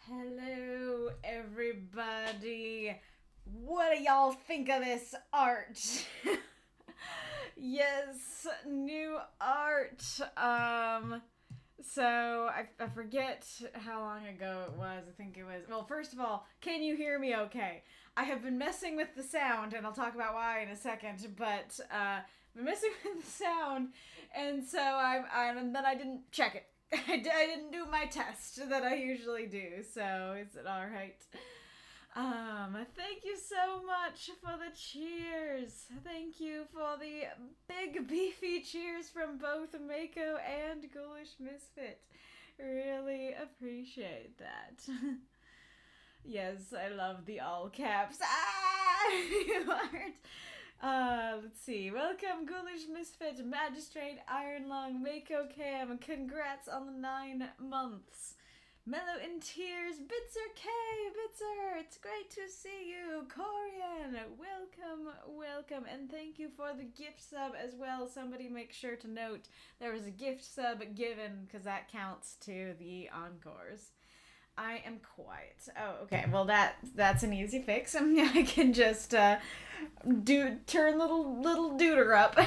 Hello, everybody. What do y'all think of this art? Yes, new art. So I forget how long ago it was. I think it was, well, first of all, can you hear me okay? I have been messing with the sound, and I'll talk about why in a second, but, I've been messing with the sound, and so and then I didn't check it. I didn't do my test that I usually do, so is it alright? Thank you so much for the cheers. Thank you for the big beefy cheers from both Mako and Ghoulish Misfit. Really appreciate that. Yes, I love the all caps. You aren't. Let's see. Welcome, Ghoulish Misfit, Magistrate, Ironlung, Mako Cam. Congrats on the 9 months. Mellow in Tears, Bitzer K, Bitzer, it's great to see you. Koryan, welcome, and thank you for the gift sub as well. Somebody make sure to note there was a gift sub given, because that counts to the encores. I am quiet. Oh, okay. Well, that's an easy fix. I can just turn little duder up.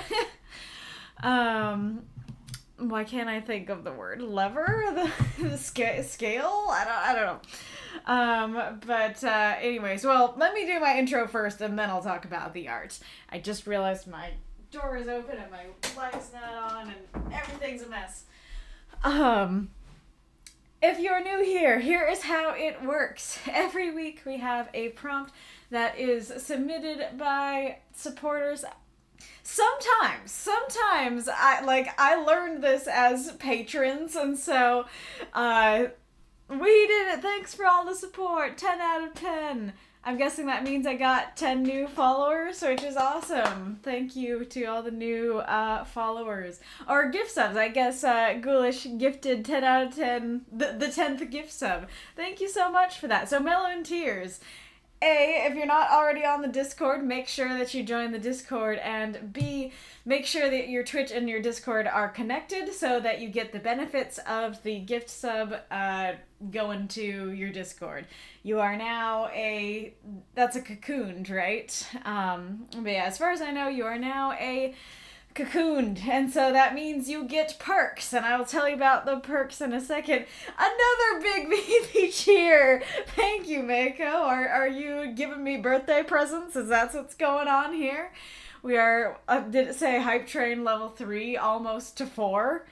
Why can't I think of the word lever? The scale? I don't know. But anyways, well, let me do my intro first, and then I'll talk about the art. I just realized my door is open and my light's not on, and everything's a mess. If you're new here, here is how it works. Every week we have a prompt that is submitted by supporters. Sometimes I learned this as patrons, and so we did it. Thanks for all the support. 10 out of 10. I'm guessing that means I got 10 new followers, which is awesome. Thank you to all the new followers. Or gift subs. I guess Ghoulish gifted 10 out of 10, the 10th gift sub. Thank you so much for that. So Mellow in Tears. A, if you're not already on the Discord, make sure that you join the Discord, and B, make sure that your Twitch and your Discord are connected so that you get the benefits of the gift sub going to your Discord. You are now that's a cocooned, right? But yeah, as far as I know, you are now a cocooned, and so that means you get perks, and I will tell you about the perks in a second. Another big beefy cheer! Thank you, Mako. Are you giving me birthday presents? Is that what's going on here? We are, did it say Hype Train level 3, almost to 4?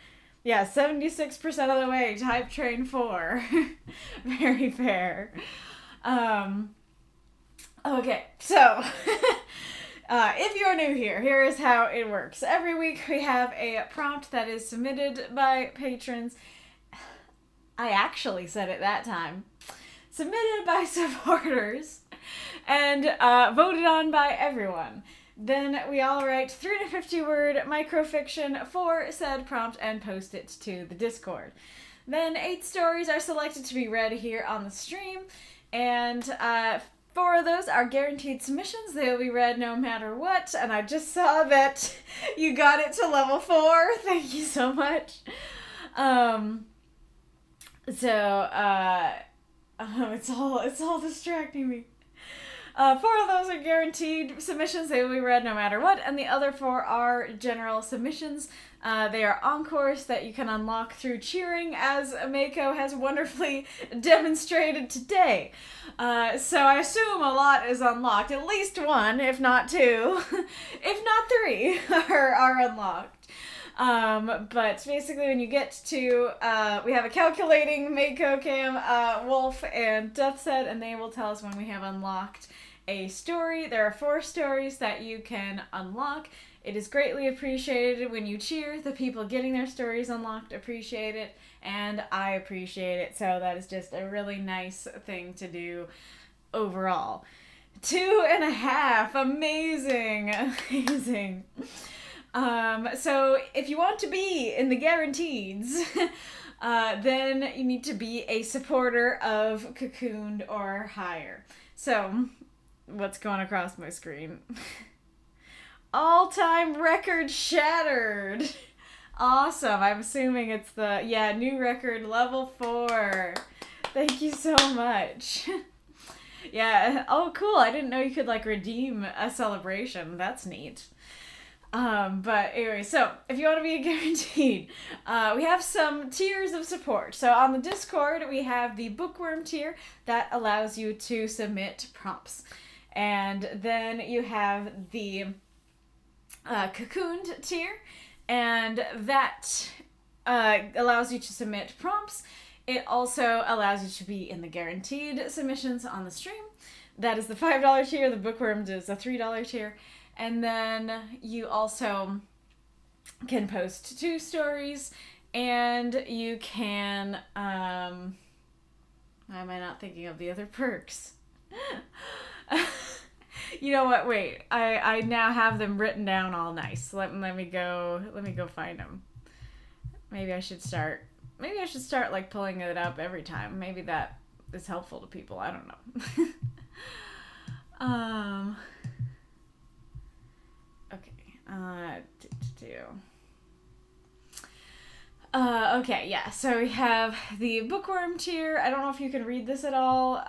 Yeah, 76% of the way to Hype Train 4. Very fair. Okay, so... if you're new here, here is how it works. Every week we have a prompt that is submitted by patrons. I actually said it that time. Submitted by supporters and voted on by everyone. Then we all write 3 to 50 word microfiction for said prompt and post it to the Discord. Then 8 stories are selected to be read here on the stream, and 4 of those are guaranteed submissions. They will be read no matter what. And I just saw that you got it to level 4. Thank you so much. It's all distracting me. 4 of those are guaranteed submissions. They will be read no matter what. And the other 4 are general submissions. They are encores that you can unlock through cheering, as Mako has wonderfully demonstrated today. So I assume a lot is unlocked. At least 1, if not 2, if not 3 are unlocked. But basically when you get to, we have a calculating Mako Cam, Wolf, and Death Set, and they will tell us when we have unlocked a story. There are 4 stories that you can unlock. It is greatly appreciated when you cheer. The people getting their stories unlocked appreciate it, and I appreciate it. So that is just a really nice thing to do overall. 2.5. Amazing. So if you want to be in the guaranteeds, then you need to be a supporter of Cocooned or higher. So, what's going across my screen? All-time record shattered! Awesome. I'm assuming it's new record level 4. Thank you so much. Yeah. Oh, cool. I didn't know you could like redeem a celebration. That's neat. But anyway, so if you want to be guaranteed, we have some tiers of support. So on the Discord, we have the Bookworm tier that allows you to submit prompts. And then you have the Cocooned tier, and that allows you to submit prompts. It also allows you to be in the guaranteed submissions on the stream. That is the $5 tier. The Bookworm is the $3 tier. And then you also can post 2 stories, and you can, why am I not thinking of the other perks? You know what, wait, I now have them written down all nice. Let me go find them. Maybe I should start like pulling it up every time. Maybe that is helpful to people, I don't know. Okay, yeah, so we have the Bookworm tier. I don't know if you can read this at all.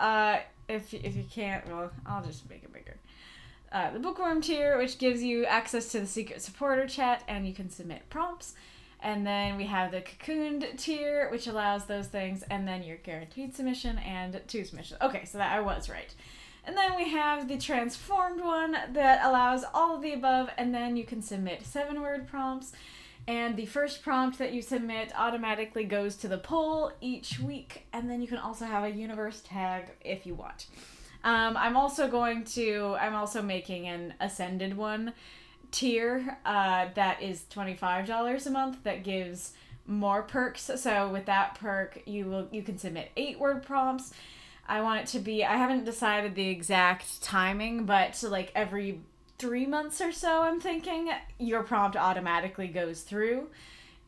If you can't, well, I'll just make it bigger. The Bookworm tier, which gives you access to the secret supporter chat, and you can submit prompts. And then we have the Cocooned tier, which allows those things, and then your guaranteed submission and 2 submissions. Okay, so that I was right. And then we have the Transformed one that allows all of the above, and then you can submit 7-word prompts. And the first prompt that you submit automatically goes to the poll each week, and then you can also have a universe tag if you want. I'm also making an Ascended one tier that is $25 a month that gives more perks. So with that perk, you can submit 8-word prompts. I want it to be, I haven't decided the exact timing, but like every 3 months or so, I'm thinking, your prompt automatically goes through.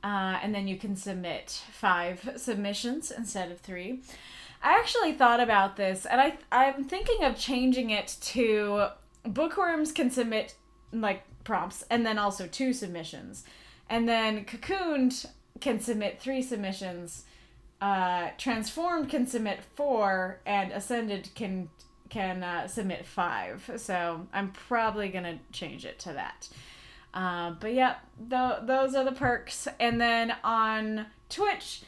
And then you can submit 5 submissions instead of 3. I actually thought about this, and I'm thinking of changing it to Bookworms can submit like prompts and then also 2 submissions. And then Cocooned can submit 3 submissions. Transformed can submit 4, and Ascended can submit 5. So I'm probably gonna change it to that. But yeah, those are the perks. And then on Twitch,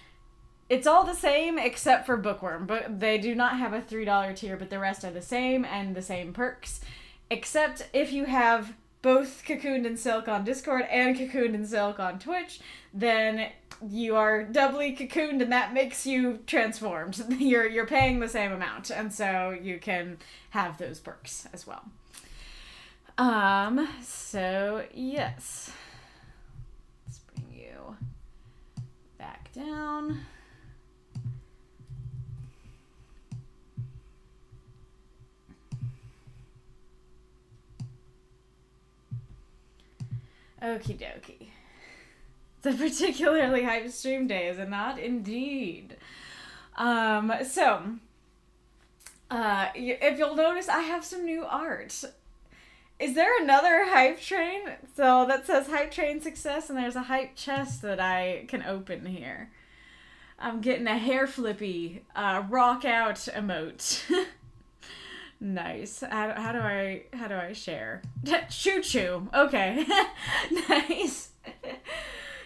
it's all the same except for Bookworm, but they do not have a $3 tier, but the rest are the same and the same perks, except if you have both Cocooned and Silk on Discord and Cocooned and Silk on Twitch, then you are doubly cocooned, and that makes you transformed. You're paying the same amount, and so you can have those perks as well. So yes, let's bring you back down. Okie dokie. It's a particularly hype stream day, is it not? Indeed. If you'll notice, I have some new art. Is there another hype train? So that says hype train success, and there's a hype chest that I can open here. I'm getting a hair flippy, rock out emote. Nice. How do I share? Choo choo. Okay. Nice.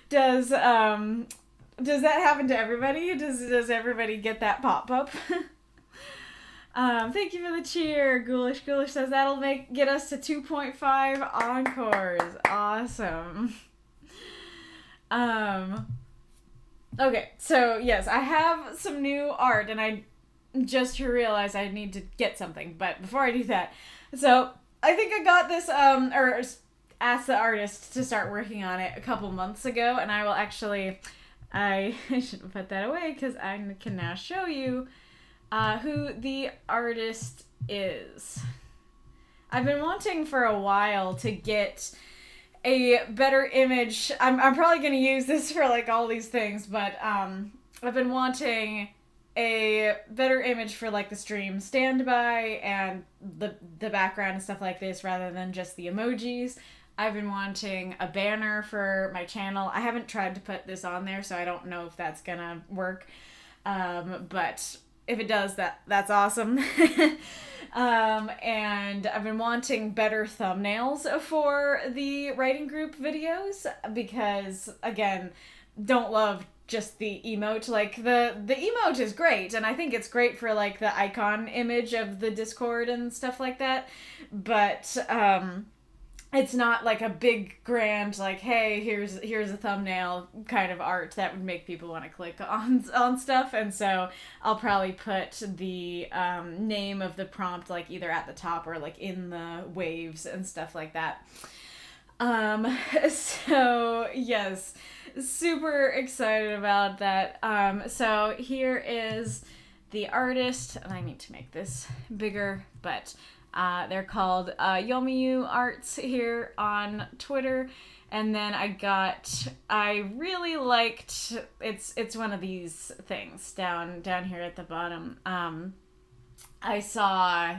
Does that happen to everybody? Does everybody get that pop-up? Thank you for the cheer. Ghoulish says that'll get us to 2.5 encores. Awesome. Okay, so yes, I have some new art, and I just realized I need to get something. But before I do that, so I think I got this or asked the artist to start working on it a couple months ago, and I will actually, I shouldn't put that away because I can now show you who the artist is. I've been wanting for a while to get a better image. I'm probably going to use this for like all these things, but I've been wanting a better image for like the stream standby and the background and stuff like this rather than just the emojis. I've been wanting a banner for my channel. I haven't tried to put this on there, so I don't know if that's gonna work. But if it does, that's awesome. And I've been wanting better thumbnails for the writing group videos because, again, don't love just the emote. Like, the emote is great, and I think it's great for, like, the icon image of the Discord and stuff like that, but, it's not like a big grand, like, hey, here's a thumbnail kind of art that would make people want to click on stuff. And so I'll probably put the name of the prompt like either at the top or like in the waves and stuff like that. So yes, super excited about that. So here is the artist, and I need to make this bigger, but they're called Yomiyu Arts here on Twitter. And then I really liked, it's one of these things down here at the bottom. I saw,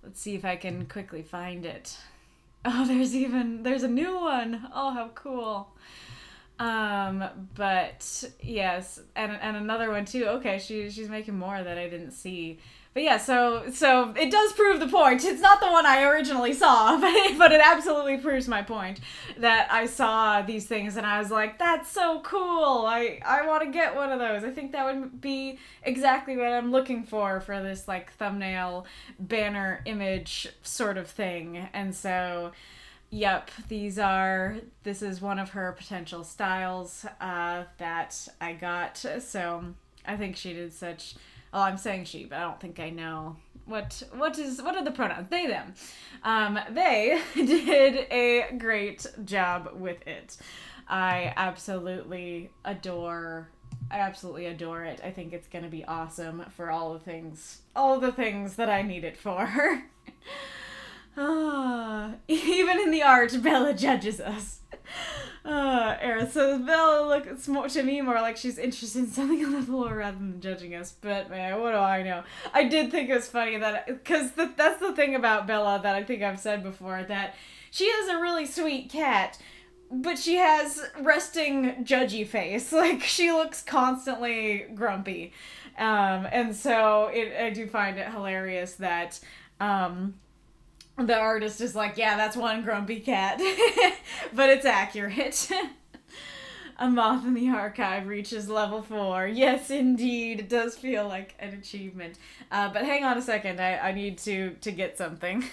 let's see if I can quickly find it. Oh, there's a new one. Oh, how cool. But yes, and another one too. Okay, she's making more that I didn't see. But yeah, so it does prove the point. It's not the one I originally saw, but it absolutely proves my point that I saw these things and I was like, that's so cool. I want to get one of those. I think that would be exactly what I'm looking for this like thumbnail banner image sort of thing. And so, yep, this is one of her potential styles that I got. So I think she did such. Oh, I'm saying she, but I don't think I know what are the pronouns? They, them. They did a great job with it. I absolutely adore it. I think it's gonna be awesome for all the things that I need it for. Even in the art, Bella judges us. Era. So Bella looks to me more like she's interested in something on the floor rather than judging us. But man, what do I know? I did think it was funny that, because that's the thing about Bella that I think I've said before, that she is a really sweet cat, but she has resting judgy face. Like, she looks constantly grumpy. And so I do find it hilarious that, the artist is like, yeah, that's one grumpy cat. But it's accurate. A moth in the archive reaches level 4. Yes, indeed. It does feel like an achievement. But hang on a second. I need to get something.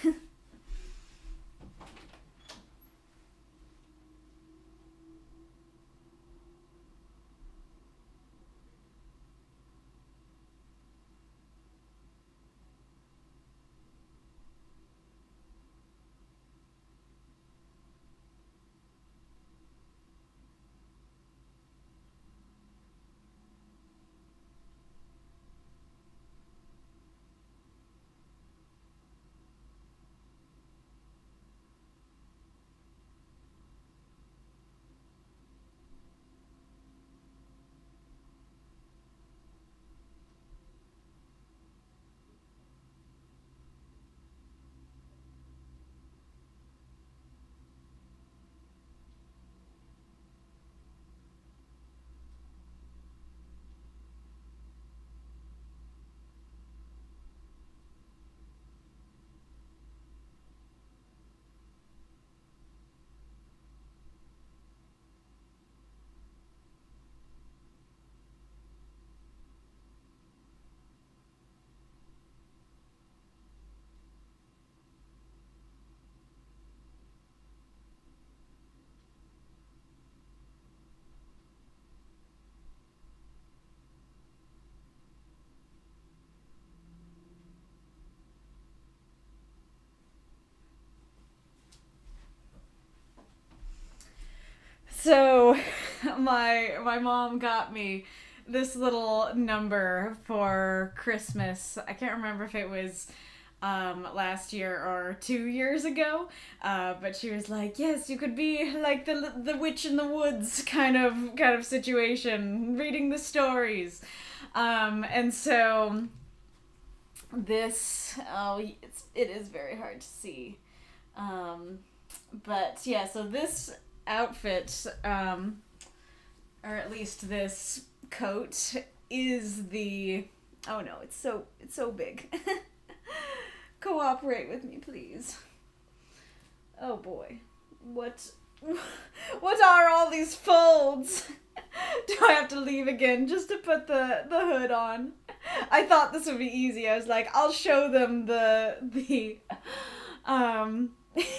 So, my mom got me this little number for Christmas. I can't remember if it was last year or 2 years ago, but she was like, yes, you could be like the witch in the woods kind of situation, reading the stories. And so this, it is very hard to see. But yeah, so this outfit, or at least this coat, is the Oh no, it's so big. Cooperate with me, please. Oh boy. What are all these folds? Do I have to leave again just to put the hood on? I thought this would be easy. I was like, I'll show them the I was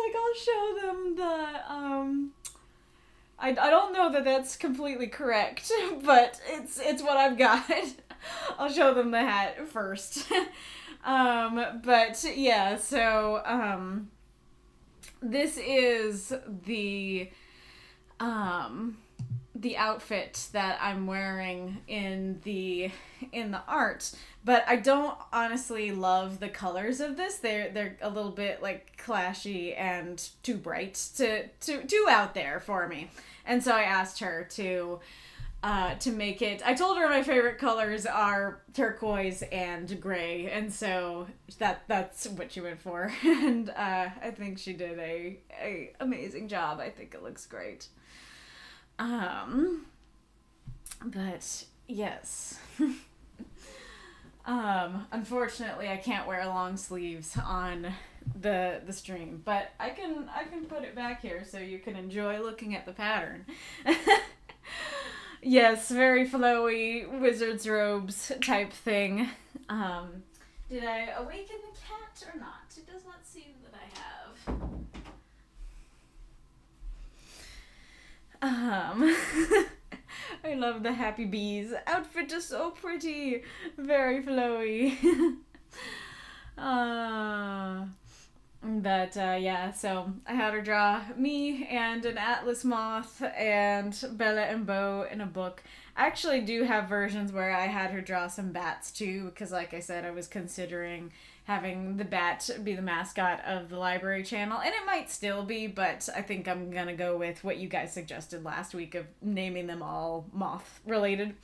like, I'll show them the I don't know that that's completely correct, but it's what I've got. I'll show them the hat first. But yeah, so this is the outfit that I'm wearing in the art, but I don't honestly love the colors of this. They're a little bit like clashy and too bright, too out there for me. And so I asked her to make it. I told her my favorite colors are turquoise and gray, and so that's what she went for. And I think she did a amazing job. I think it looks great. But yes. Unfortunately I can't wear long sleeves on the stream, but I can put it back here so you can enjoy looking at the pattern. Yes, very flowy wizard's robes type thing. Did I awaken the cat or not? It does not seem that I have. I love the happy bees. Outfit is so pretty. Very flowy. But yeah, so I had her draw me and an Atlas moth and Bella and Bo in a book. I actually do have versions where I had her draw some bats too, because like I said, I was considering having the bat be the mascot of the library channel, and it might still be, but I think I'm gonna go with what you guys suggested last week of naming them all moth related.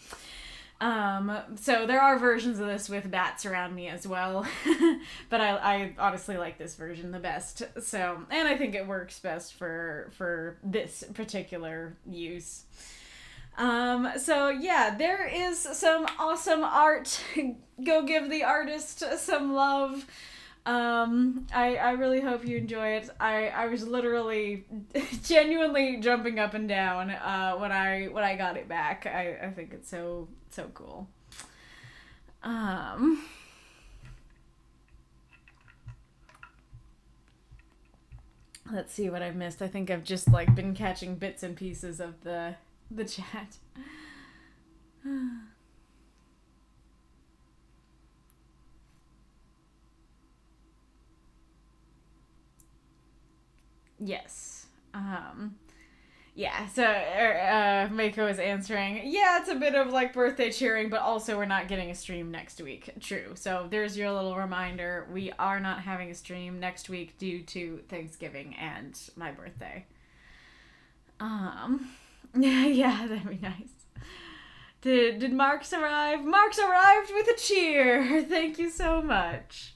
So there are versions of this with bats around me as well, but I honestly like this version the best. So, and I think it works best for this particular use. So yeah, there is some awesome art. Go give the artist some love. I really hope you enjoy it. I was literally genuinely jumping up and down when I got it back. I think it's so cool. Let's see what I've missed. I think I've just like been catching bits and pieces of the chat. Yes. Yeah, so Mako is answering, yeah, it's a bit of like birthday cheering, but also we're not getting a stream next week. True. So there's your little reminder. We are not having a stream next week due to Thanksgiving and my birthday. Yeah, that'd be nice. Did Marx arrive? Marx arrived with a cheer. Thank you so much.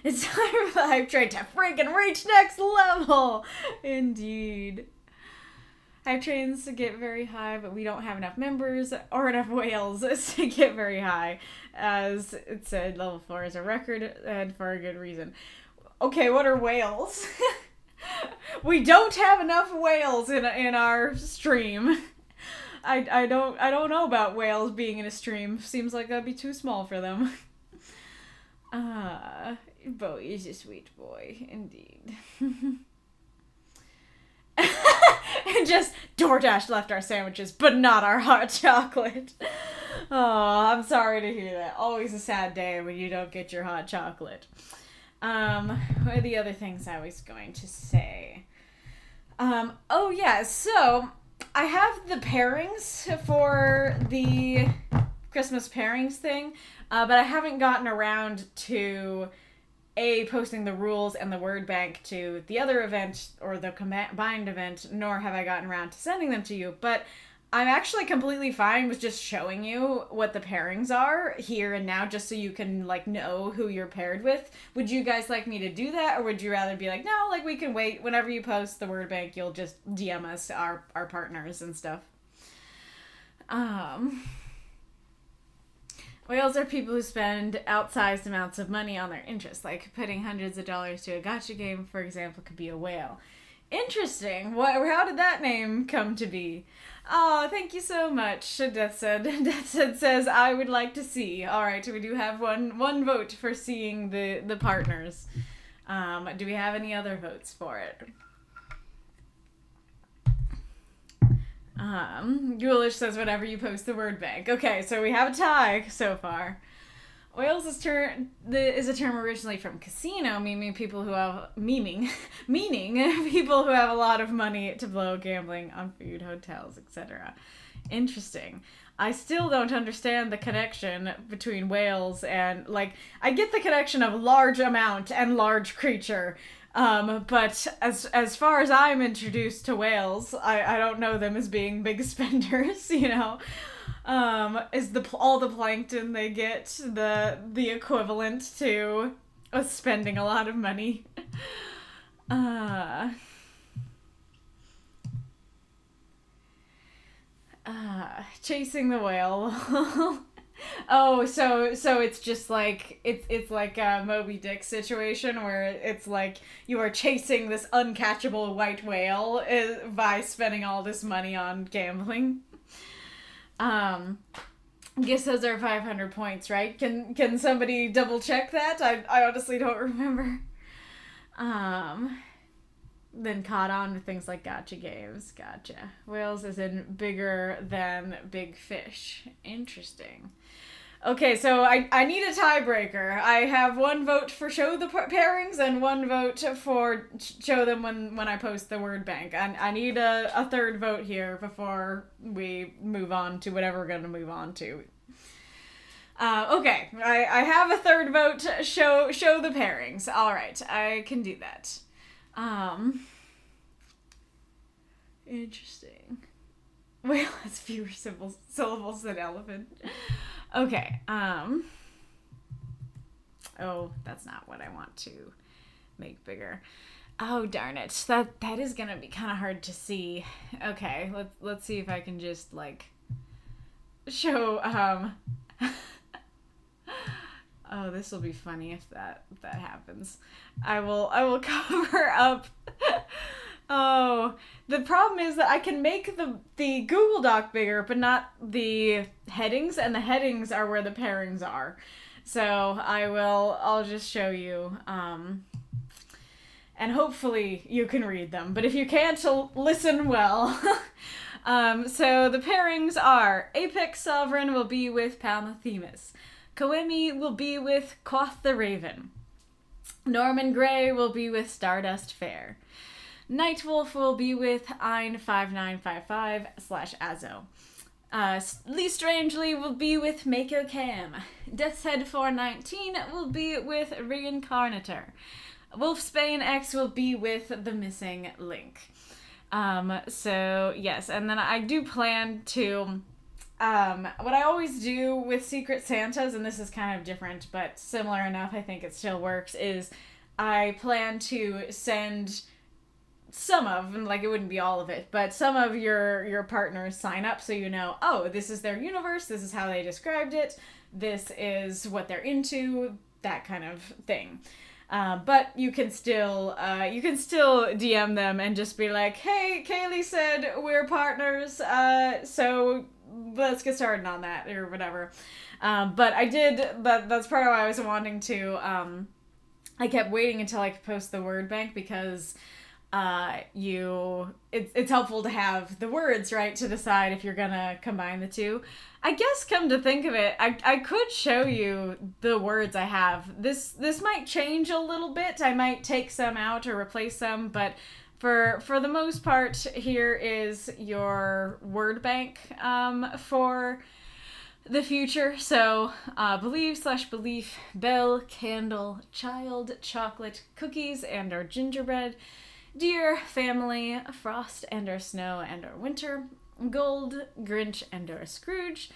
It's time for the hype train to freaking reach next level! Indeed. Hype trains get very high, but we don't have enough members or enough whales to get very high. As it said, level 4 is a record, and for a good reason. Okay, what are whales? We don't have enough whales in our stream. I don't know about whales being in a stream. Seems like that'd be too small for them. Bo is a sweet boy, indeed. And just DoorDash left our sandwiches, but not our hot chocolate. Oh, I'm sorry to hear that. Always a sad day when you don't get your hot chocolate. What are the other things I was going to say? Oh yeah, so I have the pairings for the Christmas pairings thing, but I haven't gotten around to posting the rules and the word bank to the other event or the combined event, nor have I gotten around to sending them to you. But I'm actually completely fine with just showing you what the pairings are here and now, just so you can, like, know who you're paired with. Would you guys like me to do that, or would you rather be like, no, like, we can wait. Whenever you post the word bank, you'll just DM us our partners and stuff. Whales are people who spend outsized amounts of money on their interests, like putting hundreds of dollars to a gacha game, for example, could be a whale. Interesting. How did that name come to be? Oh, thank you so much. Death said says, I would like to see. All right, we do have one vote for seeing the partners. Do we have any other votes for it? Ghoulish says whenever you post the word bank. Okay, so we have a tie so far. Whales is a term originally from casino, meaning people who have people who have a lot of money to blow gambling on food, hotels, etc. Interesting. I still don't understand the connection between whales and, like, I get the connection of large amount and large creature. But as far as I'm introduced to whales, I don't know them as being big spenders, you know. Is all the plankton they get the equivalent to spending a lot of money? Chasing the whale. Oh, so it's just like it's like a Moby Dick situation where it's like you are chasing this uncatchable white whale by spending all this money on gambling. Guess those are 500 points, right? Can somebody double check that? I honestly don't remember. Then caught on to things like gacha games. Gotcha. Whales is in bigger than big fish. Interesting. Okay, so I need a tiebreaker. I have one vote for show the pairings and one vote for show them when I post the word bank. I need a third vote here before we move on to whatever we're going to move on to. Okay, I have a third vote. Show the pairings. All right, I can do that. Interesting. Whale has fewer syllables than elephant. Okay, oh, that's not what I want to make bigger. Oh, darn it. That is gonna be kind of hard to see. Okay, let's see if I can just, like, show, oh, this will be funny if that happens. I will cover up. Oh, the problem is that I can make the Google Doc bigger, but not the headings, and the headings are where the pairings are. So I'll just show you, and hopefully you can read them. But if you can't, listen well. So the pairings are Apex Sovereign will be with Palmathemus. Koyma will be with Quoth the Raven. Norman Gray will be with Stardust Fair. Nightwolf will be with Ein5955/Azo. Lee Strangely will be with Mako Cam. Death's Head 419 will be with Reinkarnitor. Wolfsbane X will be with The Missing Link. So, yes, and then I do plan to... what I always do with Secret Santas, and this is kind of different, but similar enough, I think it still works, is I plan to send... some of, and like it wouldn't be all of it, but some of your partners sign up so you know, oh, this is their universe, this is how they described it, this is what they're into, that kind of thing. But you can still DM them and just be like, hey, Kaylee said we're partners, so let's get started on that or whatever. But that's part of why I was wanting to, I kept waiting until I could post the word bank because it's helpful to have the words, right, to decide if you're gonna combine the two. I guess, come to think of it, I could show you the words I have. This might change a little bit. I might take some out or replace some, but for the most part, here is your word bank for the future. So, believe/belief, bell, candle, child, chocolate, cookies, and our gingerbread. Dear family, frost and our snow and our winter. Gold, Grinch and or Scrooge.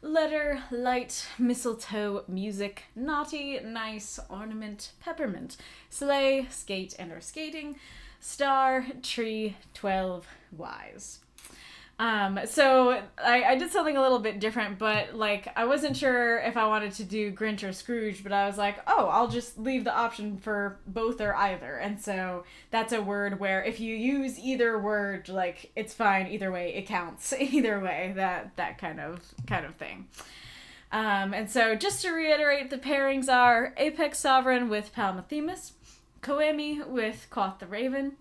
Letter, light, mistletoe, music, naughty, nice, ornament, peppermint. Sleigh, skate and or skating. Star, tree, 12, wise. So I did something a little bit different, but like I wasn't sure if I wanted to do Grinch or Scrooge, but I was like, oh, I'll just leave the option for both or either. And so that's a word where if you use either word, like it's fine either way, it counts either way, that kind of thing. And so just to reiterate, the pairings are Apex Sovereign with Palmathemus, Koyma with Quoth the Raven,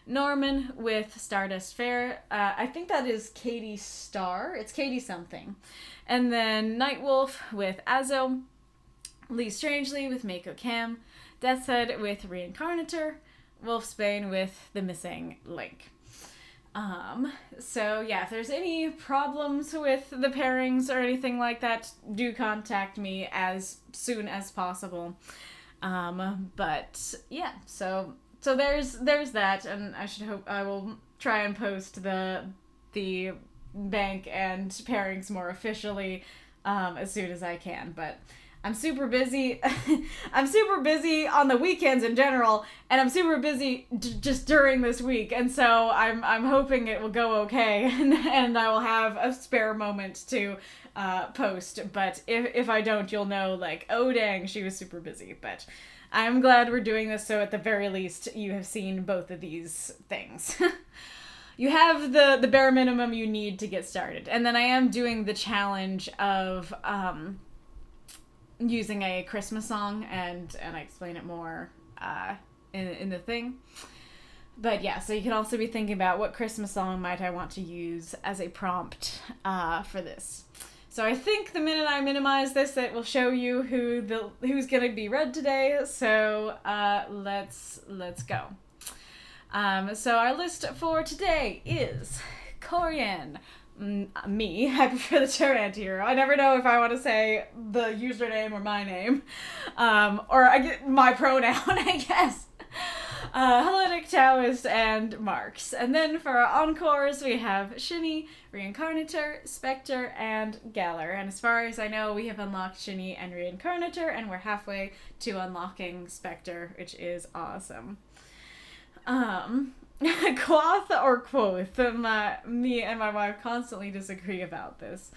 Norman with Stardust Fair. I think that is Katie Star. It's Katie something. And then Nightwolf with Azo. Lee Strangely with Mako Cam. Death's Head with Reinkarnitor. Wolfsbane with The Missing Link. So yeah, if there's any problems with the pairings or anything like that, do contact me as soon as possible. But yeah, so there's that, and I will try and post the bank and pairings more officially as soon as I can. But I'm super busy. I'm super busy on the weekends in general, and I'm super busy just during this week. And so I'm hoping it will go okay, and I will have a spare moment to post. But if I don't, you'll know, like, oh dang, she was super busy. But I'm glad we're doing this, so at the very least, you have seen both of these things. You have the bare minimum you need to get started. And then I am doing the challenge of using a Christmas song, and I explain it more in the thing. But yeah, so you can also be thinking about what Christmas song might I want to use as a prompt for this. So I think the minute I minimize this, it will show you who's gonna be read today. So let's go. So our list for today is Koryan, me. I prefer the term anti-hero. I never know if I want to say the username or my name, or I get my pronoun, I guess. Hellenic, Taoist, and Marx. And then for our encores, we have Shinny, Reinkarnitor, Spectre, and Galler. And as far as I know, we have unlocked Shinny and Reinkarnitor, and we're halfway to unlocking Spectre, which is awesome. Quoth or quoth? Me and my wife constantly disagree about this.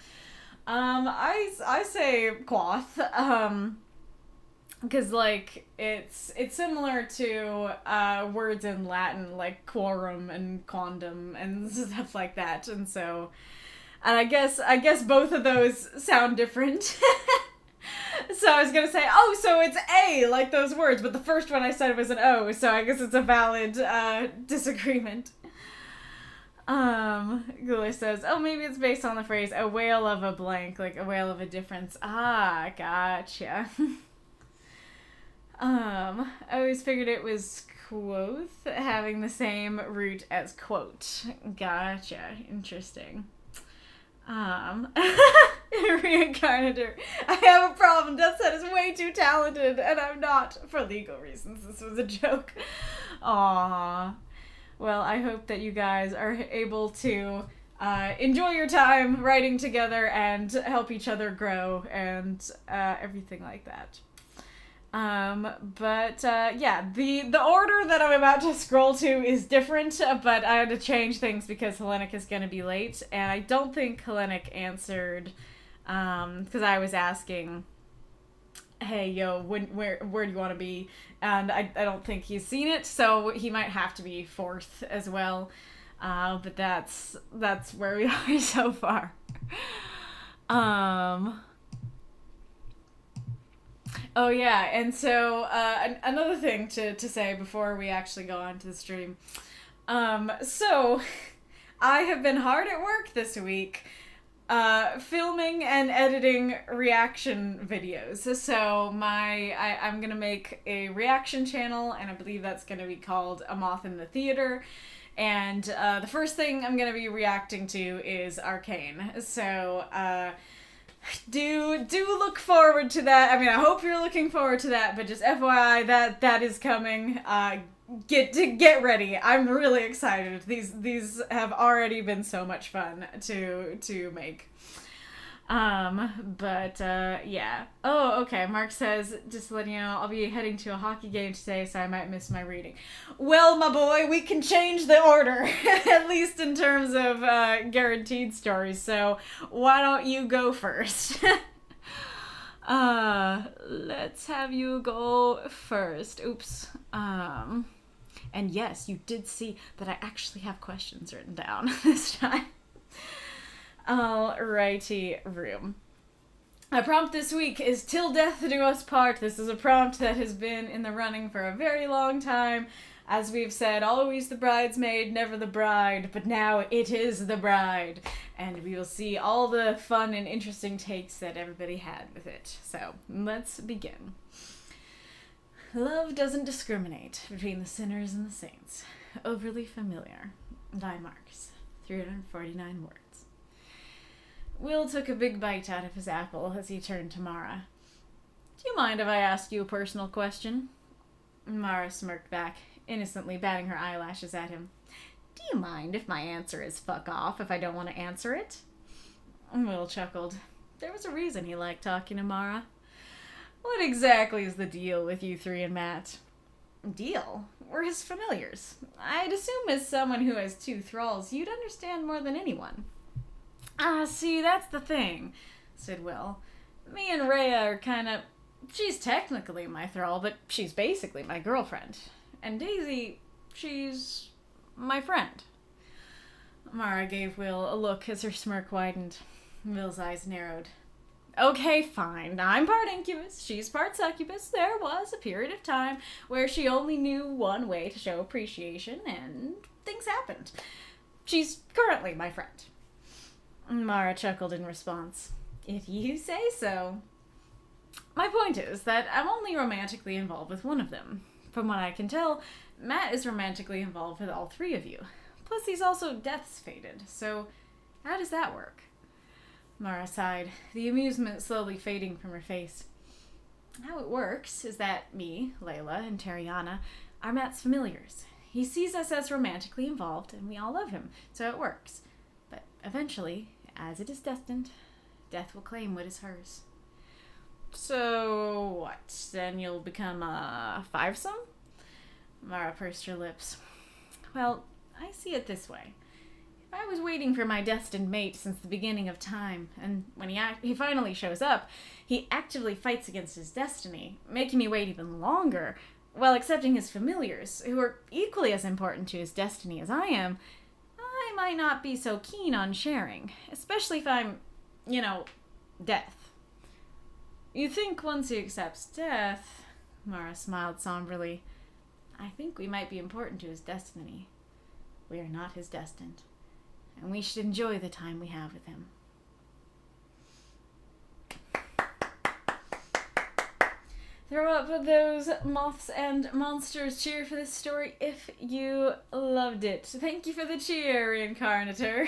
I say quoth, because like it's similar to words in Latin like quorum and quondam and stuff like that, and so, and I guess both of those sound different. So I was gonna say, oh, so it's A, like those words, but the first one I said was an O, so I guess it's a valid disagreement. Ghoulish says, oh, maybe it's based on the phrase, a whale of a blank, like a whale of a difference. Ah, gotcha. I always figured it was quoth, having the same root as quote. Gotcha. Interesting. Reinkarnitor. I have a problem. Death's Head is way too talented, and I'm not, for legal reasons. This was a joke. Aww. Well, I hope that you guys are able to enjoy your time writing together and help each other grow and everything like that. Yeah, the order that I'm about to scroll to is different, but I had to change things because Hellenic is going to be late, and I don't think Hellenic answered, because I was asking, hey, yo, where do you want to be? And I don't think he's seen it, so he might have to be fourth as well, but that's where we are so far. Oh yeah, and so another thing to say before we actually go on to the stream. So I have been hard at work this week, filming and editing reaction videos. So I'm gonna make a reaction channel, and I believe that's gonna be called A Moth in the Theater. And the first thing I'm gonna be reacting to is Arcane. So do look forward to that. I mean, I hope you're looking forward to that, but just FYI, that is coming. Get ready. I'm really excited. These have already been so much fun to make. Yeah. Oh, okay. Mark says, just to let you know, I'll be heading to a hockey game today, so I might miss my reading. Well, my boy, we can change the order, at least in terms of guaranteed stories, so why don't you go first? Let's have you go first. Oops. And yes, you did see that I actually have questions written down this time. Alrighty, room. Our prompt this week is Till Death Do Us Part. This is a prompt that has been in the running for a very long time. As we've said, always the bridesmaid, never the bride, but now it is the bride. And we will see all the fun and interesting takes that everybody had with it. So, let's begin. Love doesn't discriminate between the sinners and the saints. Overly familiar. By Marx. 349 words. Will took a big bite out of his apple as he turned to Mara. Do you mind if I ask you a personal question? Mara smirked back, innocently batting her eyelashes at him. Do you mind if my answer is fuck off if I don't want to answer it? Will chuckled. There was a reason he liked talking to Mara. What exactly is the deal with you three and Matt? Deal? We're his familiars. I'd assume as someone who has two thralls, you'd understand more than anyone. See, that's the thing, said Will. Me and Rhea are she's technically my thrall, but she's basically my girlfriend. And Daisy, she's my friend. Mara gave Will a look as her smirk widened. Will's eyes narrowed. Okay, fine. I'm part incubus, she's part succubus. There was a period of time where she only knew one way to show appreciation, and things happened. She's currently my friend. Mara chuckled in response. If you say so. My point is that I'm only romantically involved with one of them. From what I can tell, Matt is romantically involved with all three of you. Plus, he's also death's fated, so how does that work? Mara sighed, the amusement slowly fading from her face. How it works is that me, Layla, and Tariana are Matt's familiars. He sees us as romantically involved, and we all love him, so it works. But eventually, as it is destined, death will claim what is hers. So what? Then you'll become a fivesome? Mara pursed her lips. Well, I see it this way. If I was waiting for my destined mate since the beginning of time, and when he finally shows up, he actively fights against his destiny, making me wait even longer, while accepting his familiars, who are equally as important to his destiny as I am, I might not be so keen on sharing, especially if I'm, death. You think once he accepts death, Mara smiled somberly, I think we might be important to his destiny. We are not his destined, and we should enjoy the time we have with him. Throw up those moths and monsters cheer for this story if you loved it. Thank you for the cheer, Reinkarnitor.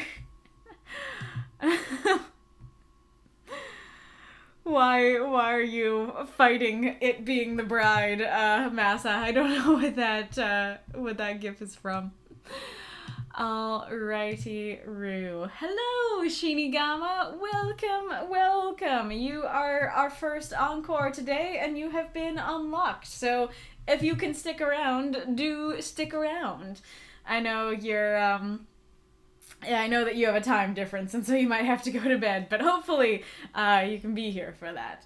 Why are you fighting it being the bride, Massa? I don't know what that gif is from. Alrighty, Roo. Hello, Shinigama. Welcome. You are our first encore today, and you have been unlocked. So, if you can stick around, do stick around. I know you're, I know that you have a time difference, and so you might have to go to bed, but hopefully, you can be here for that.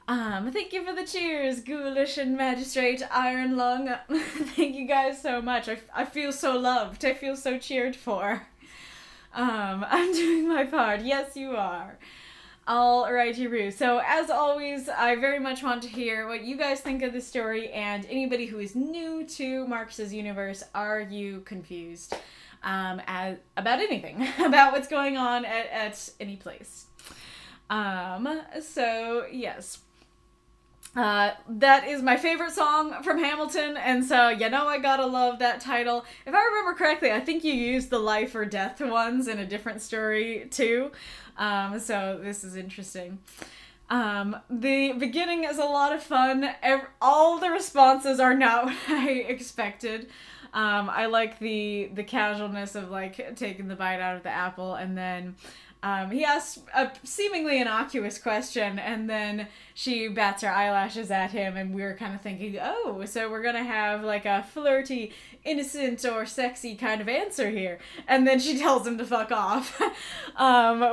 Thank you for the cheers, Ghoulish and Magistrate Iron Lung. Thank you guys so much. I feel so loved. I feel so cheered for. I'm doing my part. Yes, you are. Alrighty, Roo. So, as always, I very much want to hear what you guys think of the story, and anybody who is new to Marx's universe, are you confused about anything, about what's going on at any place? So, yes. That is my favorite song from Hamilton, and so I gotta love that title. If I remember correctly, I think you used the life or death ones in a different story too. So this is interesting. The beginning is a lot of fun. All the responses are not what I expected. I like the casualness of like taking the bite out of the apple, and then he asks a seemingly innocuous question, and then she bats her eyelashes at him, and we're kind of thinking, oh, so we're gonna have like a flirty, innocent, or sexy kind of answer here, and then she tells him to fuck off,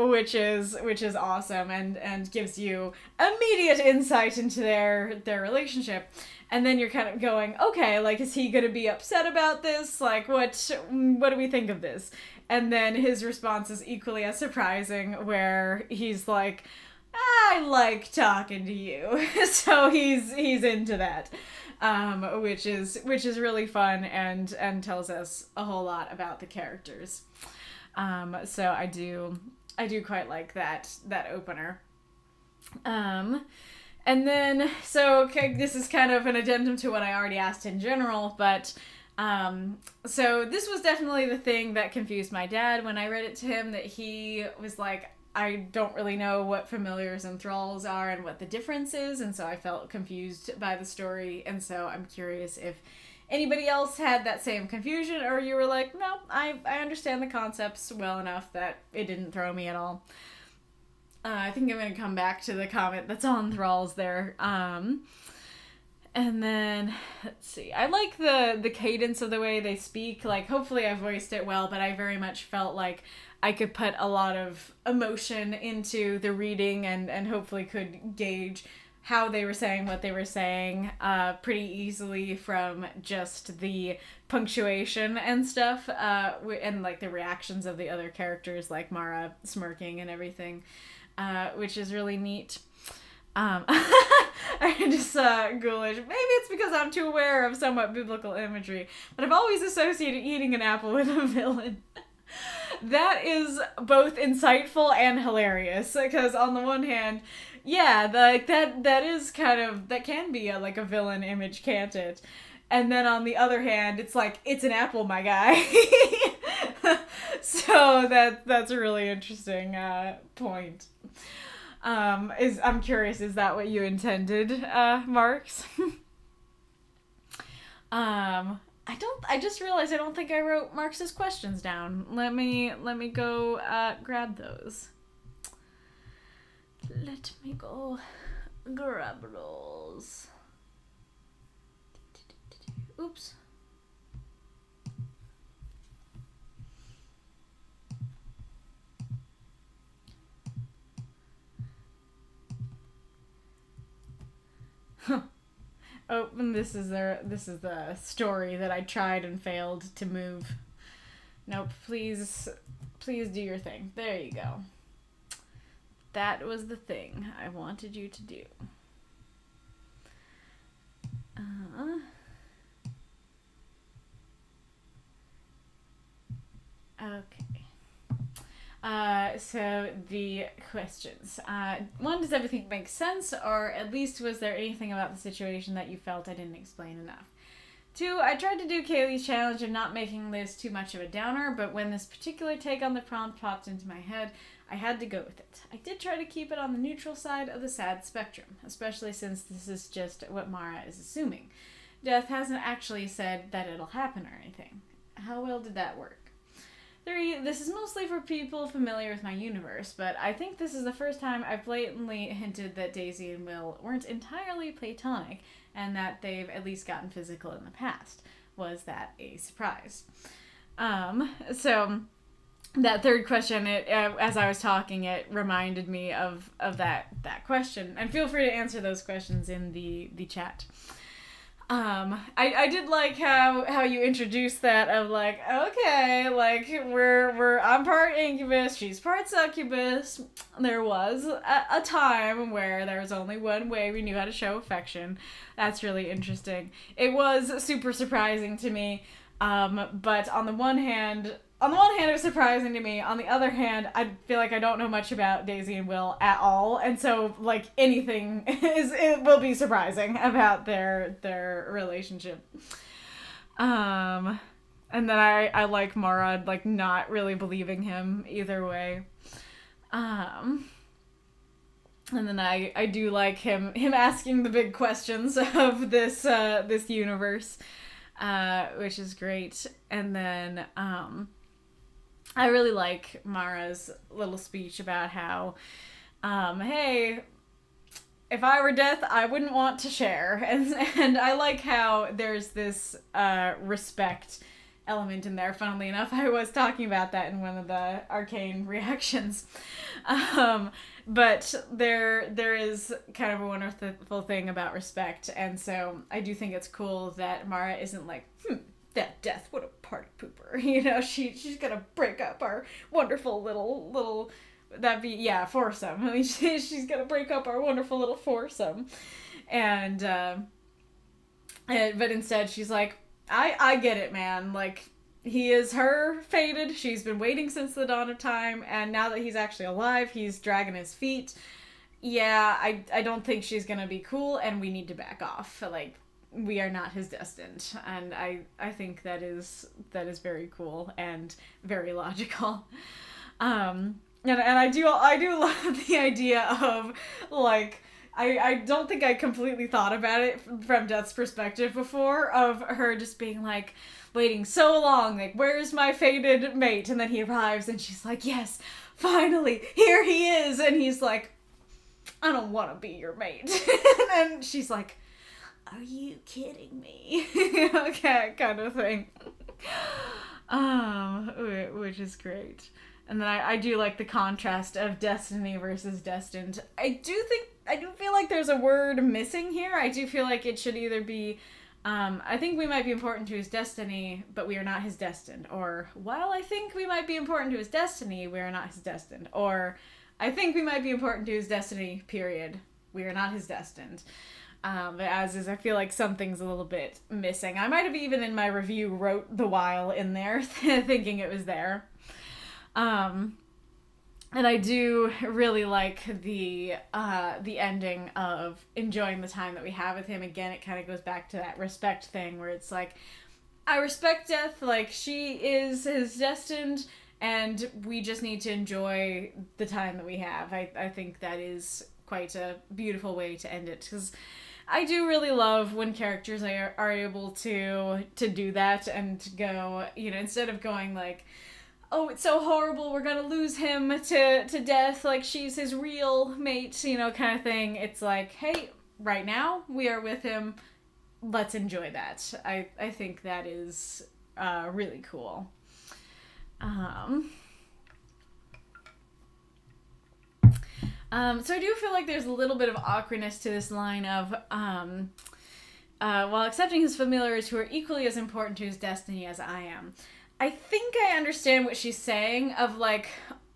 which is awesome, and gives you immediate insight into their relationship. And then you're kind of going, okay, like, is he gonna be upset about this? Like, what do we think of this? And then his response is equally as surprising, where he's like, I like talking to you. So he's into that, which is really fun and tells us a whole lot about the characters. So I do quite like that opener. And then, so okay, this is kind of an addendum to what I already asked in general, but so this was definitely the thing that confused my dad when I read it to him, that he was like, I don't really know what familiars and thralls are and what the difference is, and so I felt confused by the story, and so I'm curious if anybody else had that same confusion, or you were like, no, I understand the concepts well enough that it didn't throw me at all. I think I'm going to come back to the comment that's on thralls there. And then, let's see. I like the cadence of the way they speak. Like, hopefully I voiced it well, but I very much felt like I could put a lot of emotion into the reading and hopefully could gauge how they were saying what they were saying pretty easily from just the punctuation and stuff, and like the reactions of the other characters, like Mara smirking and everything, which is really neat. I just ghoulish. Maybe it's because I'm too aware of somewhat biblical imagery, but I've always associated eating an apple with a villain. That is both insightful and hilarious, because on the one hand, yeah, like that is kind of, that can be like a villain image, can't it? And then on the other hand, it's like, it's an apple, my guy. So that's a really interesting point. I'm curious, is that what you intended, Marx? I just realized I don't think I wrote Marx's questions down. Let me go grab those. Let me go grab those. Oops. Oh, and this is the story that I tried and failed to move. Nope, please do your thing. There you go. That was the thing I wanted you to do. Okay. So the questions. One, does everything make sense, or at least was there anything about the situation that you felt I didn't explain enough? 2, I tried to do Kaylee's challenge of not making this too much of a downer, but when this particular take on the prompt popped into my head, I had to go with it. I did try to keep it on the neutral side of the sad spectrum, especially since this is just what Mara is assuming. Death hasn't actually said that it'll happen or anything. How well did that work? 3, this is mostly for people familiar with my universe, but I think this is the first time I've blatantly hinted that Daisy and Will weren't entirely platonic, and that they've at least gotten physical in the past. Was that a surprise? So that third question, as I was talking, it reminded me of that question, and feel free to answer those questions in the chat. I did like how you introduced that of like, okay, like I'm part incubus, she's part succubus. There was a time where there was only one way we knew how to show affection. That's really interesting. It was super surprising to me, but on the one hand, on the one hand, it was surprising to me. On the other hand, I feel like I don't know much about Daisy and Will at all, and so like anything it will be surprising about their relationship. And then I like Mara like not really believing him either way. And then I do like him asking the big questions of this universe, which is great. And then I really like Mara's little speech about how, hey, if I were death, I wouldn't want to share. And I like how there's this respect element in there. Funnily enough, I was talking about that in one of the arcane reactions. But there is kind of a wonderful thing about respect, and so I do think it's cool that Mara isn't like, that death, what a party pooper. You know, she's gonna break up our wonderful little that'd be, yeah, foursome. I mean, she's gonna break up our wonderful little foursome. And but instead she's like, I get it, man. Like, he is her fated. She's been waiting since the dawn of time, and now that he's actually alive, he's dragging his feet. Yeah, I don't think she's gonna be cool, and we need to back off. Like, we are not his destined, and I think that is very cool and very logical. And I do love the idea of, like, I don't think I completely thought about it from Death's perspective before, of her just being like, waiting so long, like, where's my fated mate? And then he arrives, and she's like, yes, finally, here he is. And he's like, I don't want to be your mate. And then she's like, are you kidding me? Okay, kind of thing. Which is great. And then I do like the contrast of destiny versus destined. I do feel like there's a word missing here. I do feel like it should either be, I think we might be important to his destiny, but we are not his destined. Or, while I think we might be important to his destiny, we are not his destined. Or, I think we might be important to his destiny, period. We are not his destined. But as is, I feel like something's a little bit missing. I might have even in my review wrote the while in there, thinking it was there. And I do really like the ending of enjoying the time that we have with him. Again, it kind of goes back to that respect thing where it's like, I respect Death, like, she is his destined, and we just need to enjoy the time that we have. I think that is quite a beautiful way to end it, because I do really love when characters are able to do that and go, you know, instead of going like, oh, it's so horrible, we're gonna lose him to death, like, she's his real mate, you know, kind of thing. It's like, hey, right now, we are with him, let's enjoy that. I think that is really cool. So I do feel like there's a little bit of awkwardness to this line of, while accepting his familiars who are equally as important to his destiny as I am. I think I understand what she's saying of, like,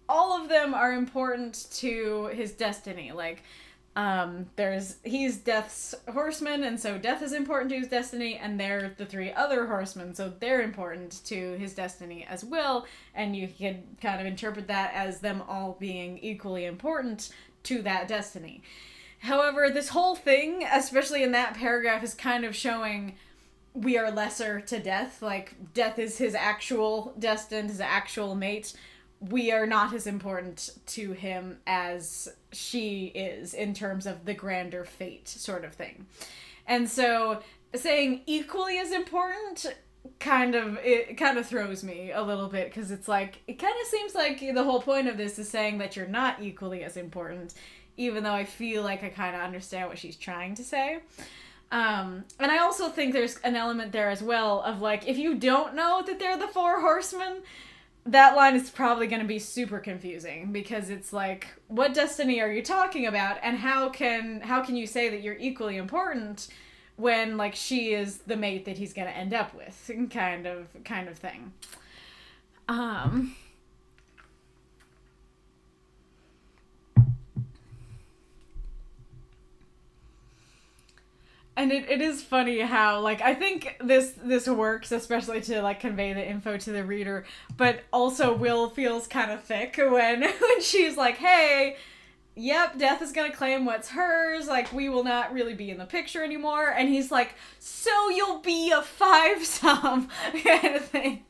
all of them are important to his destiny. Like, he's Death's horseman, and so Death is important to his destiny, and they're the three other horsemen, so they're important to his destiny as well, and you can kind of interpret that as them all being equally important to that destiny. However, this whole thing, especially in that paragraph, is kind of showing we are lesser to Death. Like, Death is his actual destined, his actual mate. We are not as important to him as she is in terms of the grander fate sort of thing. And so saying equally as important it kind of throws me a little bit, because it's like, it kind of seems like the whole point of this is saying that you're not equally as important, even though I feel like I kind of understand what she's trying to say. And I also think there's an element there as well of, like, if you don't know that they're the four horsemen, that line is probably going to be super confusing, because it's like, what destiny are you talking about, and how can you say that you're equally important when, like, she is the mate that he's going to end up with, kind of thing. And it is funny how, like, I think this works, especially to, like, convey the info to the reader, but also Will feels kind of thick when she's like, hey, yep, Death is gonna claim what's hers, like, we will not really be in the picture anymore, and he's like, so you'll be a 5-some kind of thing.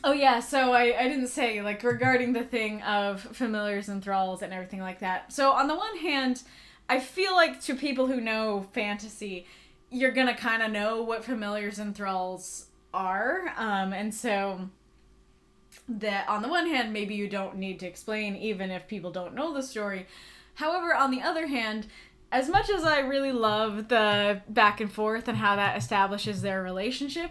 Oh yeah, so I didn't say, like, regarding the thing of familiars and thralls and everything like that. So on the one hand, I feel like to people who know fantasy, you're gonna kind of know what familiars and thralls are. And so that on the one hand, maybe you don't need to explain even if people don't know the story. However, on the other hand, as much as I really love the back and forth and how that establishes their relationship,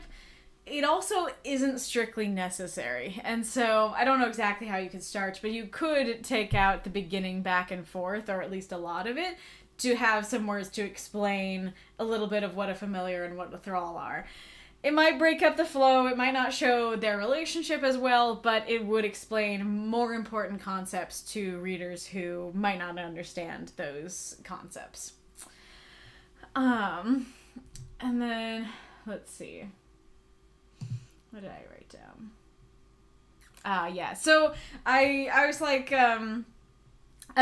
it also isn't strictly necessary. And so I don't know exactly how you could start, but you could take out the beginning back and forth, or at least a lot of it, to have some words to explain a little bit of what a familiar and what a thrall are. It might break up the flow, it might not show their relationship as well, but it would explain more important concepts to readers who might not understand those concepts. And then, let's see. What did I write down? Yeah. So I was like, I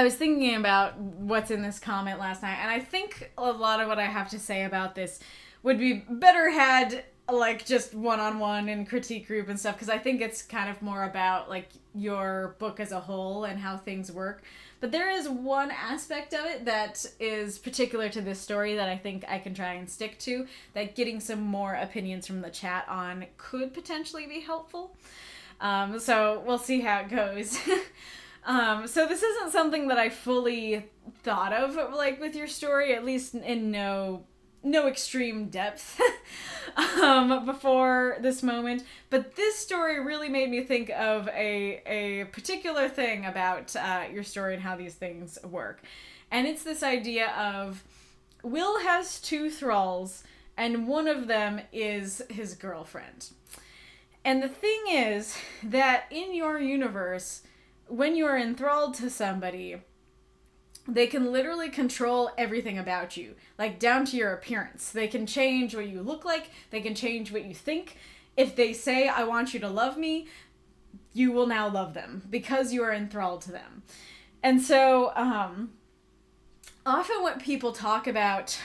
was thinking about what's in this comment last night, and I think a lot of what I have to say about this would be better had, like, just one-on-one in critique group and stuff, because I think it's kind of more about, like, your book as a whole and how things work. But there is one aspect of it that is particular to this story that I think I can try and stick to, that getting some more opinions from the chat on could potentially be helpful. So we'll see how it goes. So this isn't something that I fully thought of, like, with your story, at least in no extreme depth before this moment, but this story really made me think of a particular thing about your story and how these things work. And it's this idea of Will has 2 thralls, and one of them is his girlfriend. And the thing is that in your universe, when you are enthralled to somebody, they can literally control everything about you, like down to your appearance. They can change what you look like. They can change what you think. If they say, I want you to love me, you will now love them because you are enthralled to them. And so often what people talk about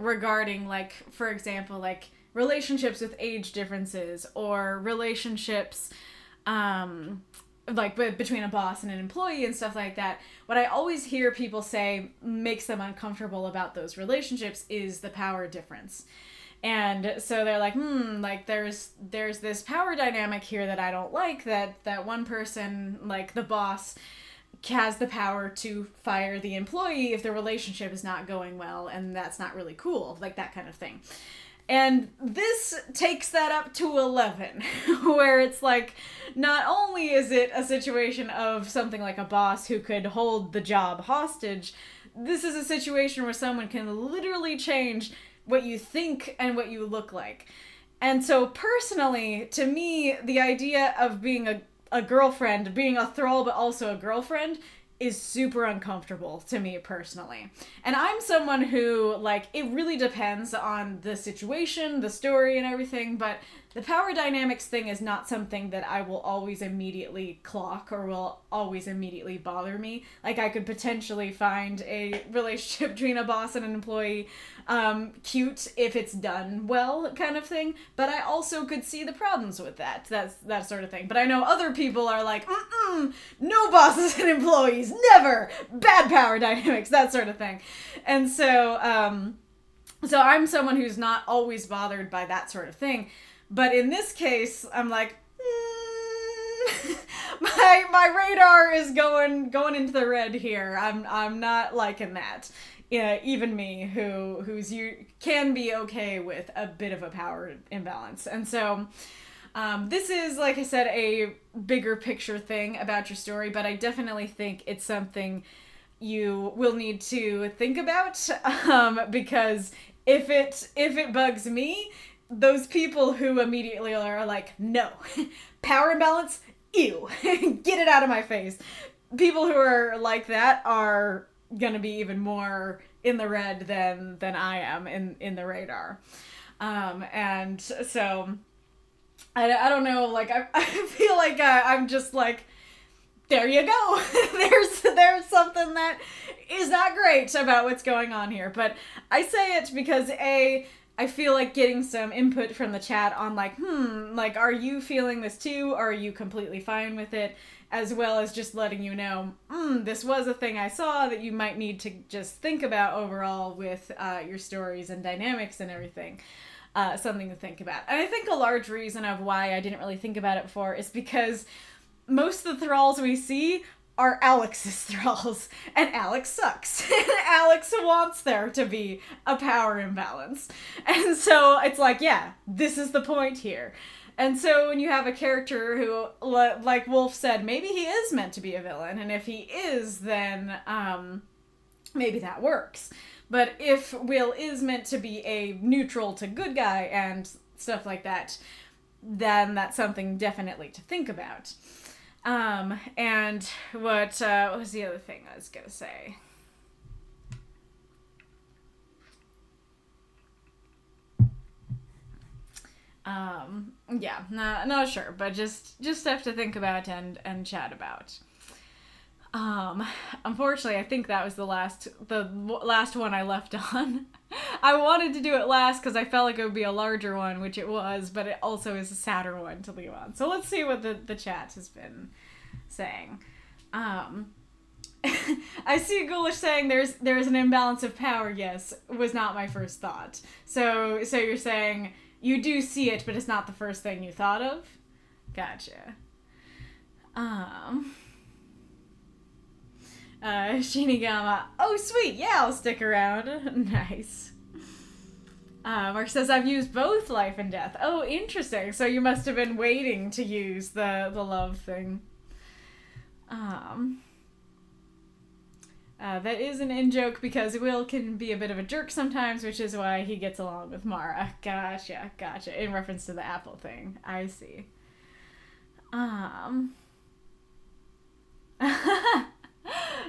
regarding, like, for example, like relationships with age differences, or relationships like between a boss and an employee and stuff like that, what I always hear people say makes them uncomfortable about those relationships is the power difference. And so they're like, like there's this power dynamic here that I don't like, that one person, like the boss, has the power to fire the employee if the relationship is not going well, and that's not really cool, like that kind of thing. And this takes that up to 11, where it's like, not only is it a situation of something like a boss who could hold the job hostage, this is a situation where someone can literally change what you think and what you look like. And so personally, to me, the idea of being a girlfriend, being a thrall but also a girlfriend, is super uncomfortable to me personally. And I'm someone who, like, it really depends on the situation, the story, and everything, but the power dynamics thing is not something that I will always immediately clock or will always immediately bother me. Like, I could potentially find a relationship between a boss and an employee cute if it's done well, kind of thing, but I also could see the problems with that sort of thing. But I know other people are like, no bosses and employees, never, bad power dynamics, that sort of thing. And so so I'm someone who's not always bothered by that sort of thing. But in this case, I'm like, my radar is going into the red here. I'm not liking that. Yeah, even me, you can be okay with a bit of a power imbalance. And so this is, like I said, a bigger picture thing about your story, but I definitely think it's something you will need to think about, because if it bugs me, those people who immediately are like, no, power imbalance, ew, get it out of my face. People who are like that are gonna be even more in the red than I am in the radar. And so I don't know, like I feel like I'm just like, there you go. there's something that is not great about what's going on here. But I say it because I feel like getting some input from the chat on like, like, are you feeling this too? Or are you completely fine with it? As well as just letting you know, this was a thing I saw that you might need to just think about overall with your stories and dynamics and everything. Something to think about. And I think a large reason of why I didn't really think about it before is because most of the thralls we see are Alex's thralls, and Alex sucks. And Alex wants there to be a power imbalance. And so it's like, yeah, this is the point here. And so when you have a character who, like Wolf said, maybe he is meant to be a villain, and if he is, then maybe that works. But if Will is meant to be a neutral to good guy and stuff like that, then that's something definitely to think about. And what was the other thing I was gonna say? Yeah, not sure, but just stuff to think about and chat about. Unfortunately, I think that was the last one I left on. I wanted to do it last because I felt like it would be a larger one, which it was, but it also is a sadder one to leave on. So let's see what the chat has been saying. I see Ghoulish saying there's an imbalance of power. Yes, was not my first thought. So you're saying you do see it, but it's not the first thing you thought of? Gotcha. Shinigama. Oh, sweet. Yeah, I'll stick around. Nice. Mark says, I've used both life and death. Oh, interesting. So you must have been waiting to use the love thing. That is an in-joke because Will can be a bit of a jerk sometimes, which is why he gets along with Mara. Gotcha. In reference to the apple thing. I see.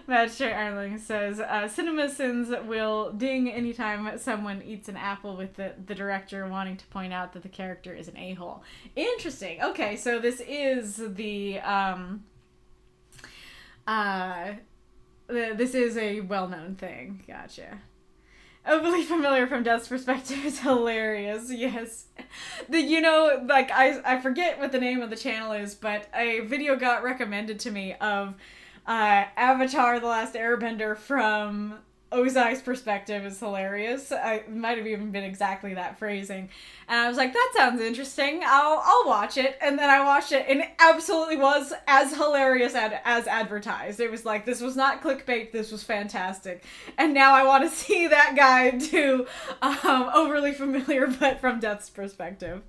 Magistrate Arling says, CinemaSins will ding anytime someone eats an apple with the director wanting to point out that the character is an a-hole. Interesting. Okay, so this is this is a well-known thing. Gotcha. Overly familiar from Death's perspective is hilarious. Yes. I forget what the name of the channel is, but a video got recommended to me of Avatar: The Last Airbender from Ozai's perspective is hilarious. It might have even been exactly that phrasing. And I was like, that sounds interesting. I'll watch it. And then I watched it, and it absolutely was as hilarious as advertised. It was like, this was not clickbait. This was fantastic. And now I want to see that guy do Overly Familiar, but from Death's perspective.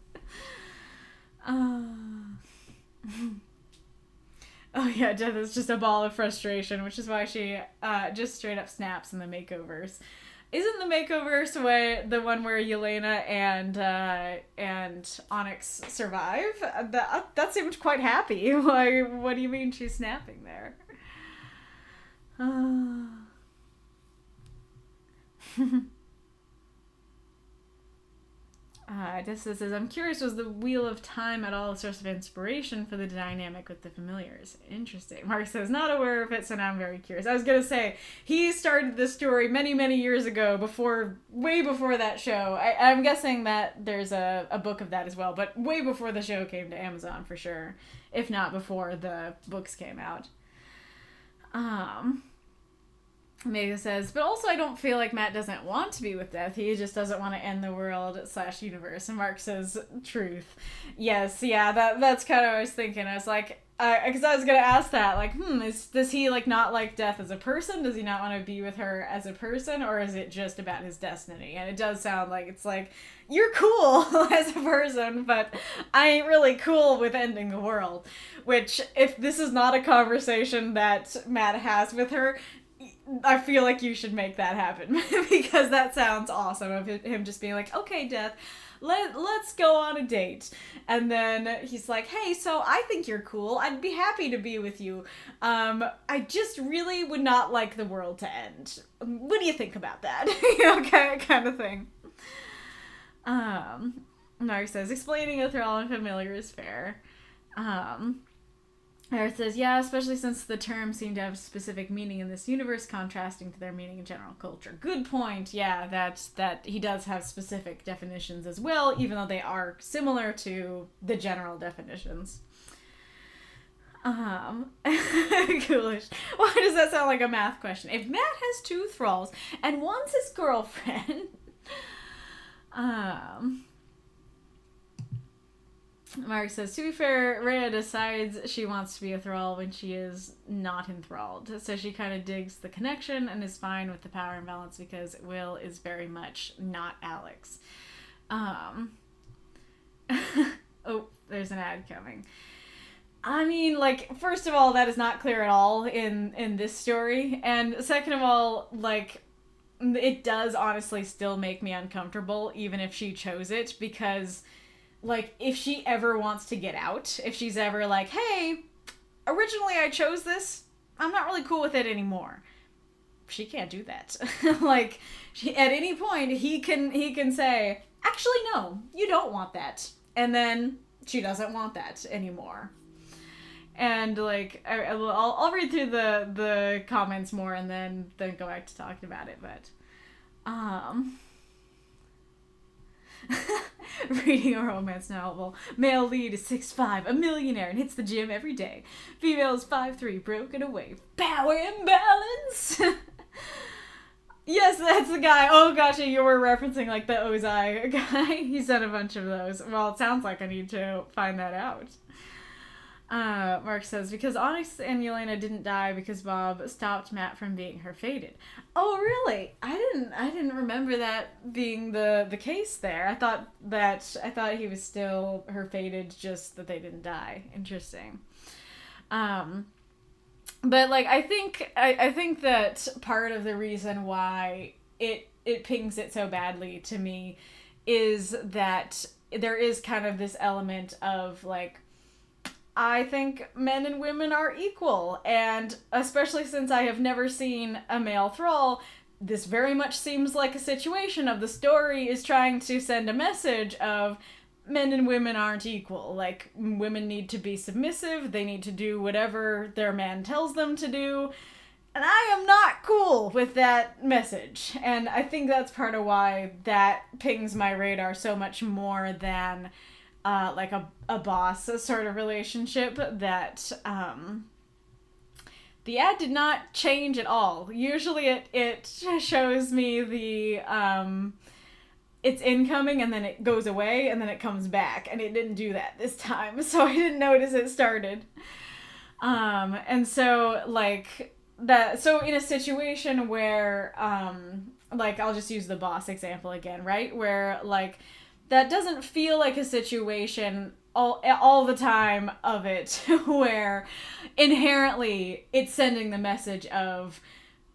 Oh yeah, Death is just a ball of frustration, which is why she just straight up snaps in the makeovers. Isn't the makeovers the one where Yelena and Onyx survive? That seemed quite happy. Why? What do you mean she's snapping there? This says, I'm curious, was the Wheel of Time at all a source of inspiration for the dynamic with the familiars? Interesting. Mark says, not aware of it, so now I'm very curious. I was going to say, he started this story many, many years ago, way before that show. I'm guessing that there's a book of that as well, but way before the show came to Amazon, for sure. If not before the books came out. Mega says, but also I don't feel like Matt doesn't want to be with Death. He just doesn't want to end the world / universe. And Mark says, truth. Yes, yeah, that's kind of what I was thinking. I was like, because I was going to ask that, like, does he, like, not like Death as a person? Does he not want to be with her as a person? Or is it just about his destiny? And it does sound like it's like, you're cool as a person, but I ain't really cool with ending the world. Which, if this is not a conversation that Matt has with her, I feel like you should make that happen because that sounds awesome of him just being like, okay, Death, let's go on a date. And then he's like, hey, so I think you're cool. I'd be happy to be with you. I just really would not like the world to end. What do you think about that? Kind of thing. Marx says, explaining a thrall and familiar is fair. Earth says, yeah, especially since the terms seem to have specific meaning in this universe, contrasting to their meaning in general culture. Good point. Yeah, that he does have specific definitions as well, even though they are similar to the general definitions. Coolish. Why does that sound like a math question? If Matt has 2 thralls and one's his girlfriend, Mark says, to be fair, Rhea decides she wants to be a thrall when she is not enthralled. So she kind of digs the connection and is fine with the power imbalance because Will is very much not Alex. Oh, there's an ad coming. I mean, like, first of all, that is not clear at all in this story. And second of all, like, it does honestly still make me uncomfortable, even if she chose it, because... like, if she ever wants to get out, if she's ever like, hey, originally I chose this, I'm not really cool with it anymore. She can't do that. Like, at any point, he can say, actually, no, you don't want that. And then she doesn't want that anymore. And, like, I'll read through the comments more and then go back to talking about it, but, reading a romance novel. Male lead is 6'5", a millionaire, and hits the gym every day. Female is 5'3", broken away. Power imbalance! Yes, that's the guy. Oh, gotcha, you were referencing, like, the Ozai guy. He's done a bunch of those. Well, it sounds like I need to find that out. Mark says, because Onyx and Yelena didn't die because Bob stopped Matt from being her fated. Oh, really? I didn't remember that being the case there. I thought he was still her fated, just that they didn't die. Interesting. But like I think that part of the reason why it pings it so badly to me is that there is kind of this element of like, I think men and women are equal, and especially since I have never seen a male thrall, this very much seems like a situation of the story is trying to send a message of men and women aren't equal. Like, women need to be submissive, they need to do whatever their man tells them to do, and I am not cool with that message. And I think that's part of why that pings my radar so much more than... like a boss sort of relationship that the ad did not change at all. Usually it shows me the it's incoming and then it goes away and then it comes back, and it didn't do that this time, so I didn't notice it started. And so like that, so in a situation where like I'll just use the boss example again, right? Where like that doesn't feel like a situation all the time of it where inherently it's sending the message of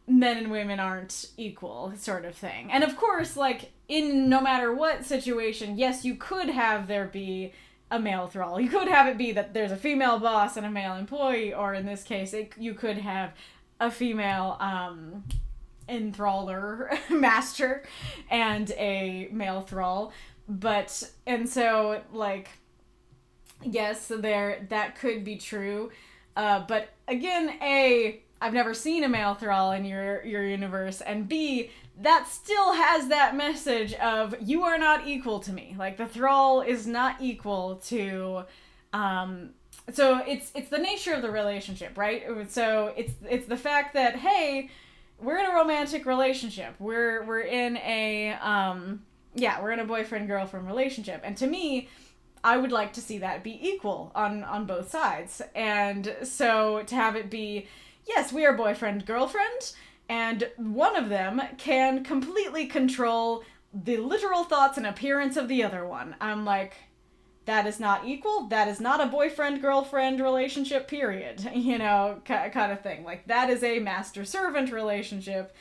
men and women aren't equal sort of thing. And of course, like in no matter what situation, yes, you could have there be a male thrall. You could have it be that there's a female boss and a male employee, or in this case, you could have a female enthrallor master and a male thrall. But, and so, like, yes, that could be true. But again, A, I've never seen a male thrall in your universe, and B, that still has that message of, you are not equal to me. Like, the thrall is not equal to, so it's the nature of the relationship, right? So it's the fact that, hey, we're in a romantic relationship. We're in a, we're in a boyfriend-girlfriend relationship. And to me, I would like to see that be equal on both sides. And so to have it be, yes, we are boyfriend-girlfriend, and one of them can completely control the literal thoughts and appearance of the other one. I'm like, that is not equal. That is not a boyfriend-girlfriend relationship, period. You know, kind of thing. Like, that is a master-servant relationship.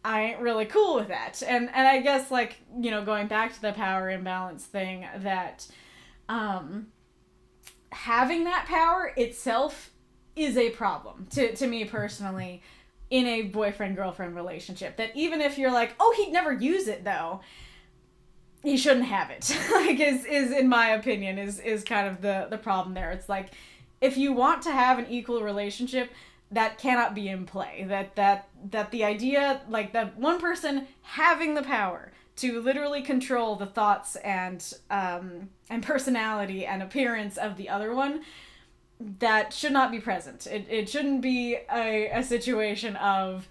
I ain't really cool with that. And I guess, like, you know, going back to the power imbalance thing, that having that power itself is a problem to me personally in a boyfriend-girlfriend relationship. That even if you're like, oh, he'd never use it though, he shouldn't have it. Like, is in my opinion, is kind of the problem there. It's like, if you want to have an equal relationship, that cannot be in play. That the idea, like, that one person having the power to literally control the thoughts and personality and appearance of the other one, that should not be present. It shouldn't be a situation of,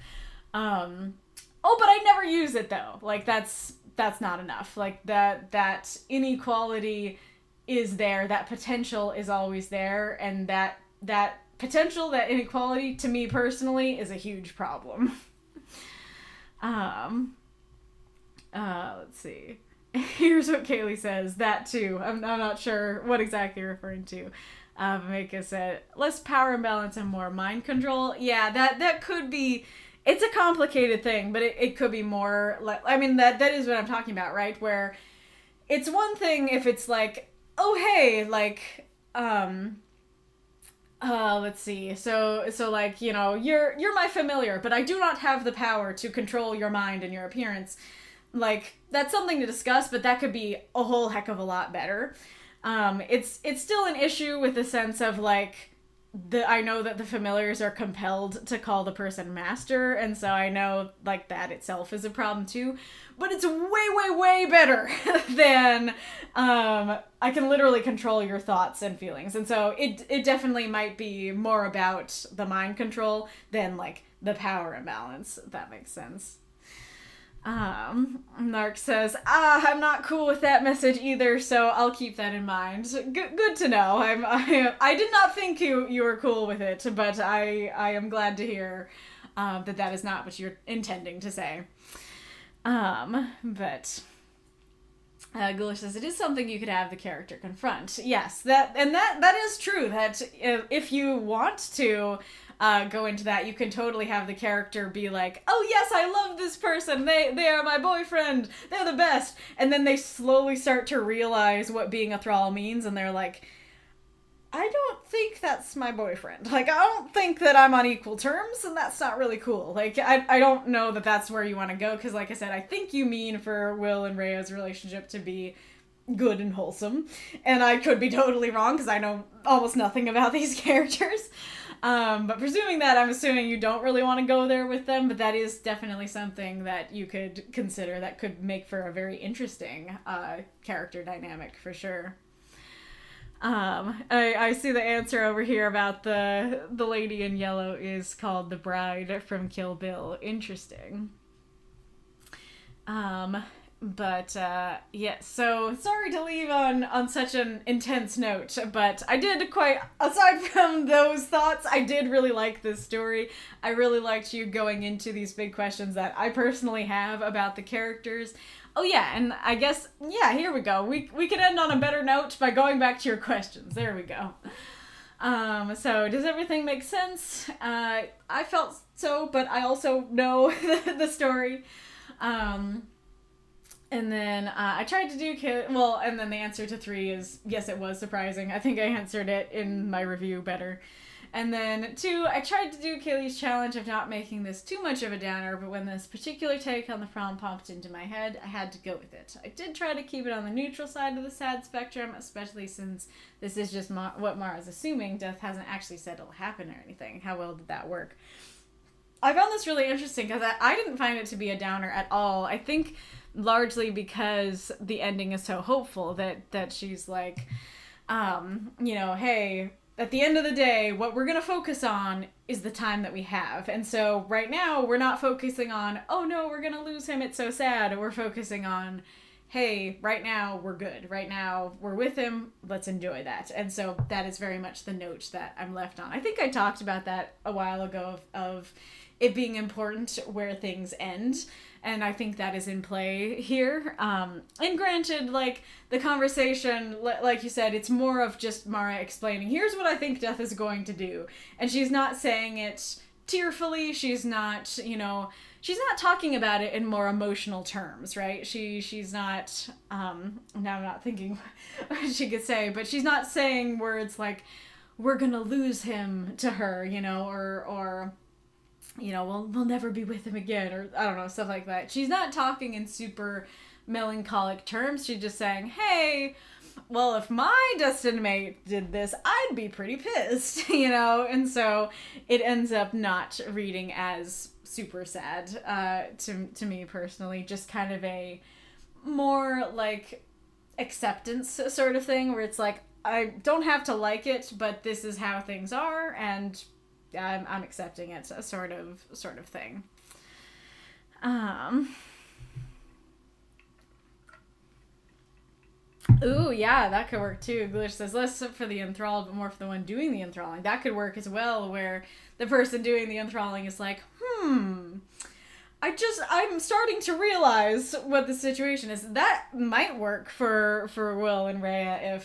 oh, but I never use it though. Like, that's not enough. Like, that inequality is there, that potential is always there, and that potential, that inequality, to me personally, is a huge problem. Let's see. Here's what Kaylee says. That too. I'm not sure what exactly you're referring to. Mika said, less power imbalance and more mind control. Yeah, that could be. It's a complicated thing, but it could be more like, I mean, that is what I'm talking about, right? Where it's one thing if it's like, oh, hey, like, let's see. So like, you know, you're my familiar, but I do not have the power to control your mind and your appearance. Like, that's something to discuss, but that could be a whole heck of a lot better. It's still an issue with the sense of, like, I know that the familiars are compelled to call the person master, and so I know, like, that itself is a problem too. But it's way, way, way better than I can literally control your thoughts and feelings. And so it definitely might be more about the mind control than, like, the power imbalance, if that makes sense. Marx says, I'm not cool with that message either, so I'll keep that in mind. Good to know. I did not think you were cool with it, but I am glad to hear that is not what you're intending to say. But Ghoulish says, it is something you could have the character confront. Yes, that is true, that if you want to go into that, you can totally have the character be like, oh yes, I love this person, they are my boyfriend, they're the best, and then they slowly start to realize what being a thrall means, and they're like, I don't think that's my boyfriend. Like, I don't think that I'm on equal terms, and that's not really cool. Like, I don't know that that's where you want to go, because like I said, I think you mean for Will and Rhea's relationship to be good and wholesome, and I could be totally wrong, because I know almost nothing about these characters. But presuming that, I'm assuming you don't really want to go there with them, but that is definitely something that you could consider that could make for a very interesting character dynamic, for sure. I see the answer over here about the lady in yellow is called the bride from Kill Bill. Interesting. But yes, so sorry to leave on such an intense note, but I did aside from those thoughts, I did really like this story. I really liked you going into these big questions that I personally have about the characters. Oh yeah, and I guess, yeah, here we go. We can end on a better note by going back to your questions. There we go. So does everything make sense? I felt so, but I also know the story. And then I tried to do and then the answer to 3 is yes, it was surprising. I think I answered it in my review better. And then 2, I tried to do Kaylee's challenge of not making this too much of a downer, but when this particular take on the prom popped into my head, I had to go with it. I did try to keep it on the neutral side of the sad spectrum, especially since this is just what Mara's assuming. Death hasn't actually said it'll happen or anything. How well did that work? I found this really interesting because I didn't find it to be a downer at all. I think largely because the ending is so hopeful that she's like, you know, hey, at the end of the day, what we're going to focus on is the time that we have. And so right now, we're not focusing on, oh no, we're going to lose him, it's so sad. We're focusing on, hey, right now, we're good. Right now, we're with him. Let's enjoy that. And so that is very much the note that I'm left on. I think I talked about that a while ago of it being important where things end. And I think that is in play here. And granted, like, the conversation, like you said, it's more of just Mara explaining, here's what I think Death is going to do. And she's not saying it tearfully. She's not, she's not talking about it in more emotional terms, right? She's not, now I'm not thinking what she could say, but she's not saying words like, we're gonna lose him to her, or we'll never be with him again, or I don't know, stuff like that. She's not talking in super melancholic terms. She's just saying, hey, well, if my destined mate did this, I'd be pretty pissed, and so it ends up not reading as super sad to me personally, just kind of a more like acceptance sort of thing, where it's like, I don't have to like it, but this is how things are, and I'm accepting it, a sort of thing. Ooh, yeah, that could work too. Glitch says less for the enthralled, but more for the one doing the enthralling. That could work as well, where the person doing the enthralling is like, I'm starting to realize what the situation is. That might work for Will and Rhea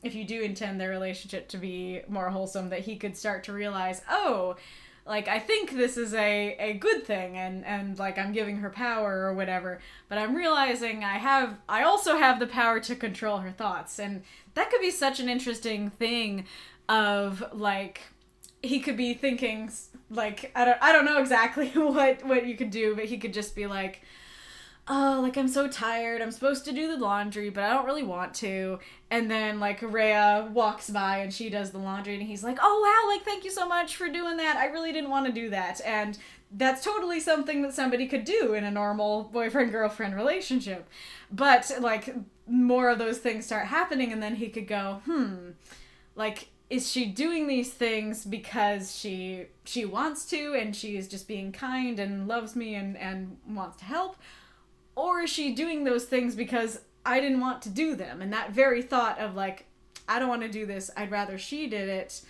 if you do intend their relationship to be more wholesome, that he could start to realize, oh, like, I think this is a good thing, and like, I'm giving her power or whatever, but I'm realizing I also have the power to control her thoughts. And that could be such an interesting thing of, like, he could be thinking, like, I don't know exactly what you could do, but he could just be like, oh, like, I'm so tired, I'm supposed to do the laundry, but I don't really want to. And then, like, Rhea walks by and she does the laundry, and he's like, oh, wow, like, thank you so much for doing that. I really didn't want to do that. And that's totally something that somebody could do in a normal boyfriend-girlfriend relationship. But, like, more of those things start happening, and then he could go, like, is she doing these things because she wants to, and she is just being kind and loves me and wants to help? Or is she doing those things because I didn't want to do them? And that very thought of, like, I don't want to do this, I'd rather she did it,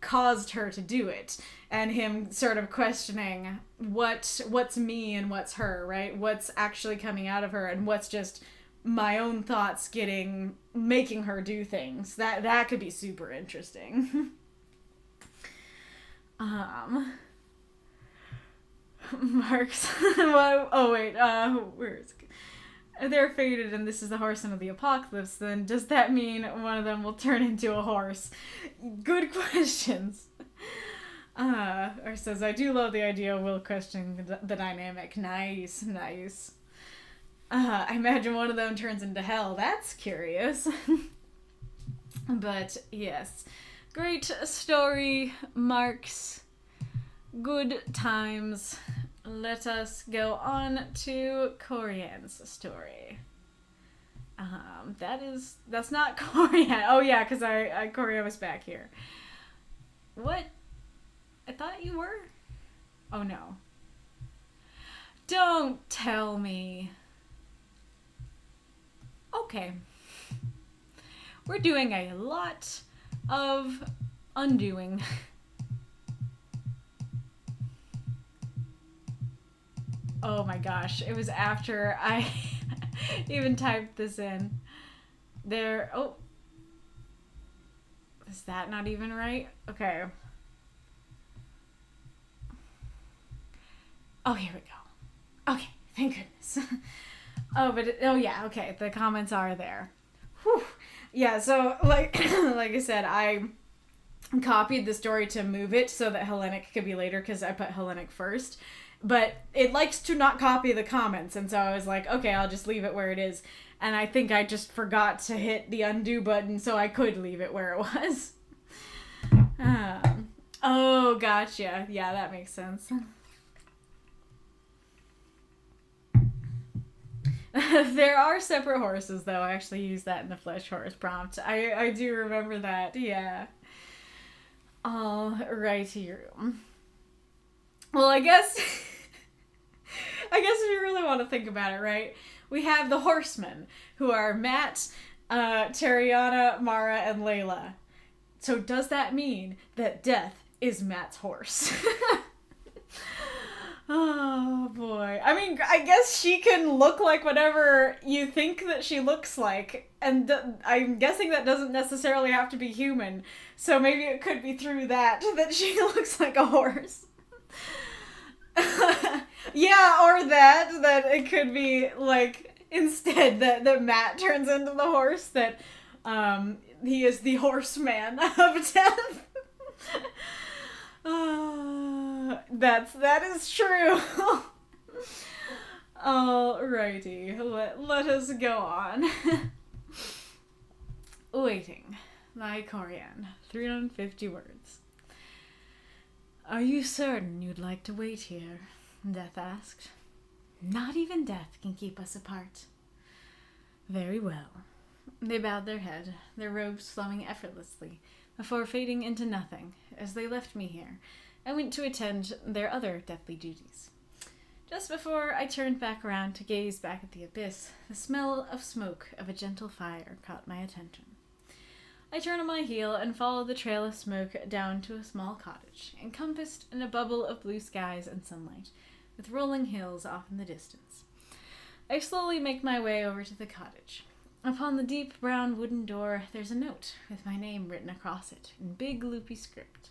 caused her to do it. And him sort of questioning what's me and what's her, right? What's actually coming out of her, and what's just my own thoughts making her do things. That could be super interesting. Marx. Oh wait, where is it? They're fated and this is the horseman of the apocalypse, then does that mean one of them will turn into a horse? Good questions. Or says, I do love the idea of Will questioning the dynamic. Nice. I imagine one of them turns into hell. That's curious. But yes. Great story, Marx. Good times. Let us go on to Koryan's story. That's not Koryan. Oh yeah, because Koryan was back here. What? I thought you were? Oh no. Don't tell me. Okay. We're doing a lot of undoing. Oh my gosh, it was after I even typed this in. Oh. Is that not even right? Okay. Oh, here we go. Okay, thank goodness. Oh yeah, okay, the comments are there. Whew. Yeah, so like like I said, I copied the story to move it so that Hellenic could be later, because I put Hellenic first. But it likes to not copy the comments, and so I was like, okay, I'll just leave it where it is. And I think I just forgot to hit the undo button, so I could leave it where it was. Oh, gotcha. Yeah, that makes sense. There are separate horses, though. I actually used that in the flesh horse prompt. I do remember that, yeah. All righty. Well, I guess if you really want to think about it, right? We have the horsemen, who are Matt, Tariana, Mara, and Layla. So does that mean that Death is Matt's horse? Oh boy. I mean, I guess she can look like whatever you think that she looks like, and I'm guessing that doesn't necessarily have to be human. So maybe it could be through that she looks like a horse. Yeah, or that it could be like instead that Matt turns into the horse, that he is the horseman of death. That is true. Alrighty, let us go on. Waiting by Koryan, 350 words. Are you certain you'd like to wait here? Death asked. Not even death can keep us apart. Very well. They bowed their head, their robes flowing effortlessly, before fading into nothing as they left me here and went to attend their other deathly duties. Just before I turned back around to gaze back at the abyss, the smell of smoke of a gentle fire caught my attention. I turned on my heel and followed the trail of smoke down to a small cottage, encompassed in a bubble of blue skies and sunlight, with rolling hills off in the distance. I slowly make my way over to the cottage. Upon the deep brown wooden door, there's a note with my name written across it in big loopy script.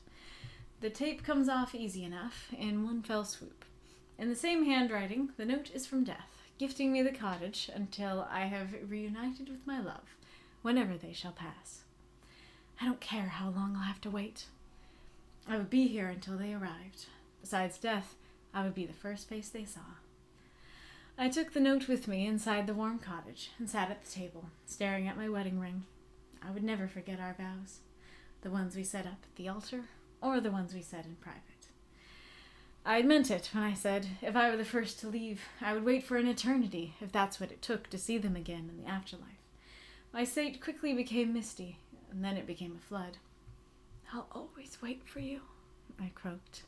The tape comes off easy enough in one fell swoop. In the same handwriting, the note is from Death, gifting me the cottage until I have reunited with my love, whenever they shall pass. I don't care how long I'll have to wait. I would be here until they arrived. Besides Death, I would be the first face they saw. I took the note with me inside the warm cottage and sat at the table, staring at my wedding ring. I would never forget our vows, the ones we set up at the altar, or the ones we said in private. I meant it when I said if I were the first to leave, I would wait for an eternity, if that's what it took to see them again in the afterlife. My sight quickly became misty, and then it became a flood. I'll always wait for you, I croaked.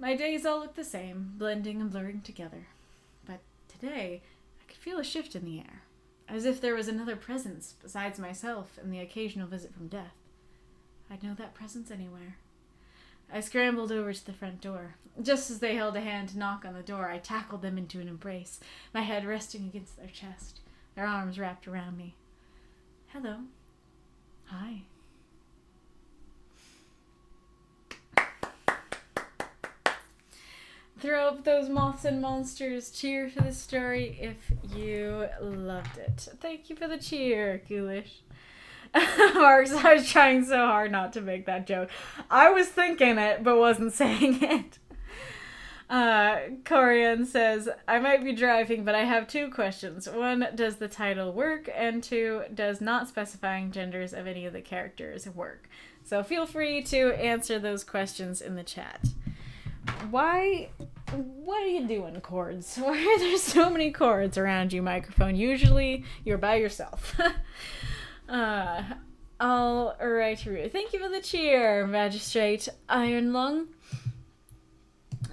My days all looked the same, blending and blurring together. But today, I could feel a shift in the air, as if there was another presence besides myself and the occasional visit from Death. I'd know that presence anywhere. I scrambled over to the front door. Just as they held a hand to knock on the door, I tackled them into an embrace, my head resting against their chest, their arms wrapped around me. Hello. Hi. Throw up those moths and monsters. Cheer for the story if you loved it. Thank you for the cheer, Ghoulish. Marx, I was trying so hard not to make that joke. I was thinking it, but wasn't saying it. Koryan says, I might be driving, but I have two questions. One, does the title work? And two, does not specifying genders of any of the characters work? So feel free to answer those questions in the chat. What are you doing, chords? Why are there so many chords around you, microphone? Usually you're by yourself. Alright, thank you for the cheer, Magistrate Iron Lung.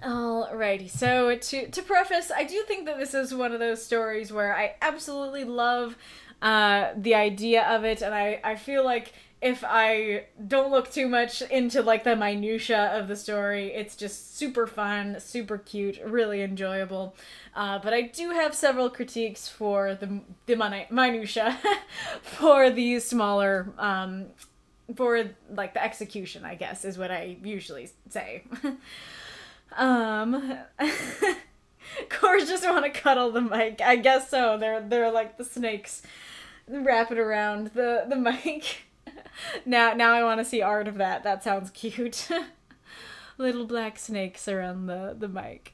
Alrighty, so to preface, I do think that this is one of those stories where I absolutely love the idea of it, and I feel like if I don't look too much into like the minutia of the story, it's just super fun, super cute, really enjoyable. But I do have several critiques for the minutia for these smaller, for like the execution, I guess, is what I usually say. Cores just want to cuddle the mic. I guess so. They're like the snakes wrapping around the mic. Now I want to see art of that. That sounds cute. Little black snakes around the mic.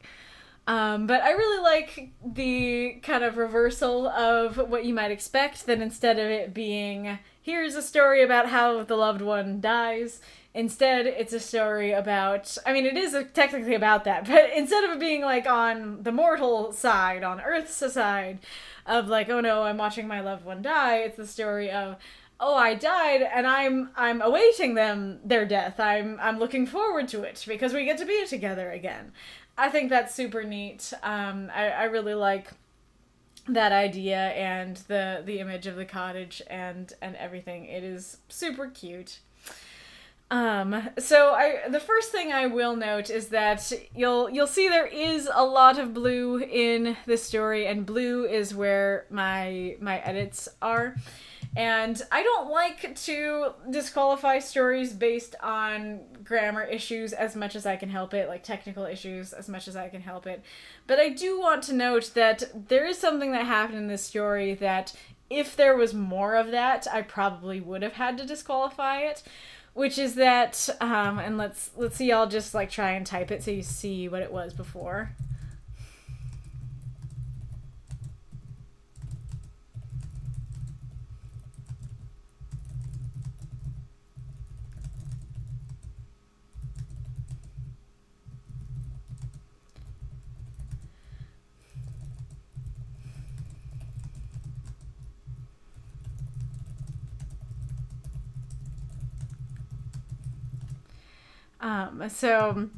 But I really like the kind of reversal of what you might expect, that instead of it being, here's a story about how the loved one dies, instead it's a story about, I mean, it is technically about that, but instead of it being like on the mortal side, on Earth's side, of like, oh no, I'm watching my loved one die, it's the story of, oh, I died, and I'm awaiting their death. I'm looking forward to it, because we get to be together again. I think that's super neat. I really like that idea and the image of the cottage and everything. It is super cute. So the first thing I will note is that you'll see there is a lot of blue in this story, and blue is where my edits are. And I don't like to disqualify stories based on grammar issues as much as I can help it, like technical issues as much as I can help it. But I do want to note that there is something that happened in this story that if there was more of that, I probably would have had to disqualify it. Which is that, and let's see, I'll just like try and type it so you see what it was before. So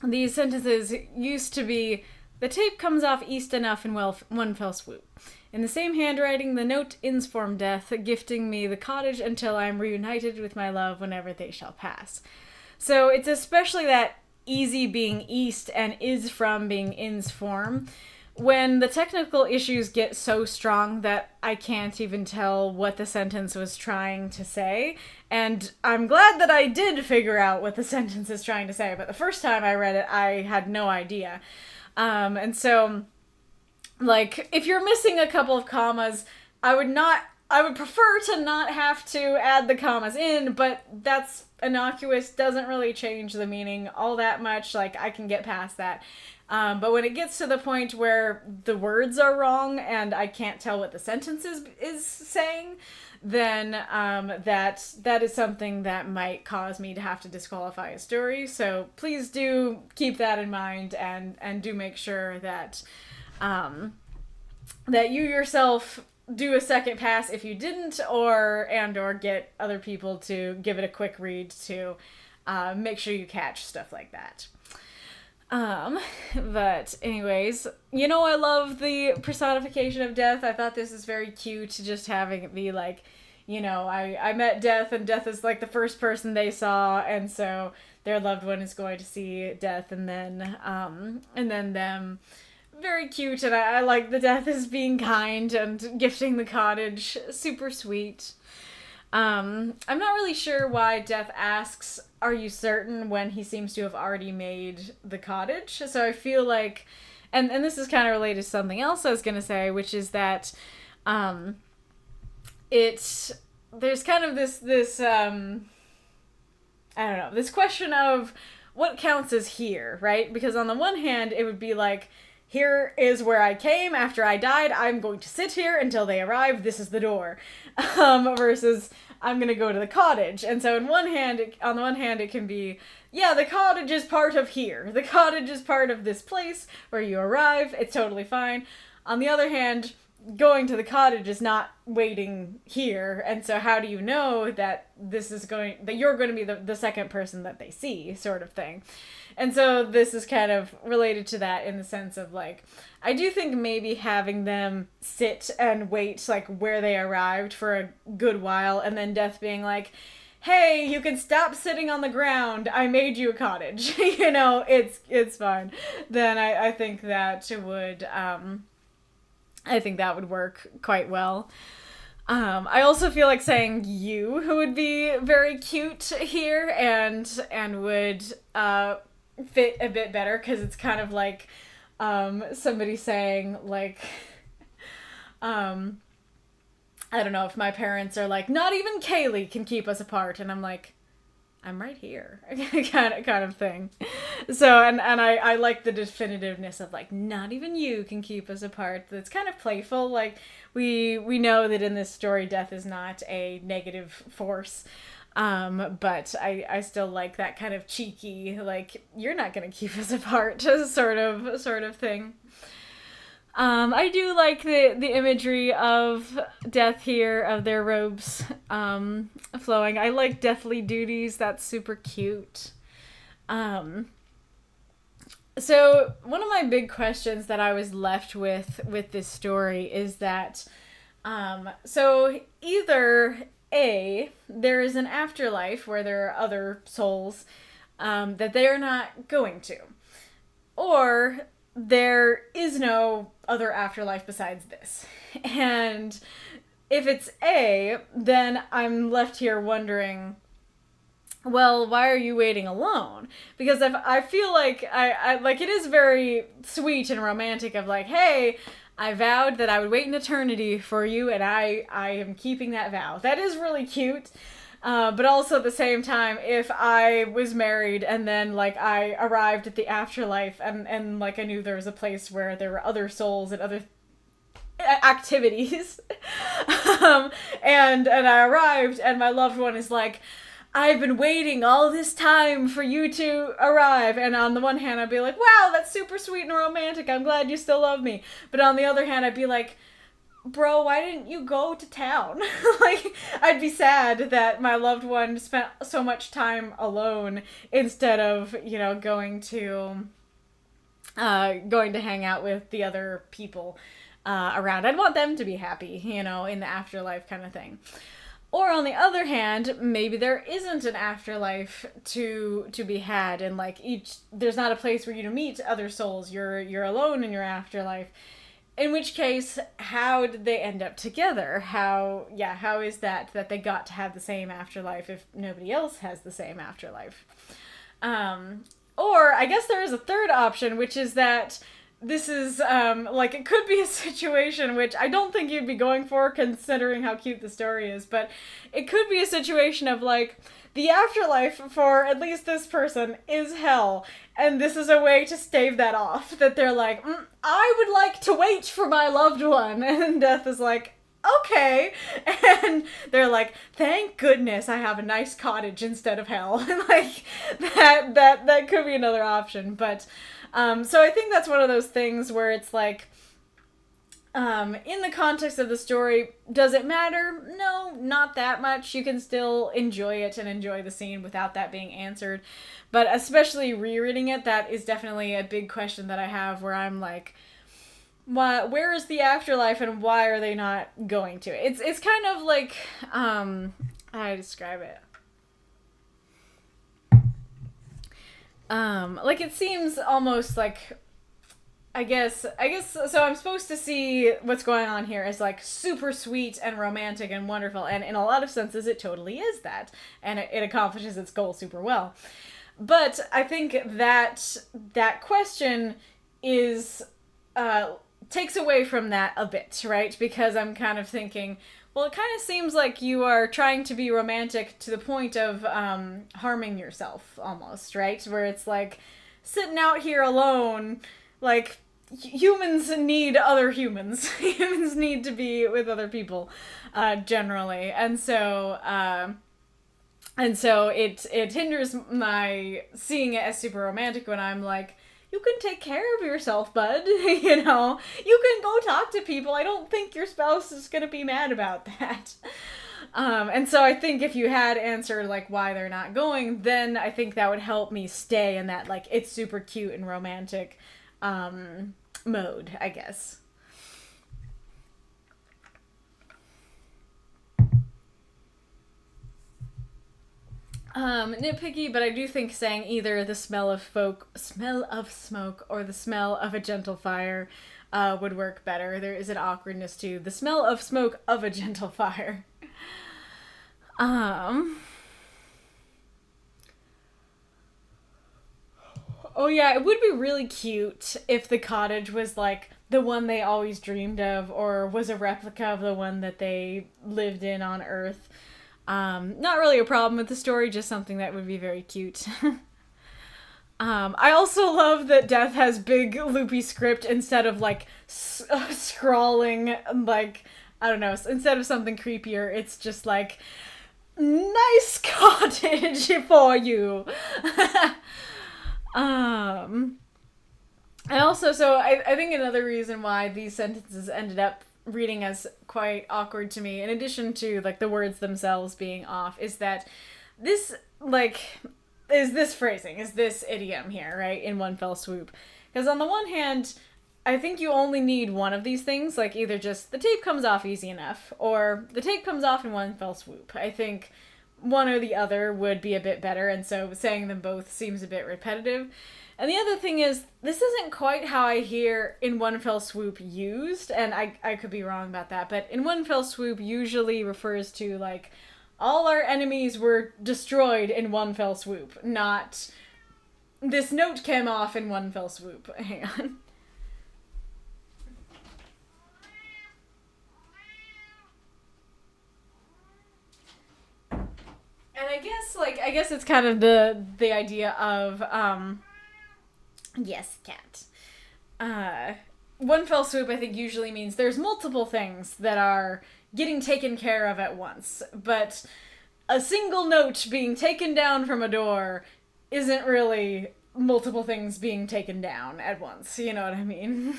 these sentences used to be, the tape comes off east enough in one fell swoop. In the same handwriting, the note ends from death, gifting me the cottage until I am reunited with my love whenever they shall pass. So it's especially that easy being east and is from being in's form. When the technical issues get so strong that I can't even tell what the sentence was trying to say, and I'm glad that I did figure out what the sentence is trying to say, but the first time I read it, I had no idea. And so, like, if you're missing a couple of commas, I would prefer to not have to add the commas in, but that's innocuous, doesn't really change the meaning all that much, like, I can get past that. But when it gets to the point where the words are wrong and I can't tell what the sentence is saying, then that is something that might cause me to have to disqualify a story. So please do keep that in mind and do make sure that that you yourself do a second pass if you didn't, or get other people to give it a quick read to make sure you catch stuff like that. But anyways, I love the personification of death. I thought this is very cute, just having it be like, I met death, and death is like the first person they saw, and so their loved one is going to see death, and then them. Very cute, and I like the death as being kind and gifting the cottage. Super sweet. I'm not really sure why Death asks, "Are you certain?" when he seems to have already made the cottage. So I feel like, and this is kind of related to something else I was gonna say, which is that, there's kind of this I don't know, this question of what counts as here, right? Because on the one hand, it would be like, here is where I came after I died. I'm going to sit here until they arrive. This is the door. Versus I'm going to go to the cottage. And so on the one hand, it can be, yeah, the cottage is part of here. The cottage is part of this place where you arrive. It's totally fine. On the other hand, going to the cottage is not waiting here. And so how do you know that you're going to be the second person that they see, sort of thing. And so this is kind of related to that in the sense of, like, I do think maybe having them sit and wait, like, where they arrived for a good while, and then Death being like, hey, you can stop sitting on the ground. I made you a cottage. It's fine. Then I think that would work quite well. I also feel like saying you would be very cute here and would fit a bit better, because it's kind of like somebody saying, like, I don't know, if my parents are like, not even Kaylee can keep us apart, and I'm like, I'm right here, kind of thing. So and I like the definitiveness of, like, not even you can keep us apart. That's kind of playful. Like, we know that in this story, death is not a negative force. But I still like that kind of cheeky, like, you're not gonna keep us apart sort of thing. I do like the imagery of death here, of their robes flowing. I like deathly duties. That's super cute. So one of my big questions that I was left with this story is that, so either A, there is an afterlife where there are other souls that they are not going to, or there is no other afterlife besides this. And if it's A, then I'm left here wondering, well, why are you waiting alone? Because I feel like I like it is very sweet and romantic of like, hey, I vowed that I would wait an eternity for you, and I am keeping that vow. That is really cute. But also at the same time, if I was married and then like I arrived at the afterlife and like I knew there was a place where there were other souls and other activities, and I arrived and my loved one is like, I've been waiting all this time for you to arrive. And on the one hand, I'd be like, wow, that's super sweet and romantic. I'm glad you still love me. But on the other hand, I'd be like, bro, why didn't you go to town? Like, I'd be sad that my loved one spent so much time alone instead of, you know, going to hang out with the other people around. I'd want them to be happy, you know, in the afterlife kind of thing. Or on the other hand, maybe there isn't an afterlife to be had, and like there's not a place for you to meet other souls. You're alone in your afterlife. In which case, how did they end up together? How is that they got to have the same afterlife if nobody else has the same afterlife? Or I guess there is a third option, which is that this is, like, it could be a situation which I don't think you'd be going for considering how cute the story is, but it could be a situation of, like, the afterlife for at least this person is hell, and this is a way to stave that off. That they're like, I would like to wait for my loved one, and Death is like, okay, and they're like, thank goodness I have a nice cottage instead of hell. And like that could be another option, but so I think that's one of those things where it's like, in the context of the story, does it matter? No, not that much. You can still enjoy it and enjoy the scene without that being answered. But especially rereading it, that is definitely a big question that I have where I'm like, where is the afterlife and why are they not going to it? It's kind of like, how do I describe it? Like it seems almost like, I guess, so I'm supposed to see what's going on here as like super sweet and romantic and wonderful, and in a lot of senses it totally is that, and it accomplishes its goal super well. But I think that question is, takes away from that a bit, right? Because I'm kind of thinking, well, it kind of seems like you are trying to be romantic to the point of harming yourself, almost, right? Where it's like, sitting out here alone, like, humans need other humans. Humans need to be with other people, generally. And so it hinders my seeing it as super romantic when I'm like, you can take care of yourself, bud. You know, you can go talk to people. I don't think your spouse is gonna be mad about that. And so I think if you had answered like why they're not going, then I think that would help me stay in that like it's super cute and romantic mode, I guess. Nitpicky, but I do think saying either the smell of smoke or the smell of a gentle fire would work better. There is an awkwardness to the smell of smoke of a gentle fire. Oh yeah, it would be really cute if the cottage was like the one they always dreamed of, or was a replica of the one that they lived in on Earth. Not really a problem with the story, just something that would be very cute. I also love that Death has big loopy script instead of like scrawling, like, I don't know, instead of something creepier, it's just like, nice cottage for you. And also, so I think another reason why these sentences ended up reading as quite awkward to me, in addition to like the words themselves being off, is that this like is this phrasing, is this idiom here, right, in one fell swoop. Because on the one hand, I think you only need one of these things, like either just the tape comes off easy enough, or the tape comes off in one fell swoop. I think one or the other would be a bit better, and so saying them both seems a bit repetitive. And the other thing is, this isn't quite how I hear in one fell swoop used, and I could be wrong about that, but in one fell swoop usually refers to, like, all our enemies were destroyed in one fell swoop, not this note came off in one fell swoop. Hang on. And I guess it's kind of the idea of, yes, cat. One fell swoop, I think, usually means there's multiple things that are getting taken care of at once, but a single note being taken down from a door isn't really multiple things being taken down at once, you know what I mean?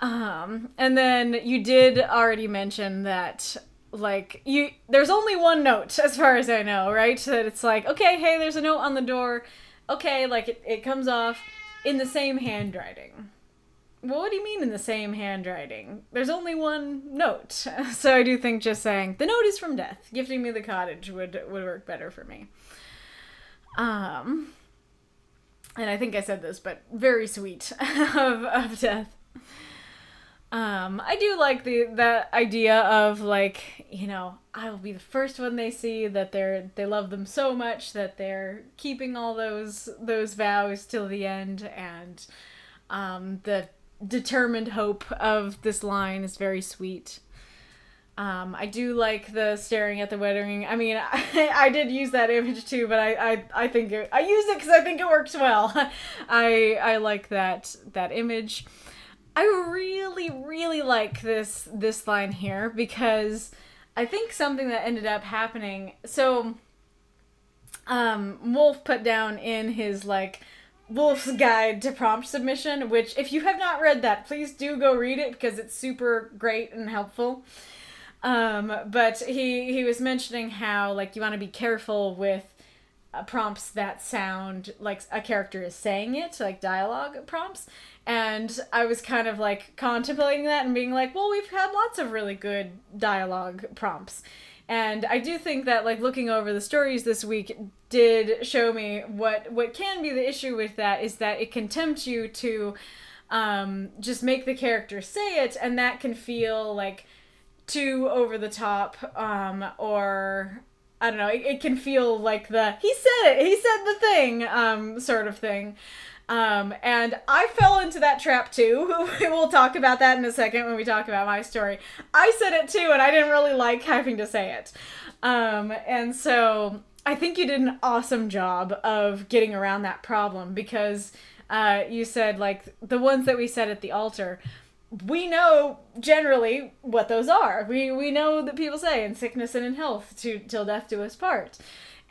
And then you did already mention that, like, there's only one note, as far as I know, right? That it's like, okay, hey, there's a note on the door, okay, like, it comes off in the same handwriting. Well, what do you mean in the same handwriting? There's only one note. So I do think just saying, the note is from death. Gifting me the cottage would work better for me. And I think I said this, but very sweet of death. I do like that idea of, like, you know, I will be the first one they see, that they love them so much that they're keeping all those vows till the end, and the determined hope of this line is very sweet. I do like the staring at the wedding ring. I mean, I did use that image too, but I think I used it because I think it works well. I like that image. I really, really like this line here, because I think something that ended up happening. So, Wolf put down in his, like, Wolf's Guide to Prompt Submission, which, if you have not read that, please do go read it, because it's super great and helpful. But he was mentioning how, like, you want to be careful with prompts that sound like a character is saying it, like dialogue prompts. And I was kind of, like, contemplating that and being like, well, we've had lots of really good dialogue prompts. And I do think that, like, looking over the stories this week did show me what can be the issue with that is that it can tempt you to just make the character say it, and that can feel, like, too over the top, or I don't know, it can feel like he said the thing, sort of thing. And I fell into that trap too. We'll talk about that in a second when we talk about my story. I said it too, and I didn't really like having to say it. And so I think you did an awesome job of getting around that problem, because you said, like, the ones that we said at the altar, we know generally what those are. We know that people say, in sickness and in health, till death do us part.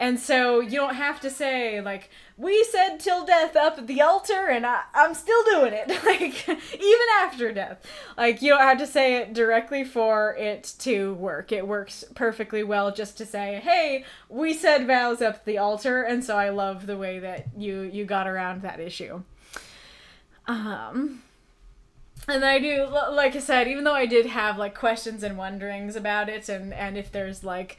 And so you don't have to say, like, we said till death up at the altar, and I'm still doing it, like, even after death. Like, you don't have to say it directly for it to work. It works perfectly well just to say, hey, we said vows up at the altar, and so I love the way that you got around that issue. And I do, like I said, even though I did have, like, questions and wonderings about it, and if there's, like,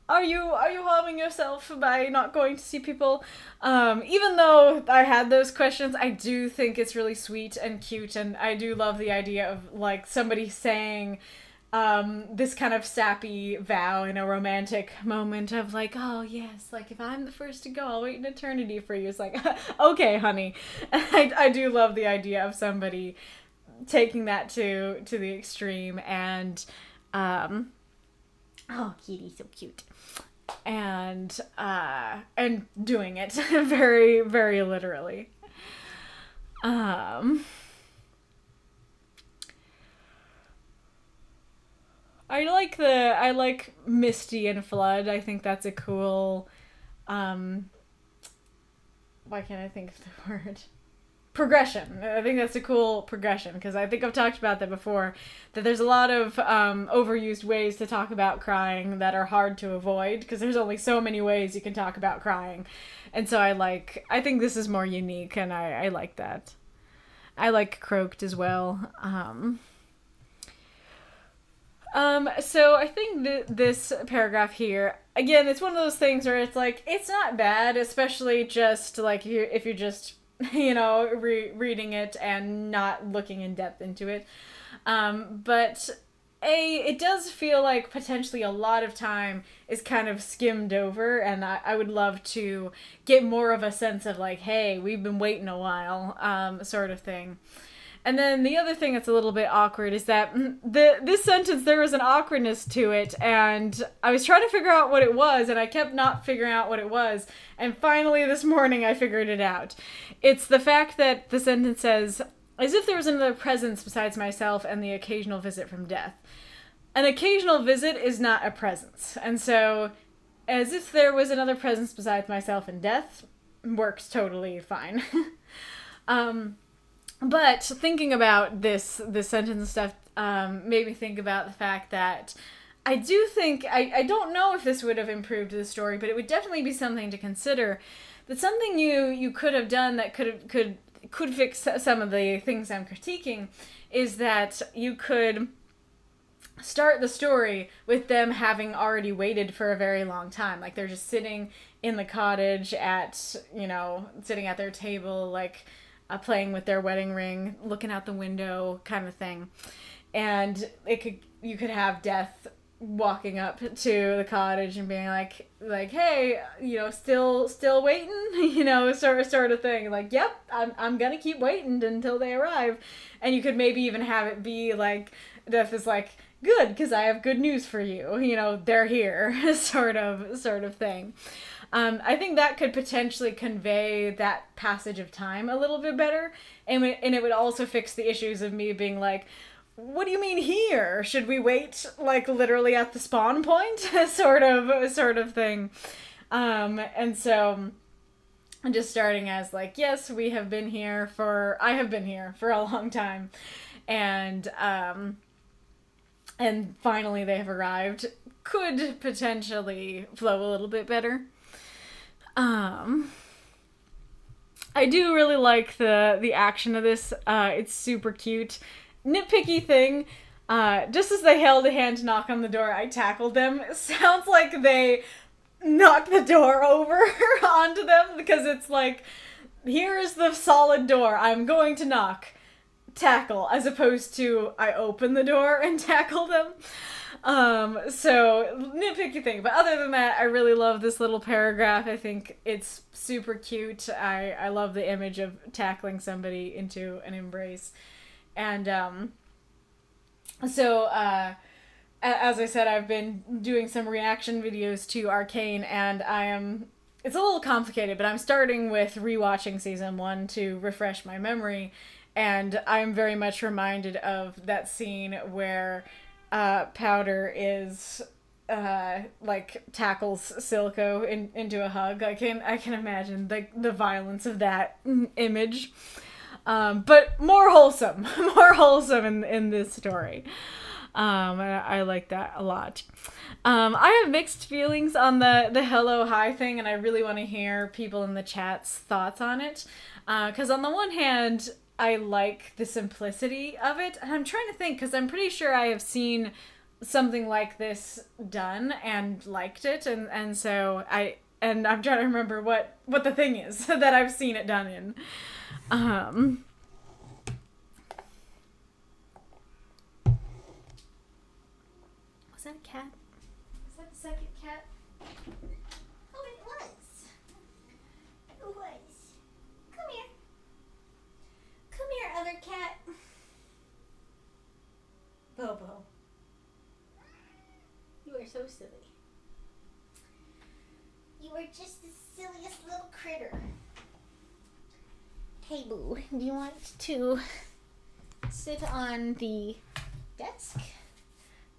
are you harming yourself by not going to see people? Even though I had those questions, I do think it's really sweet and cute, and I do love the idea of, like, somebody saying this kind of sappy vow in a romantic moment of, like, oh yes, like, if I'm the first to go, I'll wait an eternity for you. It's like, okay, honey. I do love the idea of somebody taking that to the extreme, and oh, kitty, so cute, and doing it very, very literally. I like Misty and Flood. I think that's a cool, why can't I think of the word? Progression. I think that's a cool progression, because I think I've talked about that before, that there's a lot of overused ways to talk about crying that are hard to avoid, because there's only so many ways you can talk about crying. And so I think this is more unique, and I like that. I like Croaked as well. So I think this paragraph here, again, it's one of those things where it's like, it's not bad, especially just like if you're just, reading it and not looking in depth into it. But it does feel like potentially a lot of time is kind of skimmed over, and I would love to get more of a sense of like, hey, we've been waiting a while, sort of thing. And then the other thing that's a little bit awkward is that this sentence, there was an awkwardness to it, and I was trying to figure out what it was, and I kept not figuring out what it was, and finally this morning I figured it out. It's the fact that the sentence says, as if there was another presence besides myself and the occasional visit from death. An occasional visit is not a presence, and so as if there was another presence besides myself and death works totally fine. But thinking about this sentence and stuff made me think about the fact that I do think, I don't know if this would have improved the story, but it would definitely be something to consider. That something you could have done that could fix some of the things I'm critiquing is that you could start the story with them having already waited for a very long time. Like, they're just sitting in the cottage sitting at their table, like, playing with their wedding ring, looking out the window, kind of thing. And you could have Death walking up to the cottage and being like, hey, still waiting, sort of thing. Like, yep, I'm gonna keep waiting until they arrive. And you could maybe even have it be like, Death is like, good, because I have good news for you. They're here, sort of thing. I think that could potentially convey that passage of time a little bit better, and it would also fix the issues of me being like, what do you mean here? Should we wait, like, literally at the spawn point? sort of thing. And so I'm just starting as like, yes, I have been here for a long time, and finally they have arrived. Could potentially flow a little bit better. I do really like the action of this. It's super cute. Nitpicky thing, just as they held a hand to knock on the door, I tackled them. It sounds like they knocked the door over onto them, because it's like, here is the solid door, I'm going to knock, tackle, as opposed to I open the door and tackle them. So nitpicky thing, but other than that, I really love this little paragraph. I think it's super cute. I love the image of tackling somebody into an embrace. And as I said, I've been doing some reaction videos to Arcane, and it's a little complicated, but I'm starting with rewatching season 1 to refresh my memory, and I'm very much reminded of that scene where Powder is tackles Silco into a hug. I can imagine the violence of that image, but more wholesome in this story. I like that a lot. I have mixed feelings on the hello hi thing, and I really want to hear people in the chat's thoughts on it, because on the one hand, I like the simplicity of it, and I'm trying to think, because I'm pretty sure I have seen something like this done and liked it, and so I'm trying to remember what the thing is that I've seen it done in. Was that a cat? Was that the second cat? Oh, it was. It was. Come here. Come here, other cat. Bobo. You are so silly. You are just the silliest little critter. Hey, Boo, do you want to sit on the desk?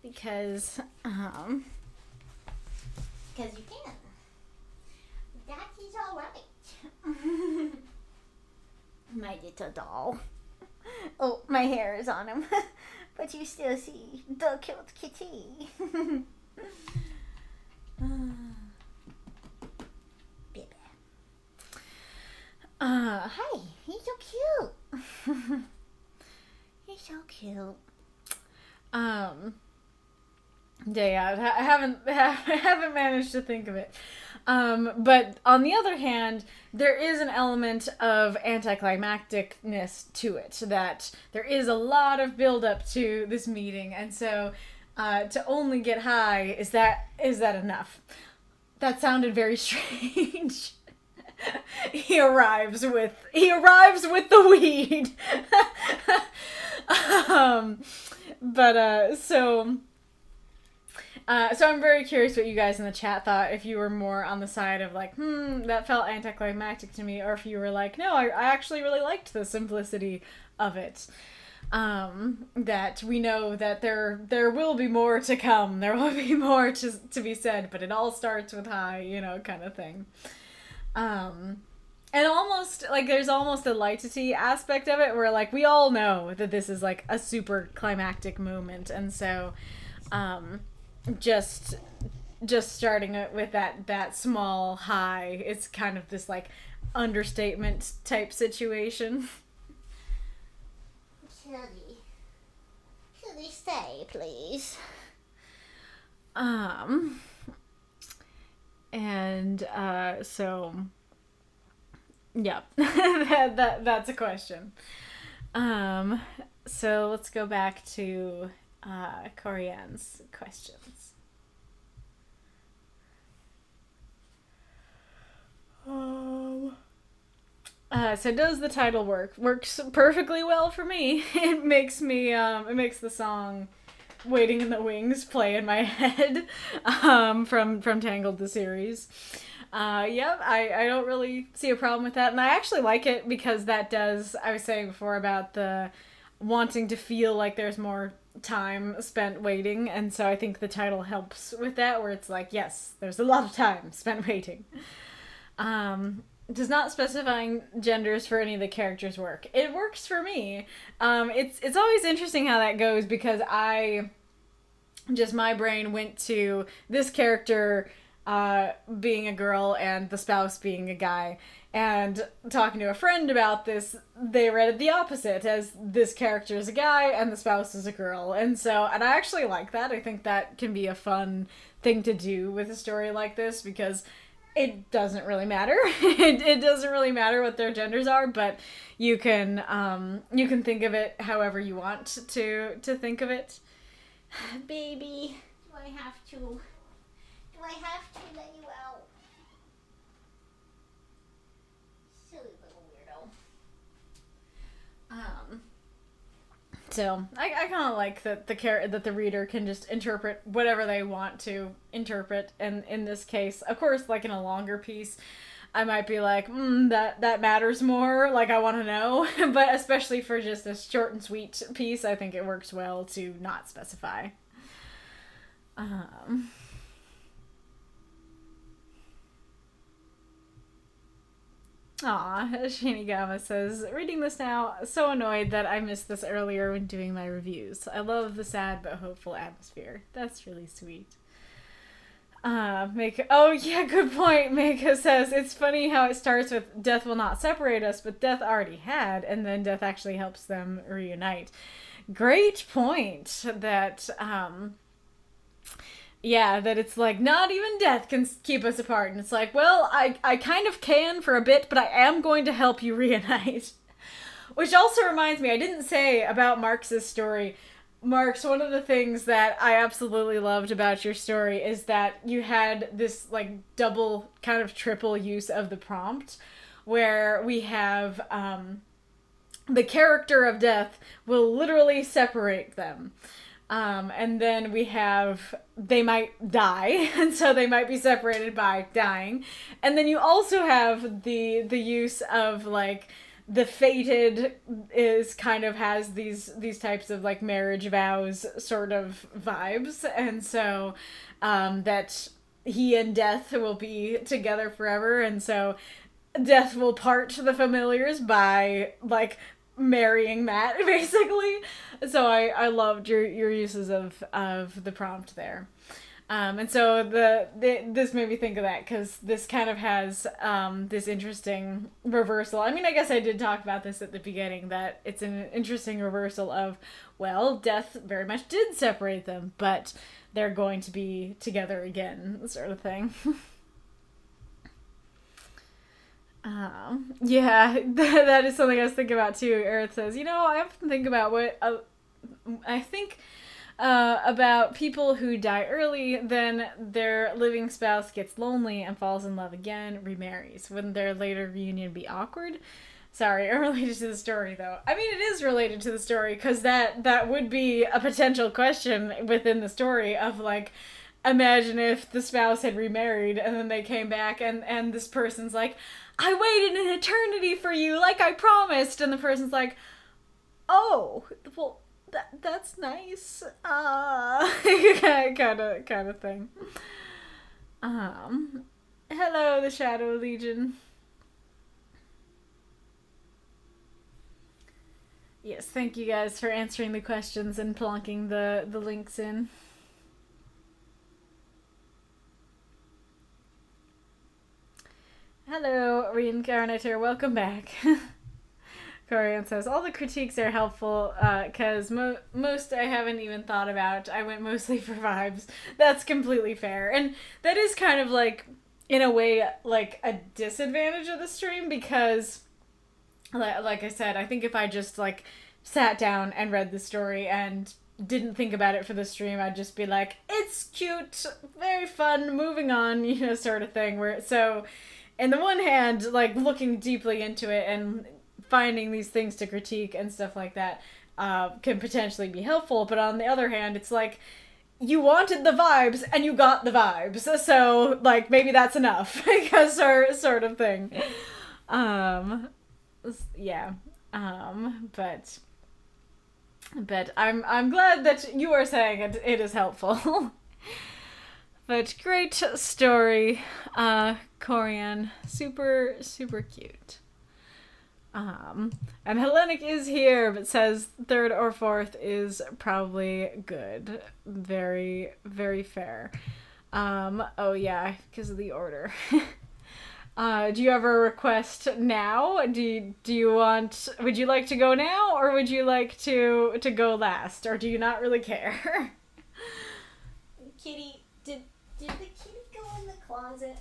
Because you can. That is all right. My little doll. Oh, my hair is on him. But you still see the cute kitty. Hi, he's so cute. He's so cute. Yeah, I haven't managed to think of it. But on the other hand, there is an element of anticlimacticness to it, that there is a lot of build up to this meeting, and so to only get high, is that enough? That sounded very strange. He arrives with the weed. So I'm very curious what you guys in the chat thought, if you were more on the side of like, that felt anticlimactic to me, or if you were like, no, I actually really liked the simplicity of it. That we know that there will be more to come, there will be more to be said, but it all starts with high, kind of thing. And almost, like, there's almost a lightity aspect of it, where, like, we all know that this is, like, a super climactic moment, and so, just starting it with that small high, it's kind of this, like, understatement type situation. Should we stay, please? And so yeah, that's a question. So let's go back to Koryan's questions. So does the title work? Works perfectly well for me. It makes me it makes the song Waiting in the Wings play in my head from Tangled the series. Yep, I don't really see a problem with that, and I actually like it because that does, I was saying before about the wanting to feel like there's more time spent waiting, and so I think the title helps with that, where it's like, yes, there's a lot of time spent waiting. Does not specifying genders for any of the characters work. It works for me. It's always interesting how that goes, because my brain went to this character being a girl and the spouse being a guy, and talking to a friend about this, they read it the opposite, as this character is a guy and the spouse is a girl, and I actually like that. I think that can be a fun thing to do with a story like this, because it doesn't really matter. It doesn't really matter what their genders are, but you can think of it however you want to think of it. Baby, do I have to let you out? Silly little weirdo. So I kind of like that the reader can just interpret whatever they want to interpret, and in this case, of course, like in a longer piece, I might be like, that matters more, like I want to know, but especially for just a short and sweet piece, I think it works well to not specify. Aw, Shinigama says, reading this now, so annoyed that I missed this earlier when doing my reviews. I love the sad but hopeful atmosphere. That's really sweet. Oh yeah, good point. Meiko says, it's funny how it starts with death will not separate us, but death already had, and then death actually helps them reunite. Great point. That, yeah, that it's like, not even death can keep us apart. And it's like, well, I kind of can for a bit, but I am going to help you reunite. Which also reminds me, I didn't say about Marx's story. Marx, one of the things that I absolutely loved about your story is that you had this, like, double, kind of triple use of the prompt, where we have, the character of death will literally separate them. And then we have, they might die, and so they might be separated by dying. And then you also have the use of, like, the fated is kind of has these types of, like, marriage vows sort of vibes. And so, that he and death will be together forever. And so death will part the familiars by, like, marrying Matt, basically. So I loved your uses of the prompt there. And so this made me think of that, because this kind of has this interesting reversal. I mean, I guess I did talk about this at the beginning, that it's an interesting reversal of, well, death very much did separate them, but they're going to be together again, sort of thing. Yeah, that is something I was thinking about too. Earth says, I often think about I think about people who die early, then their living spouse gets lonely and falls in love again, remarries. Wouldn't their later reunion be awkward? Sorry, unrelated to the story, though. I mean, it is related to the story, because that would be a potential question within the story of, like, imagine if the spouse had remarried and then they came back and this person's like, I waited an eternity for you, like I promised. And the person's like, oh, well, that's nice. kind of thing. Hello, the Shadow Legion. Yes, thank you guys for answering the questions and plonking the links in. Hello, Reinkarnitor, welcome back. Koryan says, all the critiques are helpful, because most I haven't even thought about. I went mostly for vibes. That's completely fair. And that is kind of like, in a way, like a disadvantage of the stream, because, like I said, I think if I just, like, sat down and read the story and didn't think about it for the stream, I'd just be like, it's cute, very fun, moving on, sort of thing. So, on the one hand, like, looking deeply into it and finding these things to critique and stuff like that can potentially be helpful, but on the other hand, it's like, you wanted the vibes and you got the vibes, so, like, maybe that's enough, because sort of thing. Yeah. But I'm glad that you are saying it is helpful. But great story, Koryan. Super, super cute. And Hellenic is here, but says third or fourth is probably good. Very, very fair. Oh yeah, because of the order. Do you have a request now? Would you like to go now, or would you like to go last, or do you not really care? Kitty, did the kitty go in the closet?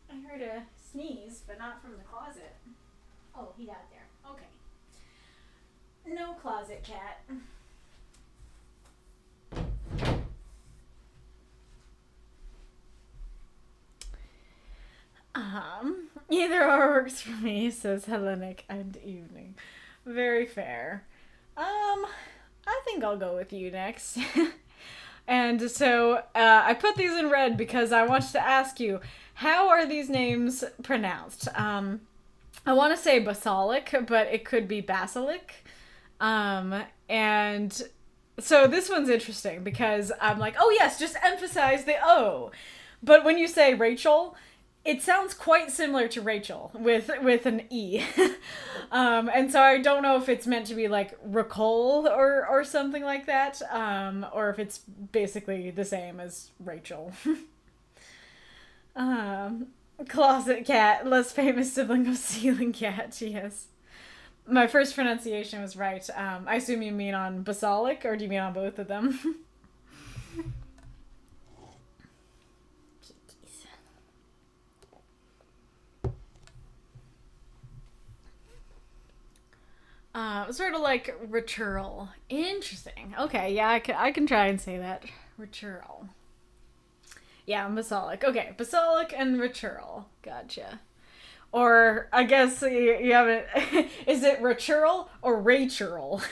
I heard a sneeze, but not from the closet. Oh, he's out there. Okay. No closet cat. Either or works for me, says Hellenic and Evening. Very fair. I think I'll go with you next. And so, I put these in red because I wanted to ask you, how are these names pronounced? I want to say basilic, but it could be basilic. And so this one's interesting because I'm like, oh yes, just emphasize the O. But when you say Rachel, it sounds quite similar to Rachel with an E. And so I don't know if it's meant to be like Ricole or something like that, or if it's basically the same as Rachel. Closet cat, less famous sibling of ceiling cat, yes. My first pronunciation was right. I assume you mean on basilic, or do you mean on both of them? Sort of like ritural. Interesting. Okay, yeah, I can try and say that. Ritural. Yeah, basilic. Okay, basilic and ritural. Gotcha. Or, I guess you haven't... Is it ritural or Rachel?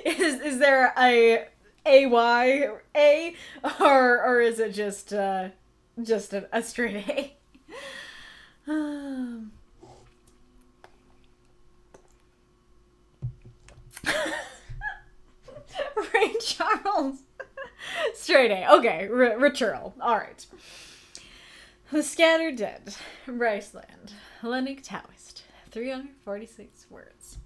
Is there a A-Y-A? Or is it just a straight A? Ray Charles. Straight A. Okay, ritual. Alright. The Scattered Dead. Riceland. Hellenic Taoist. 346 words.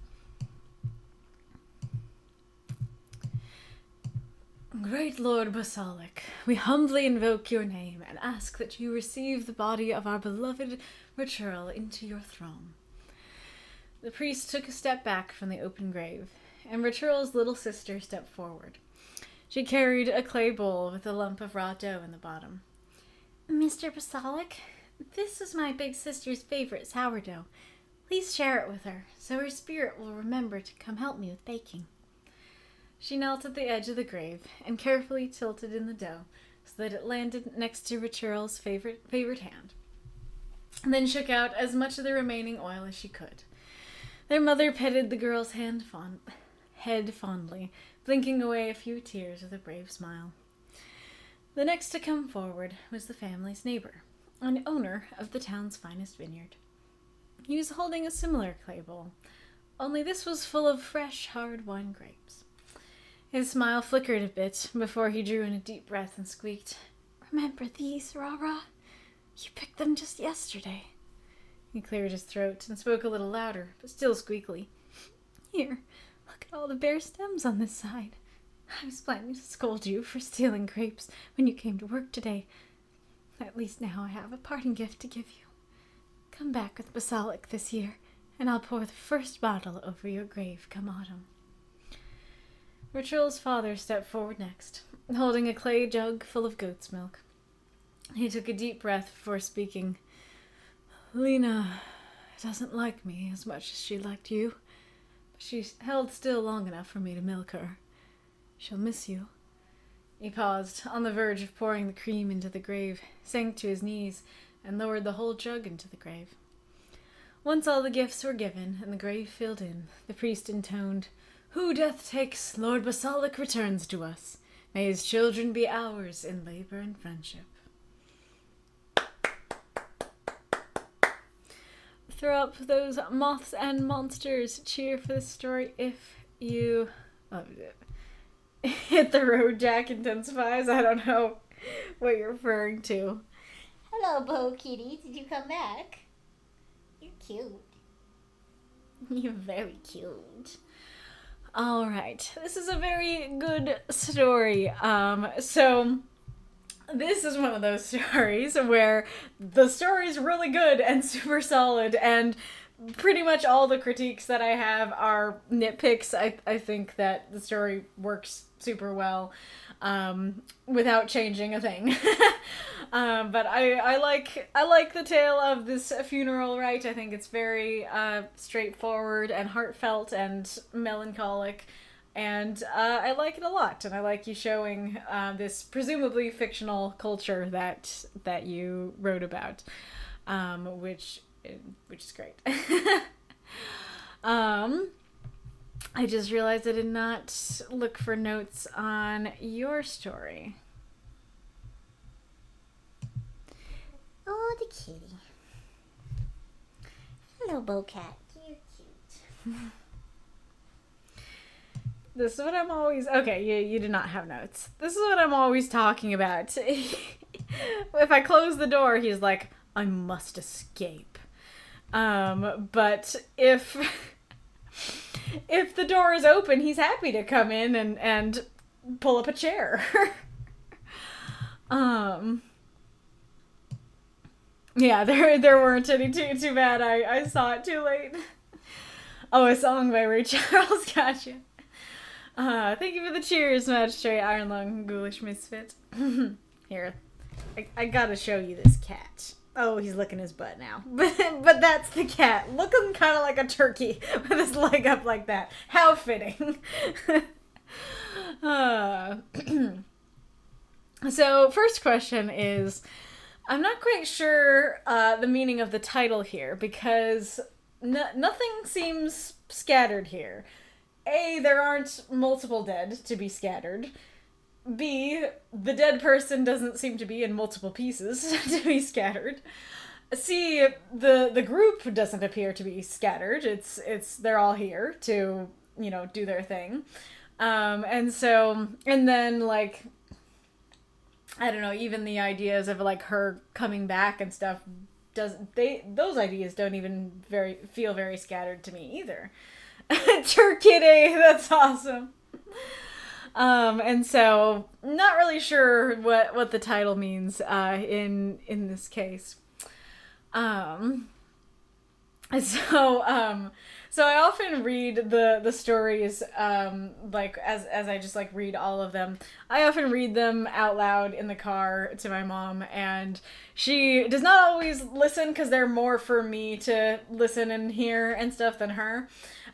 Great Lord Basilic, we humbly invoke your name and ask that you receive the body of our beloved Ritual into your throne. The priest took a step back from the open grave. and Ritual's little sister stepped forward. She carried a clay bowl with a lump of raw dough in the bottom. Mr. Basalic, this is my big sister's favorite sourdough. Please share it with her, so her spirit will remember to come help me with baking. She knelt at the edge of the grave and carefully tilted in the dough so that it landed next to Ritual's favorite hand, and then shook out as much of the remaining oil as she could. Their mother petted the girl's head fondly, blinking away a few tears with a brave smile. The next to come forward was the family's neighbor, an owner of the town's finest vineyard. He was holding a similar clay bowl, only this was full of fresh, hard wine grapes. His smile flickered a bit before he drew in a deep breath and squeaked, "Remember these, Rara? You picked them just yesterday." He cleared his throat and spoke a little louder, but still squeakly. "Here, look at all the bare stems on this side. I was planning to scold you for stealing grapes when you came to work today. At least now I have a parting gift to give you. Come back with Basalic this year, and I'll pour the first bottle over your grave come autumn." Ritual's father stepped forward next, holding a clay jug full of goat's milk. He took a deep breath before speaking. "Lena doesn't like me as much as she liked you, but she's held still long enough for me to milk her. She'll miss you." He paused, on the verge of pouring the cream into the grave, sank to his knees, and lowered the whole jug into the grave. Once all the gifts were given and the grave filled in, the priest intoned, "Who death takes, Lord Basalic returns to us. May his children be ours in labor and friendship." Throw up those moths and monsters. Cheer for this story if you loved it. Hit the road, Jack intensifies. I don't know what you're referring to. Hello, Bo Kitty. Did you come back? You're cute. You're very cute. All right. This is a very good story. So this is one of those stories where the story's really good and super solid, and pretty much all the critiques that I have are nitpicks. I think that the story works super well without changing a thing. But I like the tale of this funeral rite. I think it's very straightforward and heartfelt and melancholic, and I like it a lot. And I like you showing this presumably fictional culture that you wrote about, which is great. I just realized I did not look for notes on your story. Oh, the kitty. Hello, Bocat. You're cute. This is what I'm always... Okay, you do not have notes. This is what I'm always talking about. If I close the door, he's like, "I must escape." But if the door is open, he's happy to come in and pull up a chair. Yeah, there weren't any too bad. I saw it too late. Oh, a song by Ray Charles. Gotcha. Thank you for the cheers, Magistrate Iron Lung, Ghoulish Misfit. Here, I gotta show you this cat. Oh, he's licking his butt now. But that's the cat, looking kind of like a turkey with his leg up like that. How fitting. So, first question is, I'm not quite sure the meaning of the title here, because nothing seems scattered here. A, there aren't multiple dead to be scattered. B, the dead person doesn't seem to be in multiple pieces to be scattered. C, the group doesn't appear to be scattered. They're all here to, do their thing. And then, like, I don't know, even the ideas of, like, her coming back and stuff, those ideas don't even feel very scattered to me either. Turkey Day, that's awesome. And so, not really sure what the title means in this case. I So I often read the stories, like as I just like read all of them. I often read them out loud in the car to my mom, and she does not always listen because they're more for me to listen and hear and stuff than her.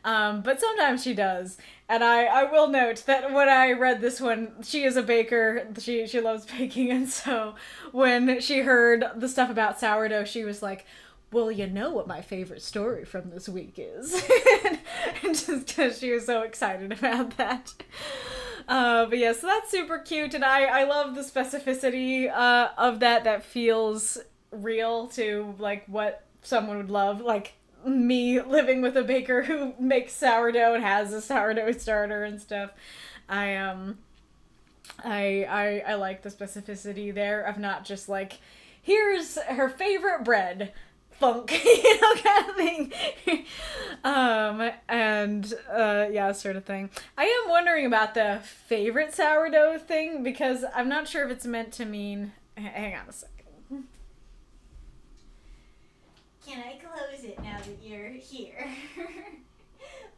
But sometimes she does. And I will note that when I read this one, she is a baker. She loves baking, and so when she heard the stuff about sourdough, she was like, well, you know what my favorite story from this week is. And just because she was so excited about that. But yeah, so that's super cute, and I love the specificity of that feels real to, like, what someone would love. Like, me living with a baker who makes sourdough and has a sourdough starter and stuff. I like the specificity there of not just like, here's her favorite bread, funk, kind of thing. Yeah, sort of thing. I am wondering about the favorite sourdough thing because I'm not sure if it's meant to mean. Hang on a second. Can I close it now that you're here?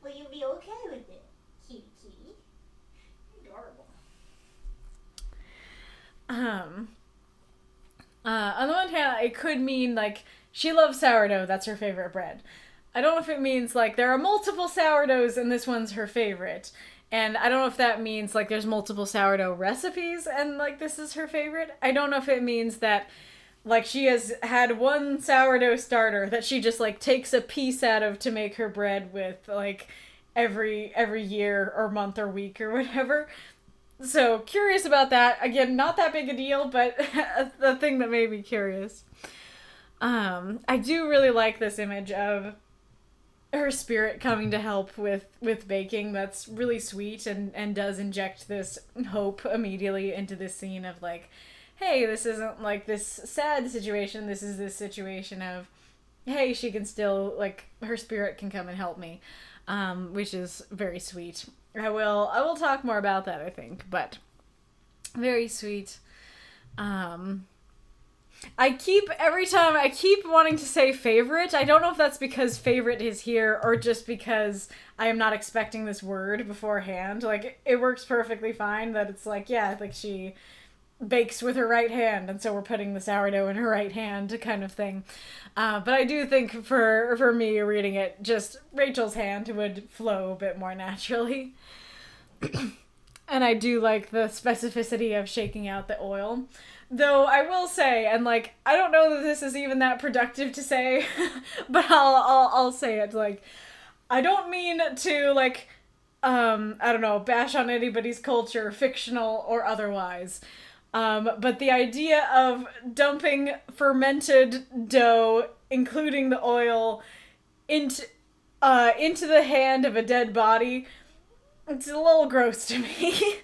Will you be okay with it, kitty kitty? Adorable. On the one hand, it could mean like she loves sourdough, that's her favorite bread. I don't know if it means like there are multiple sourdoughs and this one's her favorite. And I don't know if that means like there's multiple sourdough recipes and like this is her favorite. I don't know if it means that like she has had one sourdough starter that she just like takes a piece out of to make her bread with like every year or month or week or whatever. So curious about that. Again, not that big a deal, but the thing that made me curious. I do really like this image of her spirit coming to help with baking. That's really sweet and does inject this hope immediately into this scene of like, hey, this isn't like this sad situation. This is this situation of, hey, she can still, like, her spirit can come and help me, which is very sweet. I will talk more about that, I think, but very sweet. Every time I keep wanting to say favorite. I don't know if that's because favorite is here or just because I am not expecting this word beforehand. Like, it works perfectly fine that it's like, yeah, like she bakes with her right hand, and so we're putting the sourdough in her right hand kind of thing. But I do think for me reading it, just Rachel's hand would flow a bit more naturally. And I do like the specificity of shaking out the oil. Though I will say, and like, I don't know that this is even that productive to say, but I'll say it, like, I don't mean to, like, I don't know, bash on anybody's culture, fictional or otherwise. But the idea of dumping fermented dough, including the oil, into the hand of a dead body, it's a little gross to me.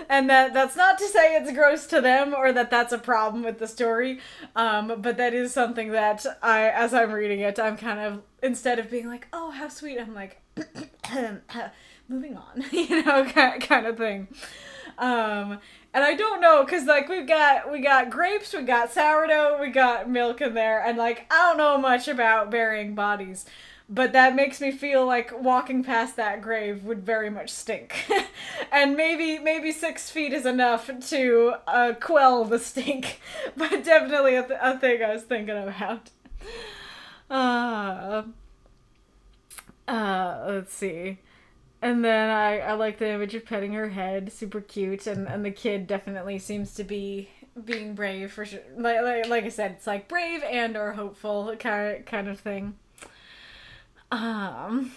And that's not to say it's gross to them or that that's a problem with the story. But that is something that as I'm reading it, I'm kind of, instead of being like, oh, how sweet, I'm like, moving on, kind of thing. And I don't know, because, like, we got grapes, we got sourdough, we got milk in there, and, like, I don't know much about burying bodies, but that makes me feel like walking past that grave would very much stink. And maybe 6 feet is enough to quell the stink, but definitely a thing I was thinking about. Let's see. And then I like the image of petting her head, super cute, and the kid definitely seems to be being brave for sure. Like I said, it's like brave and or hopeful kind of thing. Well,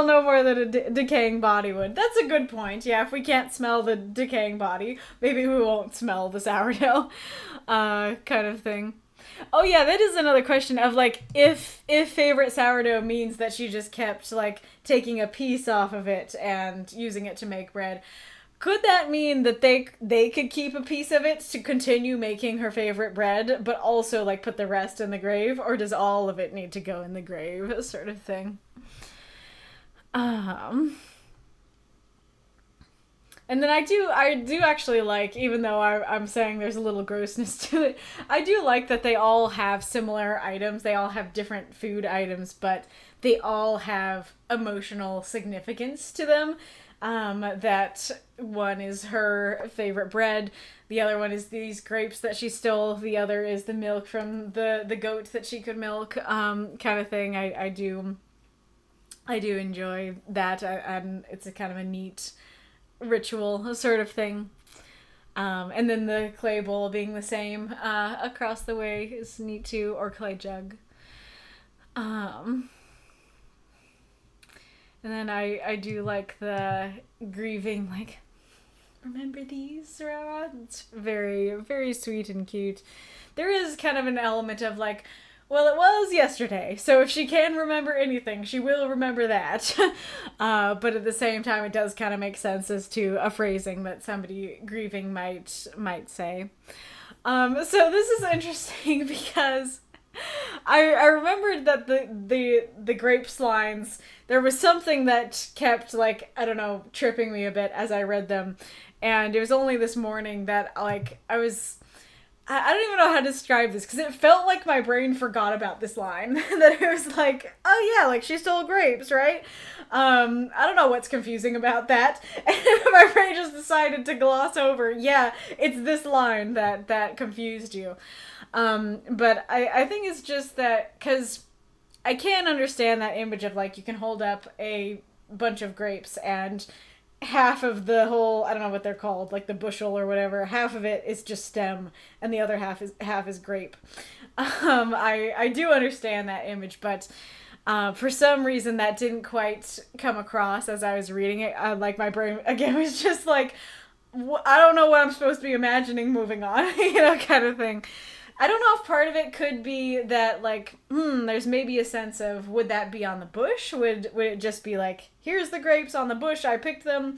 no more than a decaying body would. That's a good point. Yeah, if we can't smell the decaying body, maybe we won't smell the sourdough, kind of thing. Oh yeah, that is another question of like, if favorite sourdough means that she just kept like taking a piece off of it and using it to make bread, could that mean that they could keep a piece of it to continue making her favorite bread, but also like put the rest in the grave, or does all of it need to go in the grave, sort of thing? And And then I do actually like, even though I'm saying there's a little grossness to it, I do like that they all have similar items. They all have different food items, but they all have emotional significance to them. That one is her favorite bread. The other one is these grapes that she stole. The other is the milk from the goat that she could milk, kind of thing. I do enjoy that, and it's a kind of a neat ritual sort of thing. And then the clay bowl being the same across the way is neat too, or clay jug. And then I do like the grieving, like, remember these, Sarah? It's very, very sweet and cute. There is kind of an element of like, well, it was yesterday, so if she can remember anything, she will remember that. But at the same time, it does kind of make sense as to a phrasing that somebody grieving might say. So this is interesting because I remembered that the grapes lines, there was something that kept, like, I don't know, tripping me a bit as I read them. And it was only this morning that, like, I don't even know how to describe this, because it felt like my brain forgot about this line. That it was like, oh yeah, like, she stole grapes, right? I don't know what's confusing about that. And my brain just decided to gloss over, yeah, it's this line that confused you. But I think it's just that, because I can't understand that image of, like, you can hold up a bunch of grapes and half of the whole, I don't know what they're called, like the bushel or whatever, half of it is just stem and the other half is grape. I do understand that image, but for some reason that didn't quite come across as I was reading it. Like, my brain again was just like, I don't know what I'm supposed to be imagining, moving on, kind of thing. I don't know if part of it could be that, like, there's maybe a sense of, would that be on the bush? Would it just be like, here's the grapes on the bush, I picked them,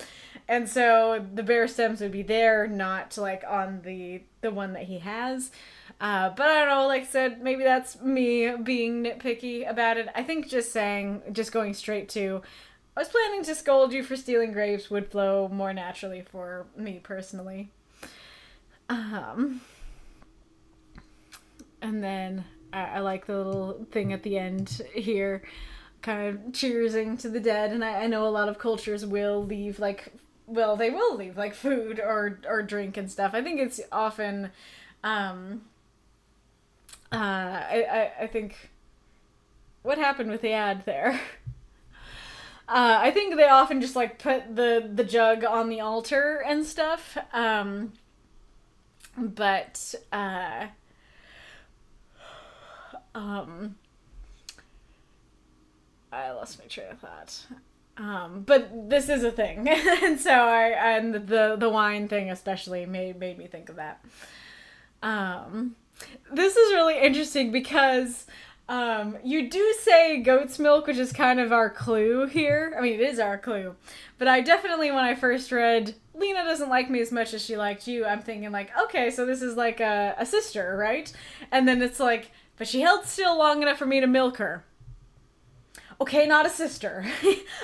and so the bare stems would be there, not, like, on the one that he has. But I don't know, like I said, maybe that's me being nitpicky about it. I think just going straight to, I was planning to scold you for stealing grapes would flow more naturally for me personally. And then I like the little thing at the end here, kind of cheersing to the dead. And I know a lot of cultures will leave, like, well, they will leave, like, food or drink and stuff. I think it's often, I think, what happened with the ad there? I think they often just, like, put the jug on the altar and stuff. But I lost my train of thought. But this is a thing, and so and the wine thing especially made me think of that. This is really interesting because you do say goat's milk, which is kind of our clue here. I mean, it is our clue, but I definitely, when I first read Lena doesn't like me as much as she liked you, I'm thinking, like, okay, so this is like a sister, right? And then it's like, but she held still long enough for me to milk her. Okay, not a sister.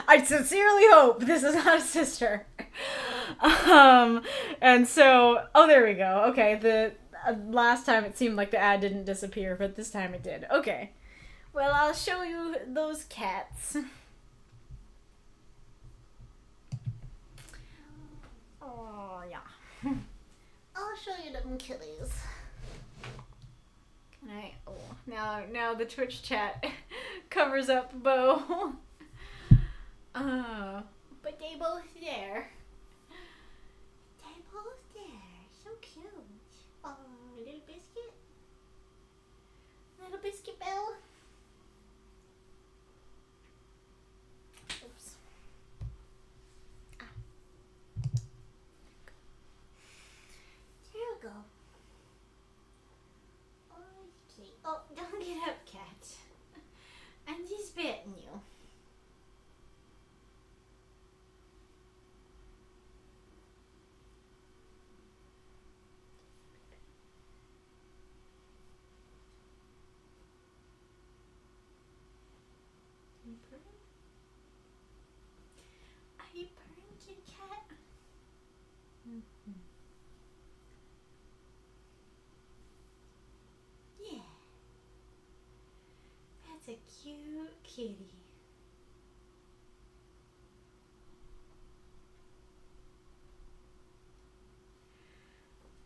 I sincerely hope this is not a sister. And so, oh, there we go. Okay, the last time it seemed like the ad didn't disappear, but this time it did. Okay. Well, I'll show you those cats. Oh, yeah. I'll show you them kitties. Can I? Oh, now the Twitch chat covers up Bo. But they both there. They both there. So cute. Oh, little biscuit. Little biscuit bell. Oops. There you go. Okay. Oh, don't get up, cat. I'm just petting you. Are you purring, kitty cat? Yeah. That's a cute kitty.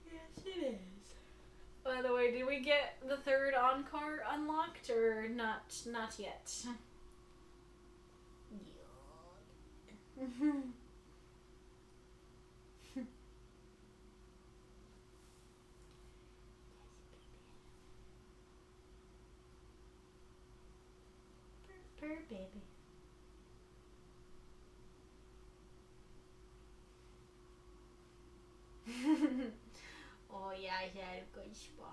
Yes, it is. By the way, did we get the third encore unlocked or not yet? Purr, baby. Oh yeah, I had a good spot.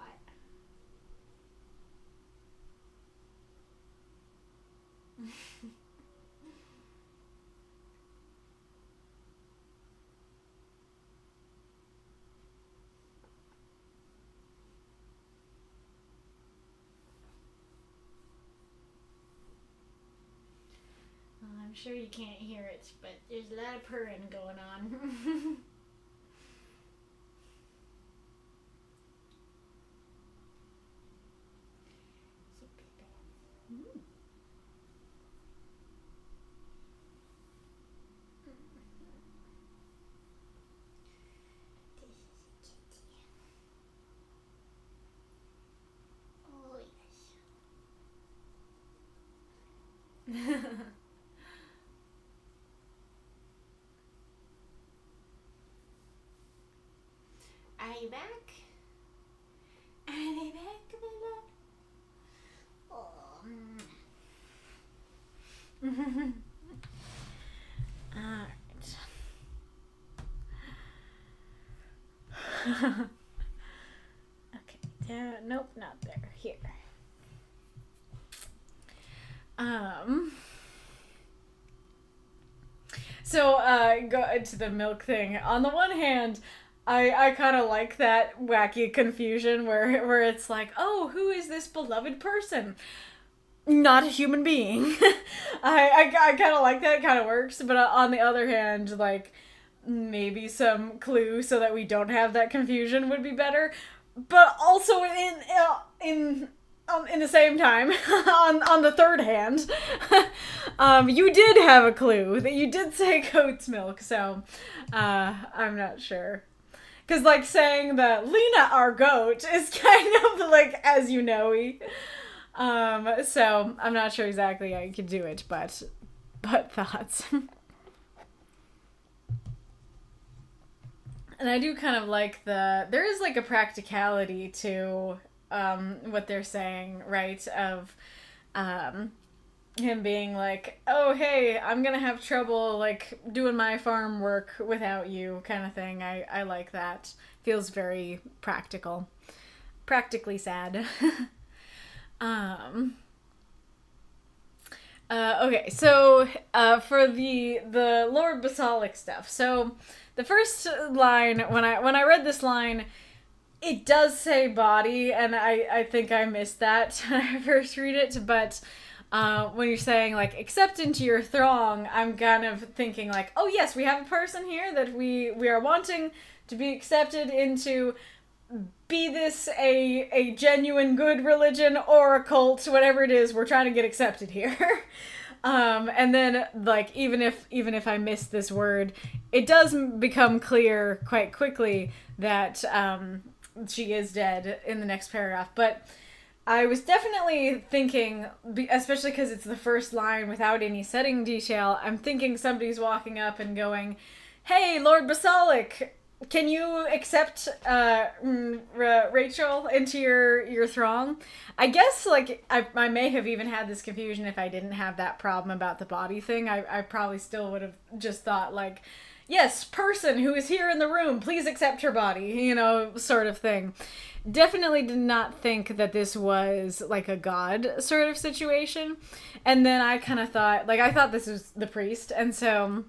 I'm sure you can't hear it, but there's a lot of purring going on. Are you back? Are they back, Bella? Oh. Alright. Okay, there. Nope, not there. Here. So, go to the milk thing. On the one hand, I kind of like that wacky confusion where it's like, oh, who is this beloved person? Not a human being. I kind of like that. It kind of works. But on the other hand, like, maybe some clue so that we don't have that confusion would be better. But also in the same time, on the third hand, you did have a clue that you did say goat's milk, so I'm not sure. Because, like, saying that Lena, our goat, is kind of, like, as you know-y. So I'm not sure exactly how you could do it, but thoughts. And I do kind of like there is, like, a practicality to what they're saying, right? Of him being like, oh, hey, I'm gonna have trouble, like, doing my farm work without you, kind of thing. I like that. Feels very practical. Practically sad. Okay, so for the Lord Basilic stuff. So the first line, when I read this line, it does say body, and I think I missed that when I first read it, but when you're saying, like, accept into your throng, I'm kind of thinking, like, oh yes, we have a person here that we are wanting to be accepted into, be this a genuine good religion or a cult, whatever it is, we're trying to get accepted here. And then, like, even if I missed this word, it does become clear quite quickly that she is dead in the next paragraph. But I was definitely thinking, especially because it's the first line without any setting detail, I'm thinking somebody's walking up and going, hey, Lord Basilic, can you accept Rachel into your throng? I guess, like, I may have even had this confusion if I didn't have that problem about the body thing. I probably still would have just thought, like, yes, person who is here in the room, please accept her body, you know, sort of thing. Definitely did not think that this was, like, a god sort of situation. And then I kind of thought, like, I thought this was the priest, and so,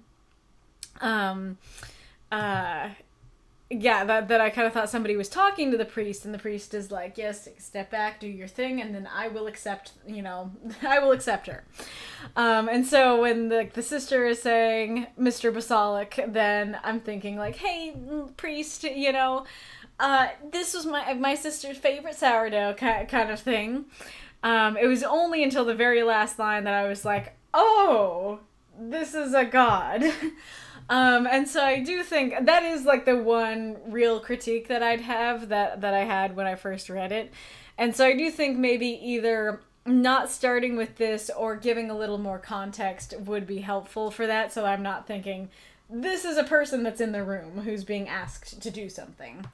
yeah, that I kind of thought somebody was talking to the priest, and the priest is like, yes, take a step back, do your thing, and then I will accept, I will accept her. And so when the sister is saying Mr. Basalic, then I'm thinking like, hey, priest, this was my sister's favorite sourdough kind of thing. It was only until the very last line that I was like, oh, this is a god. And so I do think that is like the one real critique that I'd have that I had when I first read it. And so I do think maybe either not starting with this or giving a little more context would be helpful for that. So I'm not thinking this is a person that's in the room who's being asked to do something.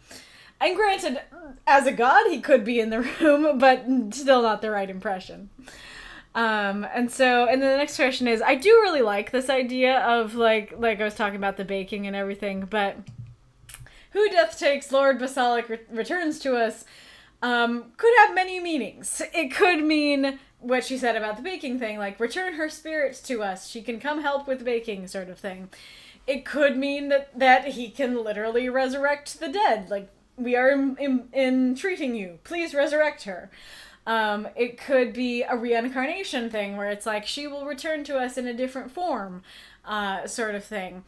And granted, as a god, he could be in the room, but still not the right impression. And then the next question is, I do really like this idea of, like I was talking about the baking and everything, but who death takes, Lord Basalic returns to us, could have many meanings. It could mean what she said about the baking thing, like, return her spirit to us, she can come help with baking, sort of thing. It could mean that he can literally resurrect the dead, like, we are entreating you, please resurrect her. It could be a reincarnation thing where it's like, she will return to us in a different form, sort of thing.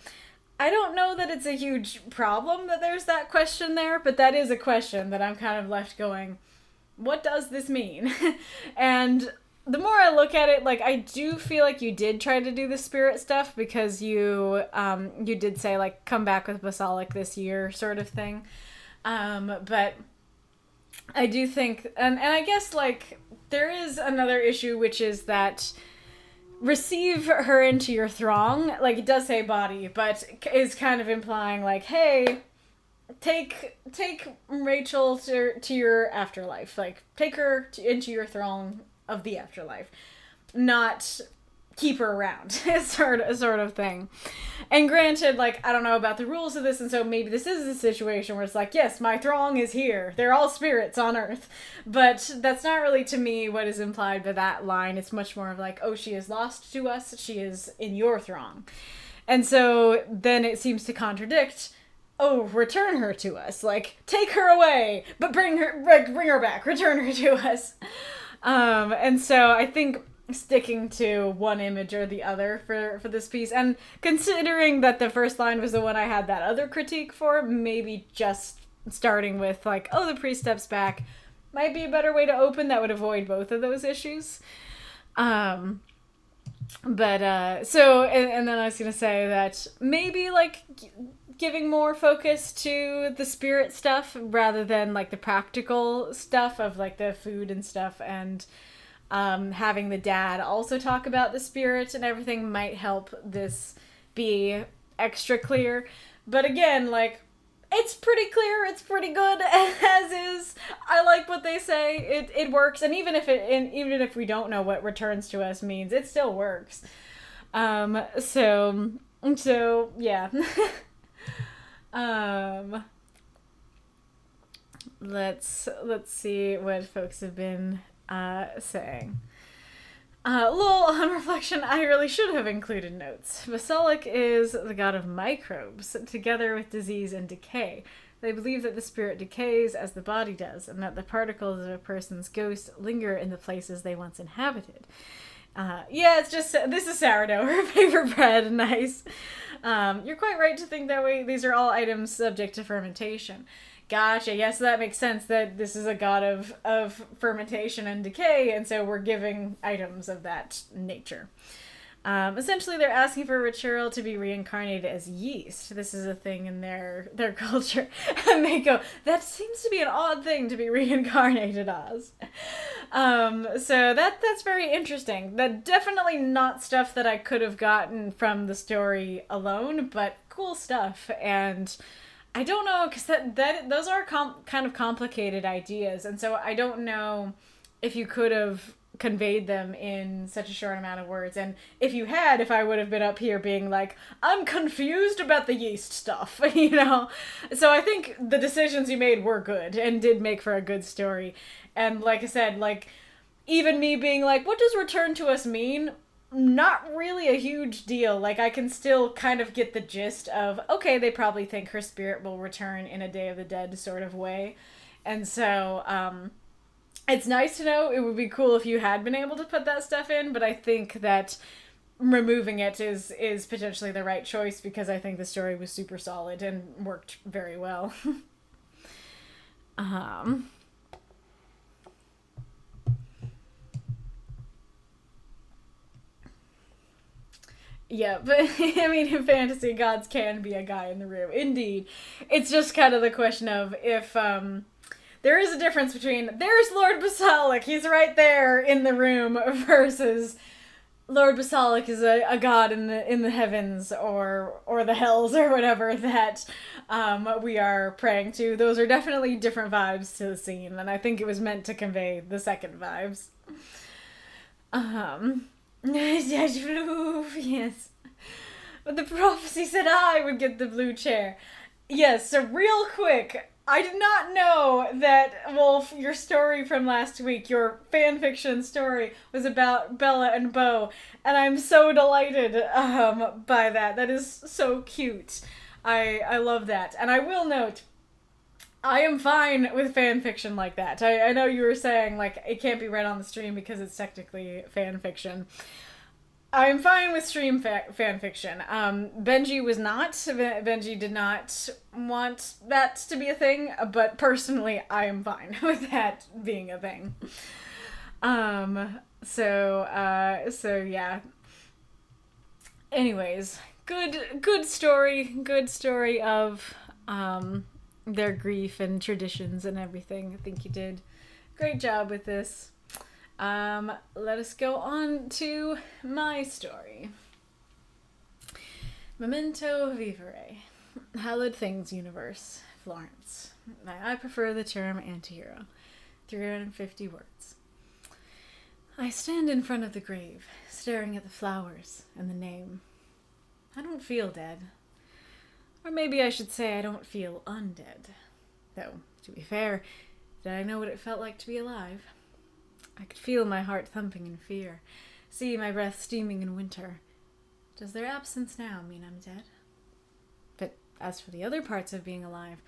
I don't know that it's a huge problem that there's that question there, but that is a question that I'm kind of left going, what does this mean? And the more I look at it, like, I do feel like you did try to do the spirit stuff because you did say, like, come back with Basalic this year, sort of thing. But I do think, and I guess, like, there is another issue, which is that receive her into your throng, like, it does say body, but is kind of implying, like, hey, take Rachel to your afterlife, like, take her into your throng of the afterlife, not keep her around, sort of thing. And granted, like, I don't know about the rules of this, and so maybe this is a situation where it's like, yes, my throng is here. They're all spirits on Earth. But that's not really, to me, what is implied by that line. It's much more of like, oh, she is lost to us. She is in your throng. And so then it seems to contradict, oh, return her to us. Like, take her away, but bring her back. Return her to us. And so I think sticking to one image or the other for this piece, and considering that the first line was the one I had that other critique for, maybe just starting with like, oh, the priest steps back might be a better way to open that would avoid both of those issues. So and then I was gonna say that maybe like giving more focus to the spirit stuff rather than like the practical stuff of like the food and stuff, and having the dad also talk about the spirit and everything might help this be extra clear. But again, like, it's pretty clear, it's pretty good as is. I like what they say. It works, and even if we don't know what returns to us means, it still works. So yeah. Let's see what folks have been saying. Lol, on reflection, I really should have included notes. Basalic is the god of microbes, together with disease and decay. They believe that the spirit decays as the body does, and that the particles of a person's ghost linger in the places they once inhabited. Yeah, it's just, this is sourdough, her favorite bread, nice. You're quite right to think that way. These are all items subject to fermentation. Gotcha, yes, that makes sense that this is a god of fermentation and decay, and so we're giving items of that nature. Essentially, they're asking for a ritual to be reincarnated as yeast. This is a thing in their culture. And they go, that seems to be an odd thing to be reincarnated as. So that's very interesting. That definitely not stuff that I could have gotten from the story alone, but cool stuff. And I don't know, because those are kind of complicated ideas, and so I don't know if you could have conveyed them in such a short amount of words. And if you had, if I would have been up here being like, I'm confused about the yeast stuff, you know? So I think the decisions you made were good and did make for a good story. And like I said, like, even me being like, what does return to us mean? not really a huge deal. Like, I can still kind of get the gist of, okay, they probably think her spirit will return in a Day of the Dead sort of way. And so, it's nice to know. It would be cool if you had been able to put that stuff in, but I think that removing it is potentially the right choice, because I think the story was super solid and worked very well. Yeah, but I mean, in fantasy, gods can be a guy in the room. Indeed. It's just kind of the question of if, there is a difference between, there's Lord Basilic, he's right there in the room, versus Lord Basilic is a god in the heavens or the hells or whatever that we are praying to. Those are definitely different vibes to the scene, and I think it was meant to convey the second vibes. Yes. But the prophecy said I would get the blue chair. Yes, so real quick, I did not know that, Wolf, your story from last week, your fanfiction story, was about Bella and Bo, and I'm so delighted by that. That is so cute. I love that. And I will note, I am fine with fanfiction like that. I know you were saying, like, it can't be read on the stream because it's technically fanfiction. I'm fine with stream fanfiction. Benji was not. Benji did not want that to be a thing, but personally, I am fine with that being a thing. So yeah. Anyways, good story of, their grief and traditions and everything. I think you did a great job with this. Let us go on to my story. Memento Vivere, Hallowed Things Universe, Florence. I prefer the term antihero. 350 words. I stand in front of the grave, staring at the flowers and the name. I don't feel dead. Or maybe I should say I don't feel undead. Though, to be fair, did I know what it felt like to be alive? I could feel my heart thumping in fear, see my breath steaming in winter. Does their absence now mean I'm dead? But as for the other parts of being alive,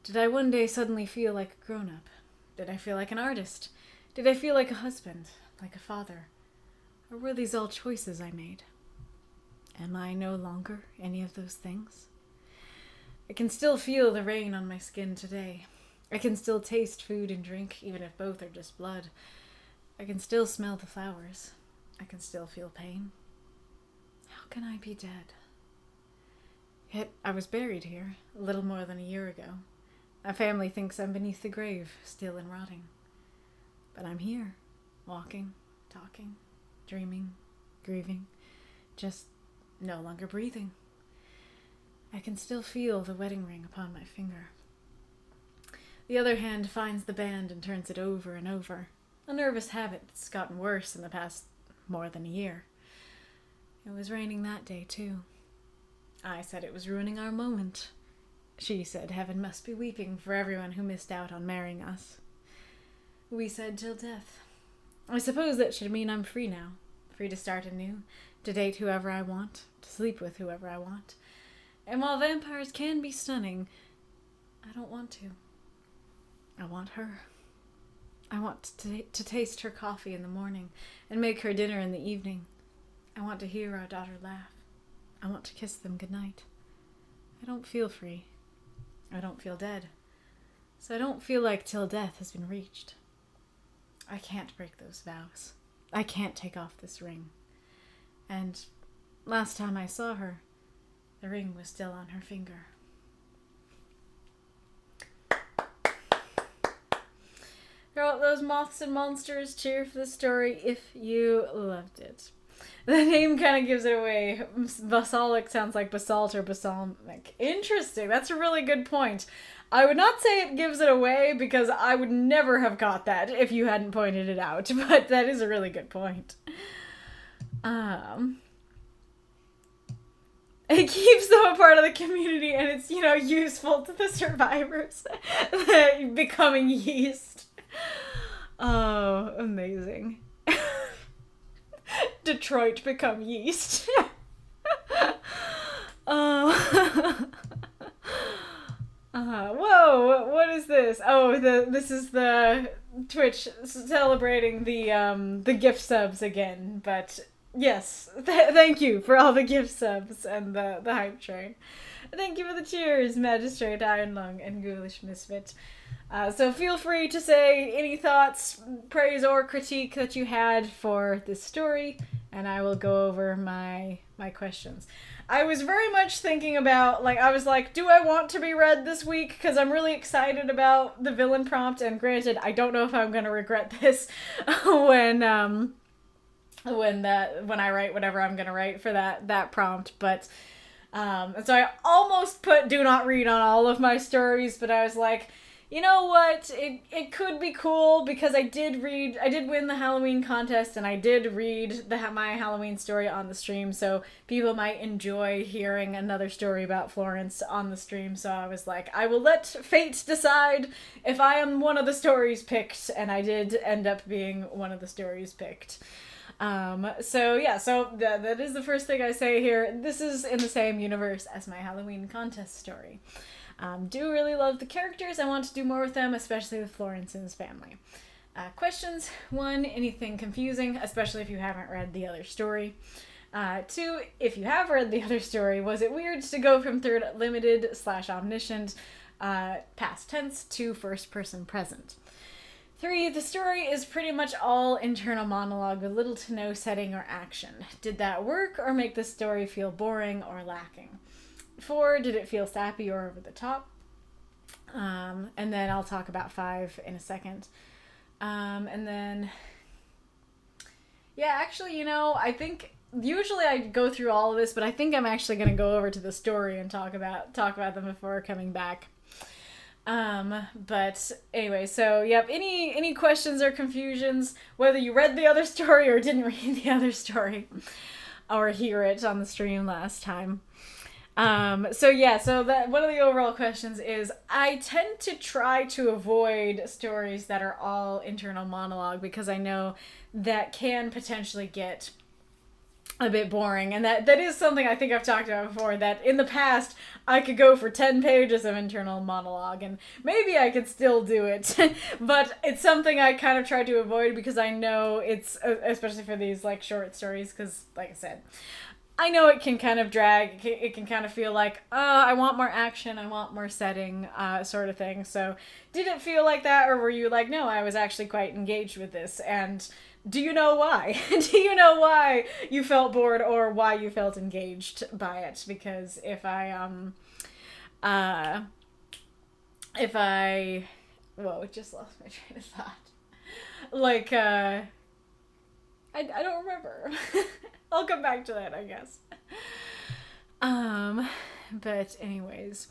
did I one day suddenly feel like a grown-up? Did I feel like an artist? Did I feel like a husband, like a father? Or were these all choices I made? Am I no longer any of those things? I can still feel the rain on my skin today. I can still taste food and drink, even if both are just blood. I can still smell the flowers. I can still feel pain. How can I be dead? Yet I was buried here a little more than a year ago. My family thinks I'm beneath the grave, still and rotting. But I'm here, walking, talking, dreaming, grieving, just no longer breathing. I can still feel the wedding ring upon my finger. The other hand finds the band and turns it over and over. A nervous habit that's gotten worse in the past more than a year. It was raining that day, too. I said it was ruining our moment. She said heaven must be weeping for everyone who missed out on marrying us. We said till death. I suppose that should mean I'm free now. Free to start anew, to date whoever I want, to sleep with whoever I want. And while vampires can be stunning, I don't want to. I want her. I want to taste her coffee in the morning and make her dinner in the evening. I want to hear our daughter laugh. I want to kiss them goodnight. I don't feel free. I don't feel dead. So I don't feel like till death has been reached. I can't break those vows. I can't take off this ring. And last time I saw her, the ring was still on her finger. Throw those moths and monsters, cheer for the story if you loved it. The name kind of gives it away. Basalic sounds like basalt or balsamic. Interesting. That's a really good point. I would not say it gives it away because I would never have got that if you hadn't pointed it out. But that is a really good point. It keeps them a part of the community and it's, useful to the survivors. Becoming yeast. Oh, amazing. Detroit become yeast. Whoa, what is this? Oh, this is the Twitch celebrating the gift subs again, but yes, thank you for all the gift subs and the hype train. Thank you for the cheers, Magistrate Ironlung and Ghoulish Misfit. So feel free to say any thoughts, praise, or critique that you had for this story, and I will go over my questions. I was very much thinking about, I was like, do I want to be read this week? Because I'm really excited about the villain prompt, and granted, I don't know if I'm going to regret this when I write whatever I'm going to write for that prompt, but... so I almost put do not read on all of my stories, but I was like, you know what, it could be cool because I did win the Halloween contest, and I did read my Halloween story on the stream, so people might enjoy hearing another story about Florence on the stream, so I was like, I will let fate decide if I am one of the stories picked, and I did end up being one of the stories picked. So that is the first thing I say here. This is in the same universe as my Halloween contest story. Do really love the characters. I want to do more with them, especially with Florence's family. Questions. 1, anything confusing, especially if you haven't read the other story. 2, if you have read the other story, was it weird to go from third limited/omniscient past tense to first person present? 3, the story is pretty much all internal monologue with little to no setting or action. Did that work or make the story feel boring or lacking? 4, did it feel sappy or over the top? And then I'll talk about 5 in a second. And then... yeah, actually, I think... usually I go through all of this, but I think I'm actually going to go over to the story and talk about them before coming back. But anyway, so yep, any questions or confusions, whether you read the other story or didn't read the other story or hear it on the stream last time. So that one of the overall questions is, I tend to try to avoid stories that are all internal monologue because I know that can potentially get a bit boring, and that is something I think I've talked about before, that in the past I could go for 10 pages of internal monologue, and maybe I could still do it, but it's something I kind of try to avoid because I know it's, especially for these short stories, because like I said, I know it can kind of drag, it can kind of feel like, I want more action, I want more setting, sort of thing. So did it feel like that, or were you like, no, I was actually quite engaged with this? And do you know why? Do you know why you felt bored or why you felt engaged by it? Because if I whoa, just lost my train of thought. I don't remember. I'll come back to that, I guess. But anyways,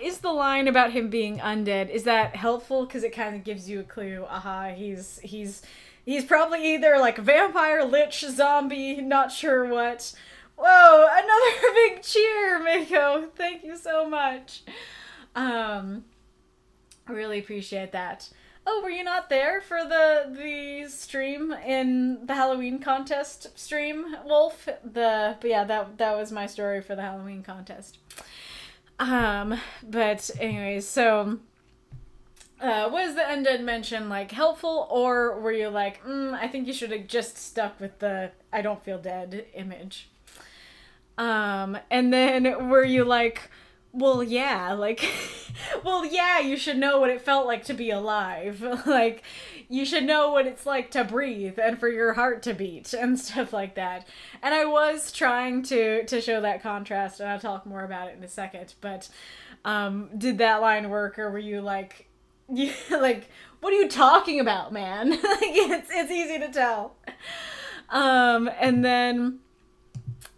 is the line about him being undead, is that helpful? Because it kind of gives you a clue. He's probably either a vampire, lich, zombie, not sure what. Whoa, another big cheer, Mako. Thank you so much. I really appreciate that. Oh, were you not there for the stream in the Halloween contest stream, Wolf? But yeah, that was my story for the Halloween contest. But anyways, so was the undead mention helpful, or were you I think you should have just stuck with the I don't feel dead image? And then were you well, yeah, well, yeah, you should know what it felt like to be alive. You should know what it's like to breathe and for your heart to beat and stuff like that. And I was trying to show that contrast, and I'll talk more about it in a second, but did that line work, or were you what are you talking about, man? It's easy to tell. And then...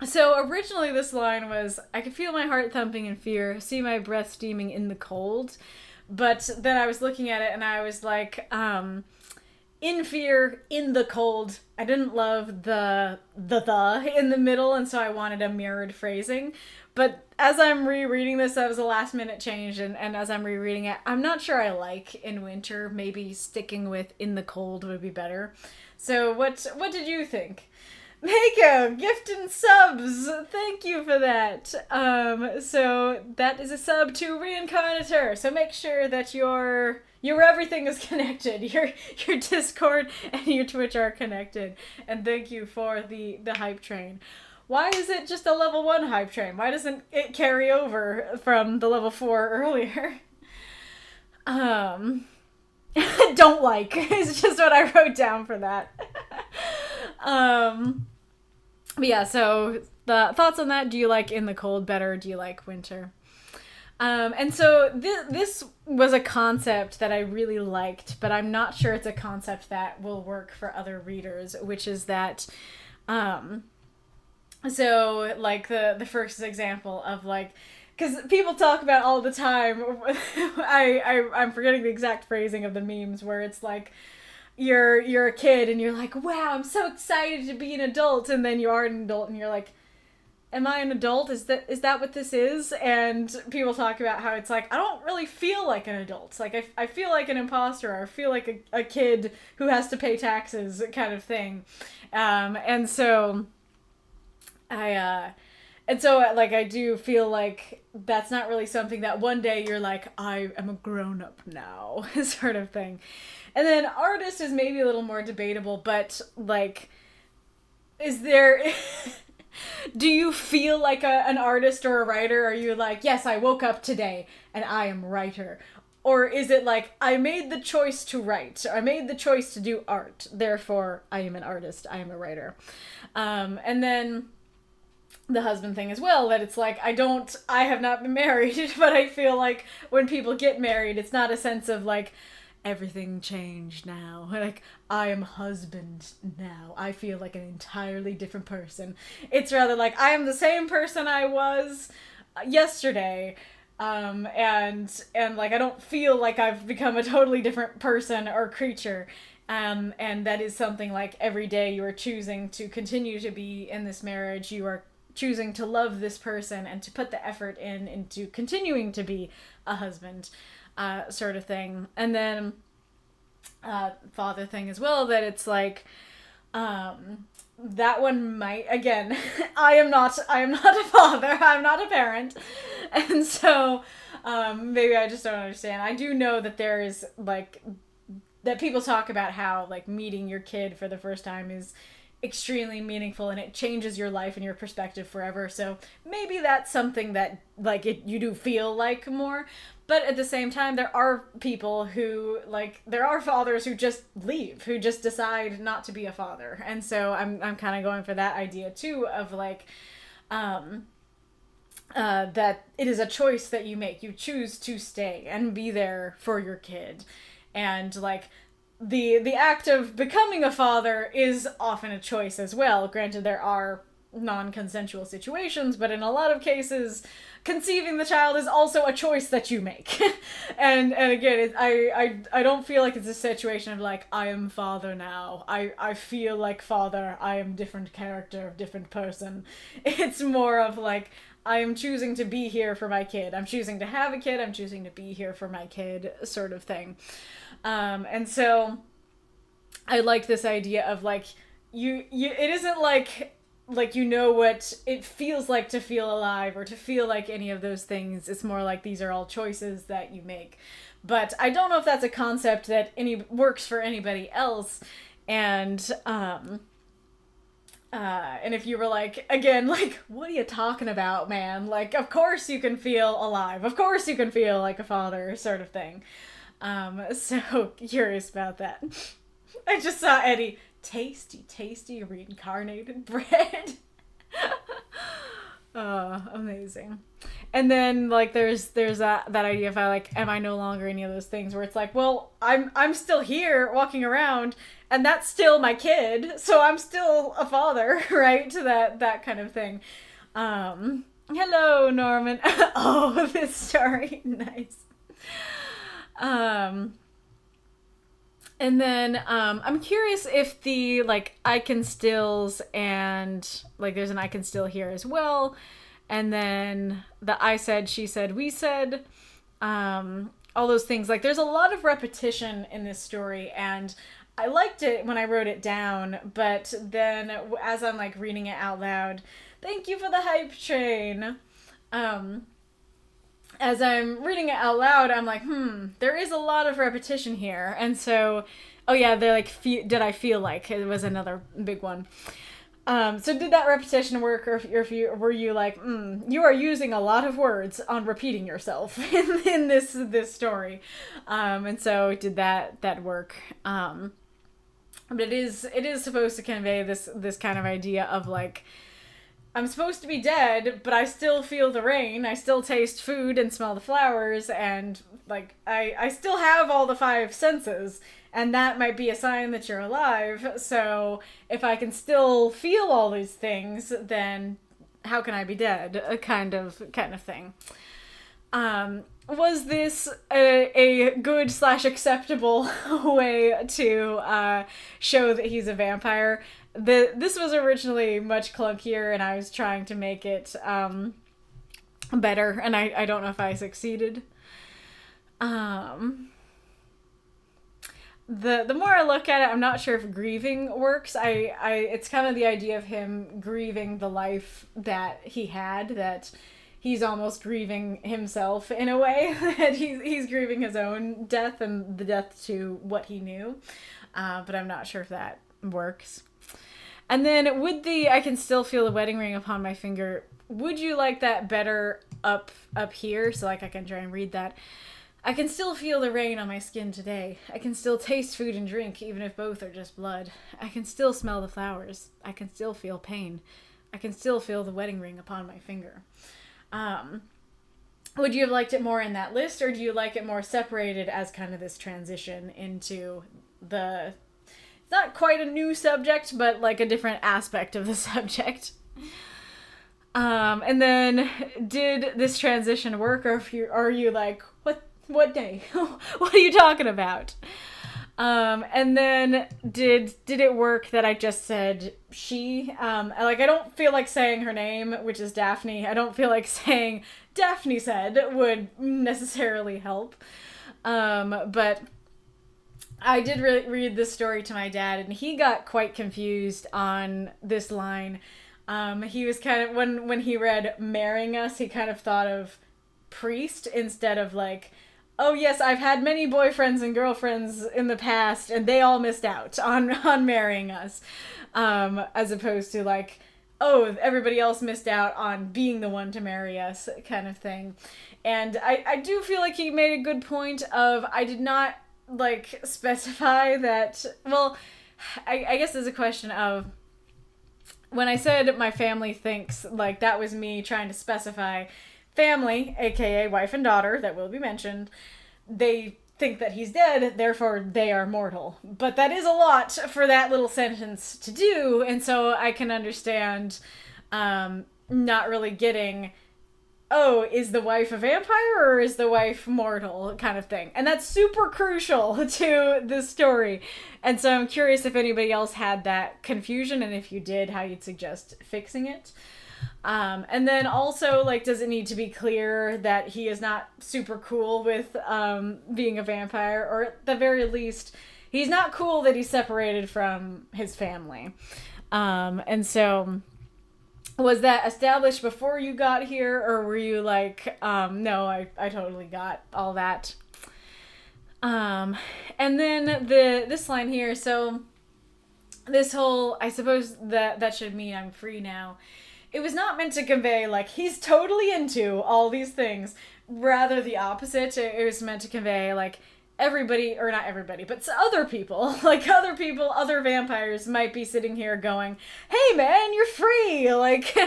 so originally this line was, I could feel my heart thumping in fear, see my breath steaming in the cold. But then I was looking at it and I was in fear, in the cold. I didn't love the in the middle, and so I wanted a mirrored phrasing. But as I'm rereading this, that was a last minute change, and as I'm rereading it, I'm not sure I like in winter. Maybe sticking with in the cold would be better. So what did you think? Mako, gift and subs. Thank you for that. So that is a sub to Reinkarnitor. So make sure that your everything is connected. Your Discord and your Twitch are connected. And thank you for the hype train. Why is it just a level 1 hype train? Why doesn't it carry over from the level 4 earlier? Don't like. It's just what I wrote down for that. But yeah, so the thoughts on that. Do you like in the cold better? Do you like winter? And so this was a concept that I really liked, but I'm not sure it's a concept that will work for other readers, which is that, so like the first example of like, because people talk about all the time, I'm forgetting the exact phrasing of the memes where it's like, you're a kid and you're like, wow, I'm so excited to be an adult, and then you are an adult and you're like, am I an adult? Is that what this is? And people talk about how it's like, I don't really feel like an adult. Like I feel like an imposter, or I feel like a kid who has to pay taxes kind of thing. And so like I do feel like that's not really something that one day you're like, I am a grown-up now sort of thing. And then artist is maybe a little more debatable, but like, is there do you feel like an artist or a writer? Are you like, yes, I woke up today and I am a writer? Or is it like, I made the choice to write, I made the choice to do art, therefore I am an artist, I am a writer. And then the husband thing as well, that it's like, I have not been married, but I feel like when people get married, it's not a sense of like, everything changed now. Like, I am husband now. I feel like an entirely different person. It's rather like, I am the same person I was yesterday. And like, I don't feel like I've become a totally different person or creature. And that is something like every day you are choosing to continue to be in this marriage. You are choosing to love this person and to put the effort into continuing to be a husband. Sort of thing. And then father thing as well, that it's like that one might, again, I am not a father, I'm not a parent, and so maybe I just don't understand. I do know that there is like, that people talk about how like meeting your kid for the first time is extremely meaningful and it changes your life and your perspective forever. So maybe that's something that like you do feel like more. But at the same time, there are people who, like, there are fathers who just leave, who just decide not to be a father. And so I'm kind of going for that idea, too, of, like, that it is a choice that you make. You choose to stay and be there for your kid. And, like, the act of becoming a father is often a choice as well. Granted, there are non-consensual situations, but in a lot of cases, conceiving the child is also a choice that you make. and again, I don't feel like it's a situation of like, I am father now. I feel like father. I am different character, different person. It's more of like, I am choosing to be here for my kid. I'm choosing to have a kid. I'm choosing to be here for my kid, sort of thing. And so I like this idea of like, it isn't like you know what it feels like to feel alive or to feel like any of those things. It's more like these are all choices that you make. But I don't know if that's a concept that works for anybody else. And if you were like, again, like, what are you talking about, man? Like, of course you can feel alive. Of course you can feel like a father, sort of thing. So curious about that. I just saw Eddie. Tasty reincarnated bread. Oh, amazing. And then like there's that idea of like, am I no longer any of those things, where it's like, well, I'm still here walking around and that's still my kid, so I'm still a father, right? To that kind of thing. Hello, Norman. Oh, this story. Nice. And then I'm curious if the like I can stills and like there's an I can still here as well, and then the I said, she said, we said, all those things. Like there's a lot of repetition in this story, and I liked it when I wrote it down, but then as I'm like reading it out loud, thank you for the hype train. As I'm reading it out loud, I'm like, there is a lot of repetition here. And so, oh yeah, they're like, did I feel like, it was another big one. So did that repetition work, or if you were you like, you are using a lot of words on repeating yourself in this story. And so did that work. But it is supposed to convey this kind of idea of like, I'm supposed to be dead, but I still feel the rain. I still taste food and smell the flowers, and like I still have all the 5 senses, and that might be a sign that you're alive. So if I can still feel all these things, then how can I be dead? A kind of thing. Was this a good / acceptable way to show that he's a vampire? This was originally much clunkier, and I was trying to make it better, and I don't know if I succeeded. The more I look at it, I'm not sure if grieving works. It's kind of the idea of him grieving the life that he had, that he's almost grieving himself in a way, that he's grieving his own death and the death to what he knew. But I'm not sure if that works. And then with the I can still feel the wedding ring upon my finger, would you like that better up here? So like I can try and read that. I can still feel the rain on my skin today. I can still taste food and drink, even if both are just blood. I can still smell the flowers. I can still feel pain. I can still feel the wedding ring upon my finger. Would you have liked it more in that list, or do you like it more separated as kind of this transition into the... not quite a new subject, but like a different aspect of the subject. And then did this transition work, or are you like, what day? What are you talking about? And then did it work that I just said she? Like I don't feel like saying her name, which is Daphne. I don't feel like saying Daphne said would necessarily help. But I did read this story to my dad, and he got quite confused on this line. He was kind of, when he read marrying us, he kind of thought of priest instead of like, oh yes, I've had many boyfriends and girlfriends in the past, and they all missed out on marrying us. As opposed to like, oh, everybody else missed out on being the one to marry us kind of thing. And I do feel like he made a good point of, I did not like specify that, well, I guess there's a question of, when I said my family thinks, like that was me trying to specify family, aka wife and daughter, that will be mentioned, they think that he's dead, therefore they are mortal. But that is a lot for that little sentence to do, and so I can understand not really getting, oh, is the wife a vampire or is the wife mortal kind of thing. And that's super crucial to this story. And so I'm curious if anybody else had that confusion, and if you did, how you'd suggest fixing it. And then also, like, does it need to be clear that he is not super cool with being a vampire? Or at the very least, he's not cool that he's separated from his family. And so... was that established before you got here, or were you like, no, I totally got all that. And then this line here, so this whole, I suppose that should mean I'm free now. It was not meant to convey, like, he's totally into all these things. Rather the opposite. It was meant to convey, like, everybody, or not everybody, but other people, other vampires might be sitting here going, hey man, you're free, like,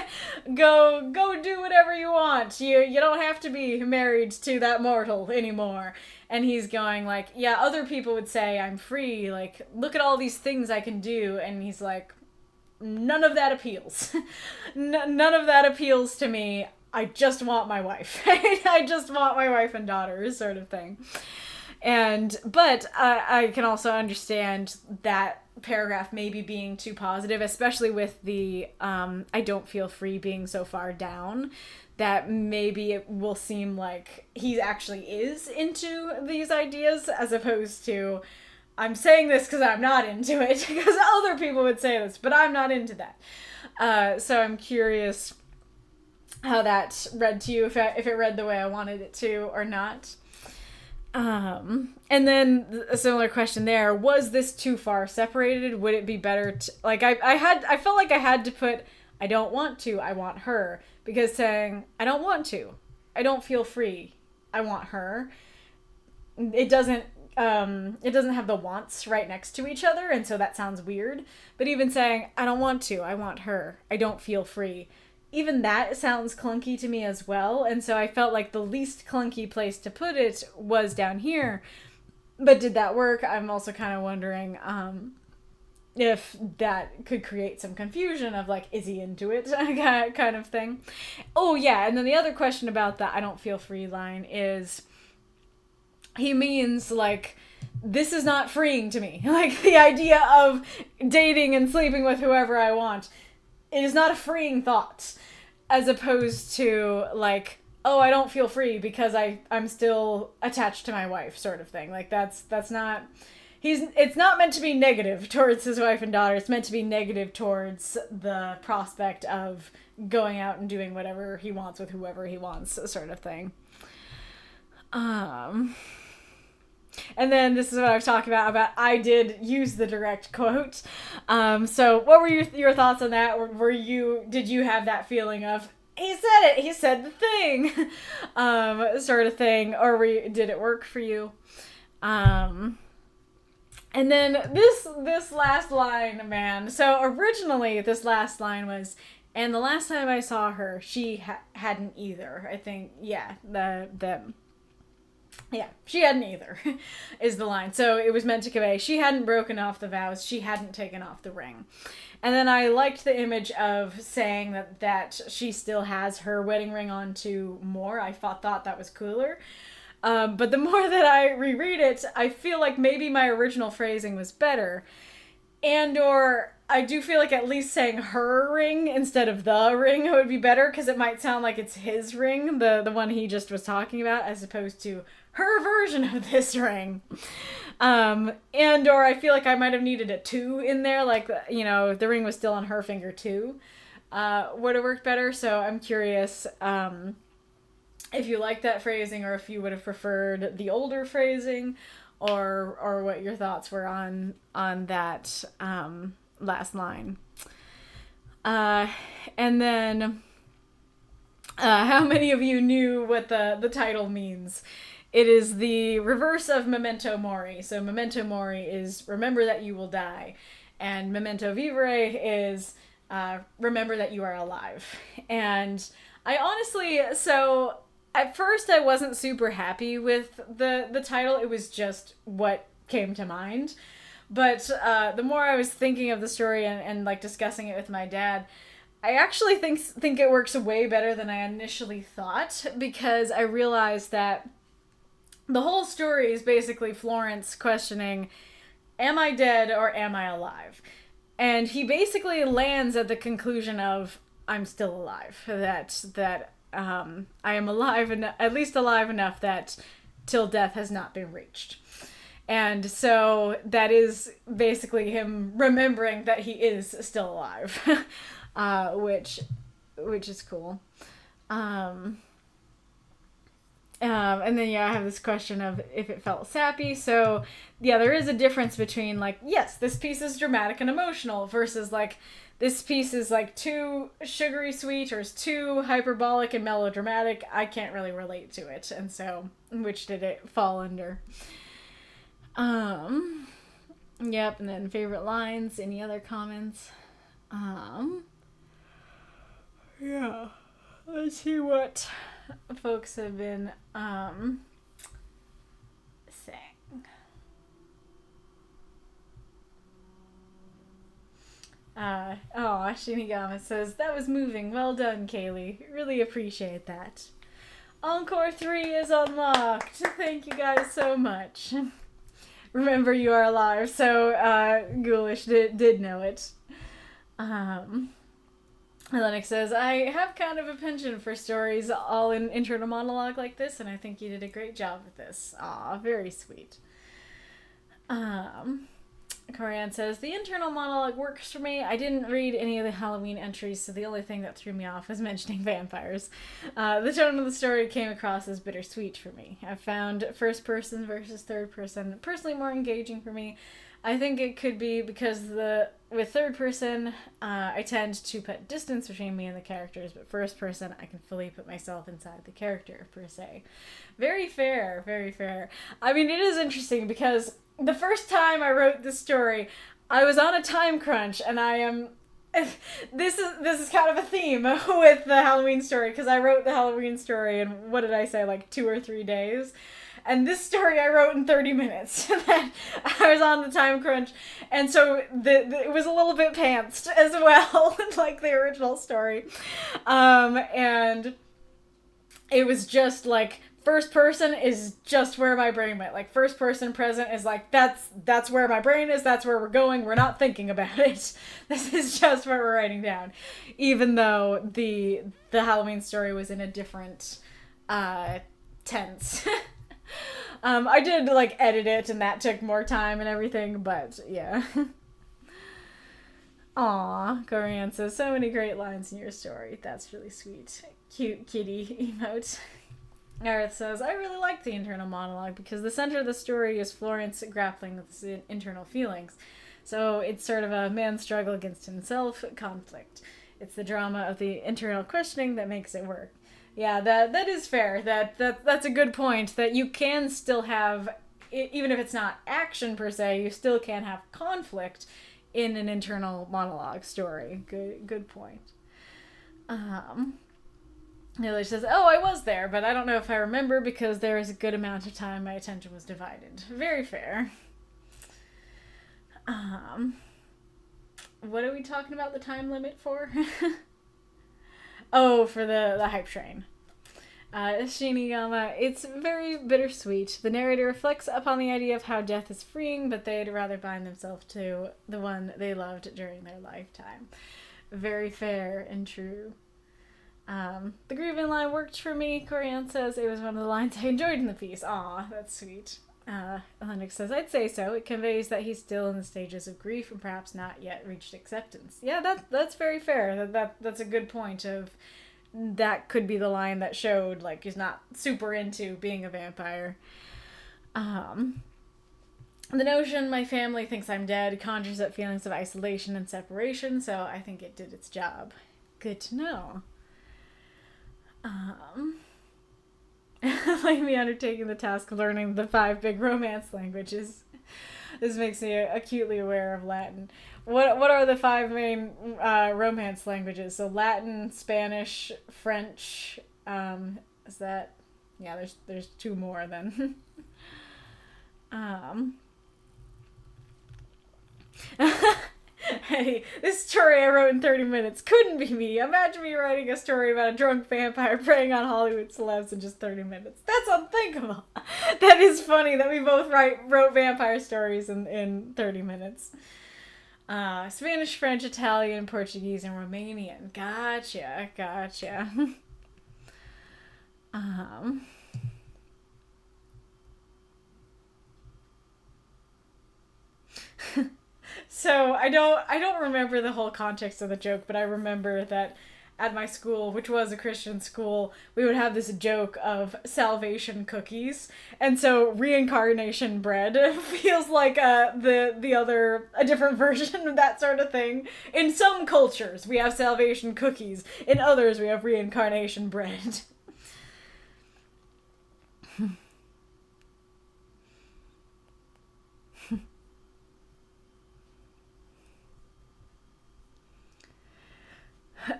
go do whatever you want, you don't have to be married to that mortal anymore. And he's going like, yeah, other people would say I'm free, like, look at all these things I can do, and he's like, none of that appeals. None of that appeals to me. I just want my wife. I just want my wife and daughter, sort of thing. But I can also understand that paragraph maybe being too positive, especially with the I don't feel free being so far down, that maybe it will seem like he actually is into these ideas, as opposed to, I'm saying this because I'm not into it, because other people would say this, but I'm not into that. So I'm curious how that read to you, if it read the way I wanted it to or not. And then a similar question there: was this too far separated? Would it be better to, like, I felt like I had to put, I don't want to, I want her, because saying I don't want to, I don't feel free, I want her, it doesn't have the wants right next to each other, and so that sounds weird. But even saying I don't want to, I want her, I don't feel free, even that sounds clunky to me as well. And so I felt like the least clunky place to put it was down here. But did that work? I'm also kind of wondering if that could create some confusion of, like, is he into it kind of thing. Oh yeah, and then the other question about the I don't feel free line is, he means, like, this is not freeing to me. Like, the idea of dating and sleeping with whoever I want, it is not a freeing thought, as opposed to, like, oh, I don't feel free because I'm still attached to my wife, sort of thing. Like, that's not, it's not meant to be negative towards his wife and daughter. It's meant to be negative towards the prospect of going out and doing whatever he wants with whoever he wants, sort of thing. And then this is what I was talking about I did use the direct quote. So what were your thoughts on that? Did you have that feeling of, he said it, he said the thing, sort of thing, or did it work for you? And then this last line, man. So originally this last line was, and the last time I saw her, she hadn't either. I think, yeah, yeah, she hadn't either, is the line. So it was meant to convey she hadn't broken off the vows, she hadn't taken off the ring. And then I liked the image of saying that she still has her wedding ring on to more. I thought that was cooler. But the more that I reread it, I feel like maybe my original phrasing was better. Or I do feel like at least saying her ring instead of the ring would be better, because it might sound like it's his ring, the one he just was talking about, as opposed to her version of this ring. Or I feel like I might have needed a 2 in there, like, you know, the ring was still on her finger too. Would have worked better. So I'm curious if you like that phrasing, or if you would have preferred the older phrasing, or what your thoughts were on that last line. And then how many of you knew what the title means? It is the reverse of Memento Mori. So Memento Mori is remember that you will die, and Memento Vivere is remember that you are alive. And I honestly, so at first I wasn't super happy with the title. It was just what came to mind. But the more I was thinking of the story and like discussing it with my dad, I actually think it works way better than I initially thought, because I realized that the whole story is basically Florence questioning, am I dead or am I alive? And he basically lands at the conclusion of, I'm still alive. That I am alive, at least alive enough that till death has not been reached. And so that is basically him remembering that he is still alive, which is cool. And then, I have this question of if it felt sappy. So, there is a difference between, like, yes, this piece is dramatic and emotional, versus, like, this piece is, like, too sugary sweet, or is too hyperbolic and melodramatic. I can't really relate to it. And so, which did it fall under? Yep, and then favorite lines, any other comments? Yeah, let's see what folks have been saying. Shinny says, that was moving. Well done, Kaylee. Really appreciate that. Encore 3 is unlocked. Thank you guys so much. Remember, you are alive, so Ghoulish did know it. Hellenic says, I have kind of a penchant for stories all in internal monologue like this, and I think you did a great job with this. Aw, very sweet. Koryan says, the internal monologue works for me. I didn't read any of the Halloween entries, so the only thing that threw me off was mentioning vampires. The tone of the story came across as bittersweet for me. I found first person versus third person personally more engaging for me. I think it could be because with third person, I tend to put distance between me and the characters, but first person, I can fully put myself inside the character, per se. Very fair, very fair. I mean, it is interesting because the first time I wrote this story, I was on a time crunch, and I am... This is kind of a theme with the Halloween story, because I wrote the Halloween story in, what did I say, like 2 or 3 days? And this story I wrote in 30 minutes. I was on the time crunch. And so it was a little bit pantsed as well, like the original story. And it was just like, first person is just where my brain went. Like, first person present is like, that's where my brain is, that's where we're going, we're not thinking about it. This is just what we're writing down. Even though the Halloween story was in a different tense. I did, like, edit it, and that took more time and everything, but, yeah. Aw, Koryan says, so many great lines in your story. That's really sweet. Cute kitty emote. Aerith says, I really like the internal monologue because the center of the story is Florence grappling with his internal feelings. So it's sort of a man's struggle against himself conflict. It's the drama of the internal questioning that makes it work. Yeah, that is fair. That's a good point, that you can still have, even if it's not action per se, you still can have conflict in an internal monologue story. Good point. Neely says, oh, I was there, but I don't know if I remember because there was a good amount of time my attention was divided. Very fair. What are we talking about the time limit for? Oh, for the hype train. Shinny, it's very bittersweet. The narrator reflects upon the idea of how death is freeing, but they'd rather bind themselves to the one they loved during their lifetime. Very fair and true. The grieving line worked for me. Koryan says it was one of the lines I enjoyed in the piece. Aw, that's sweet. Hellenic says, I'd say so. It conveys that he's still in the stages of grief and perhaps not yet reached acceptance. Yeah, that's very fair. That's a good point of that could be the line that showed, like, he's not super into being a vampire. The notion my family thinks I'm dead conjures up feelings of isolation and separation, so I think it did its job. Good to know. Like me undertaking the task of learning the 5 big romance languages. This makes me acutely aware of Latin. What are the 5 main romance languages? So Latin, Spanish, French. Is that? Yeah, there's 2 more then. Hey, this story I wrote in 30 minutes couldn't be me. Imagine me writing a story about a drunk vampire preying on Hollywood celebs in just 30 minutes. That's unthinkable. That is funny that we both wrote vampire stories in 30 minutes. Spanish, French, Italian, Portuguese, and Romanian. Gotcha. So I don't remember the whole context of the joke, but I remember that at my school, which was a Christian school, we would have this joke of salvation cookies, and so reincarnation bread feels like a different version of that sort of thing. In some cultures, we have salvation cookies. In others, we have reincarnation bread.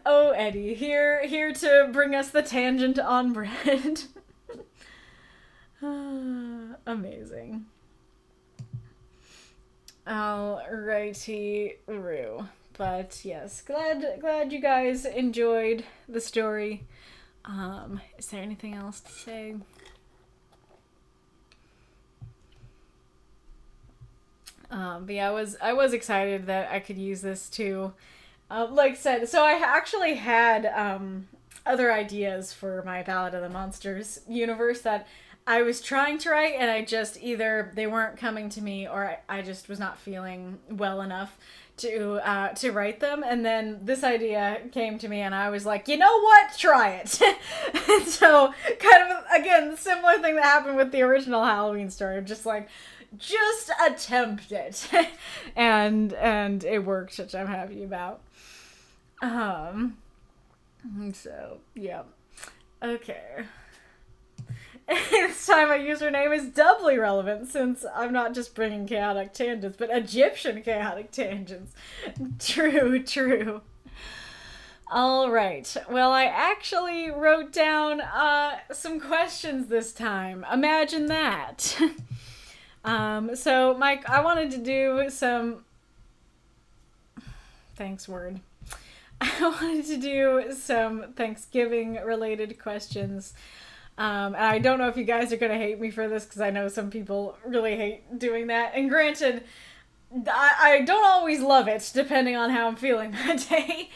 Oh, Eddie, here to bring us the tangent on bread. Amazing. Alrighty-roo. But yes, glad you guys enjoyed the story. Is there anything else to say? But yeah, I was excited that I could use this too. Like I said, so I actually had other ideas for my Ballad of the Monsters universe that I was trying to write, and I just either they weren't coming to me, or I just was not feeling well enough to write them. And then this idea came to me, and I was like, you know what? Try it. And so kind of again, similar thing that happened with the original Halloween story. Just like, just attempt it. and it worked, which I'm happy about. So yeah. Okay. This time my username is doubly relevant since I'm not just bringing chaotic tangents, but Egyptian chaotic tangents. True. All right. Well, I actually wrote down some questions this time. Imagine that. So Mike, I wanted to do some... Thanks, word. I wanted to do some Thanksgiving related questions. And I don't know if you guys are going to hate me for this, because I know some people really hate doing that. And granted, I don't always love it, depending on how I'm feeling that day.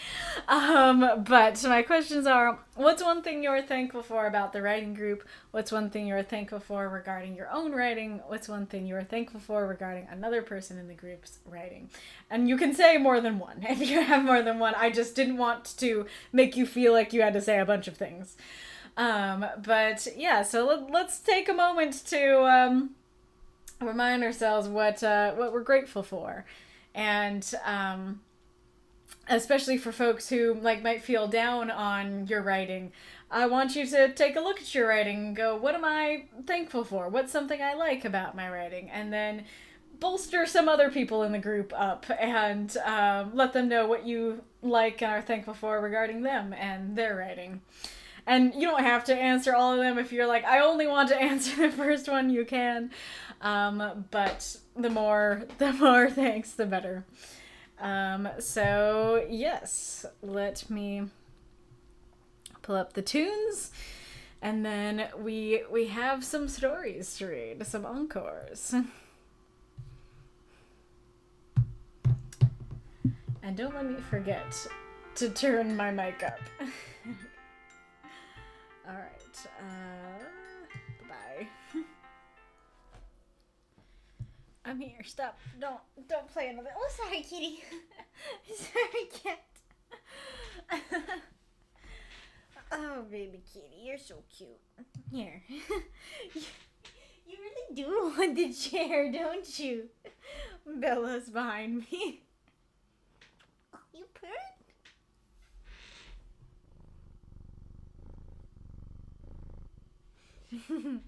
But my questions are, what's one thing you're thankful for about the writing group? What's one thing you're thankful for regarding your own writing? What's one thing you're thankful for regarding another person in the group's writing? And you can say more than one. If you have more than one, I just didn't want to make you feel like you had to say a bunch of things. But yeah, so let's take a moment to remind ourselves what we're grateful for, and especially for folks who might feel down on your writing, I want you to take a look at your writing and go, what am I thankful for? What's something I like about my writing? And then bolster some other people in the group up and let them know what you like and are thankful for regarding them and their writing. And you don't have to answer all of them. If you're like, I only want to answer the first one, you can. But the more thanks, the better. So yes, let me pull up the tunes, and then we have some stories to read, some encores. And don't let me forget to turn my mic up. All right. Bye. I'm here. Stop. Don't play another. Oh, sorry, kitty. Sorry, cat. Oh, baby kitty, you're so cute. Here. You really do want the chair, don't you? Bella's behind me. Oh, you purred? You're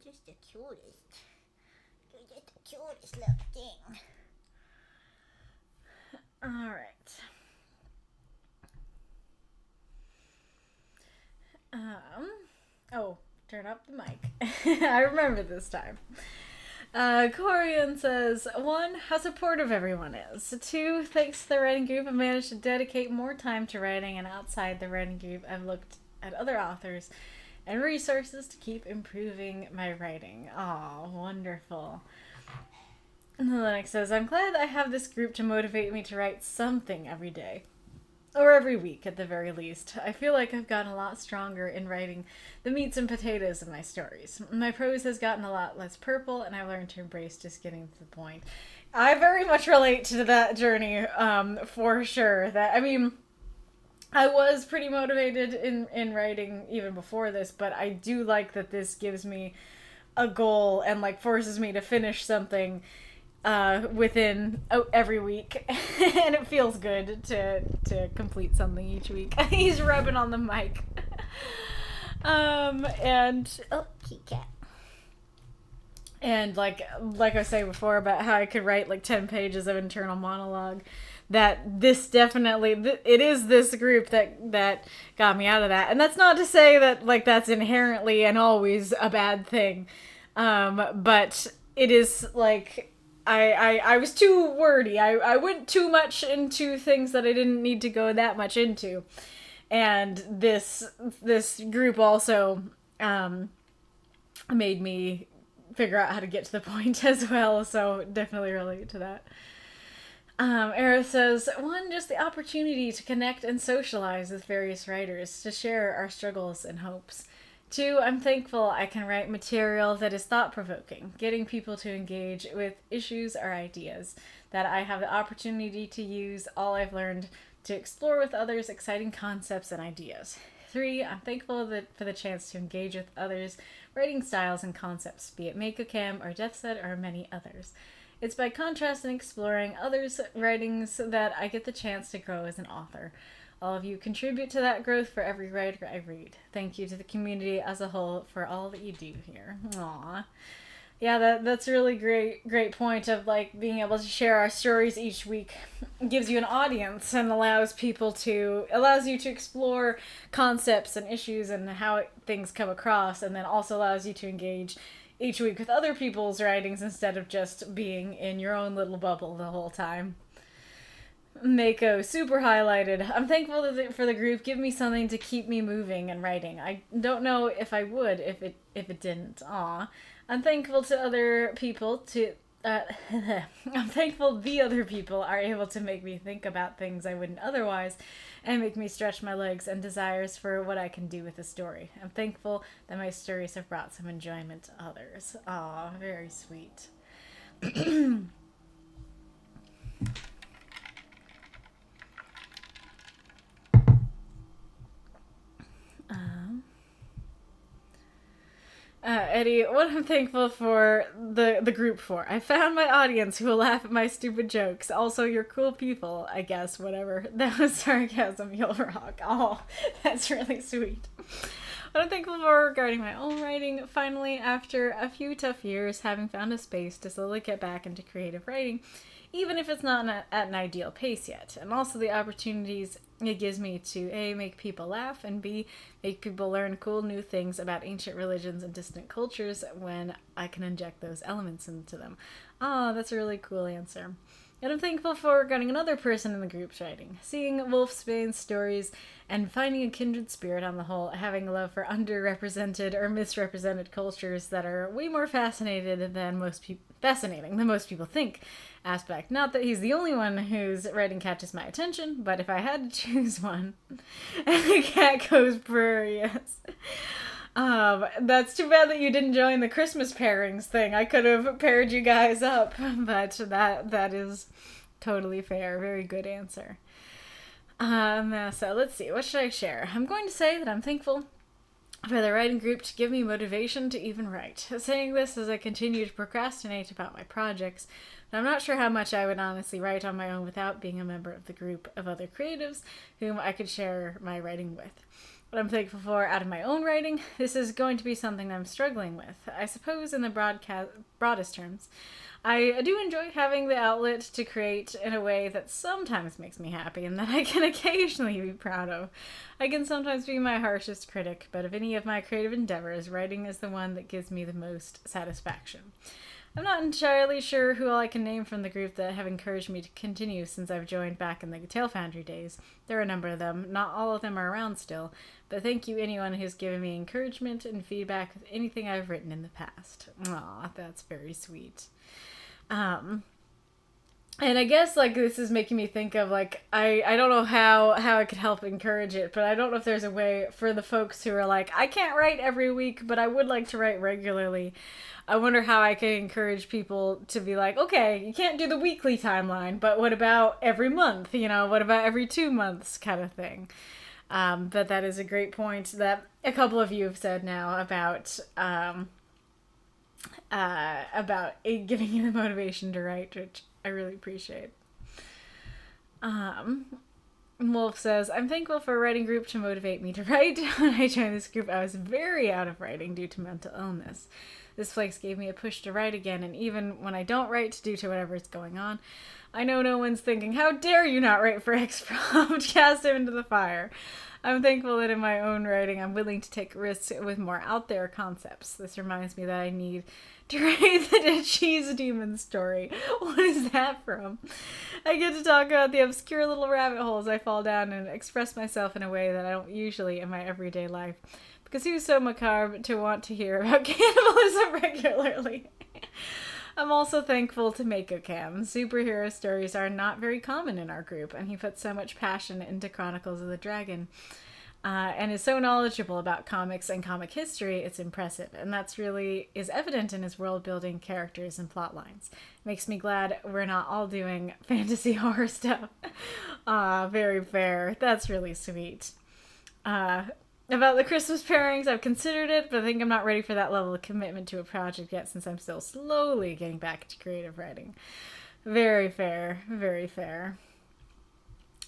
just the cutest. You're just the cutest little thing. All right. Oh, turn up the mic. I remember this time. Koryan says, 1, how supportive everyone is. 2, thanks to the writing group, I've managed to dedicate more time to writing, and outside the writing group, I've looked at other authors and resources to keep improving my writing. Aw, wonderful. And Hellenic says, I'm glad I have this group to motivate me to write something every day. Or every week, at the very least. I feel like I've gotten a lot stronger in writing the meats and potatoes of my stories. My prose has gotten a lot less purple, and I've learned to embrace just getting to the point. I very much relate to that journey, for sure. I was pretty motivated in writing even before this, but I do like that this gives me a goal and forces me to finish something within every week. And it feels good to complete something each week. He's rubbing on the mic. And oh, kitty cat. And like I was saying before about how I could write 10 pages of internal monologue, that this definitely, it is this group that got me out of that. And that's not to say that that's inherently and always a bad thing. But it is I was too wordy. I went too much into things that I didn't need to go that much into. And this group also made me figure out how to get to the point as well, so definitely relate to that. Era says, 1, just the opportunity to connect and socialize with various writers, to share our struggles and hopes. 2, I'm thankful I can write material that is thought-provoking, getting people to engage with issues or ideas, that I have the opportunity to use all I've learned to explore with others exciting concepts and ideas. 3, I'm thankful for the chance to engage with others' writing styles and concepts, be it Mako-Cam or Death Set or many others. It's by contrast and exploring others' writings that I get the chance to grow as an author. All of you contribute to that growth for every writer I read. Thank you to the community as a whole for all that you do here. Aww. Yeah, that's a really great point of like being able to share our stories each week. It gives you an audience and allows you to explore concepts and issues and how things come across, and then also allows you to engage each week with other people's writings instead of just being in your own little bubble the whole time. Mako, super highlighted. I'm thankful for the group. Give me something to keep me moving and writing. I don't know if I would if it didn't. Aw. I'm thankful to other people I'm thankful the other people are able to make me think about things I wouldn't otherwise, and make me stretch my legs and desires for what I can do with a story. I'm thankful that my stories have brought some enjoyment to others. Aw, very sweet. Eddie, what I'm thankful for the group for. I found my audience who will laugh at my stupid jokes. Also, you're cool people, I guess, whatever. That was sarcasm, you'll rock. Oh, that's really sweet. What I'm thankful for regarding my own writing, finally, after a few tough years, having found a space to slowly get back into creative writing, even if it's not at an ideal pace yet. And also the opportunities it gives me to A, make people laugh, and B, make people learn cool new things about ancient religions and distant cultures when I can inject those elements into them. Oh, that's a really cool answer. And I'm thankful for regarding another person in the group's writing, seeing Wolfsbane's stories and finding a kindred spirit on the whole, having a love for underrepresented or misrepresented cultures that are way more fascinating than most people think aspect. Not that he's the only one whose writing catches my attention, but if I had to choose one, the cat goes prairie, yes. That's too bad that you didn't join the Christmas pairings thing. I could have paired you guys up, but that is totally fair. Very good answer. So let's see, what should I share? I'm going to say that I'm thankful for the writing group to give me motivation to even write. Saying this as I continue to procrastinate about my projects, but I'm not sure how much I would honestly write on my own without being a member of the group of other creatives whom I could share my writing with. What I'm thankful for out of my own writing, this is going to be something I'm struggling with. I suppose in the broadest terms, I do enjoy having the outlet to create in a way that sometimes makes me happy and that I can occasionally be proud of. I can sometimes be my harshest critic, but of any of my creative endeavors, writing is the one that gives me the most satisfaction. I'm not entirely sure who all I can name from the group that have encouraged me to continue since I've joined back in the Tail Foundry days. There are a number of them. Not all of them are around still, but thank you anyone who's given me encouragement and feedback with anything I've written in the past. Aw, that's very sweet. And I guess, like, this is making me think of, like, I don't know how I could help encourage it, but I don't know if there's a way for the folks who are like, I can't write every week, but I would like to write regularly. I wonder how I can encourage people to be like, okay, you can't do the weekly timeline, but what about every month? You know, what about every 2 months kind of thing? But that is a great point that a couple of you have said now about giving you the motivation to write, which I really appreciate. Wolf says, I'm thankful for a writing group to motivate me to write. When I joined this group, I was very out of writing due to mental illness. This place gave me a push to write again, and even when I don't write due to whatever's going on, I know no one's thinking, how dare you not write for X prompt, cast him into the fire. I'm thankful that in my own writing I'm willing to take risks with more out there concepts. This reminds me that I need to write the cheese demon story. What is that from? I get to talk about the obscure little rabbit holes I fall down and express myself in a way that I don't usually in my everyday life. Because who's so macabre to want to hear about cannibalism regularly? I'm also thankful to Mako Cam. Superhero stories are not very common in our group, and he puts so much passion into Chronicles of the Dragon. And is so knowledgeable about comics and comic history, it's impressive. And that's really is evident in his world building, characters, and plot lines. Makes me glad we're not all doing fantasy horror stuff. Very fair. That's really sweet. About the Christmas pairings, I've considered it, but I think I'm not ready for that level of commitment to a project yet, since I'm still slowly getting back into creative writing. Very fair. Very fair.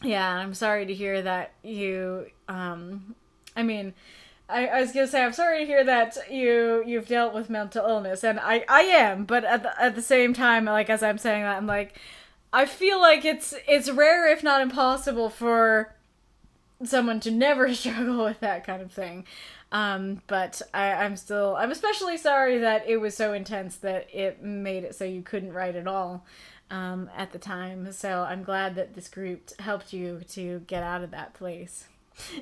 Yeah, I'm sorry to hear that you, I was gonna say, I'm sorry to hear that you've dealt with mental illness, and I am, but at the same time, like, as I'm saying that, I'm like, I feel like it's rare, if not impossible, for someone to never struggle with that kind of thing. But I'm especially sorry that it was so intense that it made it so you couldn't write at all. At the time, so I'm glad that this group helped you to get out of that place.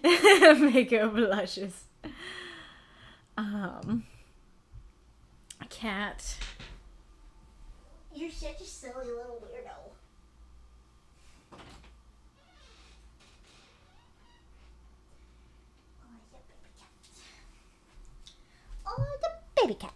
Mako blushes. Cat. You're such a silly little weirdo. Oh, the baby cat.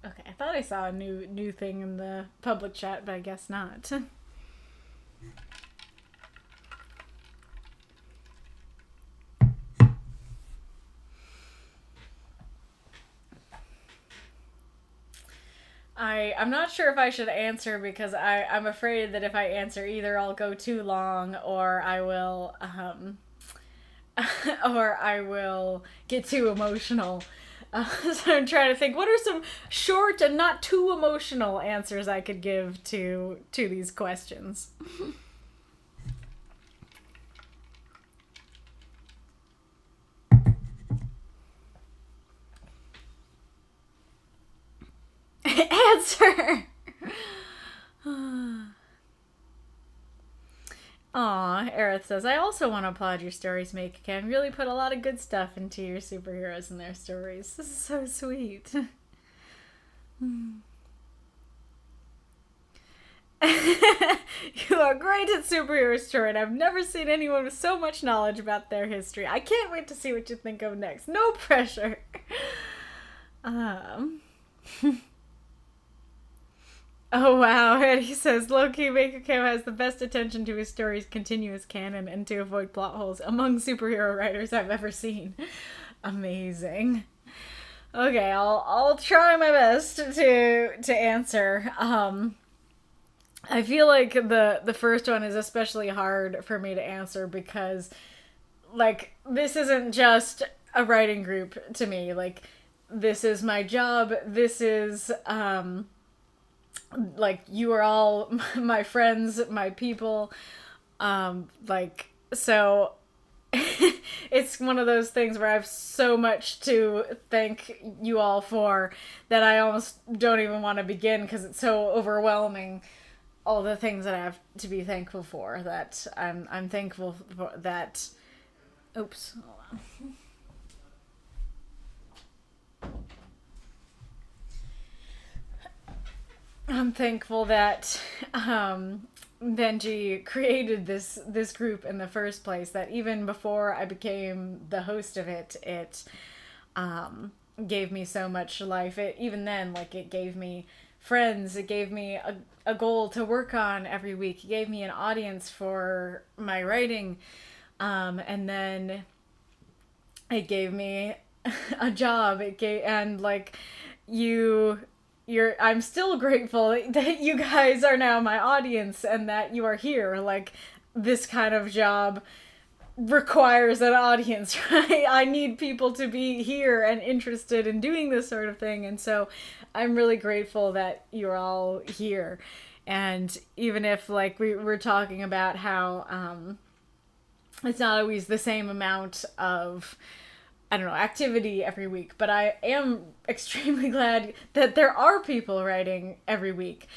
Okay, I thought I saw a new thing in the public chat, but I guess not. I'm not sure if I should answer, because I'm afraid that if I answer, either I'll go too long or I will get too emotional. So I'm trying to think, what are some short and not too emotional answers I could give to these questions? Answer! Aw, Aerith says, I also want to applaud your stories, Make Cam. Really put a lot of good stuff into your superheroes and their stories. This is so sweet. You are great at superhero story, and I've never seen anyone with so much knowledge about their history. I can't wait to see what you think of next. No pressure. Oh wow, Eddie says, low-key Maker Cam has the best attention to his story's continuous canon and to avoid plot holes among superhero writers I've ever seen. Amazing. Okay, I'll try my best to answer. I feel like the first one is especially hard for me to answer because, like, this isn't just a writing group to me. Like, this is my job. This is, like, you are all my friends, my people, like, so it's one of those things where I have so much to thank you all for that I almost don't even want to begin because it's so overwhelming, all the things that I have to be thankful for, that I'm thankful for that. Oops, hold on. I'm thankful that Benji created this group in the first place, that even before I became the host of it, it gave me so much life. Even then, like, it gave me friends, it gave me a goal to work on every week, it gave me an audience for my writing, and then it gave me a job, and like, you I'm still grateful that you guys are now my audience and that you are here. Like, this kind of job requires an audience, right? I need people to be here and interested in doing this sort of thing, and so I'm really grateful that you're all here. And even if, like, we're talking about how it's not always the same amount of, I don't know, activity every week, but I am extremely glad that there are people writing every week,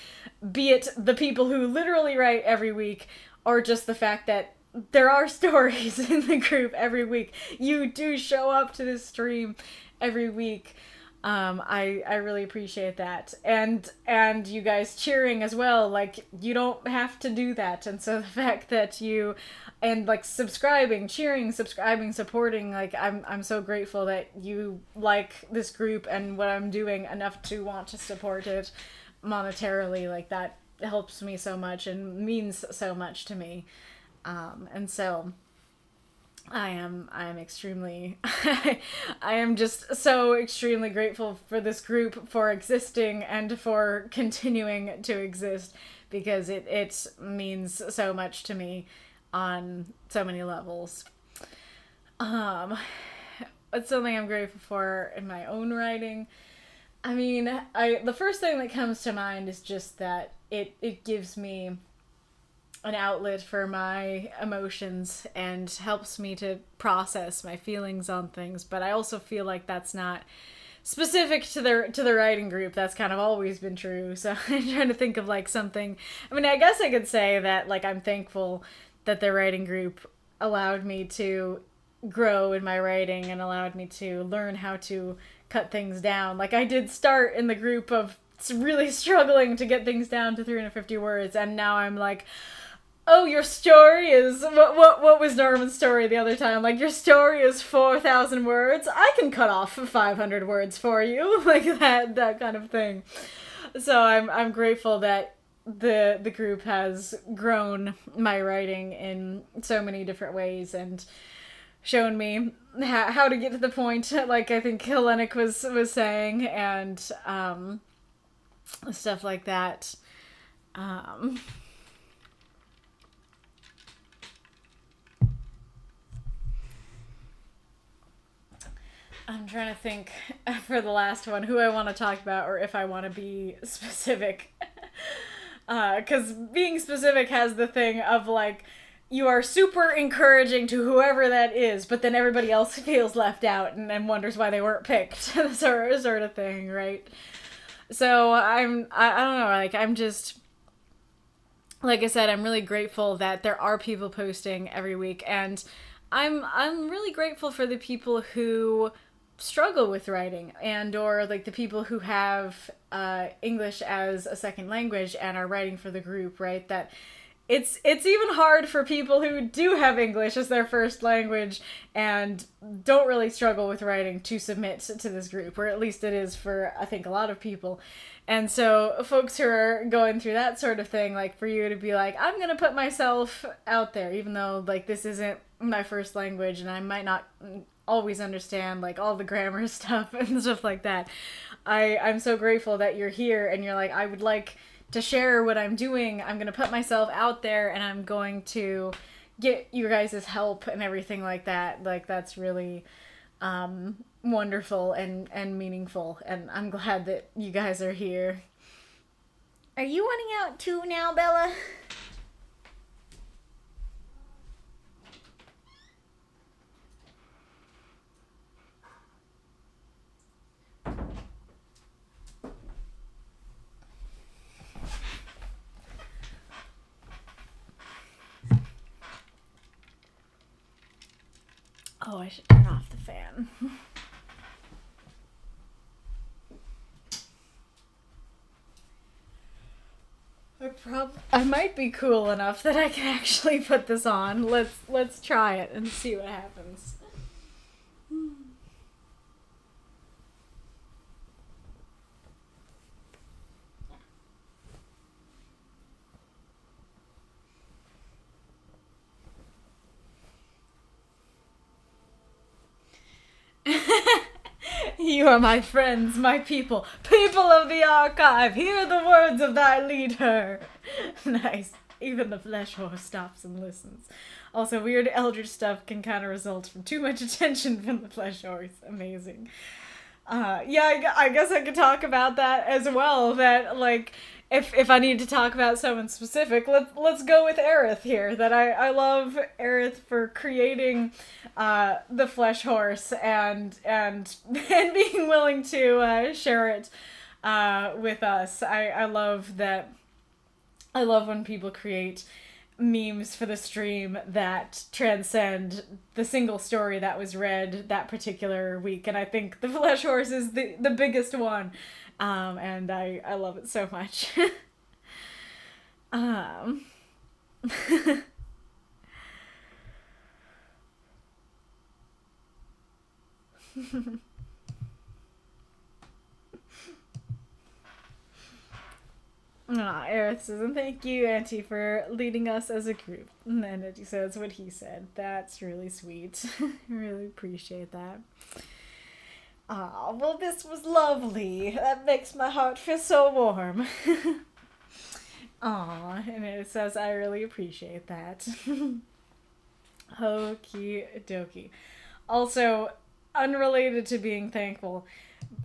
be it the people who literally write every week, or just the fact that there are stories in the group every week. You do show up to this stream every week. I really appreciate that. And you guys cheering as well. Like, you don't have to do that. And so the fact that you, and like subscribing, cheering, subscribing, supporting, like, I'm so grateful that you like this group and what I'm doing enough to want to support it monetarily. Like, that helps me so much and means so much to me. And so I am extremely, I am just so extremely grateful for this group, for existing and for continuing to exist, because it means so much to me on so many levels. It's something I'm grateful for in my own writing. I mean, the first thing that comes to mind is just that it gives me an outlet for my emotions and helps me to process my feelings on things. But I also feel like that's not specific to the writing group. That's kind of always been true. So I'm trying to think of like something. I mean, I guess I could say that like I'm thankful that the writing group allowed me to grow in my writing and allowed me to learn how to cut things down. Like, I did start in the group of really struggling to get things down to 350 words, and now I'm like, oh, your story is, what was Norman's story the other time? Like, your story is 4,000 words. I can cut off 500 words for you. Like, that kind of thing. So I'm grateful that the group has grown my writing in so many different ways and shown me how to get to the point, like I think Hellenic was saying, and stuff like that. I'm trying to think for the last one who I want to talk about, or if I want to be specific. Because being specific has the thing of, like, you are super encouraging to whoever that is, but then everybody else feels left out and wonders why they weren't picked, sort of thing, right? So I don't know, like, I'm just, like I said, I'm really grateful that there are people posting every week, and I'm really grateful for the people who struggle with writing, and or like the people who have English as a second language and are writing for the group, right? That it's even hard for people who do have English as their first language and don't really struggle with writing to submit to this group, or at least it is for, I think, a lot of people. And so folks who are going through that sort of thing, like, for you to be like, I'm gonna put myself out there, even though, like, this isn't my first language and I might not always understand, like, all the grammar stuff and stuff like that. I'm so grateful that you're here and you're like, I would like to share what I'm doing. I'm going to put myself out there and I'm going to get you guys' help and everything like that. Like, that's really wonderful and meaningful, and I'm glad that you guys are here. Are you wanting out too now, Bella? Oh, I should turn off the fan. I might be cool enough that I can actually put this on. Let's try it and see what happens. You are my friends, my people, people of the archive, hear the words of thy leader. Nice. Even the flesh horse stops and listens. Also, weird eldritch stuff can kind of result from too much attention from the flesh horse. Amazing. Yeah, I guess I could talk about that as well. That, like, if I need to talk about someone specific, let's go with Aerith here. That I love Aerith for creating the flesh horse and being willing to share it with us. I love that. I love when people create memes for the stream that transcend the single story that was read that particular week, and I think the flesh horse is the biggest one, and I love it so much. Aerith says, and thank you, Auntie, for leading us as a group. And then Eddie says what he said. That's really sweet. Really appreciate that. Well, this was lovely. That makes my heart feel so warm. And it says, I really appreciate that. Okie dokie. Also, unrelated to being thankful.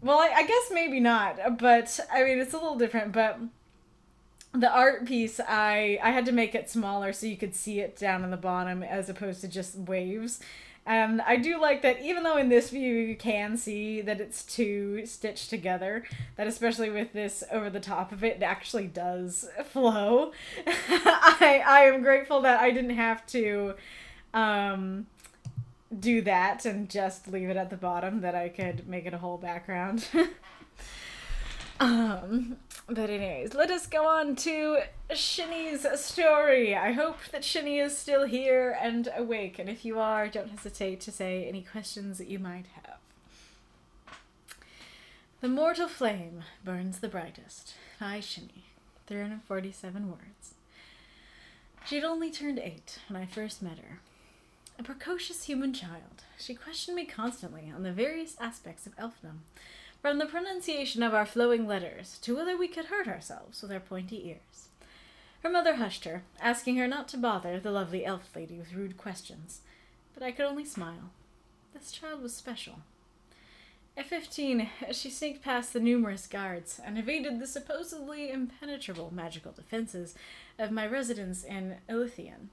Well, I guess maybe not, but, I mean, it's a little different, but the art piece, I had to make it smaller so you could see it down in the bottom as opposed to just waves. And I do like that even though in this view you can see that it's two stitched together, that especially with this over the top of it, it actually does flow. I am grateful that I didn't have to do that and just leave it at the bottom, that I could make it a whole background. But anyways, let us go on to Shinny's story. I hope that Shinny is still here and awake, and if you are, don't hesitate to say any questions that you might have. The mortal flame burns the brightest. By Shinny. 347 words. She had only turned 8 when I first met her. A precocious human child, she questioned me constantly on the various aspects of elfdom, from the pronunciation of our flowing letters to whether we could hurt ourselves with our pointy ears. Her mother hushed her, asking her not to bother the lovely elf lady with rude questions, but I could only smile. This child was special. At 15, she sneaked past the numerous guards and evaded the supposedly impenetrable magical defenses of my residence in Ilithian.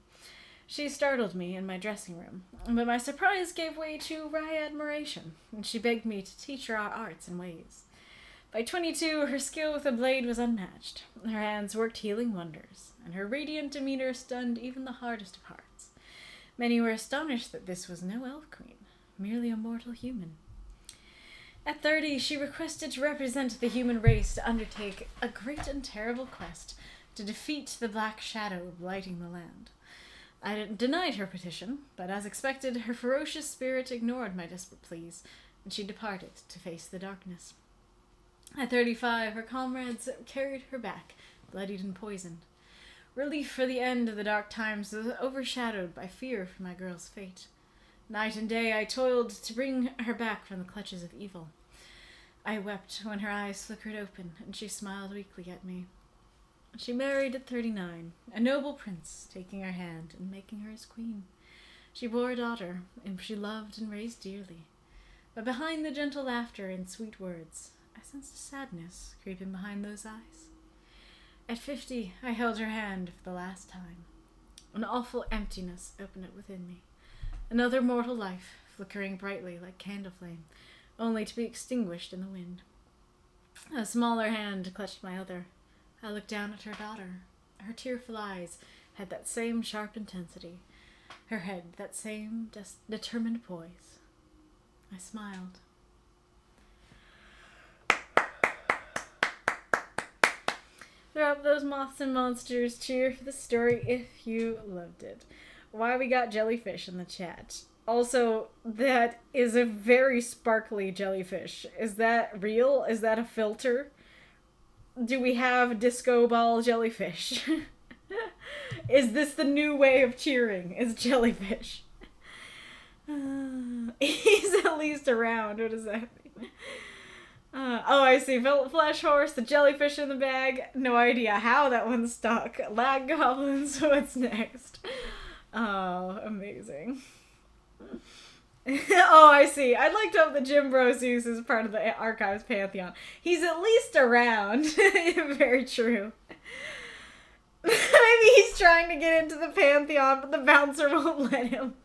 She startled me in my dressing room, but my surprise gave way to wry admiration, and she begged me to teach her our arts and ways. By 22, her skill with a blade was unmatched. Her hands worked healing wonders, and her radiant demeanor stunned even the hardest of hearts. Many were astonished that this was no elf queen, merely a mortal human. At 30, she requested to represent the human race to undertake a great and terrible quest to defeat the black shadow blighting the land. I denied her petition, but as expected, her ferocious spirit ignored my desperate pleas, and she departed to face the darkness. At 35, her comrades carried her back, bloodied and poisoned. Relief for the end of the dark times was overshadowed by fear for my girl's fate. Night and day I toiled to bring her back from the clutches of evil. I wept when her eyes flickered open, and she smiled weakly at me. She married at 39, a noble prince, taking her hand and making her his queen. She bore a daughter, whom she loved and raised dearly. But behind the gentle laughter and sweet words, I sensed a sadness creeping behind those eyes. At 50, I held her hand for the last time. An awful emptiness opened up within me. Another mortal life, flickering brightly like candle flame, only to be extinguished in the wind. A smaller hand clutched my other. I looked down at her daughter. Her tearful eyes had that same sharp intensity. Her head, that same determined poise. I smiled. Throw up those moths and monsters. Cheer for the story if you loved it. Why we got jellyfish in the chat. Also, that is a very sparkly jellyfish. Is that real? Is that a filter? Do we have disco ball jellyfish? Is this the new way of cheering? Is jellyfish? He's at least around. What does that mean? Oh, I see. Flesh horse, the jellyfish in the bag. No idea how that one stuck. Lag goblins, what's next? Oh, amazing. Oh, I see. I'd like to hope that Jim Zeus is part of the Archives Pantheon. He's at least around. Very true. Maybe he's trying to get into the Pantheon, but the bouncer won't let him.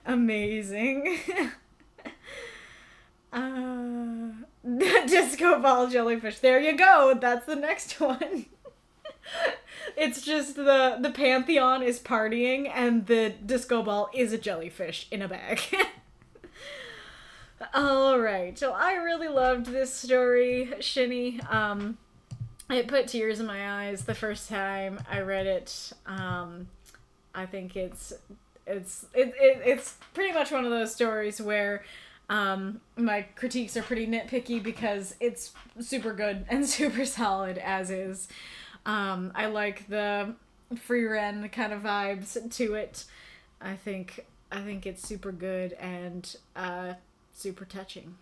Amazing. Disco ball jellyfish. There you go. That's the next one. It's just the Pantheon is partying and the disco ball is a jellyfish in a bag. Alright, so I really loved this story, Shinny. It put tears in my eyes the first time I read it. I think it's pretty much one of those stories where my critiques are pretty nitpicky because it's super good and super solid as is. I like the free ren kind of vibes to it. I think it's super good and super touching.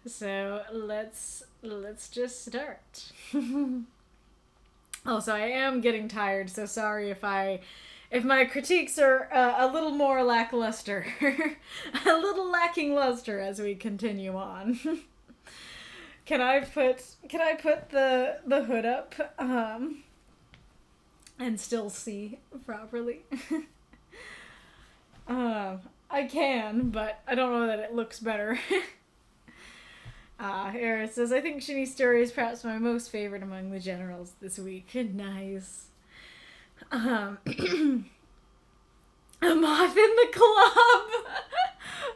So let's just start. Also, I am getting tired, so sorry if my critiques are a little more lackluster, a little lacking luster as we continue on. Can I put the hood up and still see properly? I can, but I don't know that it looks better. Here it says, I think Shinny's story is perhaps my most favorite among the generals this week. Nice. A moth in the club!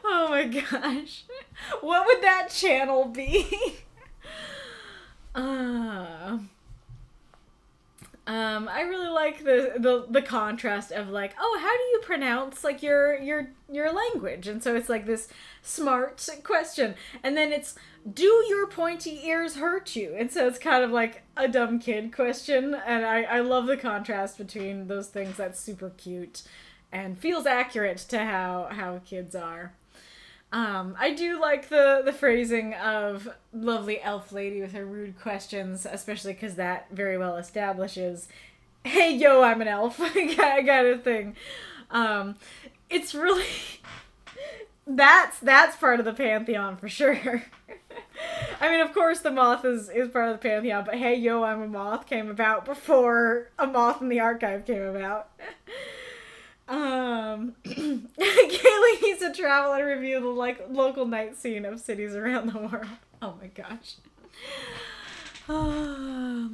Oh my gosh. What would that channel be? I really like the contrast of like, oh, how do you pronounce like your language? And so it's like this smart question, and then it's, do your pointy ears hurt you? And so it's kind of like a dumb kid question, and I love the contrast between those things. That's super cute and feels accurate to how kids are. I do like the phrasing of lovely elf lady with her rude questions, especially because that very well establishes, hey, yo, I'm an elf, kind of thing. It's really, that's part of the Pantheon for sure. I mean, of course the moth is part of the Pantheon, but hey, yo, I'm a moth came about before a moth in the archive came about. Kaylee needs to travel and review the local night scene of cities around the world. Oh my gosh. I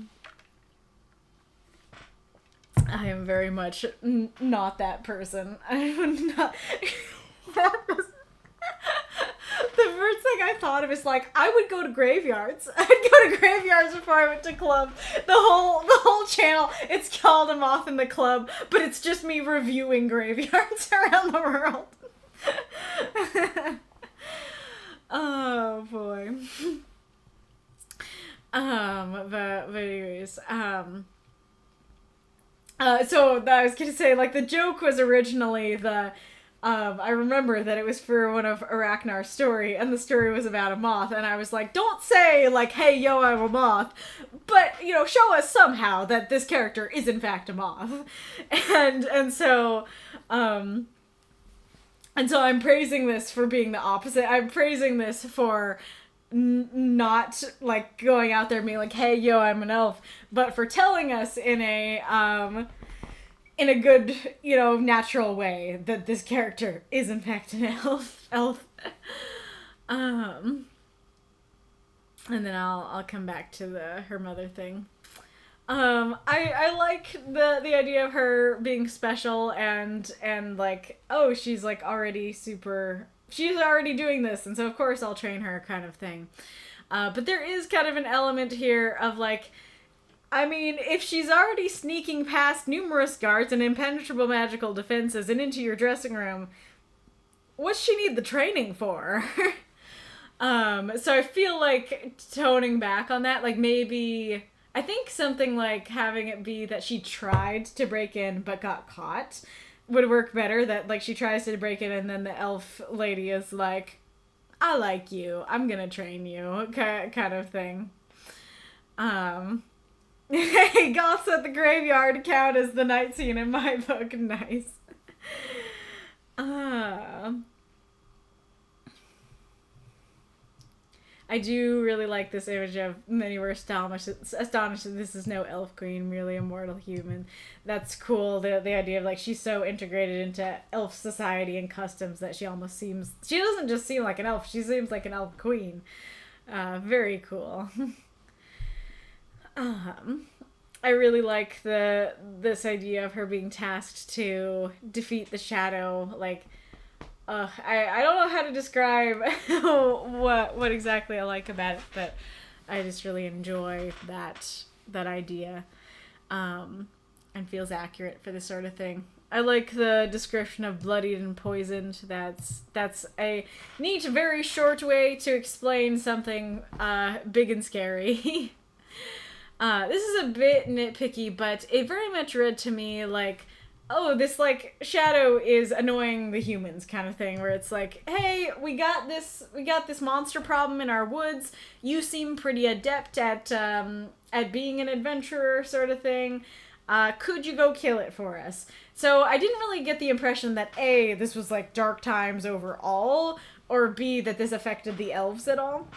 am very much not that person. I'm not. The first thing I thought of is like, I would go to graveyards. I'd go to graveyards before I went to club. The whole channel, it's called A Moth in the Club, but it's just me reviewing graveyards around the world. Oh boy. But anyways, so I was gonna say, like, the joke was originally I remember that it was for one of Arachnar's story, and the story was about a moth, and I was like, don't say, like, hey, yo, I'm a moth, but, you know, show us somehow that this character is in fact a moth. And so I'm praising this for being the opposite. I'm praising this for not, like, going out there and being like, hey, yo, I'm an elf, but for telling us in a good, you know, natural way that this character is in fact an elf. And then I'll come back to her mother thing. I like the idea of her being special and like, oh, she's like already she's already doing this, and so of course I'll train her kind of thing. But there is kind of an element here of like, I mean, if she's already sneaking past numerous guards and impenetrable magical defenses and into your dressing room, what's she need the training for? So I feel like toning back on that, like maybe, I think something like having it be that she tried to break in but got caught would work better. That like she tries to break in and then the elf lady is like, I like you. I'm gonna train you, kind of thing. Hey, Goths at the graveyard count as the night scene in my book. Nice. I do really like this image of many were astonished that this is no elf queen, merely a mortal human. That's cool. The idea of like she's so integrated into elf society and customs that she doesn't just seem like an elf, she seems like an elf queen. Very cool. I really like this idea of her being tasked to defeat the shadow. Like, I don't know how to describe what exactly I like about it, but I just really enjoy that idea, and feels accurate for this sort of thing. I like the description of bloodied and poisoned. That's a neat, very short way to explain something big and scary. This is a bit nitpicky, but it very much read to me like, oh, this, like, shadow is annoying the humans kind of thing, where it's like, hey, we got this monster problem in our woods, you seem pretty adept at being an adventurer sort of thing, could you go kill it for us? So I didn't really get the impression that A, this was, like, dark times overall, or B, that this affected the elves at all.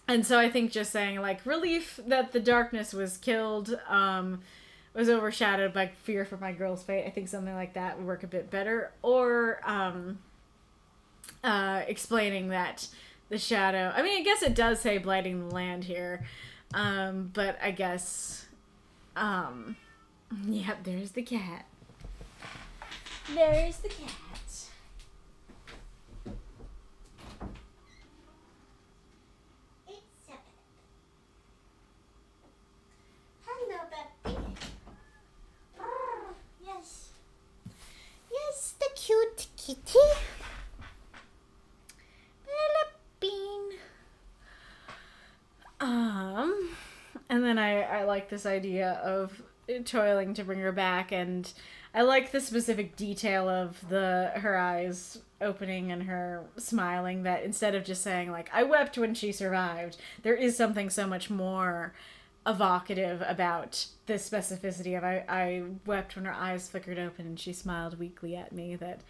And so I think just saying, like, relief that the darkness was killed, was overshadowed by fear for my girl's fate. I think something like that would work a bit better. Or explaining that the shadow... I mean, I guess it does say blighting the land here. But I guess... Yep, there's the cat. There's the cat. Cute kitty. Little bean. And then I like this idea of toiling to bring her back, and I like the specific detail of her eyes opening and her smiling, that instead of just saying, like, I wept when she survived, there is something so much more evocative about the specificity of I wept when her eyes flickered open and she smiled weakly at me, that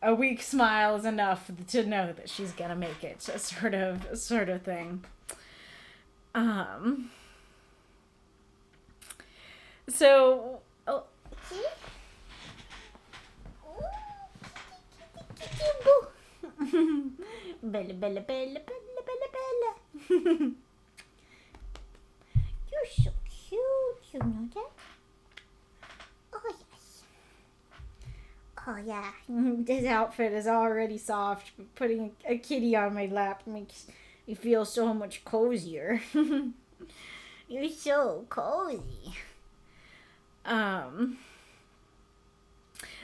a weak smile is enough to know that she's gonna make it, sort of thing. So Bella, bella, bella, bella, bella, bella. You're so cute, you know that? Oh, yes. Oh, yeah. This outfit is already soft. Putting a kitty on my lap makes me feel so much cozier. You're so cozy.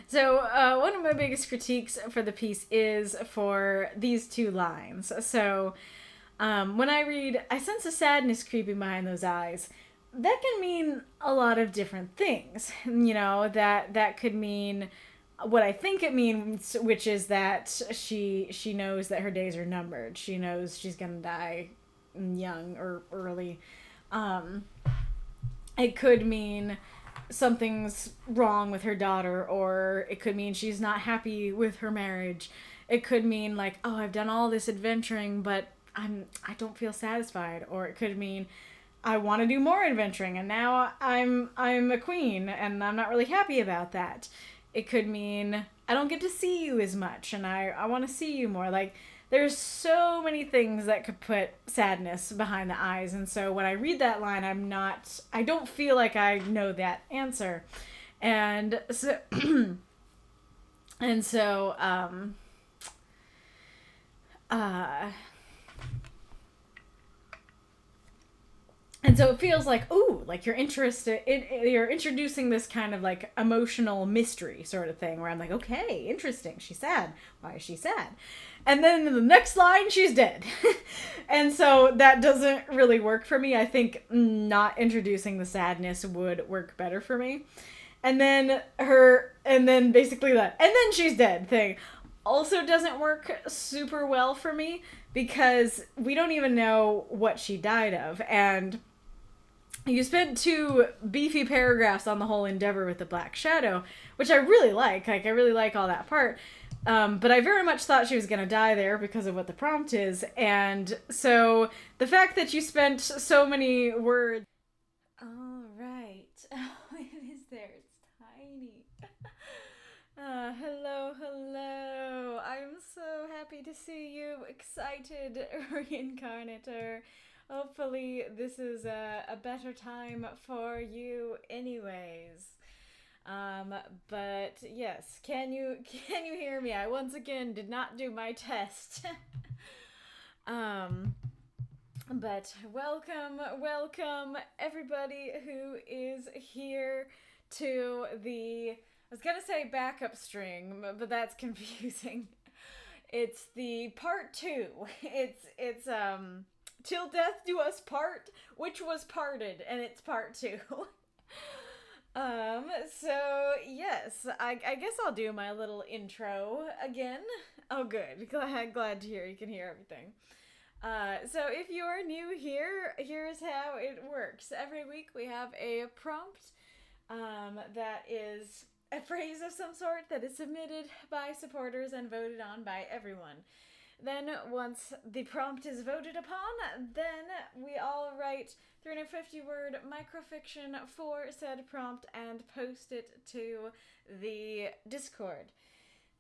So one of my biggest critiques for the piece is for these two lines. So when I read, I sense a sadness creeping behind those eyes, that can mean a lot of different things. You know, that could mean what I think it means, which is that she knows that her days are numbered. She knows she's gonna die young or early. It could mean something's wrong with her daughter, or it could mean she's not happy with her marriage. It could mean like, oh, I've done all this adventuring, but I don't feel satisfied. Or it could mean I want to do more adventuring, and now I'm a queen and I'm not really happy about that. It could mean I don't get to see you as much and I want to see you more. Like, there's so many things that could put sadness behind the eyes. And so when I read that line, I don't feel like I know that answer. And so, and so it feels like, ooh, like you're introducing this kind of like emotional mystery sort of thing where I'm like, okay, interesting. She's sad. Why is she sad? And then in the next line, she's dead. And so that doesn't really work for me. I think not introducing the sadness would work better for me. And then basically that, and then she's dead thing. also doesn't work super well for me because we don't even know what she died of. And you spent 2 beefy paragraphs on the whole endeavor with the Black Shadow, which I really like. Like, I really like all that part. But I very much thought she was going to die there because of what the prompt is. And so the fact that you spent so many words... All right. Oh, it is there. It's tiny. Hello. I'm so happy to see you. Excited, Reinkarnitor. Hopefully this is a better time for you anyways. But yes, can you hear me? I once again did not do my test. But welcome everybody who is here to the, I was gonna say backup string, but that's confusing. It's the part 2. It's Till Death Do Us Part, which was parted, and it's part 2. So yes, I guess I'll do my little intro again. Oh good, glad to hear you can hear everything. So if you're new here, here's how it works. Every week we have a prompt, that is a phrase of some sort that is submitted by supporters and voted on by everyone. Then once the prompt is voted upon, then we all write 350-word microfiction for said prompt and post it to the Discord.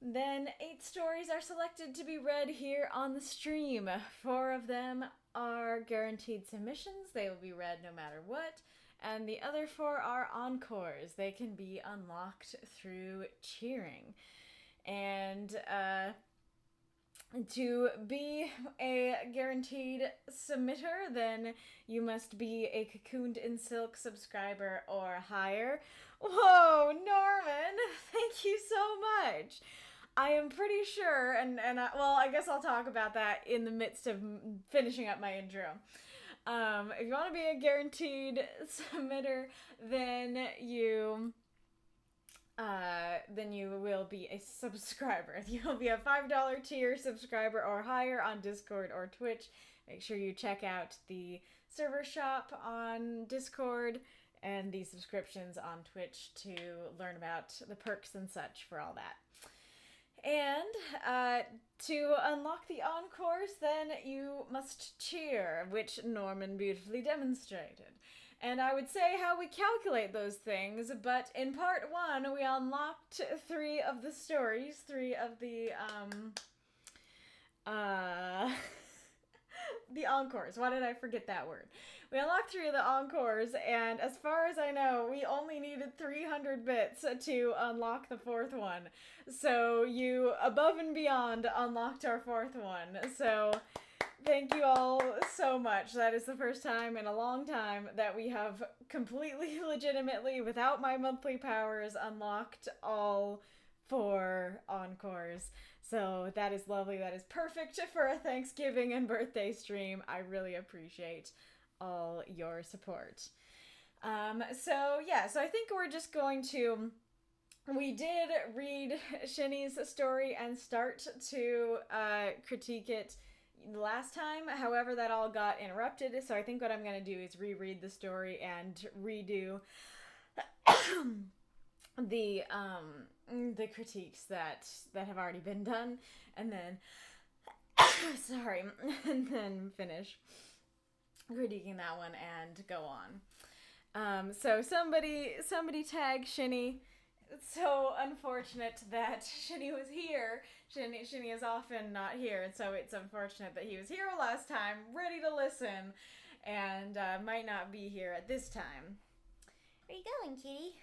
Then 8 stories are selected to be read here on the stream. 4 of them are guaranteed submissions. They will be read no matter what. And the other 4 are encores. They can be unlocked through cheering. And, to be a guaranteed submitter, then you must be a Cocooned in Silk subscriber or higher. Whoa, Norman, thank you so much. I am pretty sure, and I guess I'll talk about that in the midst of finishing up my intro. If you want to be a guaranteed submitter, then you will be a subscriber. You'll be a $5 tier subscriber or higher on Discord or Twitch. Make sure you check out the server shop on Discord and the subscriptions on Twitch to learn about the perks and such for all that. And to unlock the encores, then you must cheer, which Norman beautifully demonstrated. And I would say how we calculate those things, but in part 1, we unlocked 3 of the stories, 3 of the, the encores. Why did I forget that word? We unlocked 3 of the encores, and as far as I know, we only needed 300 bits to unlock the 4th one. So you, above and beyond, unlocked our 4th one. So thank you all so much. That is the first time in a long time that we have completely legitimately, without my monthly powers, unlocked all 4 encores. So that is lovely. That is perfect for a Thanksgiving and birthday stream. I really appreciate all your support. So I think we're just going to, we did read Shinny's story and start to critique it last time. However, that all got interrupted, so I think what I'm going to do is reread the story and redo the critiques that have already been done, and then and then finish critiquing that one and go on. So somebody tag Shinny. It's so unfortunate that Shinny was here. Shinny is often not here, and so it's unfortunate that he was here last time, ready to listen, and might not be here at this time. Where you going, kitty?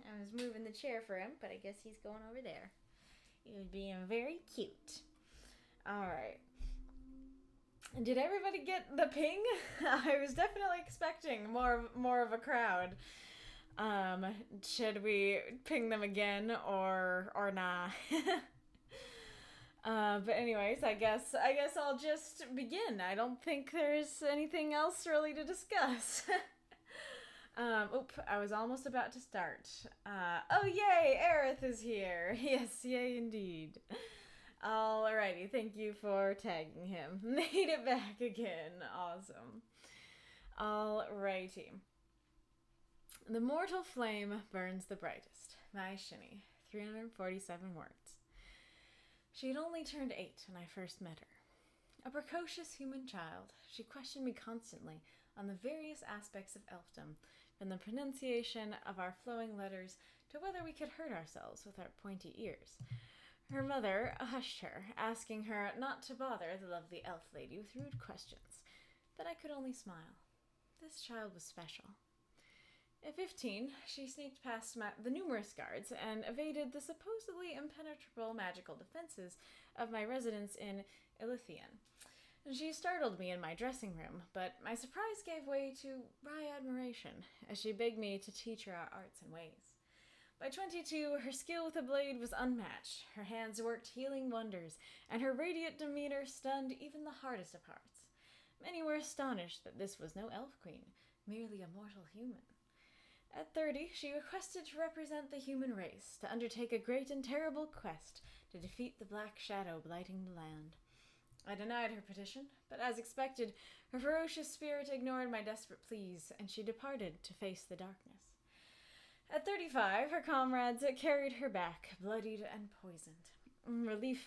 I was moving the chair for him, but I guess he's going over there. He was being very cute. Alright. Did everybody get the ping? I was definitely expecting more of a crowd. Should we ping them again or nah? But anyways, I guess I'll just begin. I don't think there's anything else really to discuss. I was almost about to start. Oh yay, Aerith is here. Yes, yay indeed. Alrighty, thank you for tagging him. Made it back again. Awesome. Alrighty. The mortal flame burns the brightest. By Shinny. 347 words. She had only turned 8 when I first met her. A precocious human child, she questioned me constantly on the various aspects of elfdom, from the pronunciation of our flowing letters to whether we could hurt ourselves with our pointy ears. Her mother hushed her, asking her not to bother the lovely elf lady with rude questions, but I could only smile. This child was special. At 15, she sneaked past the numerous guards and evaded the supposedly impenetrable magical defenses of my residence in Ilithian. She startled me in my dressing room, but my surprise gave way to wry admiration as she begged me to teach her our arts and ways. By 22, her skill with a blade was unmatched, her hands worked healing wonders, and her radiant demeanor stunned even the hardest of hearts. Many were astonished that this was no elf queen, merely a mortal human. At 30, she requested to represent the human race, to undertake a great and terrible quest to defeat the black shadow blighting the land. I denied her petition, but as expected, her ferocious spirit ignored my desperate pleas, and she departed to face the darkness. At 35, her comrades carried her back, bloodied and poisoned. Relief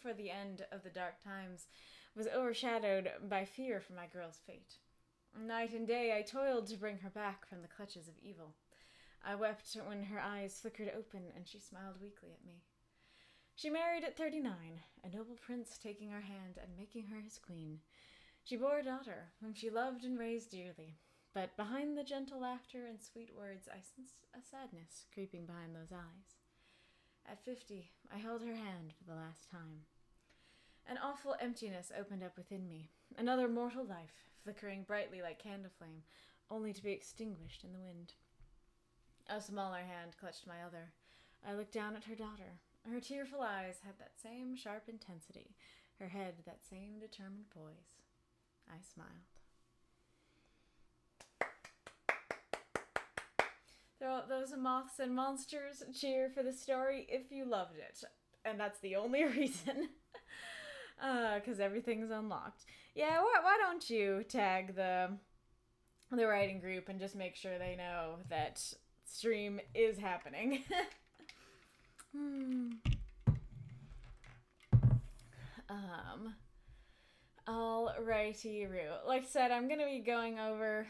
for the end of the dark times was overshadowed by fear for my girl's fate. Night and day I toiled to bring her back from the clutches of evil. I wept when her eyes flickered open and she smiled weakly at me. She married at 39, a noble prince taking her hand and making her his queen. She bore a daughter, whom she loved and raised dearly, but behind the gentle laughter and sweet words I sensed a sadness creeping behind those eyes. At 50, I held her hand for the last time. An awful emptiness opened up within me, another mortal life, flickering brightly like candle flame, only to be extinguished in the wind. A smaller hand clutched my other. I looked down at her daughter. Her tearful eyes had that same sharp intensity, her head that same determined poise. I smiled. Throw out those moths and monsters, cheer for the story if you loved it. And that's the only reason. 'Cause everything's unlocked. Yeah, why don't you tag the writing group and just make sure they know that stream is happening. Alrighty-roo. Like I said, I'm gonna be going over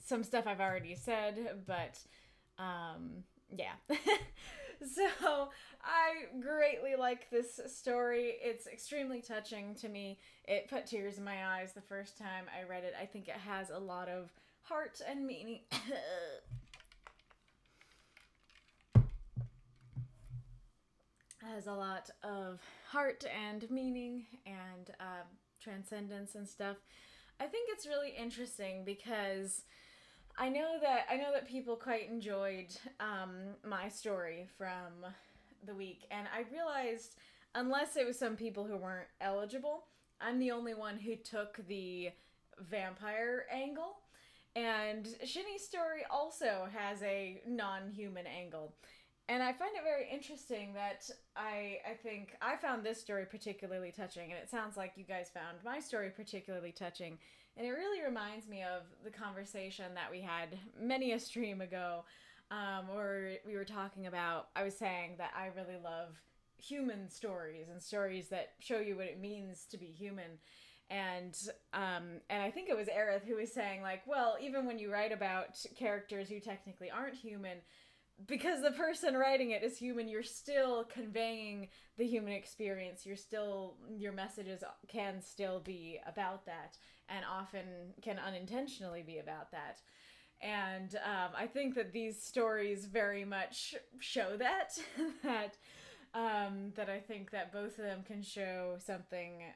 some stuff I've already said, but yeah. So I greatly like this story. It's extremely touching to me. It put tears in my eyes the first time I read it. I think it has a lot of heart and meaning. Has a lot of heart and meaning and transcendence and stuff. I think it's really interesting because I know that people quite enjoyed my story from the week, and I realized, unless it was some people who weren't eligible, I'm the only one who took the vampire angle. And Shinny's story also has a non-human angle. And I find it very interesting that I think I found this story particularly touching, and it sounds like you guys found my story particularly touching. And it really reminds me of the conversation that we had many a stream ago, where we were talking about, I was saying that I really love human stories and stories that show you what it means to be human. And I think it was Aerith who was saying, like, well, even when you write about characters who technically aren't human, because the person writing it is human, you're still conveying the human experience. Your messages can still be about that, and often can unintentionally be about that. And I think that these stories very much show that, that I think that both of them can show something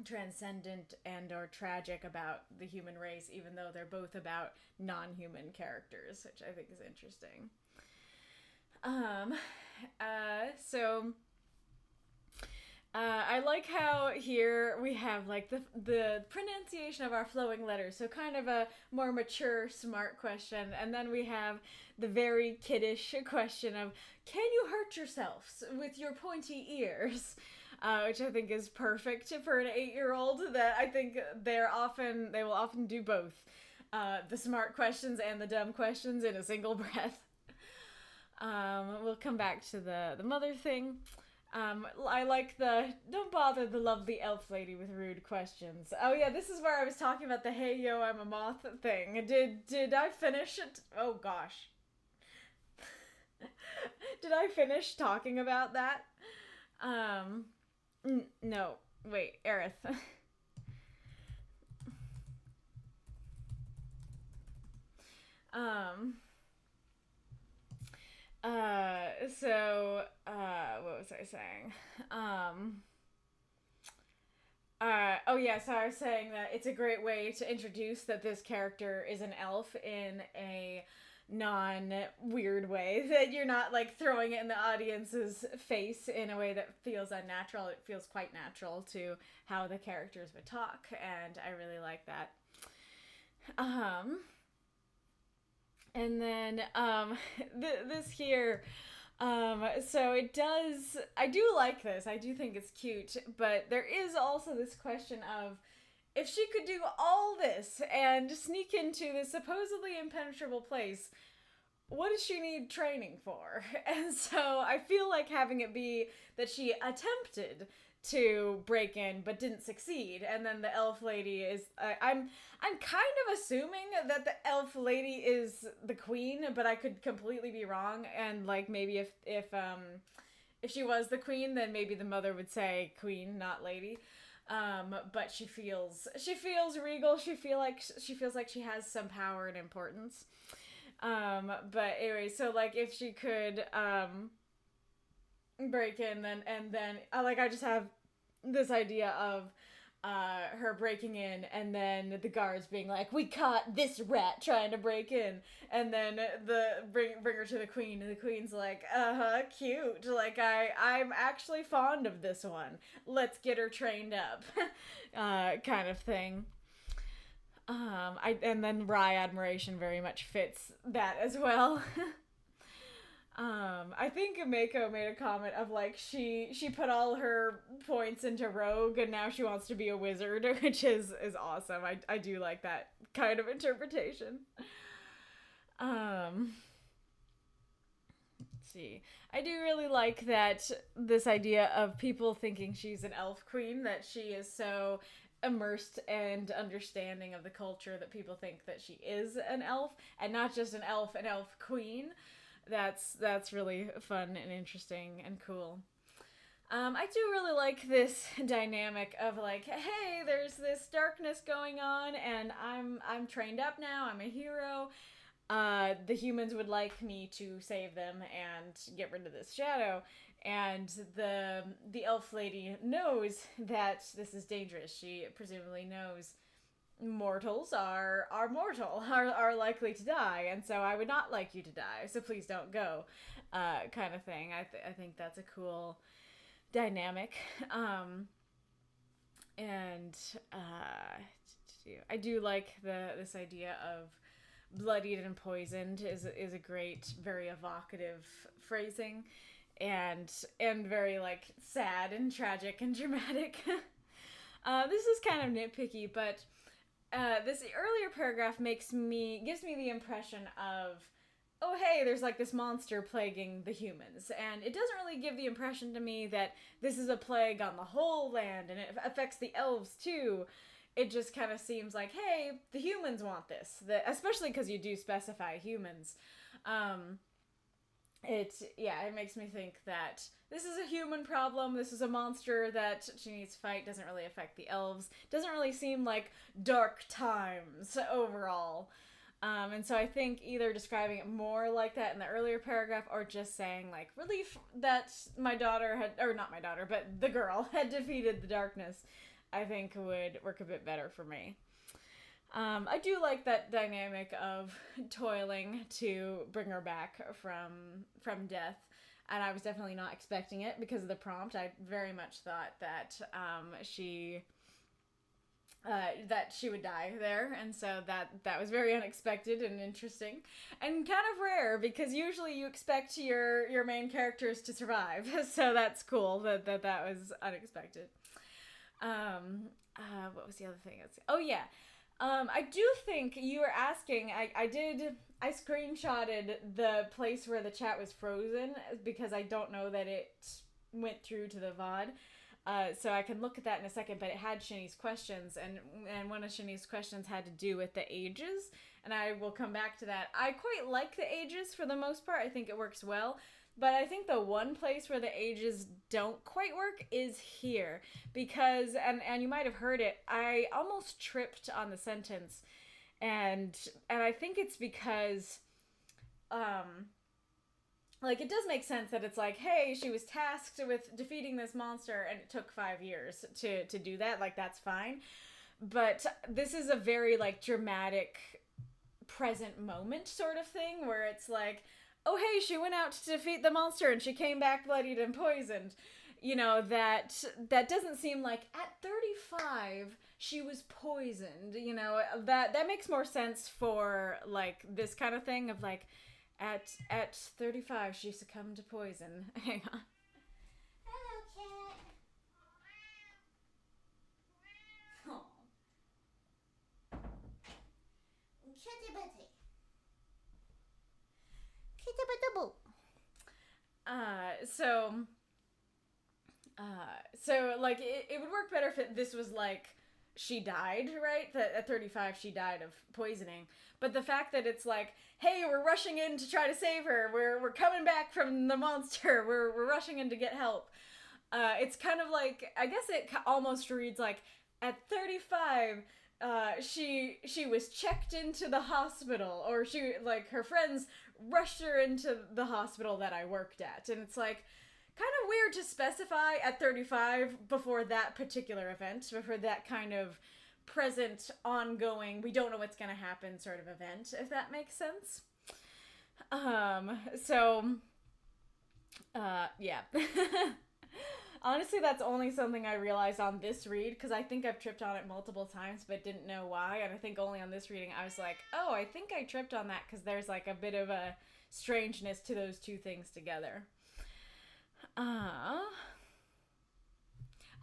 transcendent and or tragic about the human race, even though they're both about non-human characters, which I think is interesting. I like how here we have like the pronunciation of our flowing letters, so kind of a more mature, smart question, and then we have the very kiddish question of, can you hurt yourself with your pointy ears? Which I think is perfect for an 8-year-old. That I think they will often do both, the smart questions and the dumb questions in a single breath. We'll come back to the mother thing. I like the don't bother the lovely elf lady with rude questions. Oh yeah, this is where I was talking about the hey yo I'm a moth thing. Did I finish it? Oh gosh. Did I finish talking about that? No. Wait, Aerith. What was I saying? Oh yeah, so I was saying that it's a great way to introduce that this character is an elf in a non-weird way, that you're not like throwing it in the audience's face in a way that feels unnatural. It feels quite natural to how the characters would talk, and I really like that. And then, this here, so it does, I do like this, I do think it's cute, but there is also this question of, if she could do all this and sneak into this supposedly impenetrable place, what does she need training for? And so I feel like having it be that she attempted to break in but didn't succeed, and then the elf lady is I'm kind of assuming that the elf lady is the queen, but I could completely be wrong, and like maybe if she was the queen, then maybe the mother would say queen, not lady. But she feels regal. She feels like she has some power and importance. But anyway, so like if she could break in, then I just have this idea of her breaking in, and then the guards being like, we caught this rat trying to break in, and then bring her to the queen, and the queen's like, cute, like I'm actually fond of this one, let's get her trained up. Kind of thing. And then Rye admiration very much fits that as well. I think Mako made a comment of like she put all her points into rogue and now she wants to be a wizard, which is awesome. I do like that kind of interpretation. Let's see. I do really like that this idea of people thinking she's an elf queen, that she is so immersed and understanding of the culture that people think that she is an elf, and not just an elf queen. That's really fun and interesting and cool. I do really like this dynamic of like, hey, there's this darkness going on, and I'm trained up now. I'm a hero. The humans would like me to save them and get rid of this shadow, and the elf lady knows that this is dangerous. She presumably knows mortals are likely to die, and so I would not like you to die, so please don't go, kind of thing. I think that's a cool dynamic. And I do like this idea of bloodied and poisoned is a great, very evocative phrasing, and very like sad and tragic and dramatic. This is kind of nitpicky, but this earlier paragraph gives me the impression of, oh hey, there's like this monster plaguing the humans, and it doesn't really give the impression to me that this is a plague on the whole land and it affects the elves too. It just kind of seems like, hey, the humans want this, especially because you do specify humans. It makes me think that this is a human problem, this is a monster that she needs to fight, doesn't really affect the elves, doesn't really seem like dark times overall. And so I think either describing it more like that in the earlier paragraph, or just saying like, relief that my daughter had, or not my daughter, but the girl had defeated the darkness, I think would work a bit better for me. I do like that dynamic of toiling to bring her back from death. and I was definitely not expecting it because of the prompt. I very much thought that she would die there, and so that was very unexpected and interesting, and kind of rare because usually you expect your main characters to survive. So that's cool that was unexpected. What was the other thing? Oh yeah. I do think you were asking, I screenshotted the place where the chat was frozen because I don't know that it went through to the VOD. So I can look at that in a second, but it had Shinny's questions, and one of Shinny's questions had to do with the ages, and I will come back to that. I quite like the ages for the most part. I think it works well. But I think the one place where the ages don't quite work is here. Because, and you might have heard it, I almost tripped on the sentence. And I think it's because, like, it does make sense that it's like, hey, she was tasked with defeating this monster and it took 5 years to do that. Like, that's fine. But this is a very, like, dramatic present moment sort of thing where it's like, oh, hey, she went out to defeat the monster and she came back bloodied and poisoned. You know, that doesn't seem like at 35 she was poisoned. You know, that makes more sense for, like, this kind of thing of, like, at 35 she succumbed to poison. Hang on. Hello, cat. Oh. Kitty-bitty. So like it would work better if this was like she died, right? That at 35 she died of poisoning. But the fact that it's like, hey, we're rushing in to try to save her. We're coming back from the monster. We're rushing in to get help. It's kind of like, I guess it almost reads like at 35 she was checked into the hospital, or she, like, her friends rushed her into the hospital that I worked at. And it's like kind of weird to specify at 35 before that particular event, before that kind of present, ongoing, we don't know what's gonna happen sort of event, if that makes sense. Yeah. Honestly, that's only something I realized on this read, because I think I've tripped on it multiple times, but didn't know why, and I think only on this reading I was like, oh, I think I tripped on that, because there's, like, a bit of a strangeness to those two things together. Oh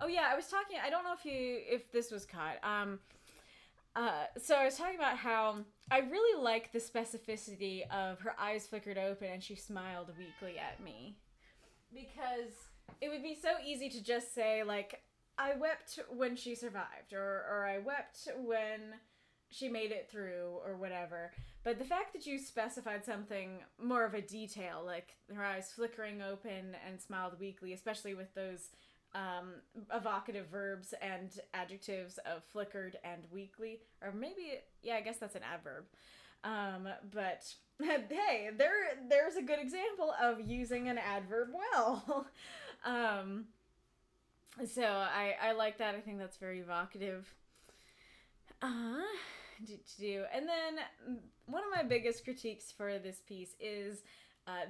yeah, I was talking, I don't know if this was caught, so I was talking about how I really like the specificity of her eyes flickered open and she smiled weakly at me, because it would be so easy to just say, like, I wept when she survived, or I wept when she made it through, or whatever. But the fact that you specified something more of a detail, like her eyes flickering open and smiled weakly, especially with those evocative verbs and adjectives of flickered and weakly, or maybe, yeah, I guess that's an adverb. But hey, there's a good example of using an adverb well. So I like that. I think that's very evocative. And then one of my biggest critiques for this piece is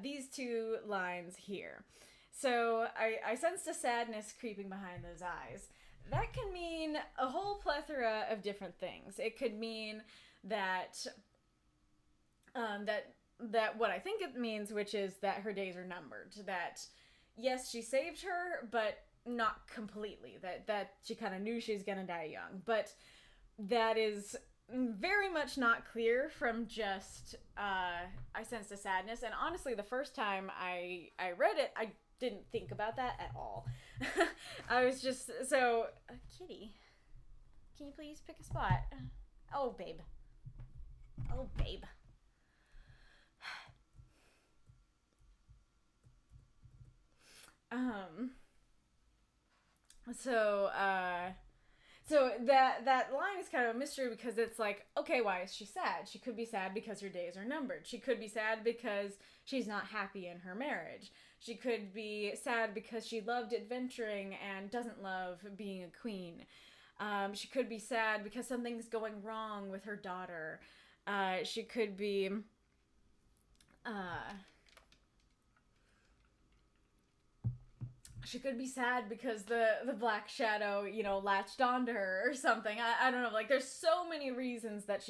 these two lines here. So I sensed a sadness creeping behind those eyes. That can mean a whole plethora of different things. It could mean that that what I think it means, which is that her days are numbered. That yes, she saved her, but not completely. That she kind of knew she was gonna die young. But that is very much not clear from just I sensed a sadness. And honestly, the first time I read it, I didn't think about that at all. I was just so kitty, can you please pick a spot? Oh babe. So that line is kind of a mystery, because it's like, okay, why is she sad? She could be sad because her days are numbered. She could be sad because she's not happy in her marriage. She could be sad because she loved adventuring and doesn't love being a queen. She could be sad because something's going wrong with her daughter. She could be she could be sad because the black shadow, you know, latched onto her or something. I don't know. Like, there's so many reasons that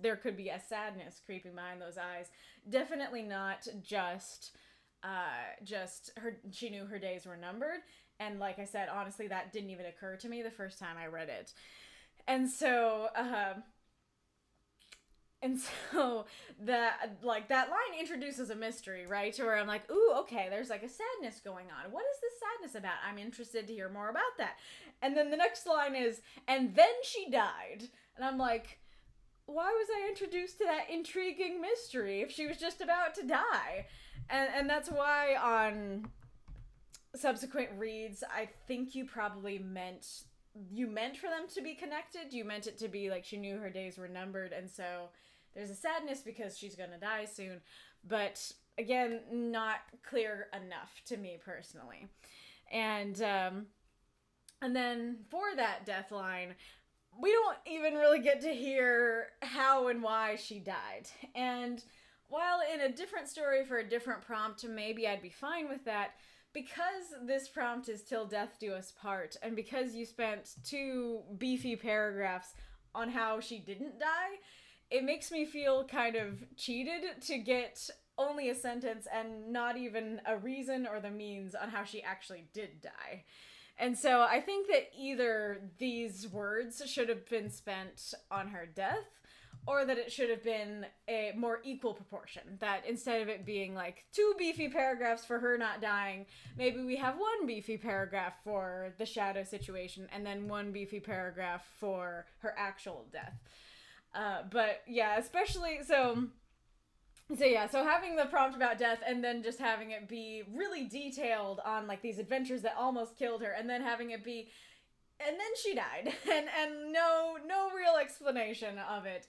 there could be a sadness creeping behind those eyes. Definitely not just she knew her days were numbered. And like I said, honestly, that didn't even occur to me the first time I read it. And so that line introduces a mystery, right? To where I'm like, ooh, okay, there's like a sadness going on. What is this sadness about? I'm interested to hear more about that. And then the next line is, and then she died. And I'm like, why was I introduced to that intriguing mystery if she was just about to die? And that's why on subsequent reads, I think you probably meant for them to be connected. You meant it to be like she knew her days were numbered, and so there's a sadness because she's gonna die soon. But again, not clear enough to me personally. And then for that death line, we don't even really get to hear how and why she died. And while in a different story for a different prompt, maybe I'd be fine with that, because this prompt is till death do us part, and because you spent 2 beefy paragraphs on how she didn't die, it makes me feel kind of cheated to get only a sentence and not even a reason or the means on how she actually did die. And so I think that either these words should have been spent on her death, or that it should have been a more equal proportion. That instead of it being like 2 beefy paragraphs for her not dying, maybe we have 1 beefy paragraph for the shadow situation, and then 1 beefy paragraph for her actual death. But yeah, especially, so having the prompt about death and then just having it be really detailed on like these adventures that almost killed her, and then having it be, and then she died, and no real explanation of it,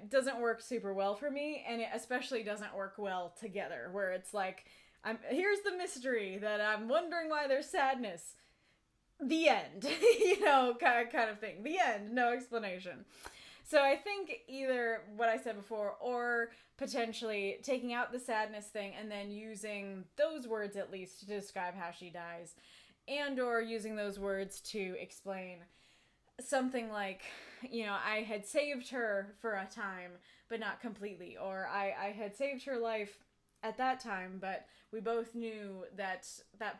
doesn't work super well for me, and it especially doesn't work well together, where it's like, here's the mystery that I'm wondering why there's sadness. The end. You know, kind of thing. The end. No explanation. So I think either what I said before, or potentially taking out the sadness thing and then using those words at least to describe how she dies, and or using those words to explain something like, you know, I had saved her for a time, but not completely, or I had saved her life at that time, but we both knew that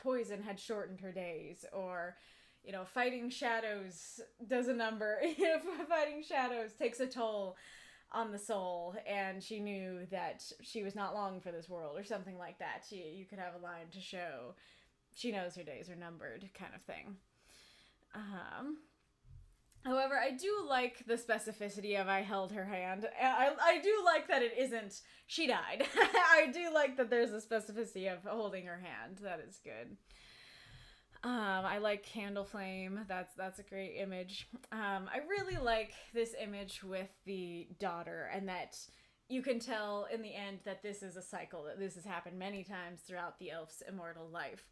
poison had shortened her days, or, you know, fighting shadows does a number. You know, fighting shadows takes a toll on the soul, and she knew that she was not long for this world, or something like that. You could have a line to show she knows her days are numbered, kind of thing. However, I do like the specificity of I held her hand. I do like that it isn't she died. I do like that there's a specificity of holding her hand. That is good. I like candle flame. That's a great image. I really like this image with the daughter, and that you can tell in the end that this is a cycle, that this has happened many times throughout the elf's immortal life.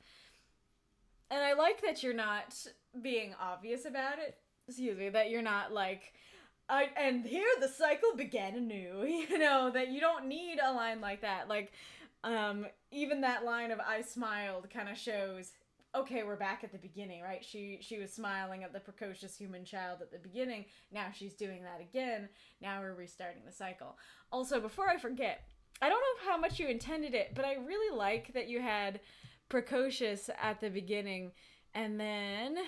And I like that you're not being obvious about it. Excuse me, that you're not like, and here the cycle began anew. You know, that you don't need a line like that. Like, even that line of I smiled kind of shows, okay, we're back at the beginning, right? She was smiling at the precocious human child at the beginning. Now she's doing that again. Now we're restarting the cycle. Also, before I forget, I don't know how much you intended it, but I really like that you had precocious at the beginning and then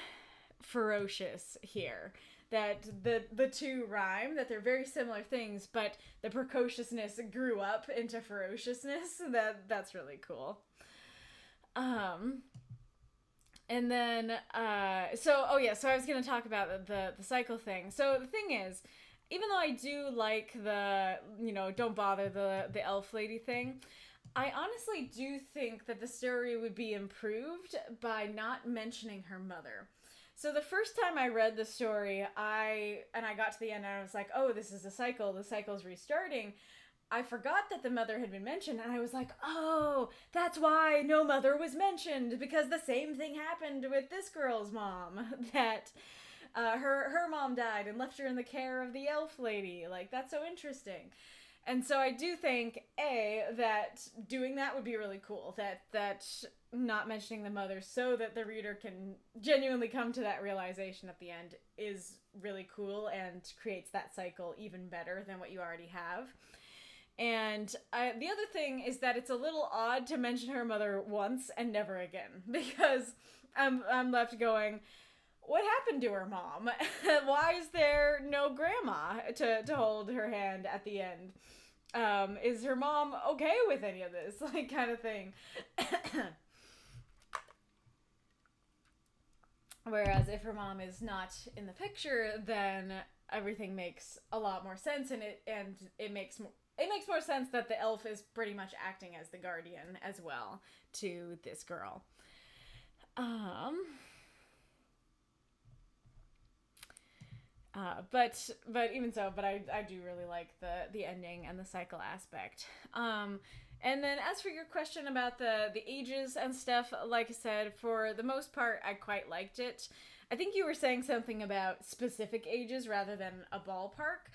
ferocious here. That the two rhyme, that they're very similar things, but the precociousness grew up into ferociousness. That's really cool. And then, so I was going to talk about the cycle thing. So the thing is, even though I do like the, you know, don't bother the elf lady thing, I honestly do think that the story would be improved by not mentioning her mother. So the first time I read the story, I got to the end and I was like, oh, this is a cycle. The cycle's restarting. I forgot that the mother had been mentioned, and I was like, oh, that's why no mother was mentioned, because the same thing happened with this girl's mom, that her mom died and left her in the care of the elf lady. Like, that's so interesting. And so I do think, that doing that would be really cool. That not mentioning the mother so that the reader can genuinely come to that realization at the end is really cool and creates that cycle even better than what you already have. And the other thing is that it's a little odd to mention her mother once and never again, because I'm left going, what happened to her mom? Why is there no grandma to hold her hand at the end? Is her mom okay with any of this? Like, kind of thing. Whereas if her mom is not in the picture, then everything makes a lot more sense, and it makes more sense that the elf is pretty much acting as the guardian as well to this girl. But even so, I do really like the ending and the cycle aspect. And then as for your question about the ages and stuff, like I said, for the most part, I quite liked it. I think you were saying something about specific ages rather than a ballpark.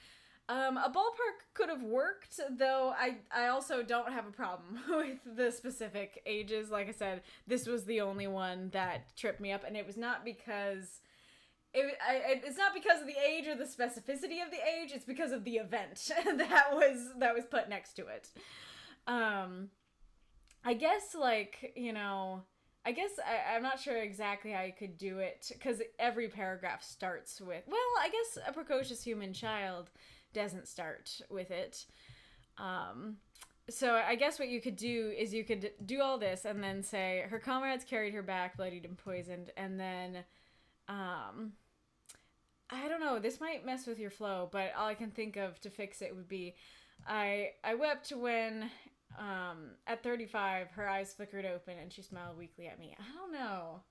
A ballpark could have worked, though I also don't have a problem with the specific ages. Like I said, this was the only one that tripped me up, and it was not because... It's not because of the age or the specificity of the age, it's because of the event that was put next to it. I guess, like, you know, I'm not sure exactly how you could do it, because every paragraph starts with, well, I guess a precocious human child doesn't start with it. So I guess what you could do is you could do all this and then say, her comrades carried her back, bloodied and poisoned, and then, I don't know, this might mess with your flow, but all I can think of to fix it would be, I wept when, at 35, her eyes flickered open and she smiled weakly at me. I don't know.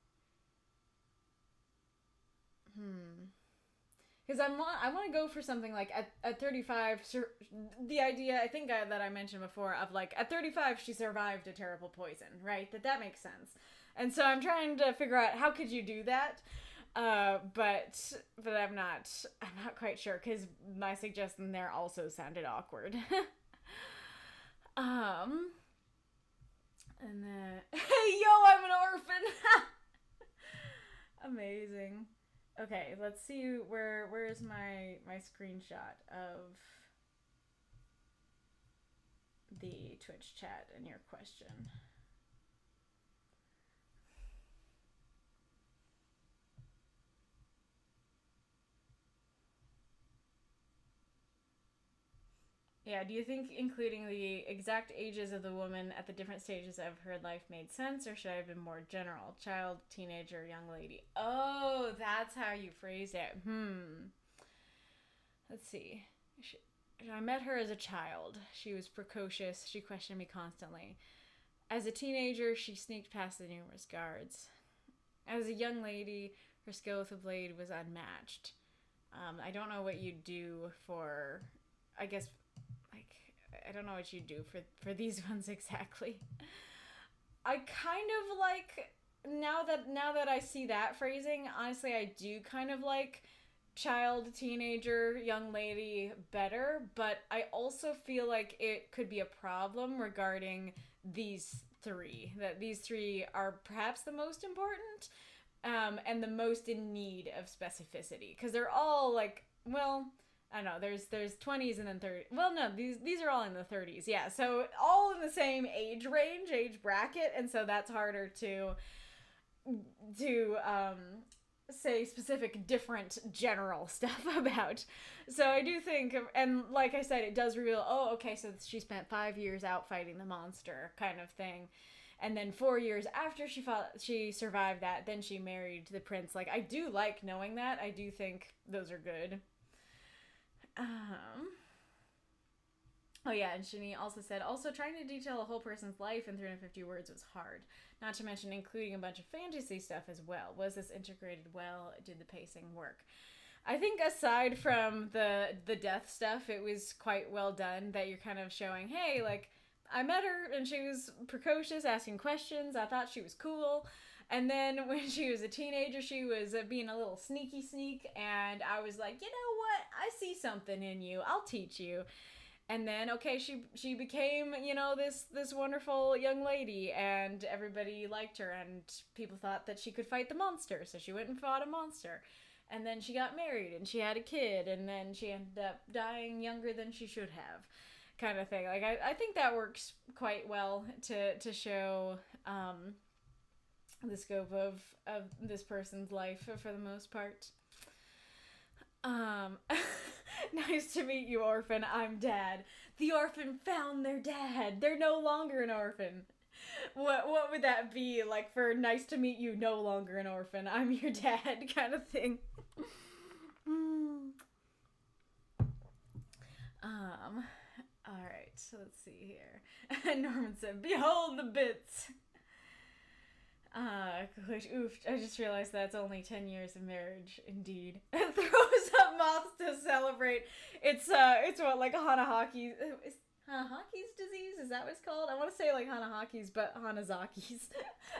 Because I want to go for something like, at 35, the idea, I think that I mentioned before, of like, at 35, she survived a terrible poison, right? That makes sense. And so I'm trying to figure out, how could you do that? But I'm not quite sure, because my suggestion there also sounded awkward. And then, hey, yo, I'm an orphan! Amazing. Okay, let's see, where's my screenshot of the Twitch chat and your question. Yeah, do you think including the exact ages of the woman at the different stages of her life made sense, or should I have been more general? Child, teenager, young lady. Oh, that's how you phrased it. Let's see. I met her as a child. She was precocious. She questioned me constantly. As a teenager, she sneaked past the numerous guards. As a young lady, her skill with a blade was unmatched. I don't know what you'd do for... I guess... I don't know what you do for these ones exactly. I kind of like, now that I see that phrasing, honestly, I do kind of like child, teenager, young lady better, but I also feel like it could be a problem regarding these three, that these three are perhaps the most important, and the most in need of specificity, because they're all like, well... I don't know, there's 20s and then 30s. Well, no, these are all in the 30s, yeah. So all in the same age bracket, and so that's harder to say specific different general stuff about. So I do think, and like I said, it does reveal, oh, okay, so she spent 5 years out fighting the monster kind of thing. And then 4 years after she survived that, then she married the prince. Like, I do like knowing that. I do think those are good. Oh yeah, and Shinny also said, also trying to detail a whole person's life in 350 words was hard. Not to mention including a bunch of fantasy stuff as well. Was this integrated well? Did the pacing work? I think aside from the death stuff, it was quite well done, that you're kind of showing, hey, like, I met her and she was precocious, asking questions. I thought she was cool. And then when she was a teenager, she was being a little sneak, and I was like, you know what? I see something in you. I'll teach you. And then, okay, she became, you know, this wonderful young lady, and everybody liked her, and people thought that she could fight the monster, so she went and fought a monster. And then she got married, and she had a kid, and then she ended up dying younger than she should have, kind of thing. Like, I think that works quite well to show the scope of this person's life for the most part. Nice to meet you, orphan. I'm Dad. The orphan found their dad. They're no longer an orphan. What would that be like for nice to meet you, no longer an orphan? I'm your dad kind of thing. Alright, so let's see here. Norman said, behold the bits. Oof, I just realized that's only 10 years of marriage, indeed. Throws up moths to celebrate. It's what, like Hanahaki's disease? Is that what it's called? I want to say like Hanahaki's, but Hanazaki's.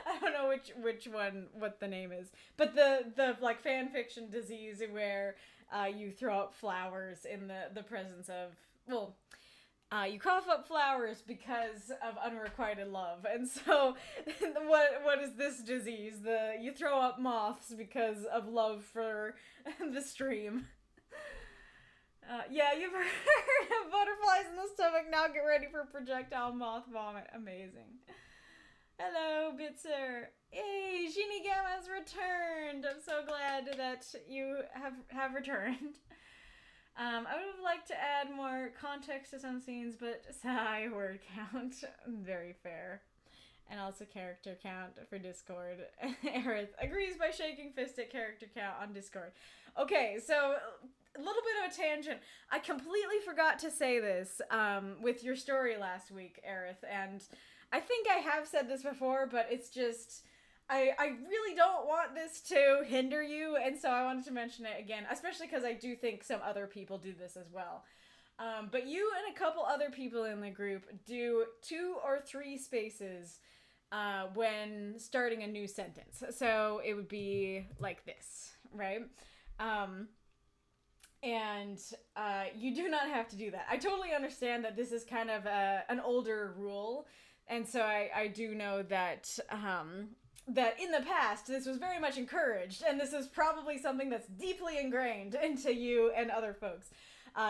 I don't know which one, what the name is. But the like fan fiction disease where you throw up flowers in the presence of, well, you cough up flowers because of unrequited love. And so what is this disease? You throw up moths because of love for the stream. Yeah, you've heard of butterflies in the stomach. Now get ready for projectile moth vomit. Amazing. Hello, Bitzer. Hey, Shinny has returned. I'm so glad that you have returned. I would have liked to add more context to some scenes, but sigh, word count. Very fair. And also character count for Discord. Aerith agrees by shaking fist at character count on Discord. Okay, so a little bit of a tangent. I completely forgot to say this with your story last week, Aerith, and I think I have said this before, but it's just... I really don't want this to hinder you, and so I wanted to mention it again, especially because I do think some other people do this as well. But you and a couple other people in the group do 2 or 3 spaces when starting a new sentence. So it would be like this, right? And you do not have to do that. I totally understand that this is kind of an older rule, and so I do know that... that in the past, this was very much encouraged, and this is probably something that's deeply ingrained into you and other folks.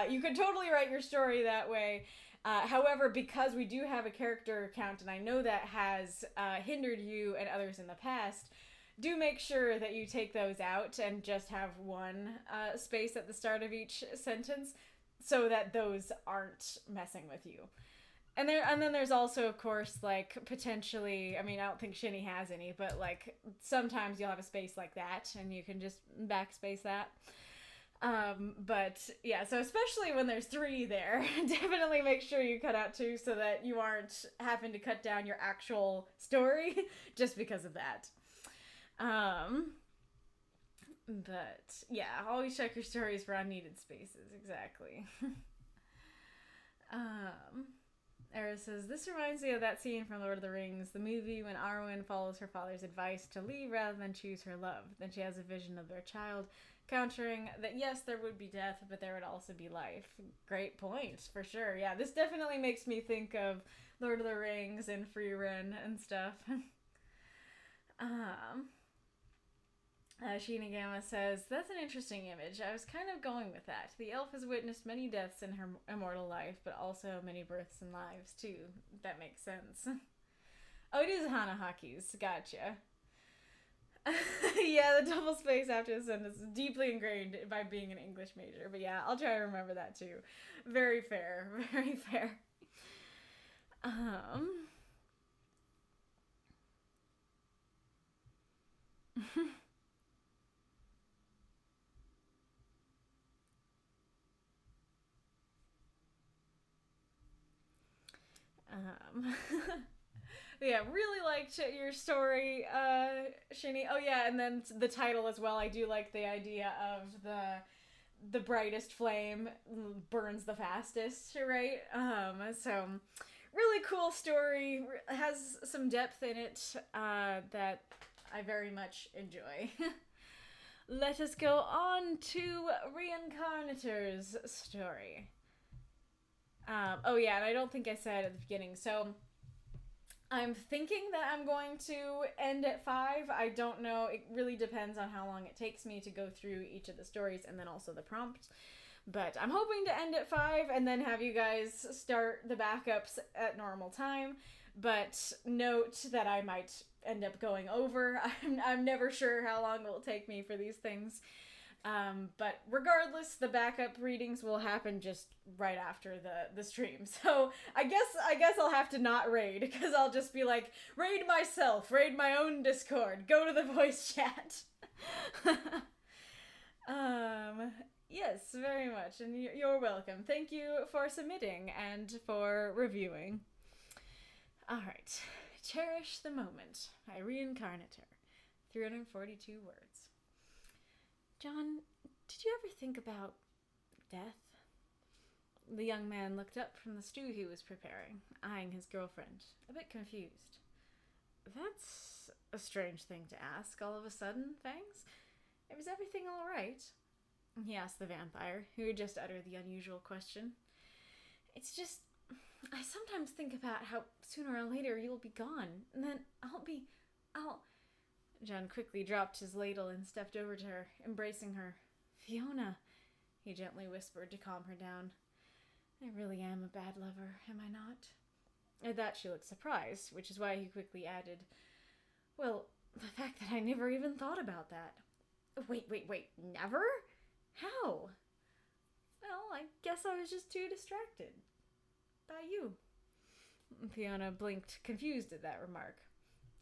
You could totally write your story that way. However, because we do have a character count, and I know that has hindered you and others in the past, do make sure that you take those out and just have 1 space at the start of each sentence so that those aren't messing with you. And then there's also, of course, like, potentially, I mean, I don't think Shinny has any, but, like, sometimes you'll have a space like that, and you can just backspace that. But, yeah, so especially when there's 3 there, definitely make sure you cut out 2 so that you aren't having to cut down your actual story just because of that. But, yeah, always check your stories for unneeded spaces, exactly. Era says, this reminds me of that scene from Lord of the Rings, the movie when Arwen follows her father's advice to leave rather than choose her love. Then she has a vision of their child, countering that yes, there would be death, but there would also be life. Great point, for sure. Yeah, this definitely makes me think of Lord of the Rings and Frieren and stuff. Shinigama says, that's an interesting image. I was kind of going with that. The elf has witnessed many deaths in her immortal life, but also many births and lives, too. That makes sense. Oh, it is Hanahaki's. Gotcha. Yeah, the double space after the sentence is deeply ingrained by being an English major. But yeah, I'll try to remember that, too. Very fair. Very fair. Yeah, really liked your story, Shinny. Oh yeah, and then the title as well. I do like the idea of the brightest flame burns the fastest, right? So really cool story. Has some depth in it that I very much enjoy. Let us go on to Reinkarnitor's story. Oh yeah, and I don't think I said at the beginning, so I'm thinking that I'm going to end at 5. I don't know. It really depends on how long it takes me to go through each of the stories and then also the prompt. But I'm hoping to end at 5 and then have you guys start the backups at normal time. But note that I might end up going over. I'm never sure how long it will take me for these things. But regardless, the backup readings will happen just right after the stream. So I guess I'll have to not raid, because I'll just be like, raid myself, raid my own Discord, go to the voice chat. Yes, very much, and you're welcome. Thank you for submitting and for reviewing. Alright, Cherish the Moment by Reinkarnitor. 342 words. John, did you ever think about death? The young man looked up from the stew he was preparing, eyeing his girlfriend, a bit confused. That's a strange thing to ask all of a sudden, Fangs. Was everything all right? He asked the vampire, who had just uttered the unusual question. It's just, I sometimes think about how sooner or later you'll be gone, and then I'll... John quickly dropped his ladle and stepped over to her, embracing her. Fiona, he gently whispered to calm her down. I really am a bad lover, am I not? At that she looked surprised, which is why he quickly added, well, the fact that I never even thought about that. Wait, never? How? Well, I guess I was just too distracted. By you. Fiona blinked, confused at that remark.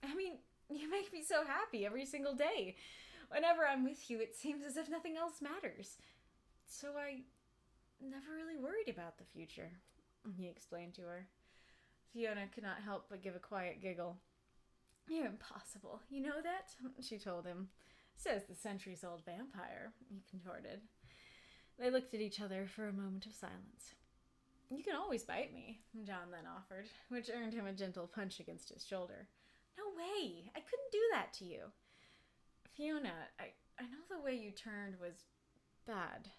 I mean, you make me so happy every single day. Whenever I'm with you, it seems as if nothing else matters. So I never really worried about the future, he explained to her. Fiona could not help but give a quiet giggle. You're impossible, you know that? She told him. Says the centuries-old vampire, he contorted. They looked at each other for a moment of silence. You can always bite me, John then offered, which earned him a gentle punch against his shoulder. No way! I couldn't do that to you. Fiona, I know the way you turned was bad,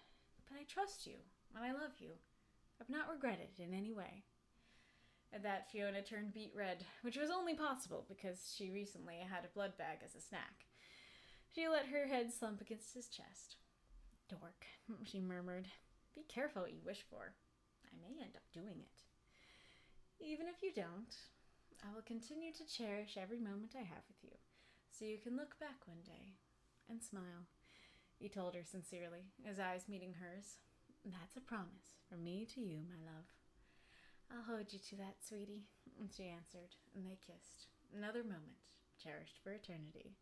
but I trust you, and I love you. I've not regretted it in any way. At that, Fiona turned beet red, which was only possible because she recently had a blood bag as a snack. She let her head slump against his chest. Dork, she murmured. Be careful what you wish for. I may end up doing it. Even if you don't, I will continue to cherish every moment I have with you, so you can look back one day and smile, he told her sincerely, his eyes meeting hers. That's a promise from me to you, my love. I'll hold you to that, sweetie, she answered, and they kissed. Another moment, cherished for eternity.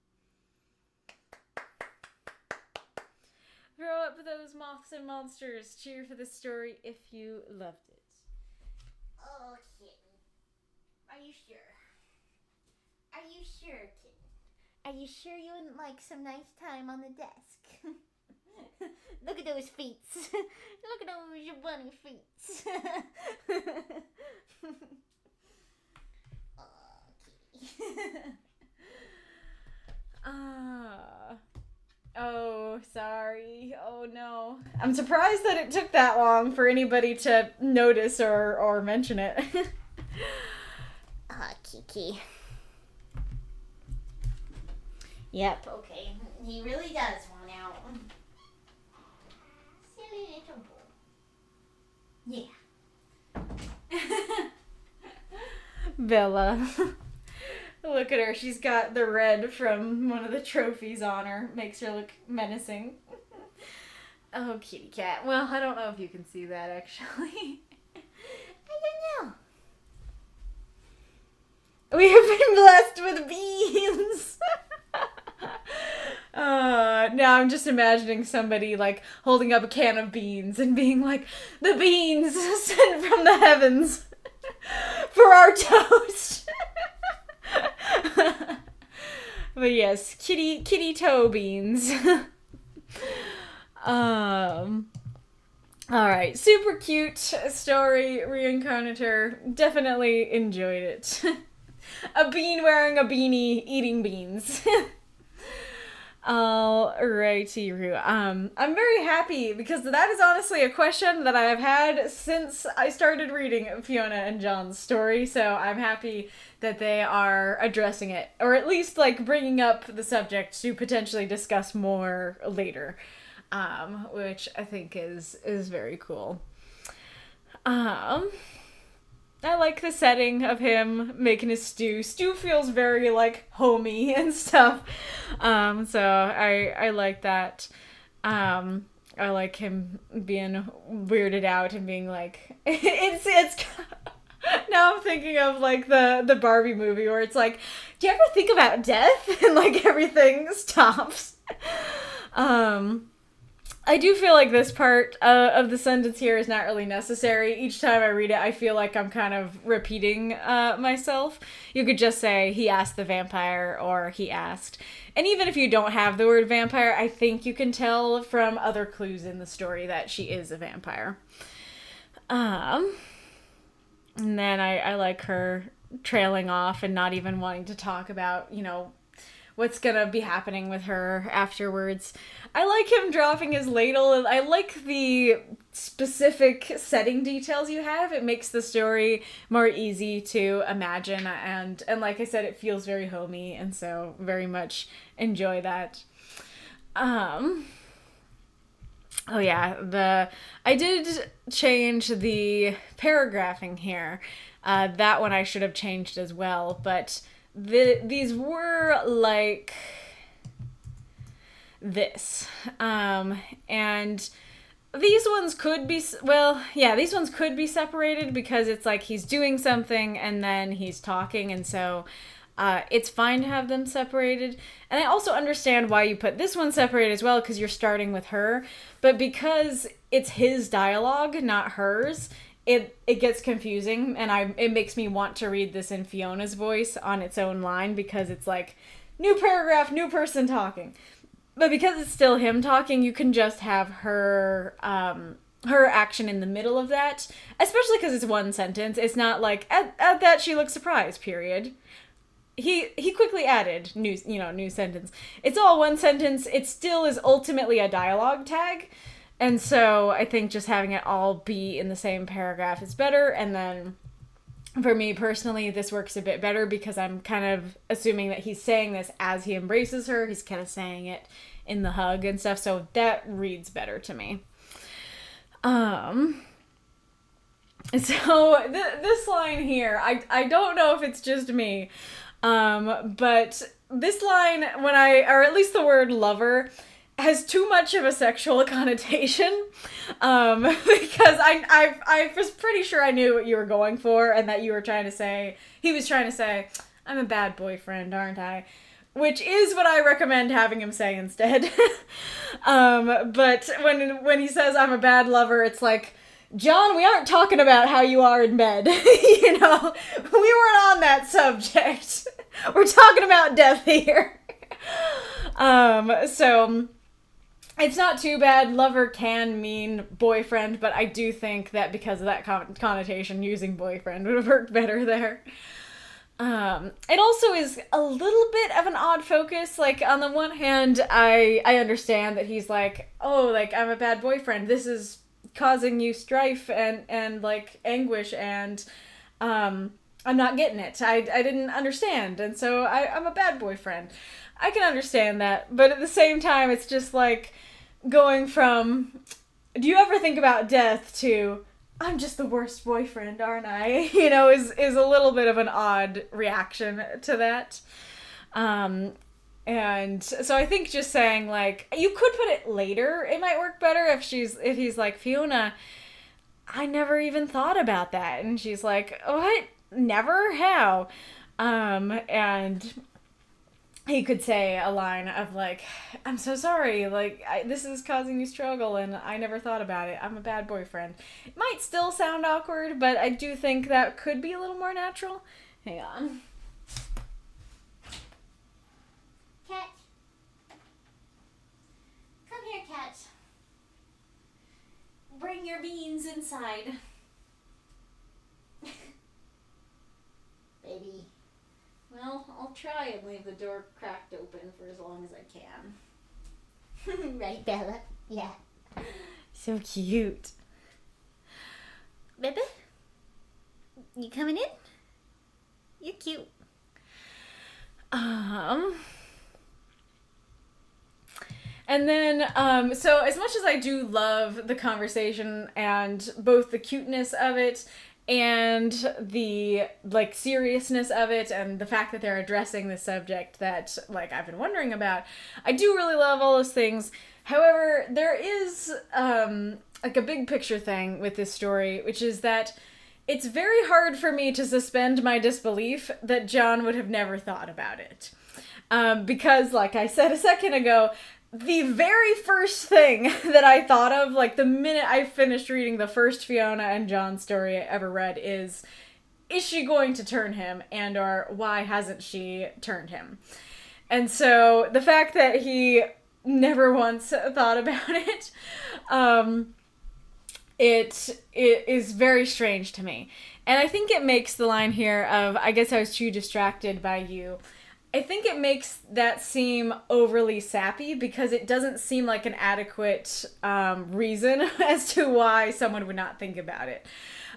Throw up those moths and monsters. Cheer for this story if you loved it. Oh, kitten. Are you sure? Are you sure, kitten? Are you sure you wouldn't like some nice time on the desk? Look at those feet. Look at those bunny feet. Oh, kitty. Oh, sorry. Oh, no. I'm surprised that it took that long for anybody to notice or mention it. Kiki. Yep, okay. He really does want out. Silly little boy. Yeah. Bella. Look at her. She's got the red from one of the trophies on her. Makes her look menacing. Oh, kitty cat. Well, I don't know if you can see that, actually. I don't know. We have been blessed with beans. Now I'm just imagining somebody, like, holding up a can of beans and being like, the beans sent from the heavens for our toast. But yes, kitty toe beans. Alright, super cute story, Reinkarnitor. Definitely enjoyed it. A bean wearing a beanie, eating beans. Alrighty, I'm very happy because that is honestly a question that I have had since I started reading Fiona and John's story, so I'm happy that they are addressing it, or at least, like, bringing up the subject to potentially discuss more later, which I think is very cool. I like the setting of him making his stew. Stew feels very, like, homey and stuff. So I like that. I like him being weirded out and being like, it's now I'm thinking of, like, the Barbie movie where it's like, do you ever think about death? And, like, everything stops. I do feel like this part of the sentence here is not really necessary. Each time I read it, I feel like I'm kind of repeating myself. You could just say, he asked the vampire, or he asked. And even if you don't have the word vampire, I think you can tell from other clues in the story that she is a vampire. And then I like her trailing off and not even wanting to talk about, you know, what's gonna be happening with her afterwards. I like him dropping his ladle. I like the specific setting details you have. It makes the story more easy to imagine, and like I said, it feels very homey, and so very much enjoy that. Oh yeah, I did change the paragraphing here. That one I should have changed as well, but these were like this. And these ones could be, well, yeah, these ones could be separated because it's like he's doing something and then he's talking, and so it's fine to have them separated. And I also understand why you put this one separated as well, because you're starting with her, but because it's his dialogue, not hers, it gets confusing, and it makes me want to read this in Fiona's voice on its own line, because it's like, new paragraph, new person talking. But because it's still him talking, you can just have her action in the middle of that, especially because it's one sentence. It's not like, at that she looks surprised, period. He quickly added new sentence. It's all one sentence. It still is ultimately a dialogue tag. And so I think just having it all be in the same paragraph is better. And then for me personally, this works a bit better because I'm kind of assuming that he's saying this as he embraces her. He's kind of saying it in the hug and stuff. So that reads better to me. So this line here, I don't know if it's just me, but this line, or at least the word lover, has too much of a sexual connotation, because I was pretty sure I knew what you were going for, and that he was trying to say, I'm a bad boyfriend, aren't I? Which is what I recommend having him say instead. But when he says I'm a bad lover, it's like, John, we aren't talking about how you are in bed. You know, we weren't on that subject. We're talking about death here. So it's not too bad. Lover can mean boyfriend, but I do think that because of that connotation, using boyfriend would have worked better there. It also is a little bit of an odd focus. Like, on the one hand, I understand that he's like, oh, like, I'm a bad boyfriend. This is causing you strife and like anguish, and I'm not getting it. I didn't understand, and so I'm a bad boyfriend. I can understand that, but at the same time, it's just like going from, do you ever think about death, to, I'm just the worst boyfriend, aren't I? You know, is a little bit of an odd reaction to that. And so I think just saying, like, you could put it later, it might work better if he's like, Fiona, I never even thought about that. And she's like, what? Never? How? And he could say a line of like, I'm so sorry, like, this is causing you struggle and I never thought about it. I'm a bad boyfriend. It might still sound awkward, but I do think that could be a little more natural. Hang on. Cat. Come here, cat. Bring your beans inside. Baby. Well, I'll try and leave the door cracked open for as long as I can. Right, Bella? Yeah. So cute. Bebe? You coming in? You're cute. And then, so as much as I do love the conversation and both the cuteness of it and the, like, seriousness of it and the fact that they're addressing the subject that, like, I've been wondering about, I do really love all those things. However, there is, like, a big picture thing with this story, which is that it's very hard for me to suspend my disbelief that John would have never thought about it. Because, like I said a second ago, the very first thing that I thought of, like the minute I finished reading the first Fiona and John story I ever read is she going to turn him, and or why hasn't she turned him? And so the fact that he never once thought about it, it is very strange to me. And I think it makes the line here of, I guess I was too distracted by you, I think it makes that seem overly sappy because it doesn't seem like an adequate reason as to why someone would not think about it.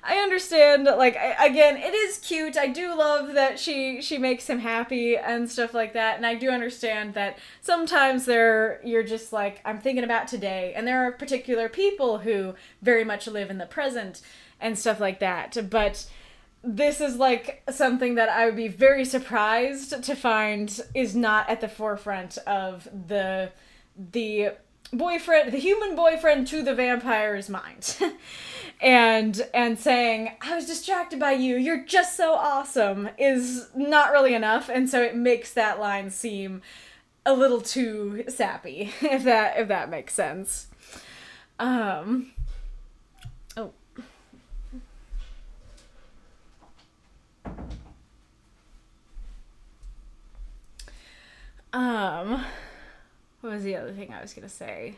I understand, like, again, it is cute. I do love that she makes him happy and stuff like that. And I do understand that sometimes you're just like, I'm thinking about today. And there are particular people who very much live in the present and stuff like that. But this is like something that I would be very surprised to find is not at the forefront of the boyfriend, the human boyfriend to the vampire's mind. and saying, I was distracted by you, you're just so awesome, is not really enough. And so it makes that line seem a little too sappy, if that makes sense. What was the other thing I was gonna say?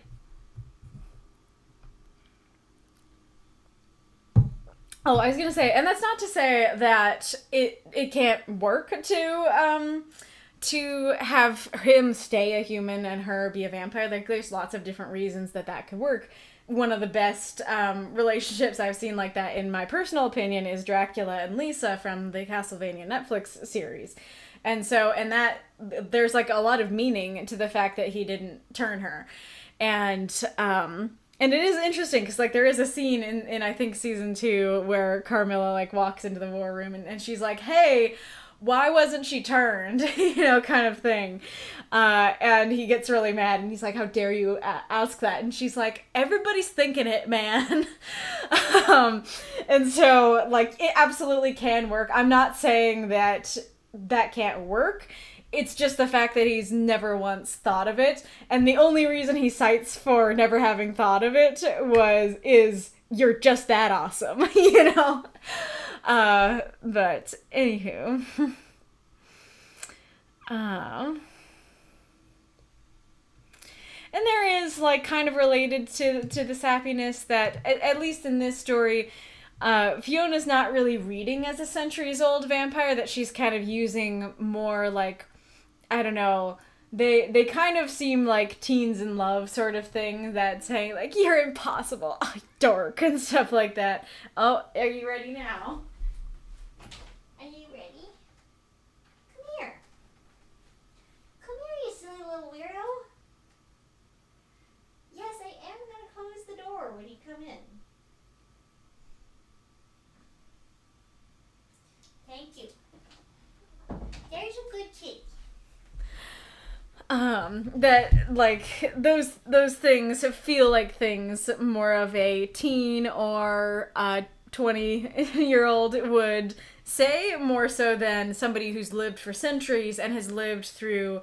Oh, I was gonna say, and that's not to say that it can't work to have him stay a human and her be a vampire. Like, there's lots of different reasons that could work. One of the best relationships I've seen like that, in my personal opinion, is Dracula and Lisa from the Castlevania Netflix series. And so, and that, there's like a lot of meaning to the fact that he didn't turn her. And it is interesting because, like, there is a scene in I think season 2 where Carmilla, like, walks into the war room and she's like, hey, why wasn't she turned? You know, kind of thing. And he gets really mad and he's like, how dare you ask that? And she's like, everybody's thinking it, man. And so, like, it absolutely can work. I'm not saying that can't work. It's just the fact that he's never once thought of it. And the only reason he cites for never having thought of it is you're just that awesome, you know? But anywho. And there is, like, kind of related to the sappiness that, at least in this story, Fiona's not really reading as a centuries-old vampire, that she's kind of using more, like, I don't know, they kind of seem like teens in love sort of thing, that saying, like, you're impossible, oh, dork, and stuff like that. Oh, are you ready now? Are you ready? Come here. Come here, you silly little weirdo. Yes, I am going to close the door when you come in. Thank you. There's a good kitty. That, like, those things feel like things more of a teen or a 20-year-old would say, more so than somebody who's lived for centuries and has lived through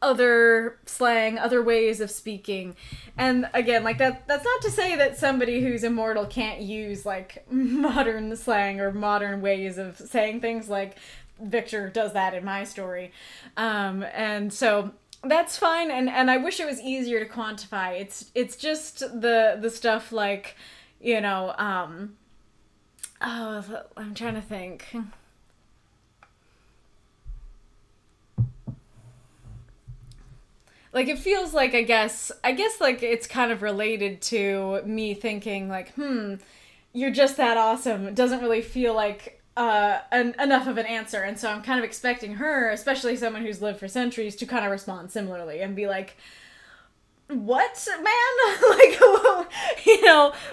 other slang, other ways of speaking. And again, like, that's not to say that somebody who's immortal can't use, like, modern slang or modern ways of saying things, like Victor does that in my story. And so that's fine, and I wish it was easier to quantify. It's just the stuff like, you know, I'm trying to think. like it feels like I guess like it's kind of related to me thinking like, you're just that awesome. It doesn't really feel like enough of an answer, and so I'm kind of expecting her, especially someone who's lived for centuries, to kind of respond similarly and be like, what, man? Like,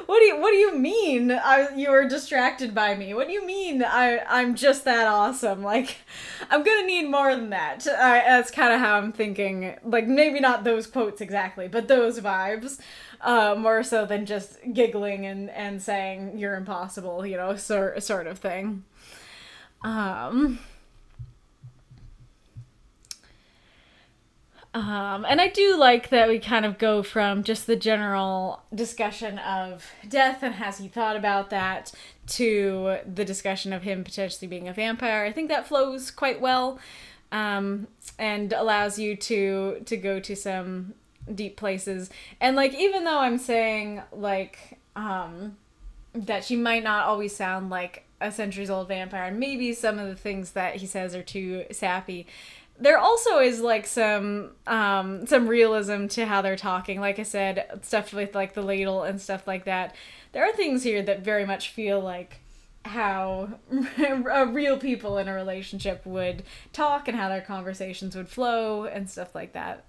what do you mean you were distracted by me? What do you mean I'm just that awesome? Like, I'm gonna need more than that. That's kind of how I'm thinking. Like, maybe not those quotes exactly, but those vibes. More so than just giggling and saying you're impossible, sort of thing. And I do like that we kind of go from just the general discussion of death and has he thought about that to the discussion of him potentially being a vampire. I think that flows quite well, and allows you to go to some deep places. And like, even though I'm saying like that she might not always sound like a centuries-old vampire, and maybe some of the things that he says are too sappy, there also is like some realism to how they're talking. Like I said, stuff with like the ladle and stuff like that. There are things here that very much feel like how real people in a relationship would talk and how their conversations would flow and stuff like that.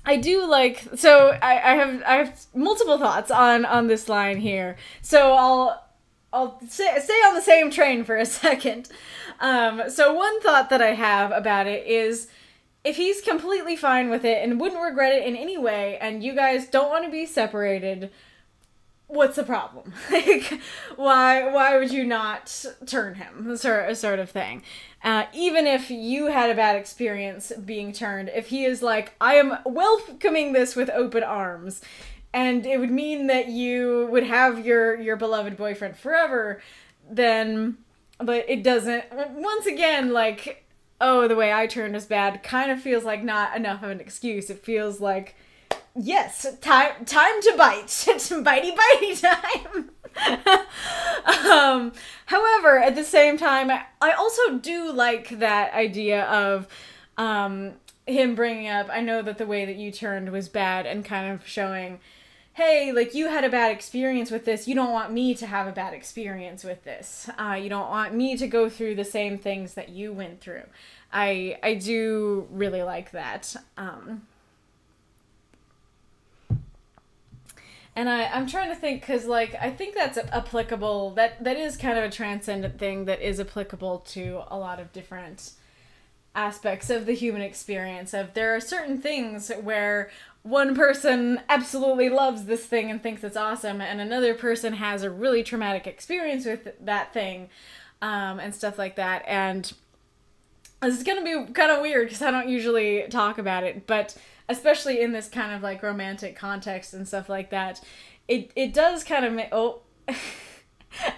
I do like, so I have multiple thoughts on this line here. So I'll stay on the same train for a second. So one thought that I have about it is, if he's completely fine with it and wouldn't regret it in any way, and you guys don't want to be separated, what's the problem? Like, why would you not turn him? Sort of thing. Even if you had a bad experience being turned, if he is like, I am welcoming this with open arms, and it would mean that you would have your beloved boyfriend forever, then, but it doesn't, once again, like, oh, the way I turned is bad, kind of feels like not enough of an excuse. It feels like, yes, time to bite. It's bitey time. However, at the same time, I also do like that idea of him bringing up, I know that the way that you turned was bad, and kind of showing, hey, like, you had a bad experience with this. You don't want me to have a bad experience with this. You don't want me to go through the same things that you went through. I do really like that. And I'm trying to think, because, like, I think that's applicable. That is kind of a transcendent thing that is applicable to a lot of different aspects of the human experience. Of there are certain things where one person absolutely loves this thing and thinks it's awesome, and another person has a really traumatic experience with that thing, and stuff like that. And this is going to be kind of weird because I don't usually talk about it, but especially in this kind of like romantic context and stuff like that, it does kind of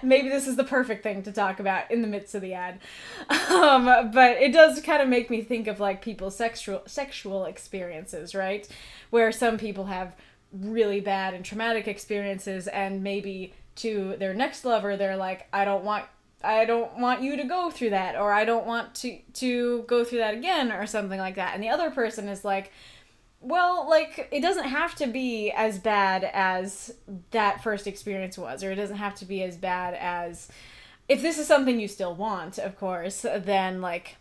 maybe this is the perfect thing to talk about in the midst of the ad, but it does kind of make me think of like people's sexual experiences, right? Where some people have really bad and traumatic experiences, and maybe to their next lover they're like, I don't want you to go through that, or I don't want to go through that again, or something like that. And the other person is like, well, like, it doesn't have to be as bad as that first experience was, or it doesn't have to be as bad as, if this is something you still want, of course, then, like,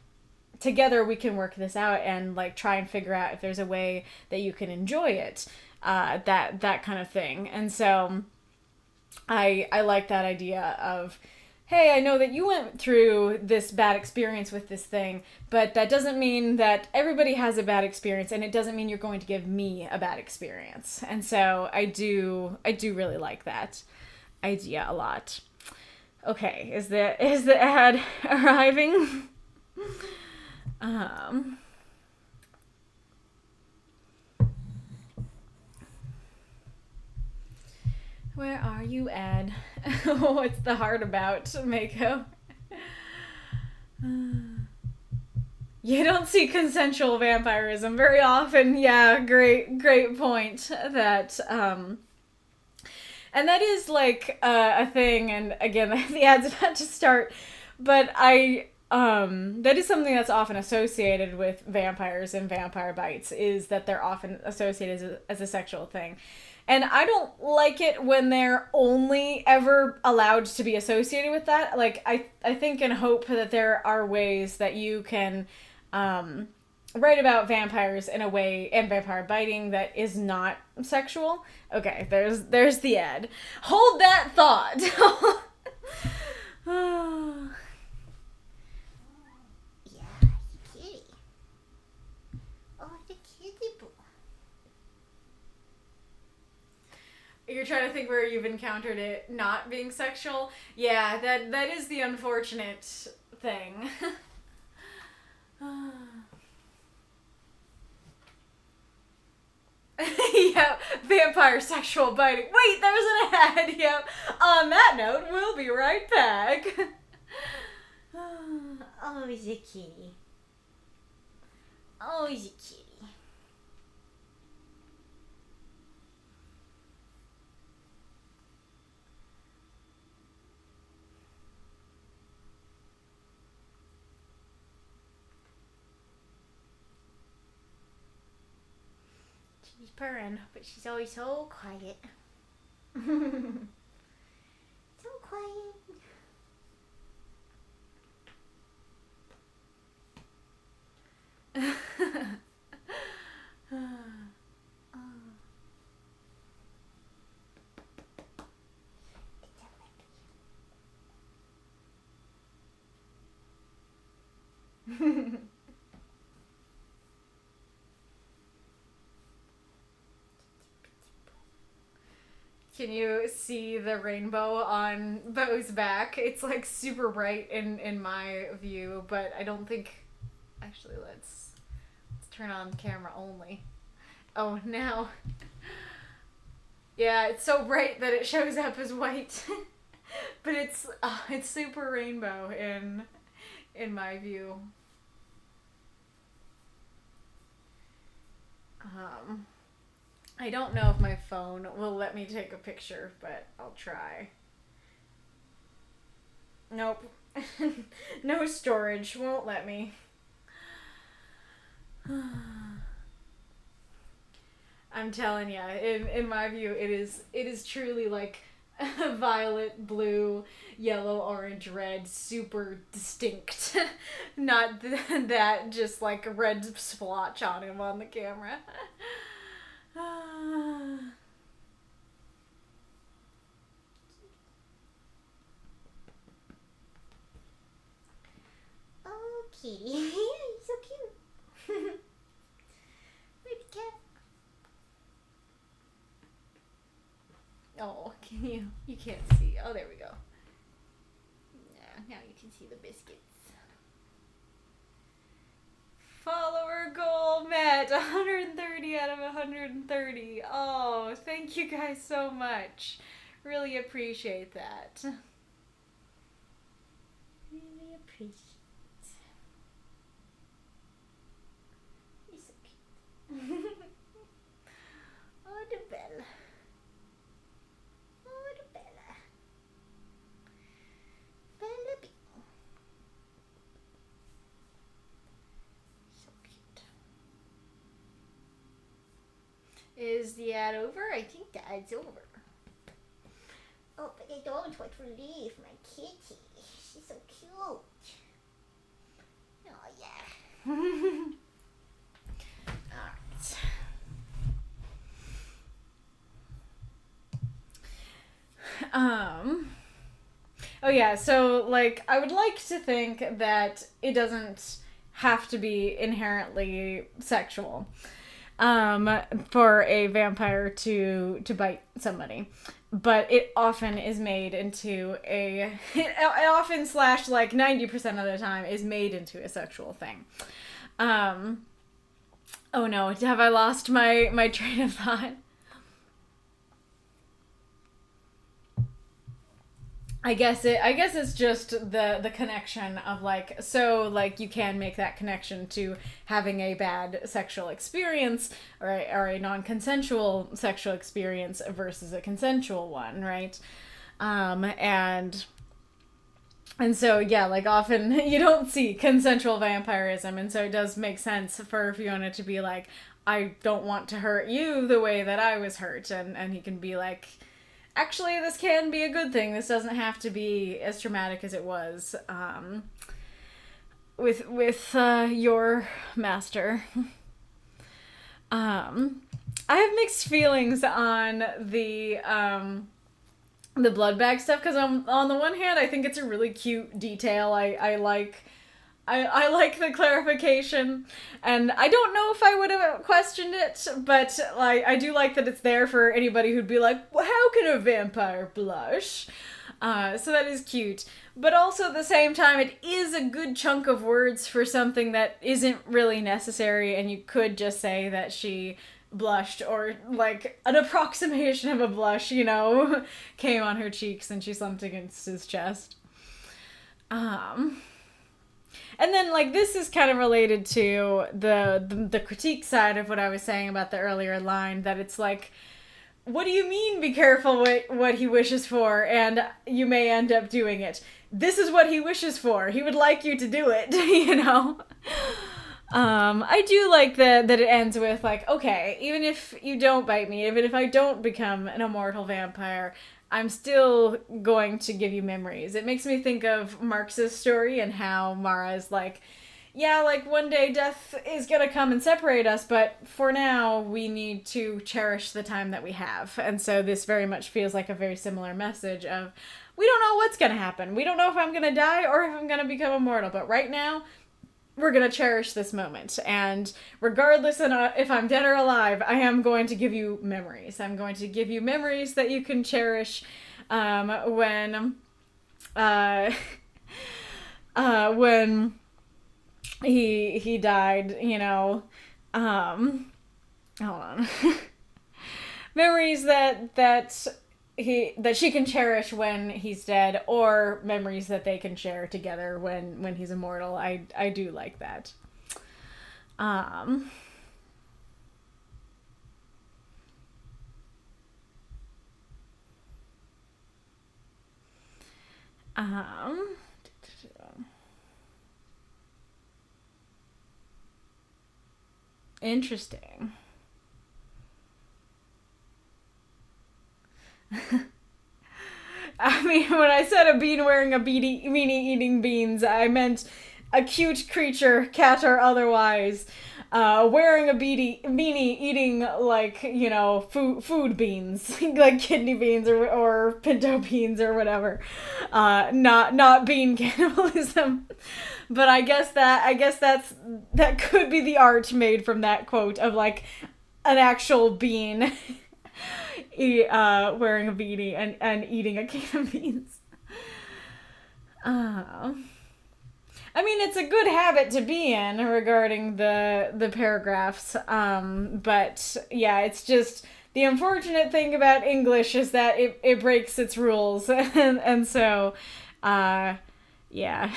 together we can work this out and, like, try and figure out if there's a way that you can enjoy it, that kind of thing. And so I like that idea of, hey, I know that you went through this bad experience with this thing, but that doesn't mean that everybody has a bad experience, and it doesn't mean you're going to give me a bad experience. And so I do really like that idea a lot. Okay, is the ad arriving? Where are you, ad? What's the heart about, Mako? You don't see consensual vampirism very often. Yeah, great point. That, and that is like a thing. And again, the ad's about to start, but I that is something that's often associated with vampires and vampire bites, is that they're often associated as a sexual thing. And I don't like it when they're only ever allowed to be associated with that. Like, I think and hope that there are ways that you can write about vampires in a way, and vampire biting, that is not sexual. Okay, there's the ad. Hold that thought. Yeah, kitty. Oh, the kitty boo. You're trying to think where you've encountered it not being sexual? Yeah, that is the unfortunate thing. Yep, vampire sexual biting. Wait, there's an ad. Yep. On that note, we'll be right back. Oh, the kitty. Oh, the kitty. She's purring, but she's always so quiet. So quiet. Can you see the rainbow on Bo's back? It's like super bright in my view, but I don't think... Actually, let's turn on camera only. Oh, now. Yeah, it's so bright that it shows up as white. But it's super rainbow in my view. I don't know if my phone will let me take a picture, but I'll try. Nope. No storage. Won't let me. I'm telling ya, in my view, it is truly like violet, blue, yellow, orange, red, super distinct. Not that just like a red splotch on him on the camera. Oh, kitty. You're so cute. Baby cat. Oh, you can't see. Oh, there we go. Yeah, now you can see the biscuits. Follower goal met. 130 out of 130. Oh, thank you guys so much. Really appreciate that. Really appreciate it. You're so cute. Oh, the Bella. Oh, the Bella. Bella Bee. So cute. Is the ad over? I think the ad's over. Oh, but I don't want to leave my kitty. She's so cute. Oh, yeah. Alright. Oh yeah, so like I would like to think that it doesn't have to be inherently sexual for a vampire to bite somebody. But it often is made into it often / like 90% of the time is made into a sexual thing. Oh no, have I lost my train of thought? I guess it's just the connection of like, so like you can make that connection to having a bad sexual experience or a non-consensual sexual experience versus a consensual one, right? And And so, yeah, like, often you don't see consensual vampirism, and so it does make sense for Fiona to be like, I don't want to hurt you the way that I was hurt, and he can be like, actually, this can be a good thing. This doesn't have to be as traumatic as it was with your master. I have mixed feelings on the blood bag stuff, because on the one hand, I think it's a really cute detail. I like the clarification, and I don't know if I would have questioned it, but like, I do like that it's there for anybody who'd be like, well, how can a vampire blush? So that is cute. But also at the same time, it is a good chunk of words for something that isn't really necessary, and you could just say that she blushed, or like an approximation of a blush, you know, came on her cheeks and she slumped against his chest. And then, like, this is kind of related to the critique side of what I was saying about the earlier line, that it's like, what do you mean be careful what he wishes for, and you may end up doing it? This is what he wishes for. He would like you to do it, you know? I do like that it ends with, like, okay, even if you don't bite me, even if I don't become an immortal vampire, I'm still going to give you memories. It makes me think of Marx's story and how Mara is like, yeah, like, one day death is gonna come and separate us, but for now, we need to cherish the time that we have. And so this very much feels like a very similar message of, we don't know what's gonna happen. We don't know if I'm gonna die or if I'm gonna become immortal, but right now, we're gonna cherish this moment. And regardless of if I'm dead or alive, I am going to give you memories. I'm going to give you memories that you can cherish when he died, you know. Hold on. Memories that she can cherish when he's dead, or memories that they can share together when he's immortal. I do like that. Interesting. I mean, when I said a bean wearing a meanie eating beans, I meant a cute creature, cat or otherwise, wearing a beanie eating, like, you know, food beans, like kidney beans or pinto beans or whatever. Not bean cannibalism. But I guess that could be the art made from that quote of, like, an actual bean wearing a beanie and eating a can of beans. I mean, it's a good habit to be in regarding the paragraphs, but yeah, it's just the unfortunate thing about English is that it breaks its rules, and so, yeah.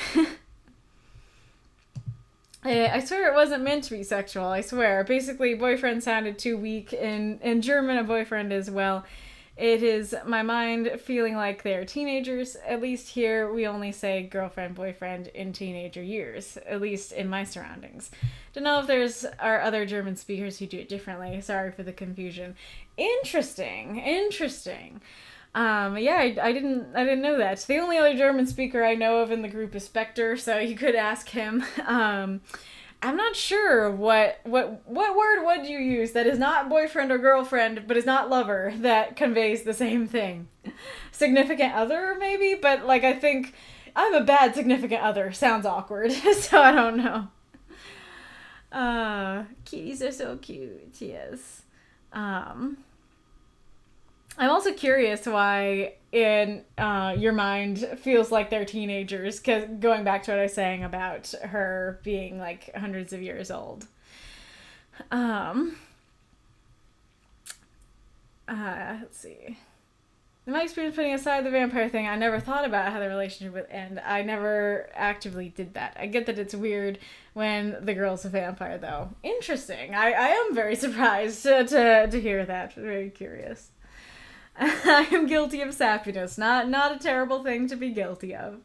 I swear it wasn't meant to be sexual, I swear. Basically, boyfriend sounded too weak. In German, a boyfriend is, well, it is my mind feeling like they're teenagers. At least here, we only say girlfriend, boyfriend in teenager years, at least in my surroundings. Don't know if there's are other German speakers who do it differently. Sorry for the confusion. Interesting. Yeah, I didn't know that. The only other German speaker I know of in the group is Spectre, so you could ask him. I'm not sure what word would you use that is not boyfriend or girlfriend, but is not lover, that conveys the same thing. Significant other, maybe? But, like, I think I'm a bad significant other. Sounds awkward, so I don't know. Kitties are so cute, yes. I'm also curious why in your mind feels like they're teenagers, because going back to what I was saying about her being like hundreds of years old. Let's see. In my experience, putting aside the vampire thing, I never thought about how the relationship would end. I never actively did that. I get that it's weird when the girl's a vampire, though. Interesting. I am very surprised to hear that. Very curious. I am guilty of sappiness. Not a terrible thing to be guilty of.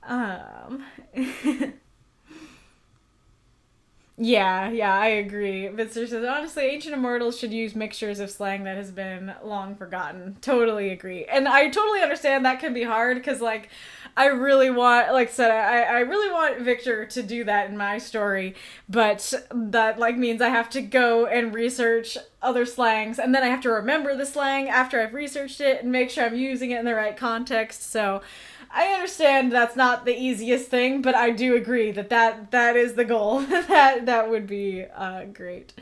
Um, yeah, I agree. Vitzer says, honestly, ancient immortals should use mixtures of slang that has been long forgotten. Totally agree. And I totally understand that can be hard, because, like, I really want, like I said, I really want Victor to do that in my story, but that, like, means I have to go and research other slangs, and then I have to remember the slang after I've researched it and make sure I'm using it in the right context, so I understand that's not the easiest thing, but I do agree that is the goal. that would be great.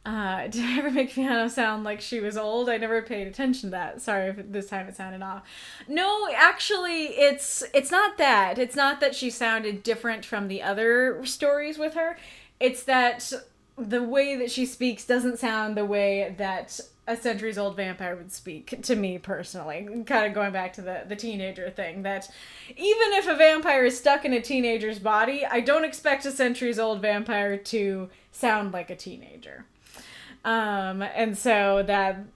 Did I ever make Fiona sound like she was old? I never paid attention to that. Sorry if this time it sounded off. No, actually, it's not that. It's not that she sounded different from the other stories with her. It's that the way that she speaks doesn't sound the way that a centuries-old vampire would speak to me personally. Kind of going back to the teenager thing, that even if a vampire is stuck in a teenager's body, I don't expect a centuries-old vampire to sound like a teenager. And so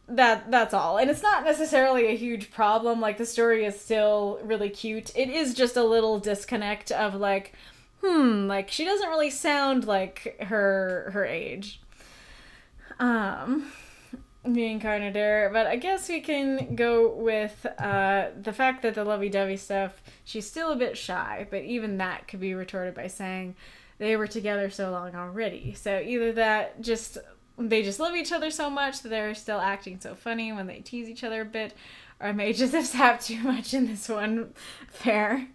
that's all. And it's not necessarily a huge problem. Like, the story is still really cute. It is just a little disconnect of, like, like, she doesn't really sound like her age. Reinkarnitor, but I guess we can go with the fact that the lovey-dovey stuff, she's still a bit shy, but even that could be retorted by saying they were together so long already. So either that they just love each other so much that they're still acting so funny when they tease each other a bit, or I may just have sapped too much in this one. Fair.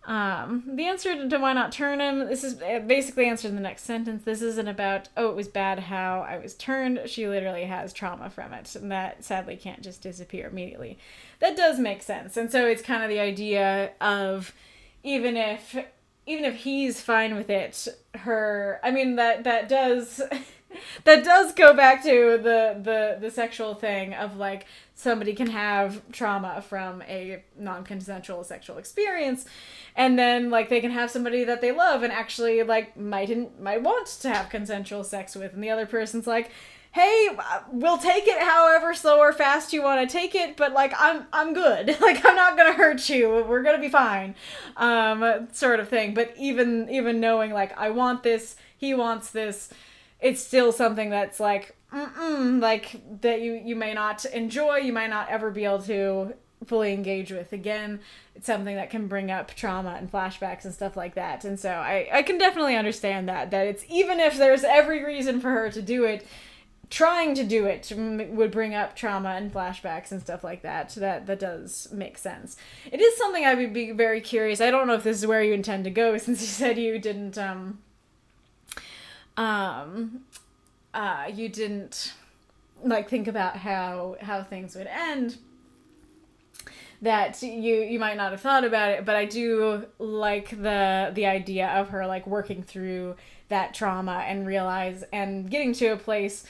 The answer to why not turn him, this is basically answered in the next sentence. This isn't about, oh, it was bad how I was turned. She literally has trauma from it, and that sadly can't just disappear immediately. That does make sense. And so it's kind of the idea of, even if he's fine with it, that does that does go back to the sexual thing of, like, somebody can have trauma from a non-consensual sexual experience, and then, like, they can have somebody that they love and actually, like, might want to have consensual sex with, and the other person's like, hey, we'll take it however slow or fast you want to take it, but, like, I'm good. Like, I'm not gonna hurt you. We're gonna be fine. Sort of thing. But even knowing, like, I want this, he wants this, it's still something that's, like, like, that you may not enjoy, you might not ever be able to fully engage with again. It's something that can bring up trauma and flashbacks and stuff like that. And so I can definitely understand that it's, even if there's every reason for her to do it, trying to do it would bring up trauma and flashbacks and stuff like that. So that does make sense. It is something I would be very curious. I don't know if this is where you intend to go, since you said you didn't you didn't, like, think about how things would end, that you might not have thought about it, but I do like the idea of her, like, working through that trauma and getting to a place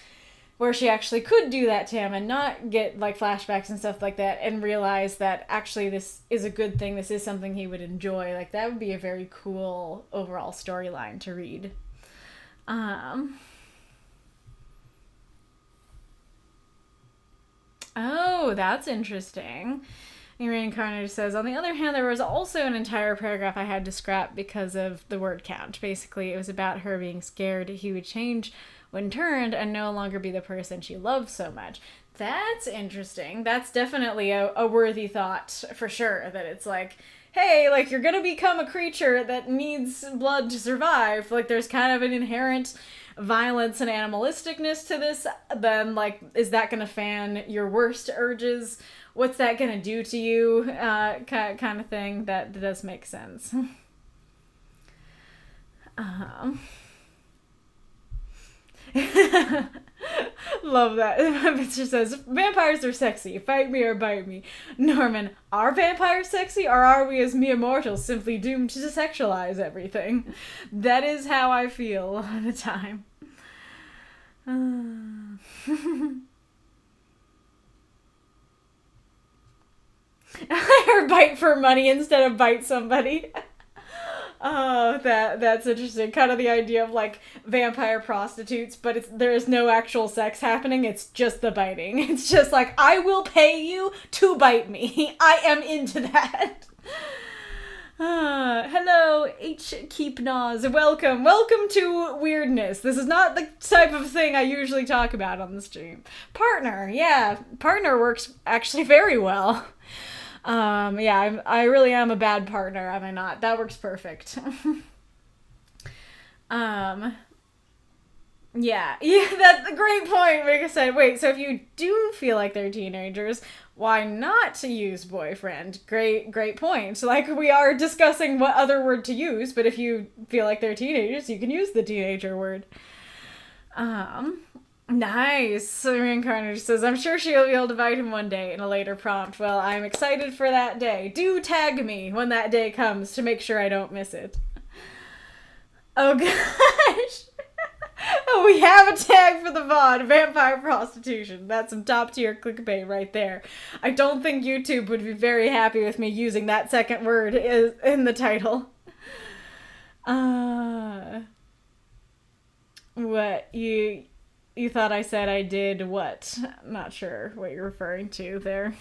where she actually could do that to him and not get, like, flashbacks and stuff like that, and realize that actually this is a good thing, this is something he would enjoy. Like, that would be a very cool overall storyline to read. Oh, that's interesting. Reinkarnitor says, on the other hand, there was also an entire paragraph I had to scrap because of the word count. Basically, it was about her being scared he would change when turned and no longer be the person she loves so much. That's interesting. That's definitely a worthy thought, for sure. That it's like, hey, like, you're gonna become a creature that needs blood to survive. Like, there's kind of an inherent violence and animalisticness to this. Then, like, is that gonna fan your worst urges? What's that gonna do to you? Kind of thing. That does make sense. Love that. Mr. says, vampires are sexy. Fight me or bite me. Norman, are vampires sexy, or are we as mere mortals simply doomed to sexualize everything? That is how I feel a lot of the time. I heard bite for money instead of bite somebody. Oh, That's interesting. Kind of the idea of like vampire prostitutes, but there is no actual sex happening. It's just the biting. It's just like, I will pay you to bite me. I am into that. Hello, H. Keep Naws. Welcome to Weirdness. This is not the type of thing I usually talk about on the stream. Partner, yeah, partner works actually very well. Yeah, I really am a bad partner, am I not? That works perfect. Yeah, that's a great point. Like I said, wait, so if you do feel like they're teenagers, why not use boyfriend? Great point. So, like, we are discussing what other word to use, but if you feel like they're teenagers, you can use the teenager word. Nice. So Reinkarnitor says, I'm sure she'll be able to bite him one day in a later prompt. Well, I'm excited for that day. Do tag me when that day comes to make sure I don't miss it. Oh, gosh. We have a tag for the VOD, vampire prostitution. That's some top tier clickbait right there. I don't think YouTube would be very happy with me using that second word in the title. What, you thought I said I did what? I'm not sure what you're referring to there.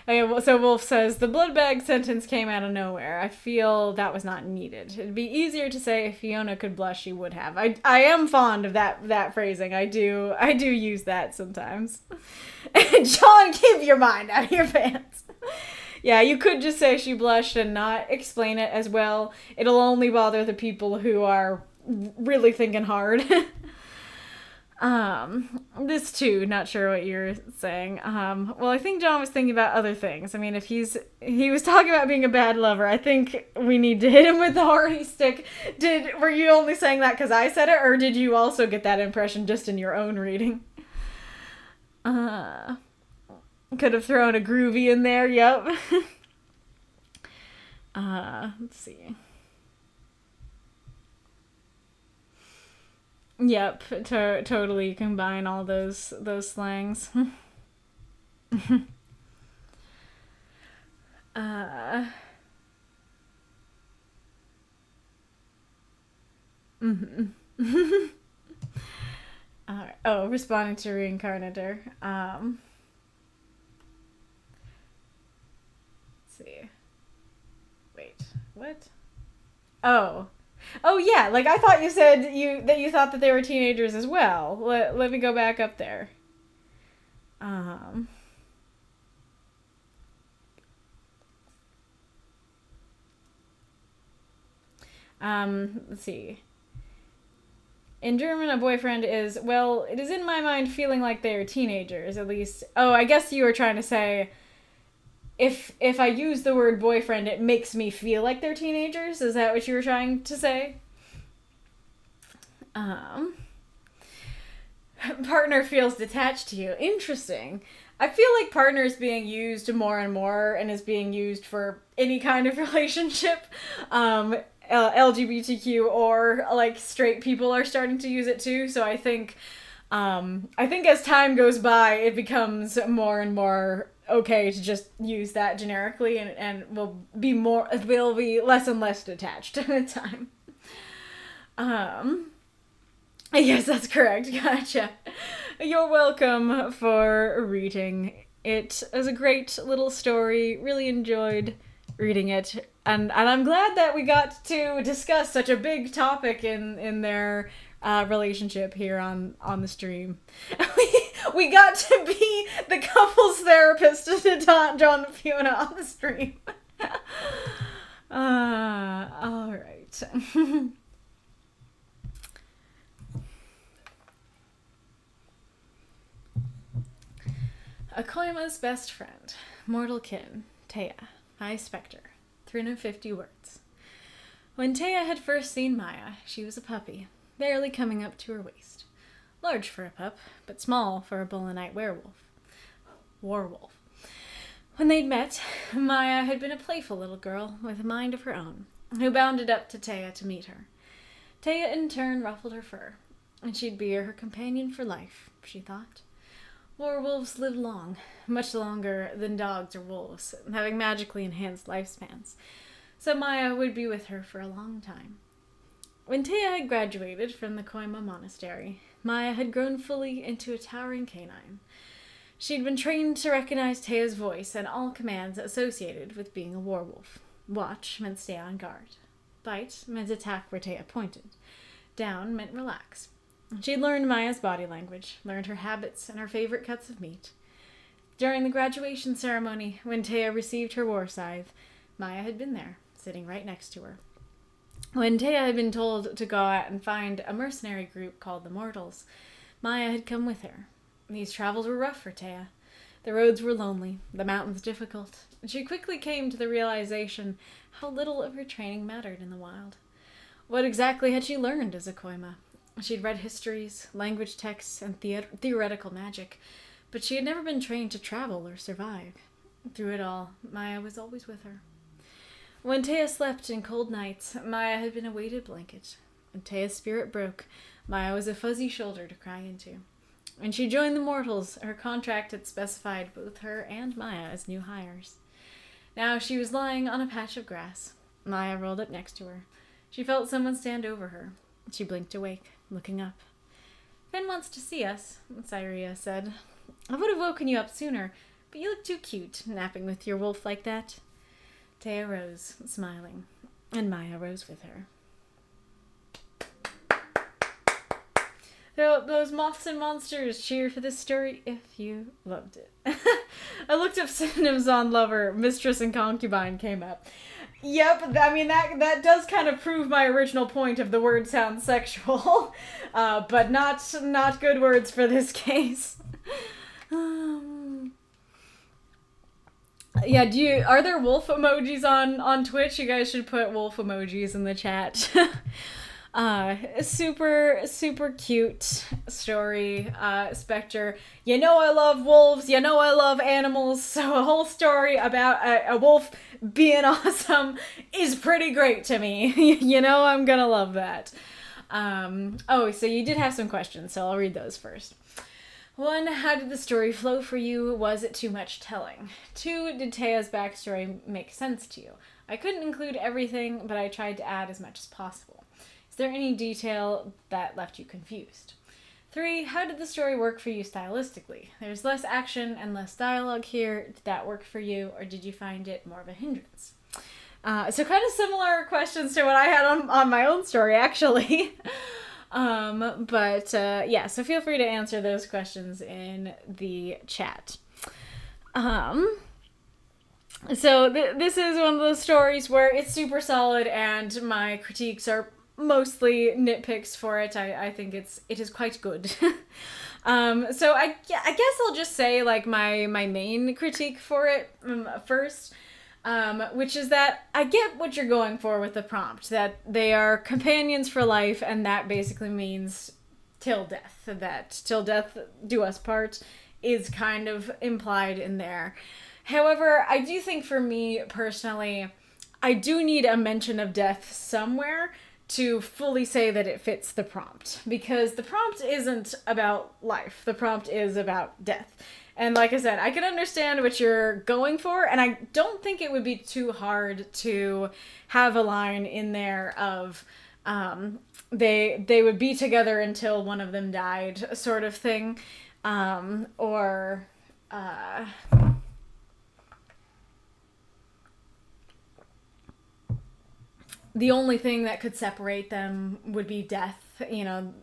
Okay, so Wolf says, the blood bag sentence came out of nowhere. I feel that was not needed. It'd be easier to say if Fiona could blush, she would have. I am fond of that phrasing. I do use that sometimes. John, keep your mind out of your pants. Yeah, you could just say she blushed and not explain it as well. It'll only bother the people who are really thinking hard. This too, not sure what you're saying. Well, I think John was thinking about other things. I mean, if he was talking about being a bad lover, I think we need to hit him with the horny stick. Were you only saying that because I said it, or did you also get that impression just in your own reading? Could have thrown a groovy in there, yep. Let's see. Yep, totally combine all those slangs. Alright. Oh, responding to Reinkarnitor. Let's see. Wait, what? Oh yeah, like I thought you said that you thought that they were teenagers as well. Let me go back up there. Let's see. In German, a boyfriend is, well, it is in my mind feeling like they are teenagers, at least. Oh, I guess you were trying to say, if I use the word boyfriend, it makes me feel like they're teenagers? Is that what you were trying to say? Partner feels detached to you. Interesting. I feel like partner is being used more and more and is being used for any kind of relationship. LGBTQ or like straight people are starting to use it too. So I think as time goes by, it becomes more and more okay to just use that generically, and will be less and less detached with time. Yes, that's correct. Gotcha. You're welcome for reading. It is a great little story. Really enjoyed reading it. And I'm glad that we got to discuss such a big topic in their relationship here on the stream. We got to be the couples therapist to John and Fiona on the stream. All right. A Koyma's best friend, mortal kin, Taya, by Spectre, 350 words. When Taya had first seen Maya, she was a puppy, barely coming up to her waist. Large for a pup, but small for a Bolanite warwolf. When they'd met, Maya had been a playful little girl with a mind of her own, who bounded up to Taya to meet her. Taya in turn ruffled her fur, and she'd be her companion for life, she thought. Werewolves live long, much longer than dogs or wolves, having magically enhanced lifespans. So Maya would be with her for a long time. When Taya had graduated from the Koyma monastery, Maya had grown fully into a towering canine. She'd been trained to recognize Taya's voice and all commands associated with being a werewolf. Watch meant stay on guard. Bite meant attack where Taya pointed. Down meant relax. She'd learned Maya's body language, learned her habits and her favorite cuts of meat. During the graduation ceremony, when Taya received her war scythe, Maya had been there, sitting right next to her. When Taya had been told to go out and find a mercenary group called the Mortals, Maya had come with her. These travels were rough for Taya. The roads were lonely, the mountains difficult, and she quickly came to the realization how little of her training mattered in the wild. What exactly had she learned as a Koyma? She'd read histories, language texts, and theoretical magic, but she had never been trained to travel or survive. Through it all, Maya was always with her. When Taya slept in cold nights, Maya had been a weighted blanket. When Taya's spirit broke, Maya was a fuzzy shoulder to cry into. When she joined the Mortals, her contract had specified both her and Maya as new hires. Now she was lying on a patch of grass. Maya rolled up next to her. She felt someone stand over her. She blinked awake, looking up. "Finn wants to see us," Cyria said. "I would have woken you up sooner, but you look too cute, napping with your wolf like that." Taya rose, smiling, and Maya rose with her. Those moths and monsters, cheer for this story if you loved it. I looked up synonyms on lover. Mistress and concubine came up. Yep, I mean, that does kind of prove my original point of the word sounds sexual, but not good words for this case. Yeah, are there wolf emojis on Twitch? You guys should put wolf emojis in the chat. Super cute story, Spectre. You know I love wolves, you know I love animals, so a whole story about a wolf being awesome is pretty great to me. You know I'm gonna love that. So you did have some questions, so I'll read those first. 1, how did the story flow for you? Was it too much telling? 2, did Taya's backstory make sense to you? I couldn't include everything, but I tried to add as much as possible. Is there any detail that left you confused? 3, how did the story work for you stylistically? There's less action and less dialogue here. Did that work for you, or did you find it more of a hindrance? So kind of similar questions to what I had on my own story, actually. So feel free to answer those questions in the chat. This is one of those stories where it's super solid and my critiques are mostly nitpicks for it. I think it is quite good. So I guess I'll just say like my main critique for it first. Which is that I get what you're going for with the prompt, that they are companions for life, and that basically means till death, that till death do us part is kind of implied in there. However, I do think for me personally, I do need a mention of death somewhere to fully say that it fits the prompt, because the prompt isn't about life, the prompt is about death. And like I said, I can understand what you're going for, and I don't think it would be too hard to have a line in there of they would be together until one of them died, sort of thing. The only thing that could separate them would be death,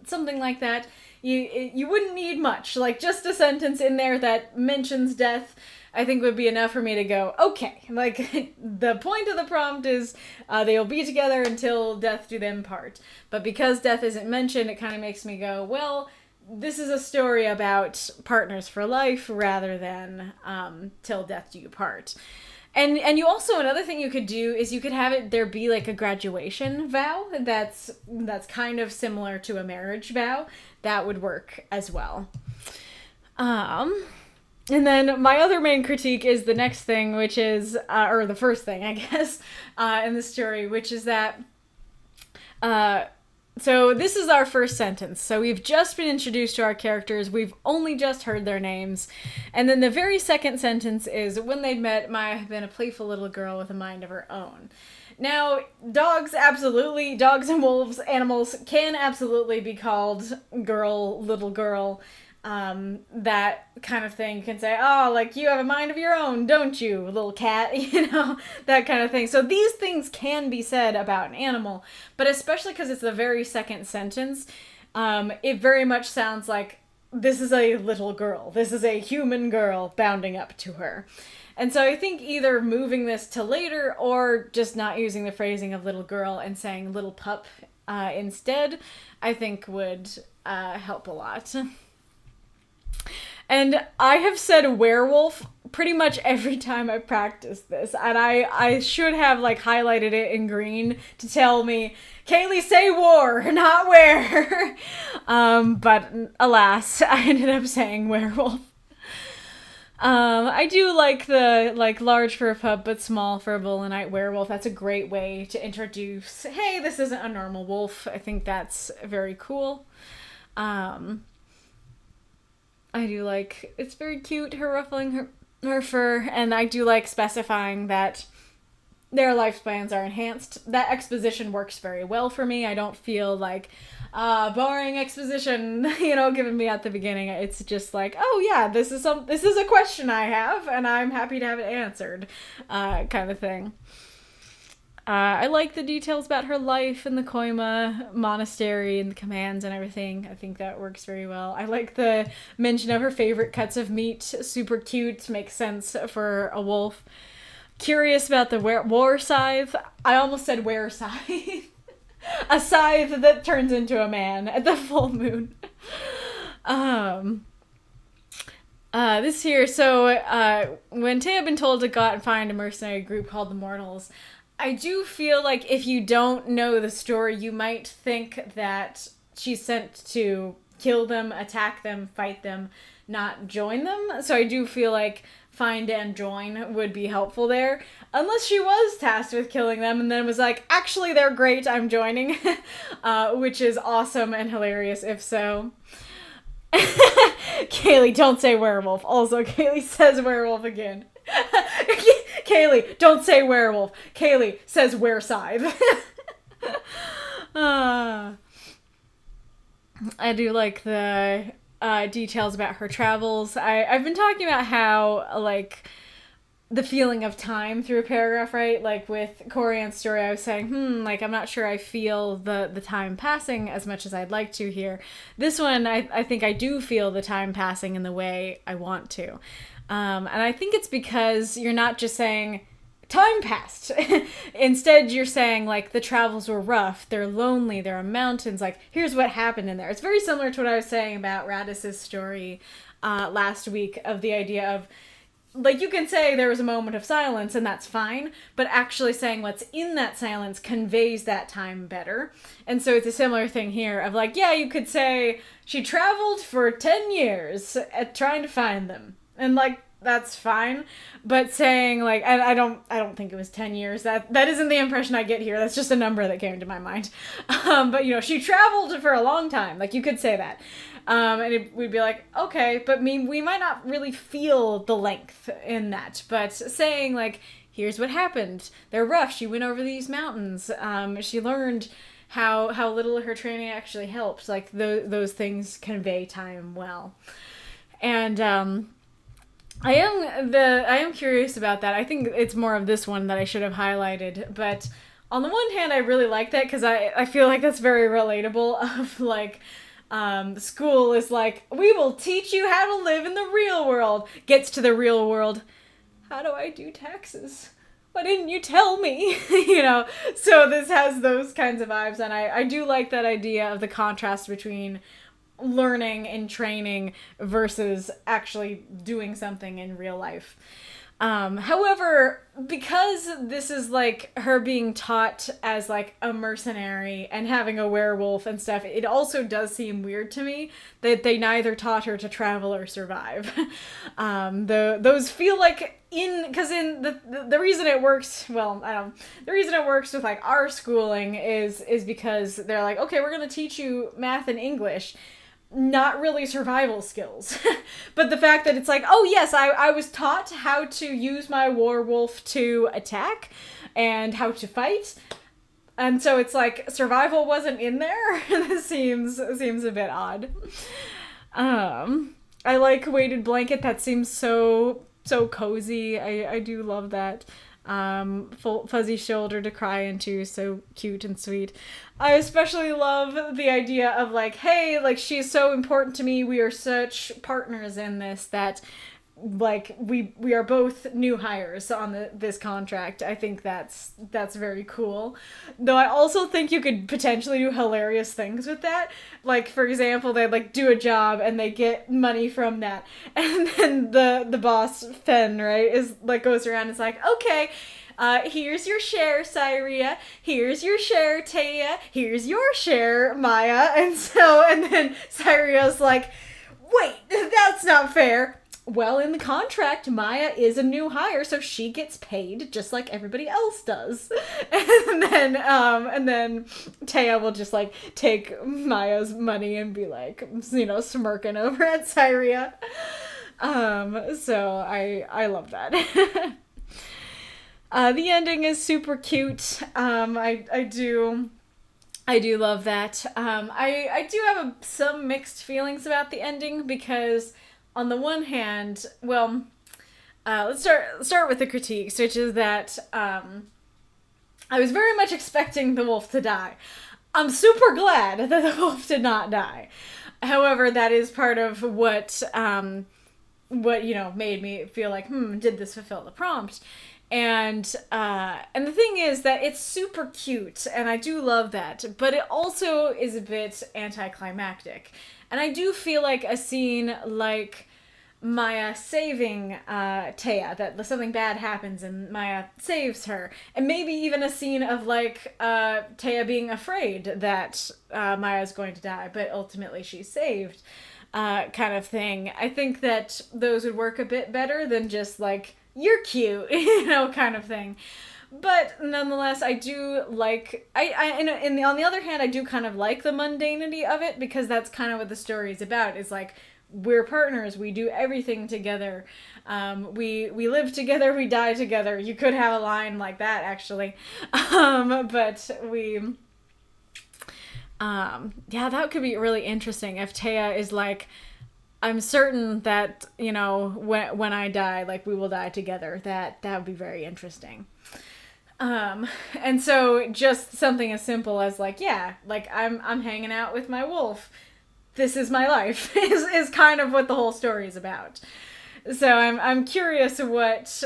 something like that. You wouldn't need much, like just a sentence in there that mentions death, I think would be enough for me to go, okay, like the point of the prompt is they'll be together until death do them part. But because death isn't mentioned, it kind of makes me go, well, this is a story about partners for life rather than till death do you part. And you also, another thing you could do is you could have there be like a graduation vow that's kind of similar to a marriage vow. That would work as well. And then my other main critique is the next thing, which is, or the first thing, I guess, in the story, which is that So this is our first sentence. So we've just been introduced to our characters. We've only just heard their names. And then the very second sentence is, when they'd met, Maya had been a playful little girl with a mind of her own. Now, dogs and wolves, animals can absolutely be called girl, little girl. That kind of thing. You can say, oh, like, you have a mind of your own, don't you, little cat? That kind of thing. So these things can be said about an animal, but especially because it's the very second sentence, it very much sounds like this is a little girl. This is a human girl bounding up to her. And so I think either moving this to later or just not using the phrasing of little girl and saying little pup instead, I think would help a lot. And I have said werewolf pretty much every time I practice this. And I should have like highlighted it in green to tell me, Kaylee, say war, not where. But alas, I ended up saying werewolf. I do like the large for a pup but small for a Volanite werewolf. That's a great way to introduce, hey, this isn't a normal wolf. I think that's very cool. I do like, it's very cute, her ruffling her fur, and I do like specifying that their lifespans are enhanced. That exposition works very well for me. I don't feel like, boring exposition, given me at the beginning. It's just like, oh yeah, this is a question I have, and I'm happy to have it answered, kind of thing. I like the details about her life in the Koyma monastery and the commands and everything. I think that works very well. I like the mention of her favorite cuts of meat. Super cute. Makes sense for a wolf. Curious about the war scythe. I almost said were scythe. A scythe that turns into a man at the full moon. This here. So when Tay had been told to go out and find a mercenary group called the Mortals, I do feel like if you don't know the story, you might think that she's sent to kill them, attack them, fight them, not join them. So I do feel like find and join would be helpful there. Unless she was tasked with killing them and then was like, actually, they're great, I'm joining. Which is awesome and hilarious if so. Kaylee, don't say werewolf. Also, Kaylee says werewolf again. Kaylee, don't say werewolf. Kaylee says were scythe. I do like the details about her travels. I've been talking about how, like, the feeling of time through a paragraph, right? Like, with Koryan's story, I was saying, like, I'm not sure I feel the time passing as much as I'd like to here. This one, I think I do feel the time passing in the way I want to. And I think it's because you're not just saying, time passed. Instead, you're saying, like, the travels were rough, they're lonely, there are mountains, like, here's what happened in there. It's very similar to what I was saying about Radis's story last week, of the idea of, like, you can say there was a moment of silence, and that's fine, but actually saying what's in that silence conveys that time better. And so it's a similar thing here of, like, yeah, you could say, she traveled for 10 years at trying to find them. And, like, that's fine, but saying, like, and I don't think it was 10 years. That isn't the impression I get here. That's just a number that came to my mind. But, she traveled for a long time. Like, you could say that. And we'd be like, okay, but we might not really feel the length in that. But saying, like, here's what happened. They're rough. She went over these mountains. She learned how little her training actually helped. Like, those things convey time well. And, I am curious about that. I think it's more of this one that I should have highlighted. But on the one hand, I really like that because I feel like that's very relatable. Of, like, school is like, we will teach you how to live in the real world. Gets to the real world. How do I do taxes? Why didn't you tell me? So this has those kinds of vibes. And I do like that idea of the contrast between learning and training versus actually doing something in real life. However, because this is like her being taught as like a mercenary and having a werewolf and stuff, it also does seem weird to me that they neither taught her to travel or survive. Those feel like because the reason it works, well, I don't, the reason it works with like our schooling is because they're like, okay, we're gonna teach you math and English, not really survival skills. But the fact that it's like, oh yes, I was taught how to use my werewolf to attack and how to fight, and so it's like survival wasn't in there. This seems a bit odd. I like weighted blanket. That seems so cozy. I do love that. Full fuzzy shoulder to cry into, so cute and sweet. I especially love the idea of like, hey, like she's so important to me, we are such partners in this that like we are both new hires on this contract. I think that's very cool. Though I also think you could potentially do hilarious things with that. Like, for example, they like do a job and they get money from that, and then the boss Fen, right, is like goes around and is like, okay, here's your share, Cyria. Here's your share, Taya. Here's your share, Maya. And then Cyria's like, wait, that's not fair. Well, in the contract, Maya is a new hire, so she gets paid just like everybody else does. And then Taya will just like take Maya's money and be like, you know, smirking over at Cyria. So I love that. The ending is super cute. I do love that. I do have some mixed feelings about the ending because, on the one hand, well, let's start with the critiques, which is that I was very much expecting the wolf to die. I'm super glad that the wolf did not die. However, that is part of what you know made me feel like, did this fulfill the prompt? And the thing is that it's super cute, and I do love that, but it also is a bit anticlimactic. And I do feel like a scene like Maya saving Taya, that something bad happens and Maya saves her, and maybe even a scene of like Taya being afraid that Maya's going to die, but ultimately she's saved, kind of thing. I think that those would work a bit better than just like, you're cute, you know, kind of thing. But nonetheless, I do like, on the other hand, I do kind of like the mundanity of it, because that's kind of what the story is about. It's like, we're partners, we do everything together, we live together, we die together. You could have a line like that, actually. But yeah, that could be really interesting if Taya is like, I'm certain that, you know, when I die, like, we will die together. That would be very interesting. And so just something as simple as like, yeah, like I'm hanging out with my wolf. This is my life is kind of what the whole story is about. So I'm curious what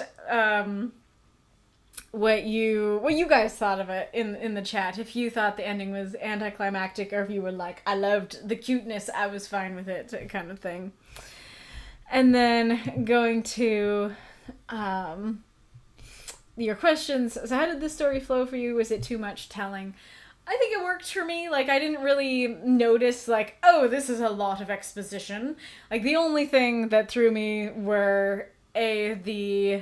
you guys thought of it in the chat. If you thought the ending was anticlimactic, or if you were like, I loved the cuteness, I was fine with it, kind of thing. And then going to your questions. So how did the story flow for you? Was it too much telling? I think it worked for me. Like, I didn't really notice, like, oh, this is a lot of exposition. Like, the only thing that threw me were, the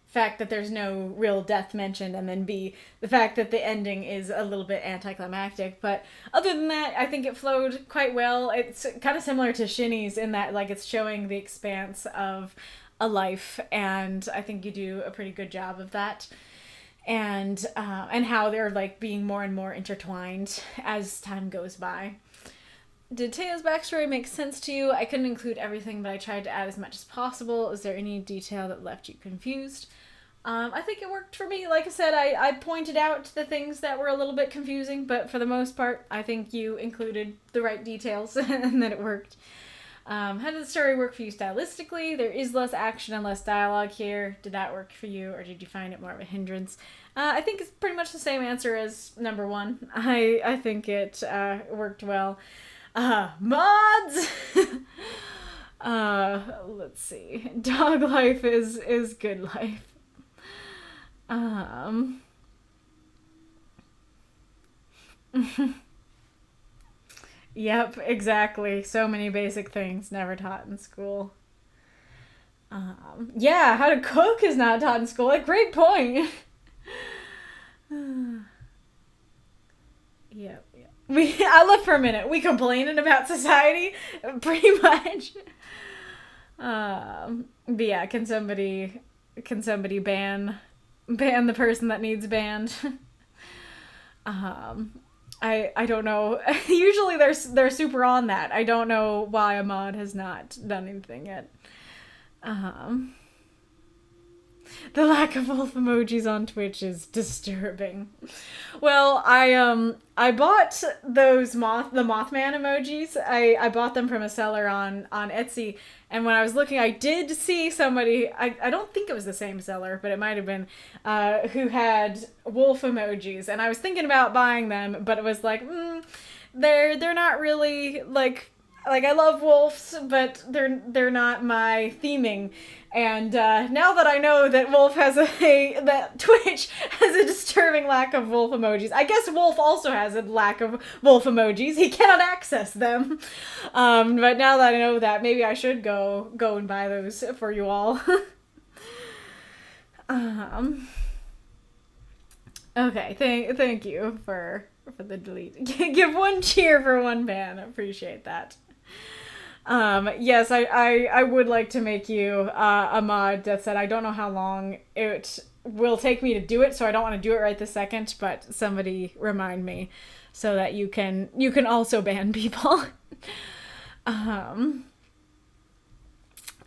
fact that there's no real death mentioned, and then B, the fact that the ending is a little bit anticlimactic. But other than that, I think it flowed quite well. It's kind of similar to Shinny's in that, like, it's showing the expanse of a life, and I think you do a pretty good job of that. And how they're like being more and more intertwined as time goes by. Did Taya's backstory make sense to you? I couldn't include everything, but I tried to add as much as possible. Is there any detail that left you confused? I think it worked for me. Like I said, I pointed out the things that were a little bit confusing, but for the most part, I think you included the right details and that it worked. How did the story work for you stylistically? There is less action and less dialogue here. Did that work for you, or did you find it more of a hindrance? I think it's pretty much the same answer as number one. I think it worked well. Mods! Let's see. Dog life is good life. Yep, exactly. So many basic things never taught in school. Yeah, how to cook is not taught in school. Like, great point. Yep. I left for a minute. We complaining about society, pretty much. But yeah, can somebody ban the person that needs banned? I don't know. Usually they're super on that. I don't know why a mod has not done anything yet. The lack of wolf emojis on Twitch is disturbing. Well, I bought those the Mothman emojis. I bought them from a seller on Etsy, and when I was looking, I did see somebody, I don't think it was the same seller, but it might have been, who had wolf emojis, and I was thinking about buying them, but it was like, they're not really like I love wolves, but they're not my theming. And now that I know that that Twitch has a disturbing lack of wolf emojis, I guess Wolf also has a lack of wolf emojis. He cannot access them. But now that I know that, maybe I should go and buy those for you all. Okay, thank you for the delete. Give one cheer for one ban. I appreciate that. Yes, I would like to make you a mod that said I don't know how long it will take me to do it, so I don't want to do it right this second, but somebody remind me so that you can also ban people.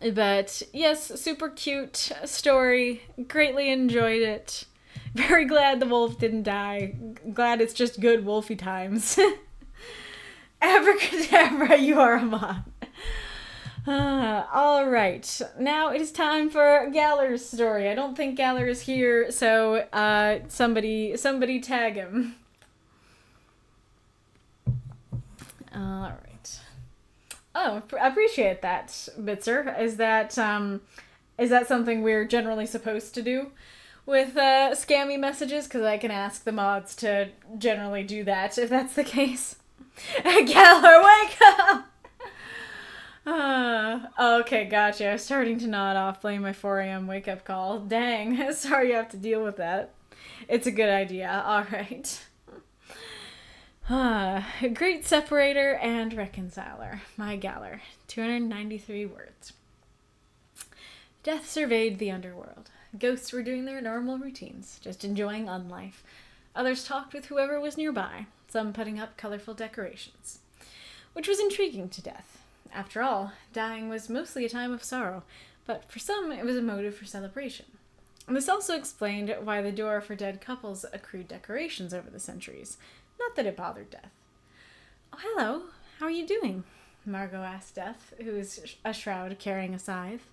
But yes, super cute story. Greatly enjoyed it. Very glad the wolf didn't die. Glad it's just good wolfy times. Abracadabra, you are a mod. Alright, now it is time for Galler's story. I don't think Galler is here, so somebody tag him. Alright. Oh, I appreciate that, Bitzer. Is that something we're generally supposed to do with scammy messages? Because I can ask the mods to generally do that, if that's the case. Galler, wake up! Okay, gotcha. I was starting to nod off playing my 4 a.m. wake-up call. Dang, sorry you have to deal with that. It's a good idea. Alright. Great Separator and Reconciler. My Galler. 293 words. Death surveyed the underworld. Ghosts were doing their normal routines, just enjoying unlife. Others talked with whoever was nearby, some putting up colorful decorations. Which was intriguing to Death. After all, dying was mostly a time of sorrow, but for some it was a motive for celebration. And this also explained why the door for dead couples accrued decorations over the centuries. Not that it bothered Death. "Oh, hello. How are you doing?" Margot asked Death, who was a shroud carrying a scythe.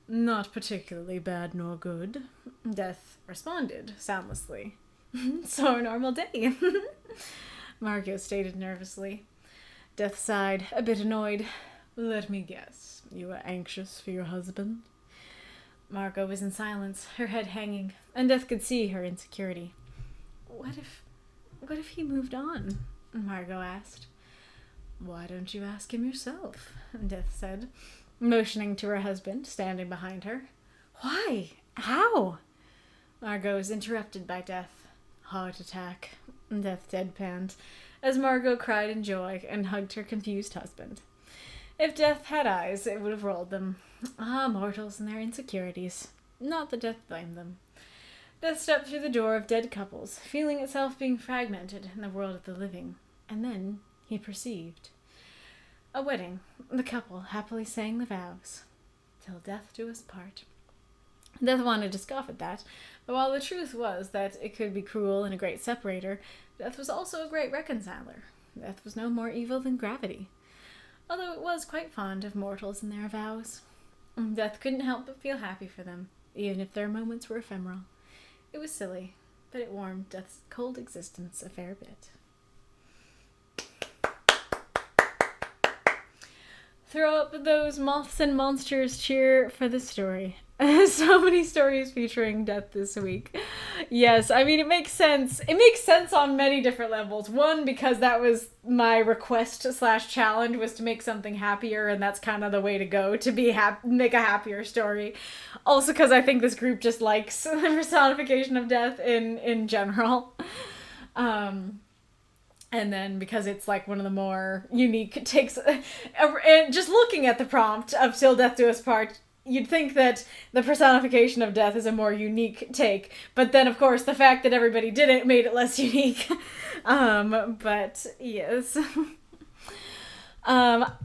"Not particularly bad nor good," Death responded soundlessly. "So a normal day," Margot stated nervously. Death sighed, a bit annoyed. "Let me guess. You are anxious for your husband?" Margot was in silence, her head hanging, and Death could see her insecurity. What if he moved on?" Margot asked. "Why don't you ask him yourself?" Death said, motioning to her husband, standing behind her. "Why? How?" Margot was interrupted by Death. "Heart attack," Death deadpanned, as Margot cried in joy and hugged her confused husband. If Death had eyes, it would have rolled them. Ah, mortals and their insecurities. Not that Death blamed them. Death stepped through the door of dead couples, feeling itself being fragmented in the world of the living. And then he perceived a wedding. The couple happily sang the vows. "Till death do us part." Death wanted to scoff at that, but while the truth was that it could be cruel and a great separator, Death was also a great reconciler. Death was no more evil than gravity, although it was quite fond of mortals and their vows. Death couldn't help but feel happy for them, even if their moments were ephemeral. It was silly, but it warmed Death's cold existence a fair bit. Throw up those moths and monsters, cheer for the story. So many stories featuring death this week. Yes, I mean, it makes sense. It makes sense on many different levels. One, because that was my request / challenge, was to make something happier, and that's kind of the way to go, to be make a happier story. Also, because I think this group just likes the personification of death in general. And then because it's like one of the more unique takes, and just looking at the prompt of Till Death Do Us Part, you'd think that the personification of death is a more unique take, but then of course the fact that everybody did it made it less unique. But yes.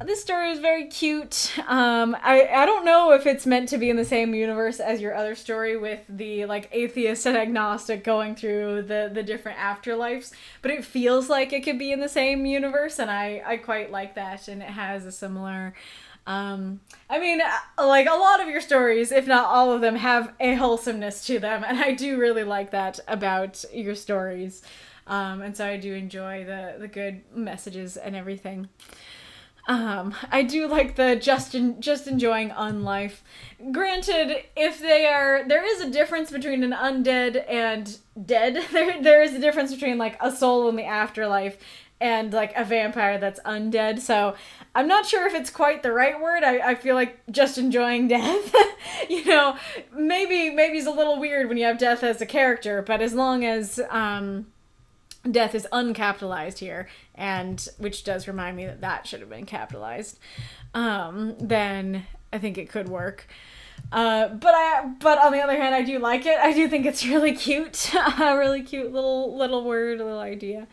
This story is very cute. I don't know if it's meant to be in the same universe as your other story with the like atheist and agnostic going through the different afterlives, but it feels like it could be in the same universe, and I quite like that, and it has a similar I mean, like a lot of your stories, if not all of them, have a wholesomeness to them, and I do really like that about your stories. And so I do enjoy the good messages and everything. I do like the just enjoying unlife. Granted, if there is a difference between an undead and dead. There is a difference between like a soul in the afterlife and like a vampire that's undead. So I'm not sure if it's quite the right word. I feel like just enjoying death. You know, maybe it's a little weird when you have death as a character, but as long as death is uncapitalized here, and which does remind me that should have been capitalized, then I think it could work. But on the other hand, I do like it. I do think it's really cute. A really cute little word, a little idea.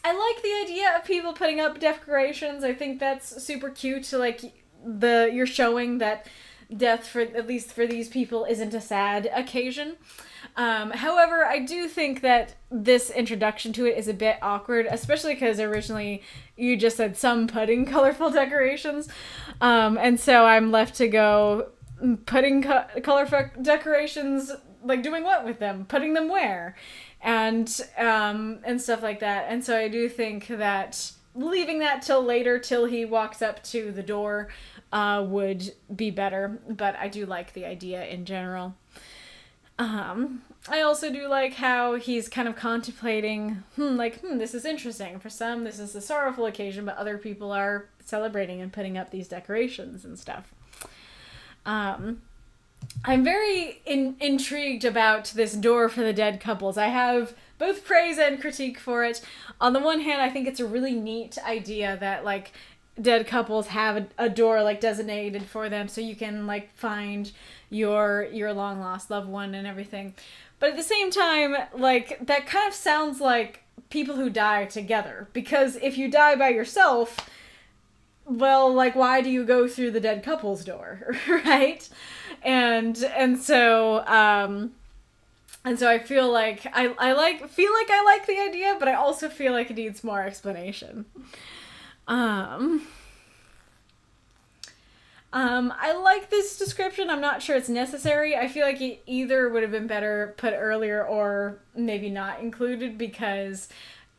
I like the idea of people putting up decorations. I think that's super cute. Like you're showing that death, for at least for these people, isn't a sad occasion. However, I do think that this introduction to it is a bit awkward, especially because originally you just said some putting colorful decorations. And so I'm left to go putting colorful decorations, like doing what with them? Putting them where? And stuff like that. And so I do think that leaving that till later, till he walks up to the door, would be better. But I do like the idea in general. I also do like how he's kind of contemplating, this is interesting. For some, this is a sorrowful occasion, but other people are celebrating and putting up these decorations and stuff. I'm very intrigued about this door for the dead couples. I have both praise and critique for it. On the one hand, I think it's a really neat idea that, like, dead couples have a door, like, designated for them so you can, like, find your long lost loved one and everything. But at the same time, like, that kind of sounds like people who die together. Because if you die by yourself, well, like, why do you go through the dead couple's door, right? And so I feel like I like the idea, but I also feel like it needs more explanation. I like this description. I'm not sure it's necessary. I feel like it either would have been better put earlier or maybe not included, because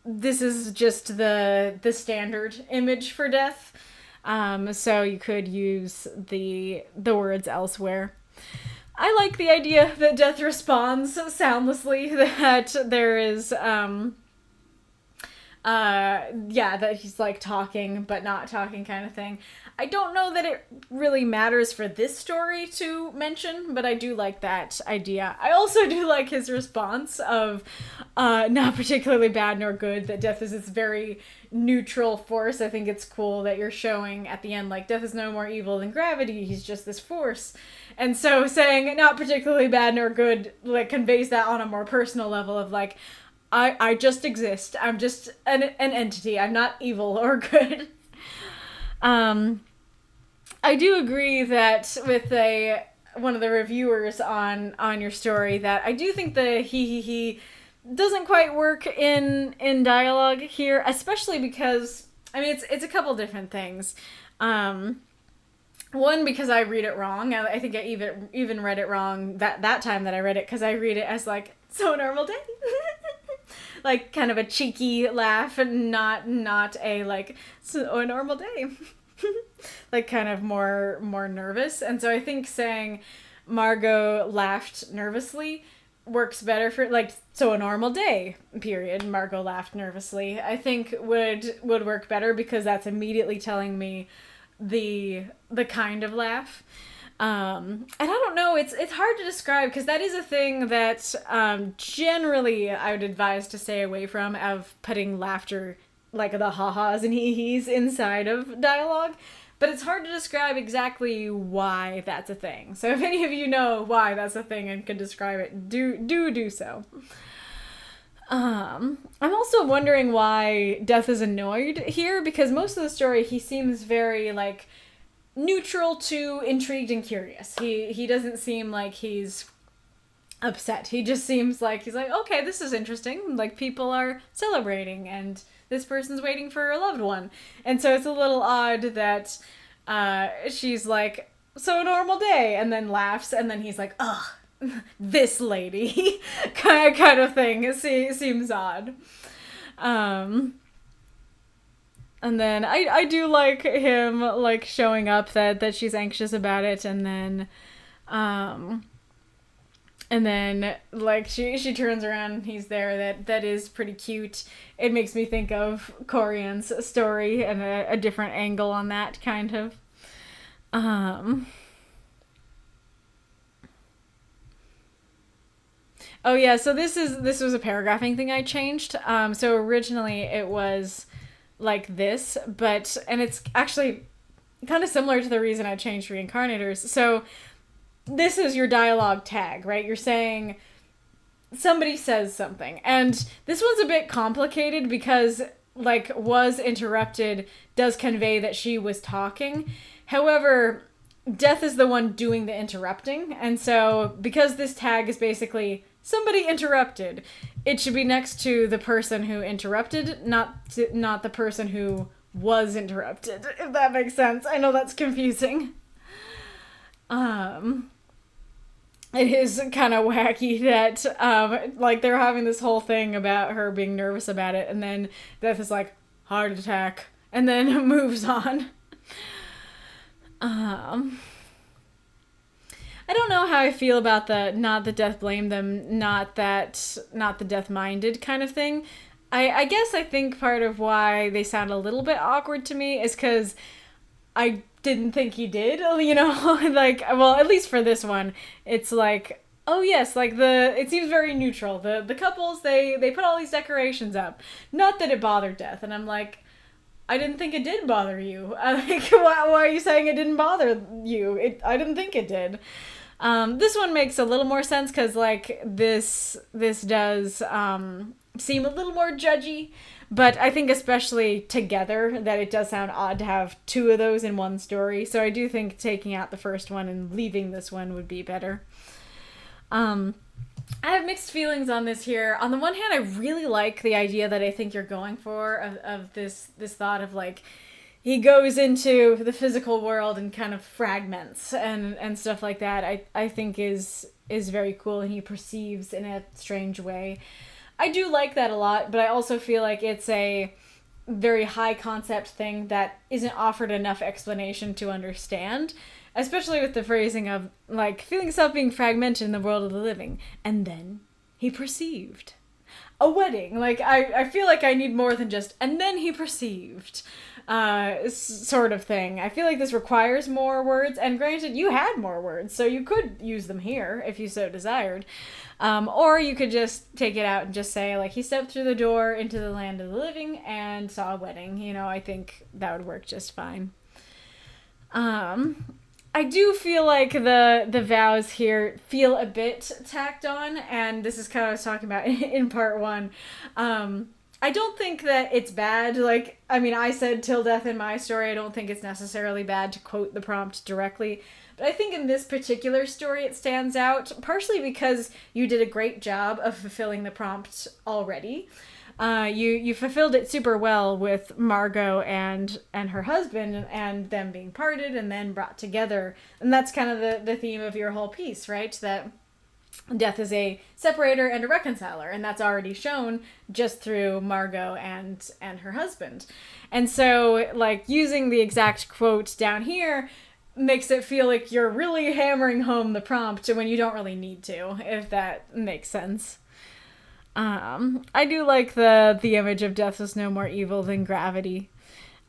this is just the standard image for death. So you could use the words elsewhere. I like the idea that death responds soundlessly, that there is, that he's like talking but not talking kind of thing. I don't know that it really matters for this story to mention, but I do like that idea. I also do like his response of not particularly bad nor good, that death is this very neutral force. I think it's cool that you're showing at the end, like, death is no more evil than gravity, he's just this force. And so saying not particularly bad nor good, like, conveys that on a more personal level of, like, I just exist. I'm just an entity. I'm not evil or good. I do agree that with one of the reviewers on your story, that I do think the he doesn't quite work in dialogue here, especially because, I mean, it's a couple different things. One, because I read it wrong. I think I even read it wrong that time that I read it, because I read it as, like, so normal day. Like, kind of a cheeky laugh, and not a, like, so a normal day. like kind of more nervous. And so I think saying Margot laughed nervously works better for, like, so a normal day period, Margot laughed nervously, I think would work better, because that's immediately telling me the kind of laugh. And I don't know, it's hard to describe, because that is a thing that generally I would advise to stay away from, of putting laughter, like the ha-has and hee-hees, inside of dialogue. But it's hard to describe exactly why that's a thing. So if any of you know why that's a thing and can describe it, do so. I'm also wondering why Death is annoyed here, because most of the story he seems very, like, neutral to intrigued and curious. He doesn't seem like he's upset. He just seems like he's like, okay, this is interesting. Like, people are celebrating and this person's waiting for a loved one. And so it's a little odd that she's like, so a normal day, and then laughs, and then he's like, ugh, this lady, kind of thing. It seems odd. And then I do like him, like, showing up that she's anxious about it, and then like she turns around and he's there. That is pretty cute. It makes me think of Koryan's story and a different angle on that, kind of. Oh yeah, so this was a paragraphing thing I changed. So originally it was like this, and it's actually kind of similar to the reason I changed Reinkarnitors. So this is your dialogue tag, right? You're saying somebody says something, and this one's a bit complicated because, like, was interrupted does convey that she was talking. However, Death is the one doing the interrupting, and so because this tag is basically somebody interrupted, it should be next to the person who interrupted, not the person who was interrupted, if that makes sense. I know that's confusing. It is kind of wacky that, like, they're having this whole thing about her being nervous about it, and then Death is like, heart attack, and then moves on. I don't know how I feel about the not the Death blamed them, not the Death minded kind of thing. I guess I think part of why they sound a little bit awkward to me is because I didn't think he did, you know? Like, well, at least for this one, it's like, oh yes, like, it seems very neutral. The couples, they put all these decorations up. Not that it bothered Death, and I'm like, I didn't think it did bother you. Like, why are you saying it didn't bother you? I didn't think it did. This one makes a little more sense, because, like, this does seem a little more judgy, but I think especially together that it does sound odd to have two of those in one story. So I do think taking out the first one and leaving this one would be better. I have mixed feelings on this here. On the one hand, I really like the idea that I think you're going for of this thought of, like, he goes into the physical world and kind of fragments and stuff like that. I think is very cool, and he perceives in a strange way. I do like that a lot, but I also feel like it's a very high concept thing that isn't offered enough explanation to understand, especially with the phrasing of, like, feeling himself being fragmented in the world of the living. And then he perceived a wedding. Like, I feel like I need more than just, and then he perceived, sort of thing. I feel like this requires more words, and granted, you had more words, so you could use them here if you so desired. Or you could just take it out and just say, like, he stepped through the door into the land of the living and saw a wedding. You know, I think that would work just fine. I do feel like the vows here feel a bit tacked on, and this is kind of what I was talking about in part one. I don't think that it's bad. Like, I mean, I said till death in my story. I don't think it's necessarily bad to quote the prompt directly. But I think in this particular story it stands out, partially because you did a great job of fulfilling the prompt already. You fulfilled it super well with Margot and her husband and them being parted and then brought together. And that's kind of the theme of your whole piece, right? That Death is a separator and a reconciler, and that's already shown just through Margot and her husband. And so, like, using the exact quote down here makes it feel like you're really hammering home the prompt when you don't really need to, if that makes sense. I do like the image of death is no more evil than gravity.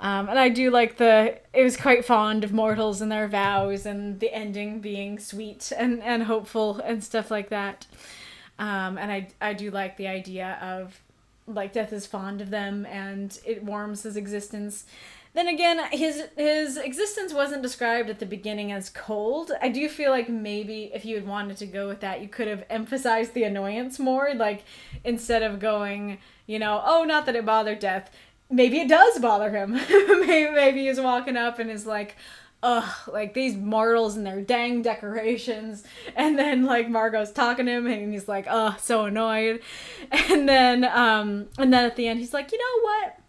And I do like it was quite fond of mortals and their vows and the ending being sweet and hopeful and stuff like that. And I do like the idea of, like, death is fond of them and it warms his existence. Then again, his existence wasn't described at the beginning as cold. I do feel like maybe if you had wanted to go with that, you could have emphasized the annoyance more. Like, instead of going, you know, oh, not that it bothered death. Maybe it does bother him. maybe he's walking up and is like, ugh, like these mortals and their dang decorations. And then, like, Margot's talking to him and he's like, ugh, so annoyed. And then at the end he's like, you know what?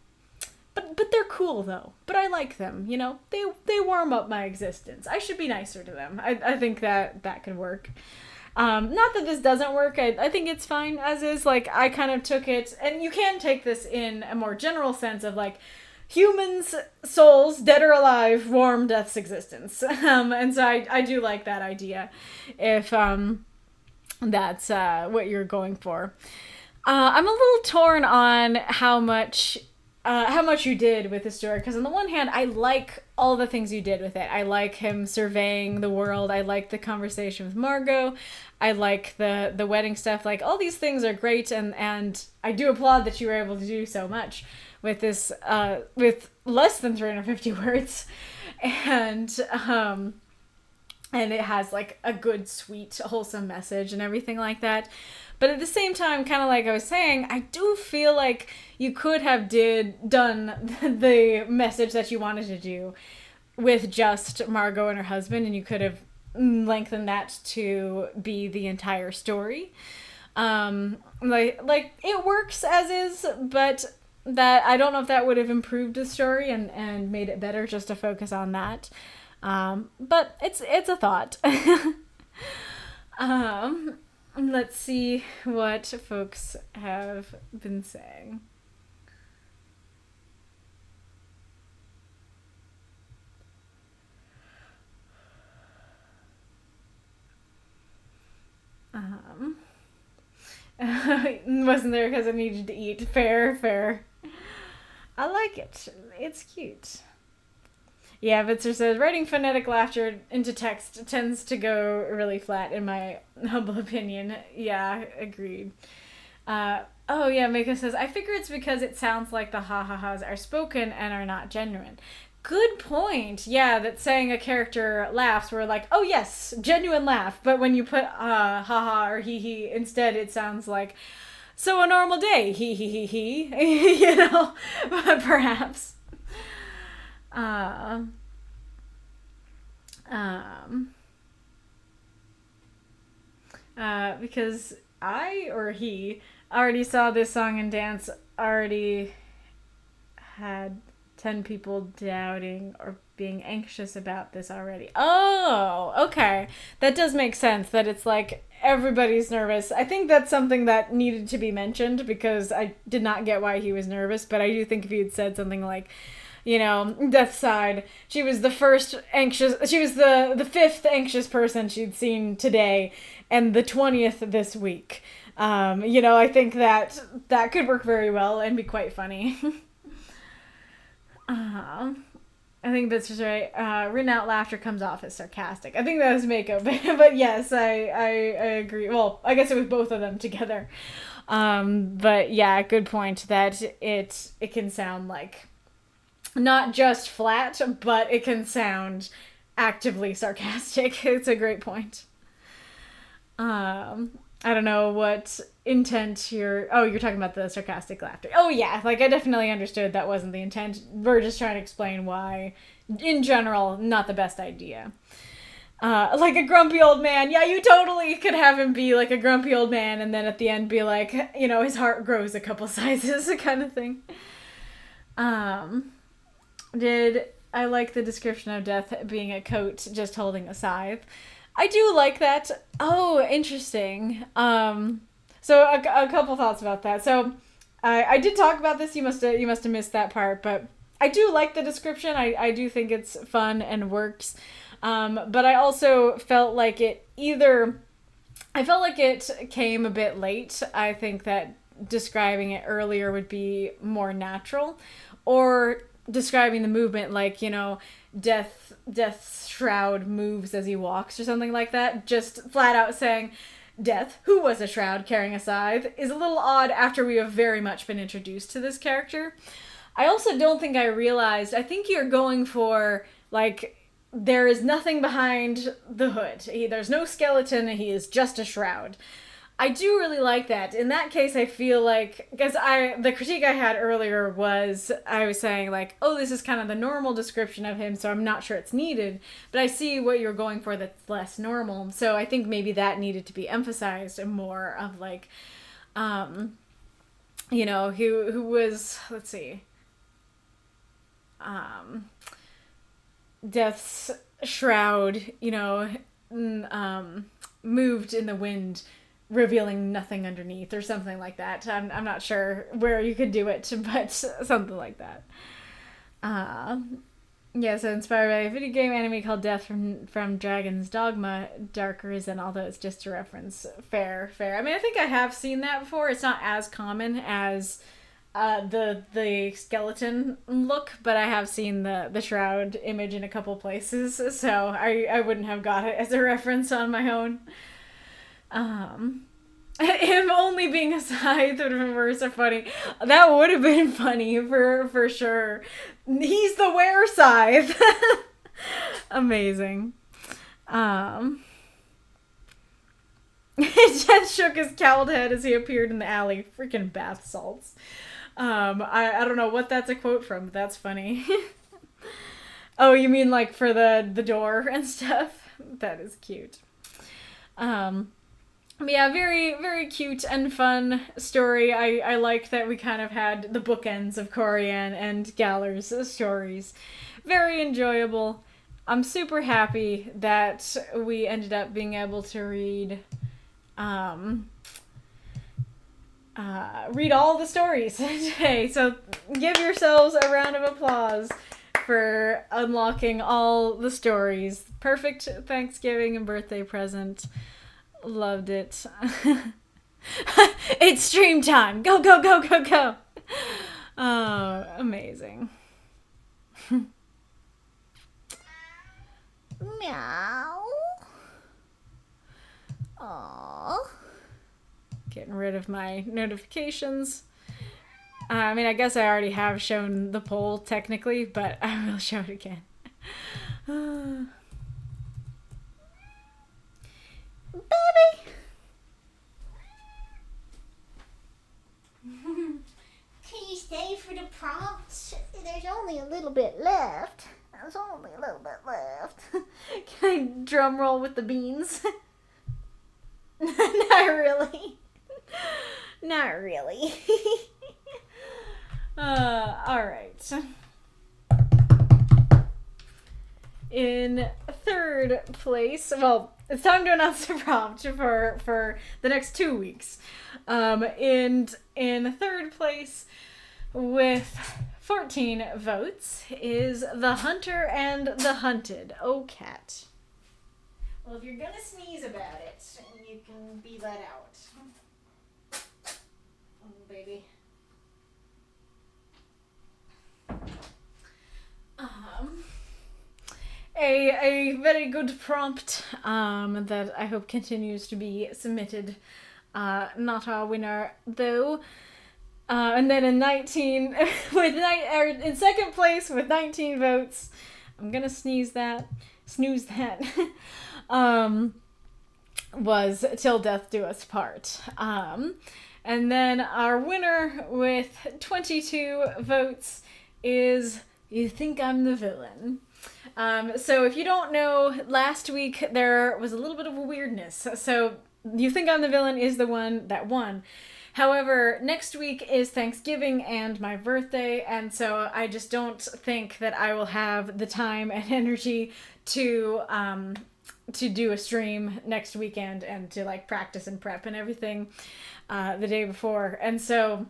But they're cool though. But I like them, you know? They warm up my existence. I should be nicer to them. I think that could work. Not that this doesn't work. I think it's fine as is. Like, I kind of took it, and you can take this in a more general sense of, like, humans' souls, dead or alive, warm death's existence. And so I do like that idea, if that's what you're going for. I'm a little torn on how much you did with the story, because on the one hand, I like all the things you did with it. I like him surveying the world. I like the conversation with Margot. I like the wedding stuff. Like, all these things are great, and I do applaud that you were able to do so much with this, with less than 350 words, and it has, like, a good, sweet, wholesome message and everything like that. But at the same time, kind of like I was saying, I do feel like you could have done the message that you wanted to do with just Margot and her husband, and you could have lengthened that to be the entire story. Like it works as is, but that I don't know if that would have improved the story and made it better just to focus on that. But it's a thought. Let's see what folks have been saying. Wasn't there because I needed to eat. Fair. I like it. It's cute. Yeah, Vitzer says, writing phonetic laughter into text tends to go really flat, in my humble opinion. Yeah, agreed. Oh yeah, Mika says, I figure it's because it sounds like the ha-ha-has are spoken and are not genuine. Good point. Yeah, that saying a character laughs, we're like, oh yes, genuine laugh. But when you put ha-ha or he instead, it sounds like, so a normal day, he. You know, perhaps. Because I or he already saw this song and dance, already had 10 people doubting or being anxious about this already. Oh, okay. That does make sense, that it's like everybody's nervous. I think that's something that needed to be mentioned, because I did not get why he was nervous, but I do think if you had said something like, you know, Death's side, she was the fifth anxious person she'd seen today, and the 20th this week. You know, I think that could work very well and be quite funny. I think that's just right. Written out laughter comes off as sarcastic. I think that was makeup, but yes, I agree. Well, I guess it was both of them together. But yeah, good point that it can sound like not just flat, but it can sound actively sarcastic. It's a great point. I don't know what intent you're talking about the sarcastic laughter. Oh yeah, like I definitely understood that wasn't the intent. We're just trying to explain why, in general, not the best idea. Like a grumpy old man. Yeah, you totally could have him be like a grumpy old man and then at the end be like, you know, his heart grows a couple sizes kind of thing. Did I like the description of death being a coat just holding a scythe? I do like that. Oh, interesting. So a couple thoughts about that. So I did talk about this. You must have missed that part, but I do like the description. I do think it's fun and works. But I also felt like it came a bit late. I think that describing it earlier would be more natural, or describing the movement like, you know, Death's shroud moves as he walks or something like that. Just flat out saying Death, who was a shroud carrying a scythe, is a little odd after we have very much been introduced to this character. I also don't think I realized, I think you're going for, like, there is nothing behind the hood. There's no skeleton, he is just a shroud. I do really like that. In that case, I feel like, because the critique I had earlier was, I was saying like, oh, this is kind of the normal description of him, so I'm not sure it's needed. But I see what you're going for that's less normal. So I think maybe that needed to be emphasized more of like, you know, who was, let's see, Death's shroud, you know, moved in the wind, revealing nothing underneath or something like that. I'm not sure where you could do it, but something like that. Yeah, so inspired by a video game anime called Death from Dragon's Dogma, Dark Risen, although it's just a reference. Fair. I mean, I think I have seen that before. It's not as common as the skeleton look, but I have seen the shroud image in a couple places, so I wouldn't have got it as a reference on my own. Him only being a scythe would have been so funny. That would have been funny for sure. He's the were scythe. Amazing. Death shook his cowled head as he appeared in the alley. Freaking bath salts. I don't know what that's a quote from, but that's funny. Oh, you mean like for the door and stuff? That is cute. But yeah, very, very cute and fun story. I like that we kind of had the bookends of Koryan and Galler's stories. Very enjoyable. I'm super happy that we ended up being able to read all the stories today. So give yourselves a round of applause for unlocking all the stories. Perfect Thanksgiving and birthday present. Loved it. It's stream time. Go. Oh, amazing. Meow. Aww. Getting rid of my notifications. I mean, I guess I already have shown the poll technically, but I will show it again. Baby. Can you stay for the prompts? There's only a little bit left. There's only a little bit left. Can I drum roll with the beans? Not really. Not really. Alright. In third place, well, it's time to announce the prompt for the next 2 weeks. In third place, with 14 votes, is The Hunter and the Hunted. Oh, cat. Well, if you're gonna sneeze about it, you can be let out. Oh, baby. A very good prompt that I hope continues to be submitted. Not our winner though. And then in in second place with 19 votes, I'm gonna snooze that. Was Till Death Do Us Part. And then our winner with 22 votes is You Think I'm the Villain. So if you don't know, last week there was a little bit of a weirdness. So You Think I'm the Villain is the one that won. However, next week is Thanksgiving and my birthday, and so I just don't think that I will have the time and energy to do a stream next weekend and to like practice and prep and everything the day before. And so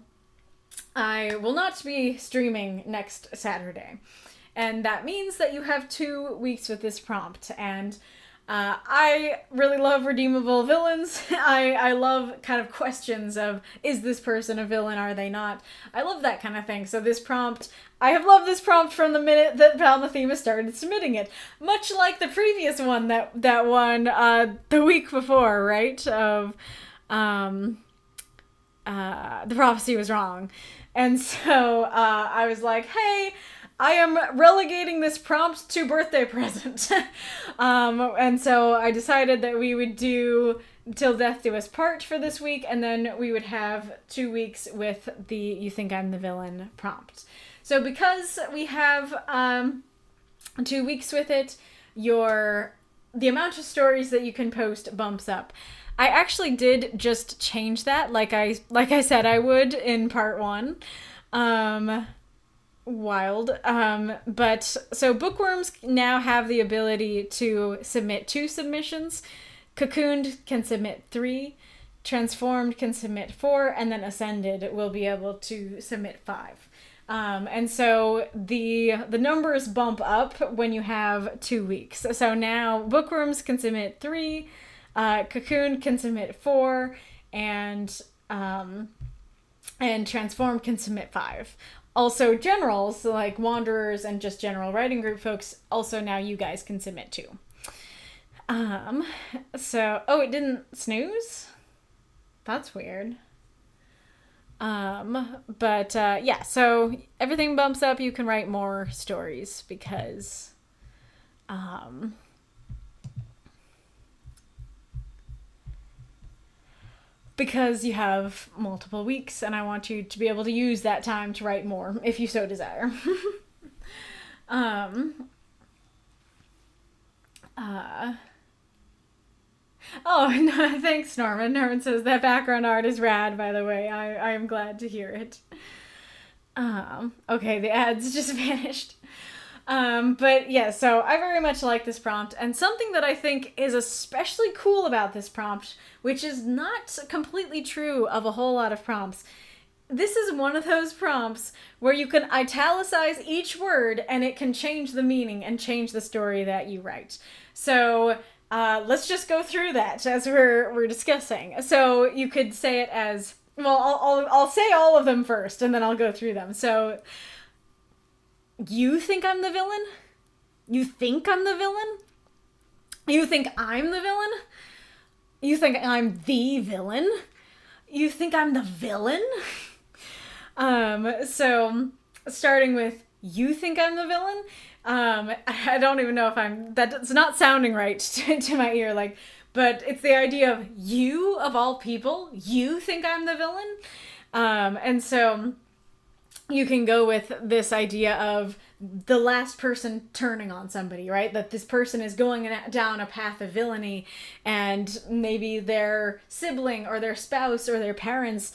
I will not be streaming next Saturday. And that means that you have 2 weeks with this prompt. And I really love redeemable villains. I love kind of questions of, is this person a villain? Are they not? I love that kind of thing. So this prompt, I have loved this prompt from the minute that Palmathema started submitting it. Much like the previous one that won the week before, right? Of the prophecy was wrong. And so I was like, hey, I am relegating this prompt to birthday present. And so I decided that we would do Till Death Do Us Part for this week, and then we would have 2 weeks with the You Think I'm the Villain prompt. So because we have 2 weeks with it, the amount of stories that you can post bumps up. I actually did just change that, like I said I would in part 1. Wild. But so bookworms now have the ability to submit 2 submissions. Cocooned can submit 3. Transformed can submit 4, and then Ascended will be able to submit 5. And so the numbers bump up when you have 2 weeks. So now bookworms can submit 3, Cocoon can submit 4, and Transformed can submit 5. Also, generals, like Wanderers and just general writing group folks, also now you guys can submit too. Oh, it didn't snooze? That's weird. Yeah, so everything bumps up. You can write more stories because, you have multiple weeks, and I want you to be able to use that time to write more if you so desire. Oh, no, thanks, Norman. Norman says that background art is rad, by the way. I am glad to hear it. Okay, the ads just vanished. But yeah, so I very much like this prompt, and something that I think is especially cool about this prompt, which is not completely true of a whole lot of prompts. This is one of those prompts where you can italicize each word and it can change the meaning and change the story that you write. So let's just go through that as we're discussing. So you could say it as, well, I'll say all of them first and then I'll go through them. So you think I'm the villain? You think I'm the villain? You think I'm the villain? You think I'm the villain? You think I'm the villain? So starting with you think I'm the villain? I don't even know if that's not sounding right to my ear, like, but it's the idea of you, of all people, you think I'm the villain? And so you can go with this idea of the last person turning on somebody, right? That this person is going down a path of villainy, and maybe their sibling or their spouse or their parents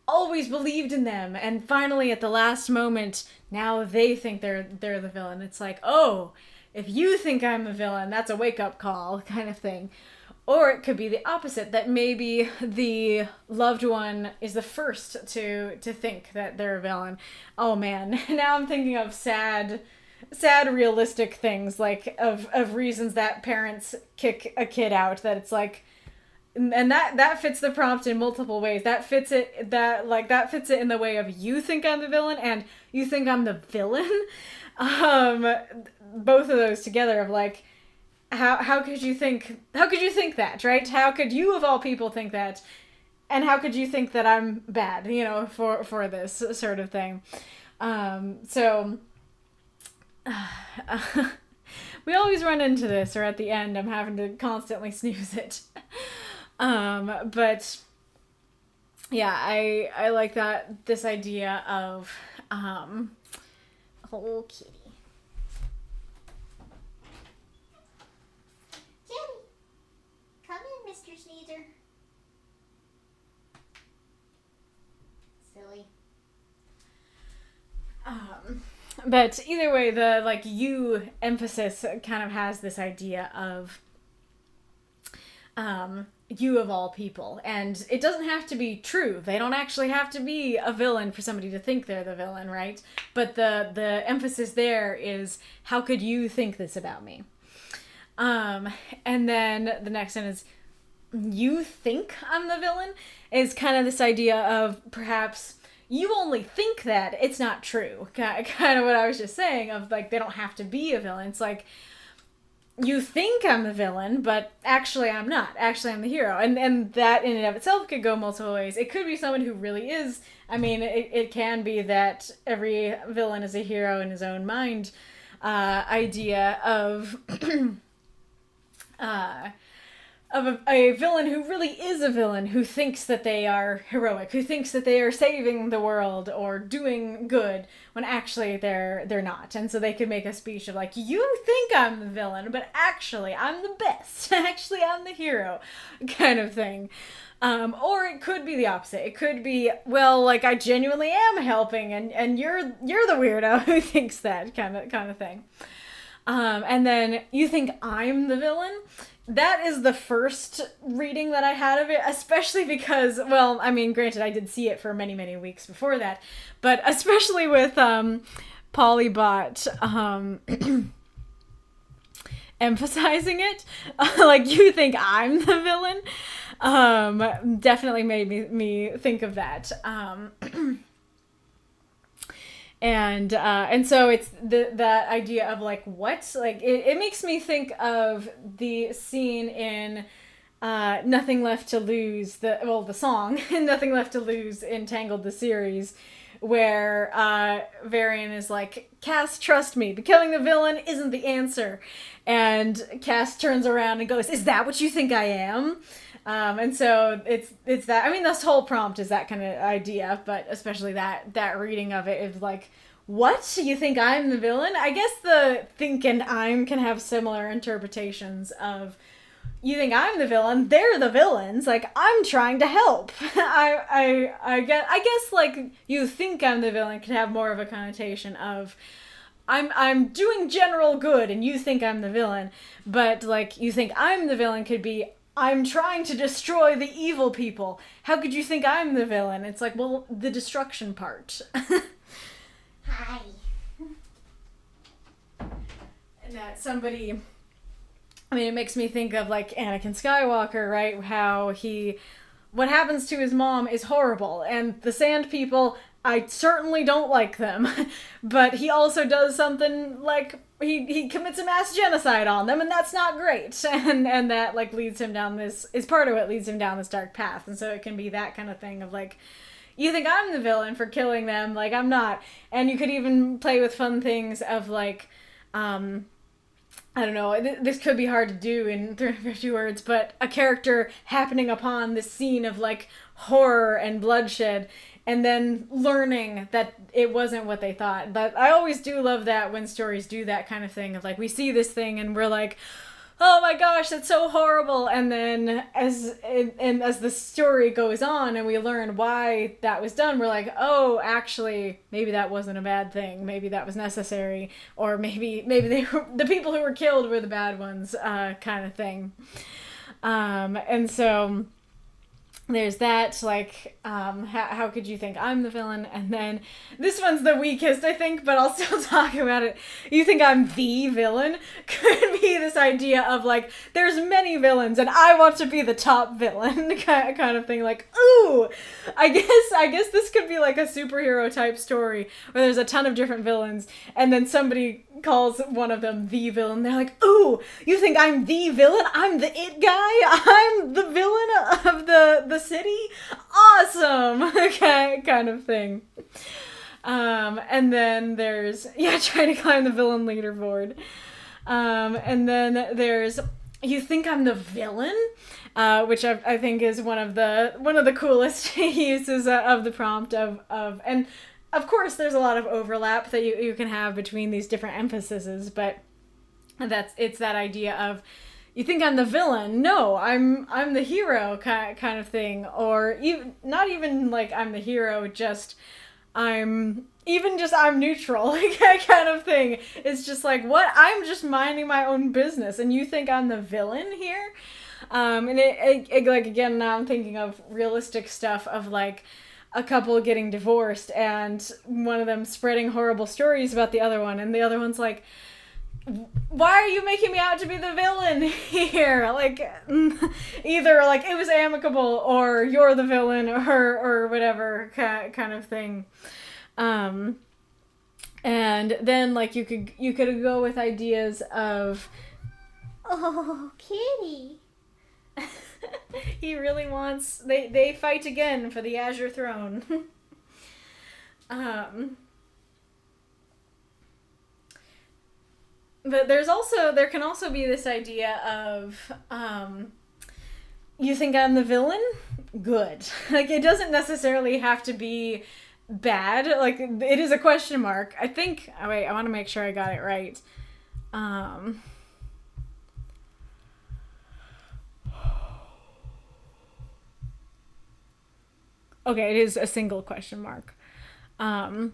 always believed in them, and finally at the last moment, now they think they're the villain. It's like, oh, if you think I'm a villain, that's a wake-up call kind of thing. Or it could be the opposite, that maybe the loved one is the first to think that they're a villain. Oh man, now I'm thinking of sad realistic things, like of reasons that parents kick a kid out, that it's like, and that fits the prompt in multiple ways. That fits it in the way of you think I'm the villain and you think I'm the villain. Both of those together of like, how could you think that, right? How could you of all people think that? And how could you think that I'm bad, for this sort of thing? We always run into this, or at the end I'm having to constantly snooze it. But yeah, I like this idea of Oh, kitty. Kitty, come in, Mr. Sneezer. Silly. But either way, the you emphasis kind of has this idea of You of all people. And it doesn't have to be true. They don't actually have to be a villain for somebody to think they're the villain, right? But the emphasis there is, how could you think this about me? And then the next one is, you think I'm the villain, is kind of this idea of perhaps you only think that, it's not true. Kind of what I was just saying of like, they don't have to be a villain. It's like, you think I'm the villain, but actually I'm not. Actually I'm the hero. And that in and of itself could go multiple ways. It could be someone who really is, I mean, it can be that every villain is a hero in his own mind, idea of a villain who really is a villain, who thinks that they are heroic, who thinks that they are saving the world or doing good, when actually they're not. And so they could make a speech of like, you think I'm the villain, but actually I'm the best. Actually I'm the hero, kind of thing. Or it could be the opposite. It could be, well, like, I genuinely am helping, and you're the weirdo who thinks that, kind of thing. And then you think I'm the villain. That is the first reading that I had of it, especially because, well, I mean, granted, I did see it for many, many weeks before that, but especially with Polybot emphasizing it, like, you think I'm the villain, definitely made me think of that. And so it's that idea of like, what? Like, it makes me think of the scene in Nothing Left to Lose, the song, Nothing Left to Lose in Tangled the series, where Varian is like, Cass, trust me, but killing the villain isn't the answer. And Cass turns around and goes, is that what you think I am? And so it's that, I mean, this whole prompt is that kind of idea, but especially that reading of it is like, what? You think I'm the villain? I guess the think and I'm can have similar interpretations of, you think I'm the villain, they're the villains, like, I'm trying to help. I guess like, you think I'm the villain could have more of a connotation of, I'm doing general good and you think I'm the villain, but like, you think I'm the villain could be, I'm trying to destroy the evil people. How could you think I'm the villain? It's like, well, the destruction part. Hi. And that somebody, I mean, it makes me think of like Anakin Skywalker, right? How what happens to his mom is horrible. And the Sand People, I certainly don't like them. But he also does something like, he commits a mass genocide on them, and that's not great. And that like leads him down this, is part of what leads him down this dark path. And so it can be that kind of thing of like, you think I'm the villain for killing them, like I'm not. And you could even play with fun things of like, I don't know, this could be hard to do in 350 words, but a character happening upon this scene of like horror and bloodshed, and then learning that it wasn't what they thought. But I always do love that when stories do that kind of thing of like, we see this thing and we're like, oh my gosh, that's so horrible. And then as the story goes on and we learn why that was done, we're like, oh, actually, maybe that wasn't a bad thing. Maybe that was necessary. Or maybe they were, the people who were killed were the bad ones, kind of thing. And so there's that, like, how could you think I'm the villain? And then this one's the weakest, I think, but I'll still talk about it. You think I'm the villain? Could be this idea of, like, there's many villains, and I want to be the top villain, kind of thing. Like, ooh, I guess this could be, like, a superhero type story, where there's a ton of different villains, and then somebody calls one of them the villain. They're like, ooh, you think I'm the villain? I'm the it guy? I'm the villain of the city? Awesome! Okay, kind of thing. And then there's, trying to climb the villain leaderboard. And then there's, you think I'm the villain? Which I think is one of the coolest uses of the prompt of and of course, there's a lot of overlap that you can have between these different emphases, but it's that idea of, you think I'm the villain? No, I'm the hero kind of thing, or even not even like I'm the hero, just I'm neutral kind of thing. It's just like, what? I'm just minding my own business, and you think I'm the villain here? And it like, again, now I'm thinking of realistic stuff of like a couple getting divorced and one of them spreading horrible stories about the other one, and the other one's like, why are you making me out to be the villain here? Like, either like it was amicable or you're the villain or whatever kind of thing. And then like you could go with ideas of, Oh, kitty. he really wants, they fight again for the Azure Throne. But there can also be this idea of, you think I'm the villain? Good. Like, it doesn't necessarily have to be bad. Like, it is a question mark. I think, oh wait, I want to make sure I got it right. Okay, it is a single question mark. I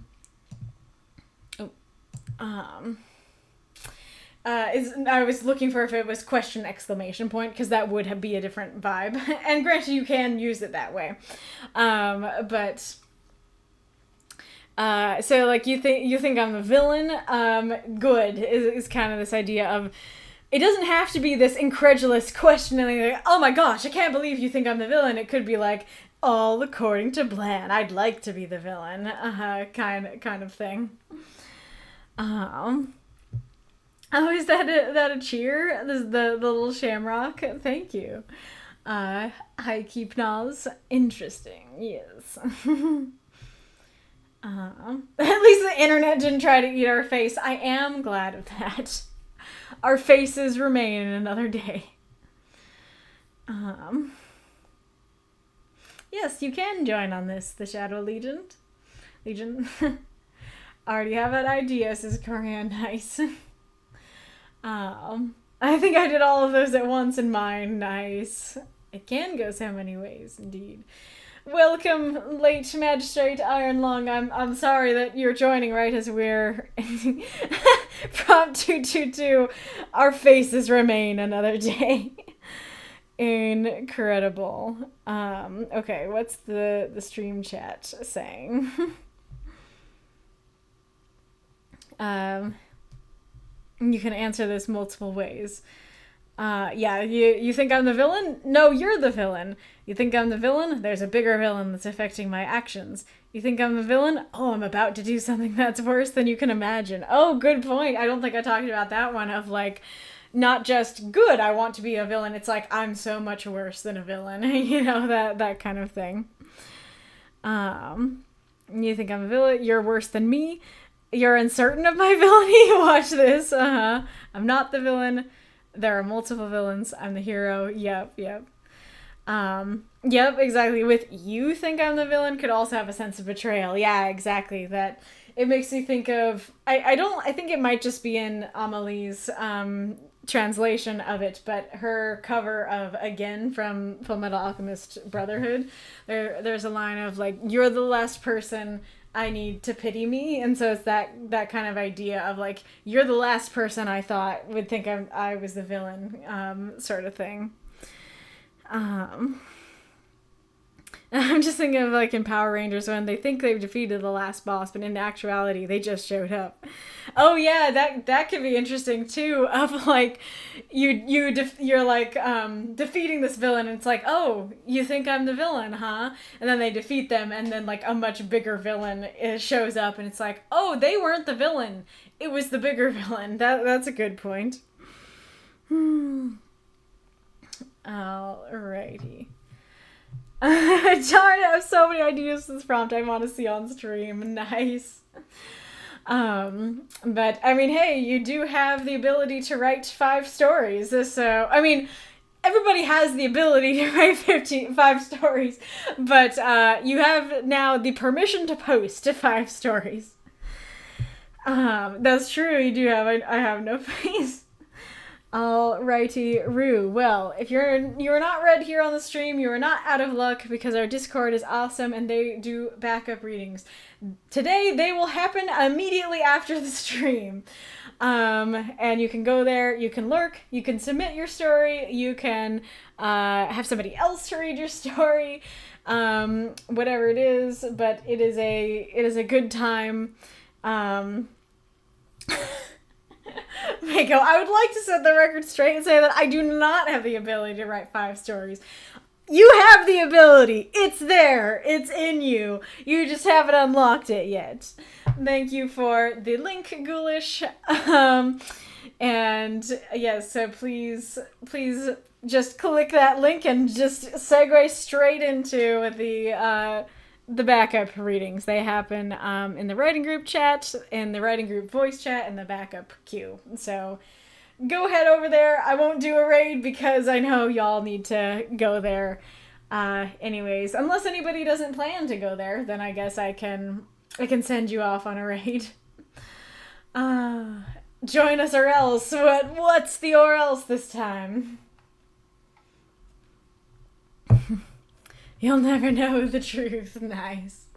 was looking for if it was question exclamation point, because that would be a different vibe. And granted, you can use it that way. So like you think I'm the villain. Good is kind of this idea of, it doesn't have to be this incredulous questioning, like, oh my gosh, I can't believe you think I'm the villain. It could be like, all according to plan. I'd like to be the villain. Kind of thing. Oh, is that a cheer? This is the little shamrock. Thank you. Hi, Keep Nas. Interesting. Yes. At least the internet didn't try to eat our face. I am glad of that. Our faces remain in another day. Yes, you can join on this, the Shadow Legion. Already have an idea, says Koryan. Nice. I think I did all of those at once in mine. Nice. It can go so many ways, indeed. Welcome, late Magistrate Ironlong. I'm sorry that you're joining right as we're Prompt 222. Our faces remain another day. Incredible. Okay, what's the stream chat saying? You can answer this multiple ways. Yeah, you think I'm the villain? No, you're the villain. You think I'm the villain? There's a bigger villain that's affecting my actions. You think I'm the villain? Oh, I'm about to do something that's worse than you can imagine. Oh, good point. I don't think I talked about that one of like, not just good, I want to be a villain. It's like, I'm so much worse than a villain. You know, that kind of thing. You think I'm a villain? You're worse than me. You're uncertain of my villainy? Watch this. I'm not the villain. There are multiple villains. I'm the hero. Yep. Yep, exactly. With you think I'm the villain could also have a sense of betrayal. Yeah, exactly. That it makes me think of, I think it might just be in Amelie's translation of it, but her cover of Again from Fullmetal Alchemist Brotherhood, there's a line of like, you're the last person I need to pity me, and so it's that kind of idea of like, you're the last person I thought would think I was the villain, sort of thing. I'm just thinking of like in Power Rangers when they think they've defeated the last boss, but in actuality they just showed up. Oh yeah, that could be interesting too. Of like, you're like defeating this villain, and it's like, oh, you think I'm the villain, huh? And then they defeat them, and then like a much bigger villain shows up, and it's like, oh, they weren't the villain, it was the bigger villain. That's a good point. Alrighty. Darn it, I have so many ideas for this prompt I want to see on stream. Nice. But I mean, hey, you do have the ability to write 5 stories. So, I mean, everybody has the ability to write 5 stories, but you have now the permission to post 5 stories. That's true, you do have, I have no face. Alrighty, Rue. Well, if you are not read here on the stream, you are not out of luck because our Discord is awesome and they do backup readings. Today, they will happen immediately after the stream. And you can go there, you can lurk, you can submit your story, you can have somebody else to read your story, whatever it is, but it is a good time. Mako, I would like to set the record straight and say that I do not have the ability to write 5 stories. You have the ability. It's there. It's in you. You just haven't unlocked it yet. Thank you for the link, Ghoulish. And yes, so please just click that link and just segue straight into the backup readings. They happen in the writing group chat, in the writing group voice chat, and the backup queue. So go head over there. I won't do a raid because I know y'all need to go there. Anyways, unless anybody doesn't plan to go there, then I guess I can send you off on a raid. Join us or else. What's the or else this time? You'll never know the truth. Nice.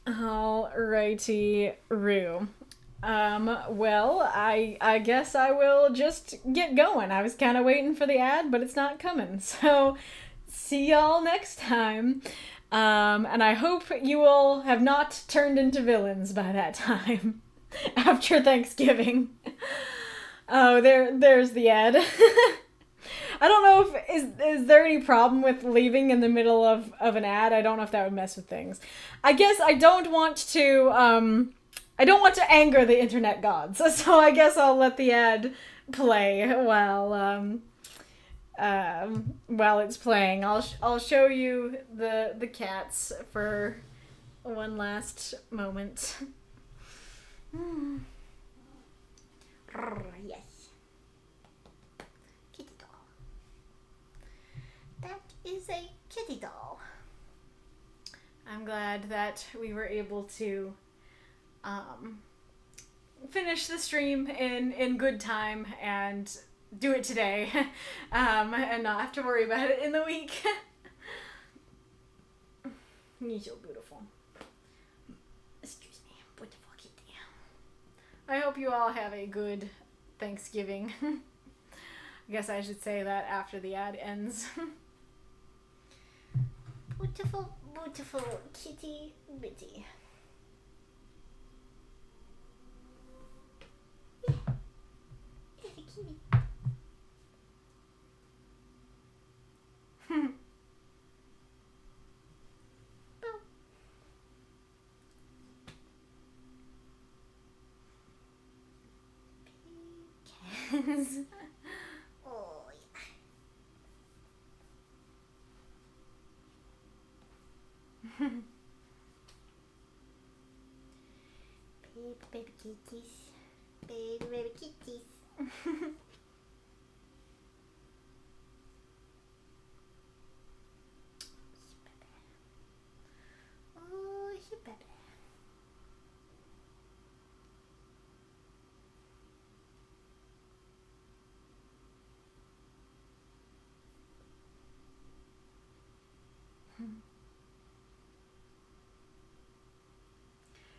Alrighty, Rue. Well, I guess I will just get going. I was kind of waiting for the ad, but it's not coming. So, see y'all next time. And I hope you all have not turned into villains by that time. After Thanksgiving. Oh, there's the ad. I don't know if is there any problem with leaving in the middle of an ad. I don't know if that would mess with things. I guess I don't want to anger the internet gods, so I guess I'll let the ad play while it's playing. I'll show you the cats for one last moment. Yes. Kitty doll. That is a kitty doll. I'm glad that we were able to finish the stream in good time and do it today, and not have to worry about it in the week. You're so beautiful. Excuse me, beautiful kitty. I hope you all have a good Thanksgiving. I guess I should say that after the ad ends. Beautiful, beautiful kitty bitty. Yeah. Yeah, the kitty. Oh, yeah. Baby kitties. Baby kitties. Oh, she baby.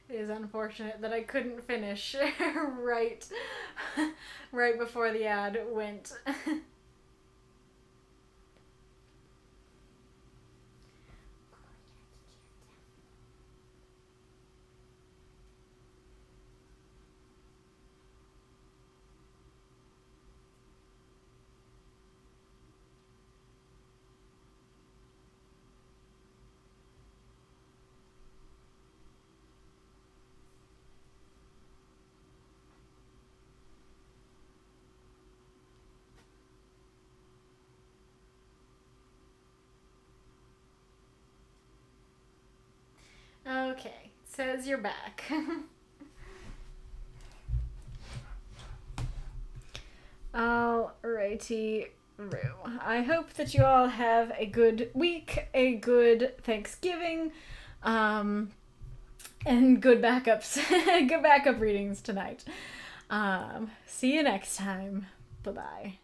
It is unfortunate that I couldn't finish right before the ad went. Okay, says you're back. Alrighty, Rue. I hope that you all have a good week, a good Thanksgiving, and good backups, good backup readings tonight. See you next time. Bye-bye.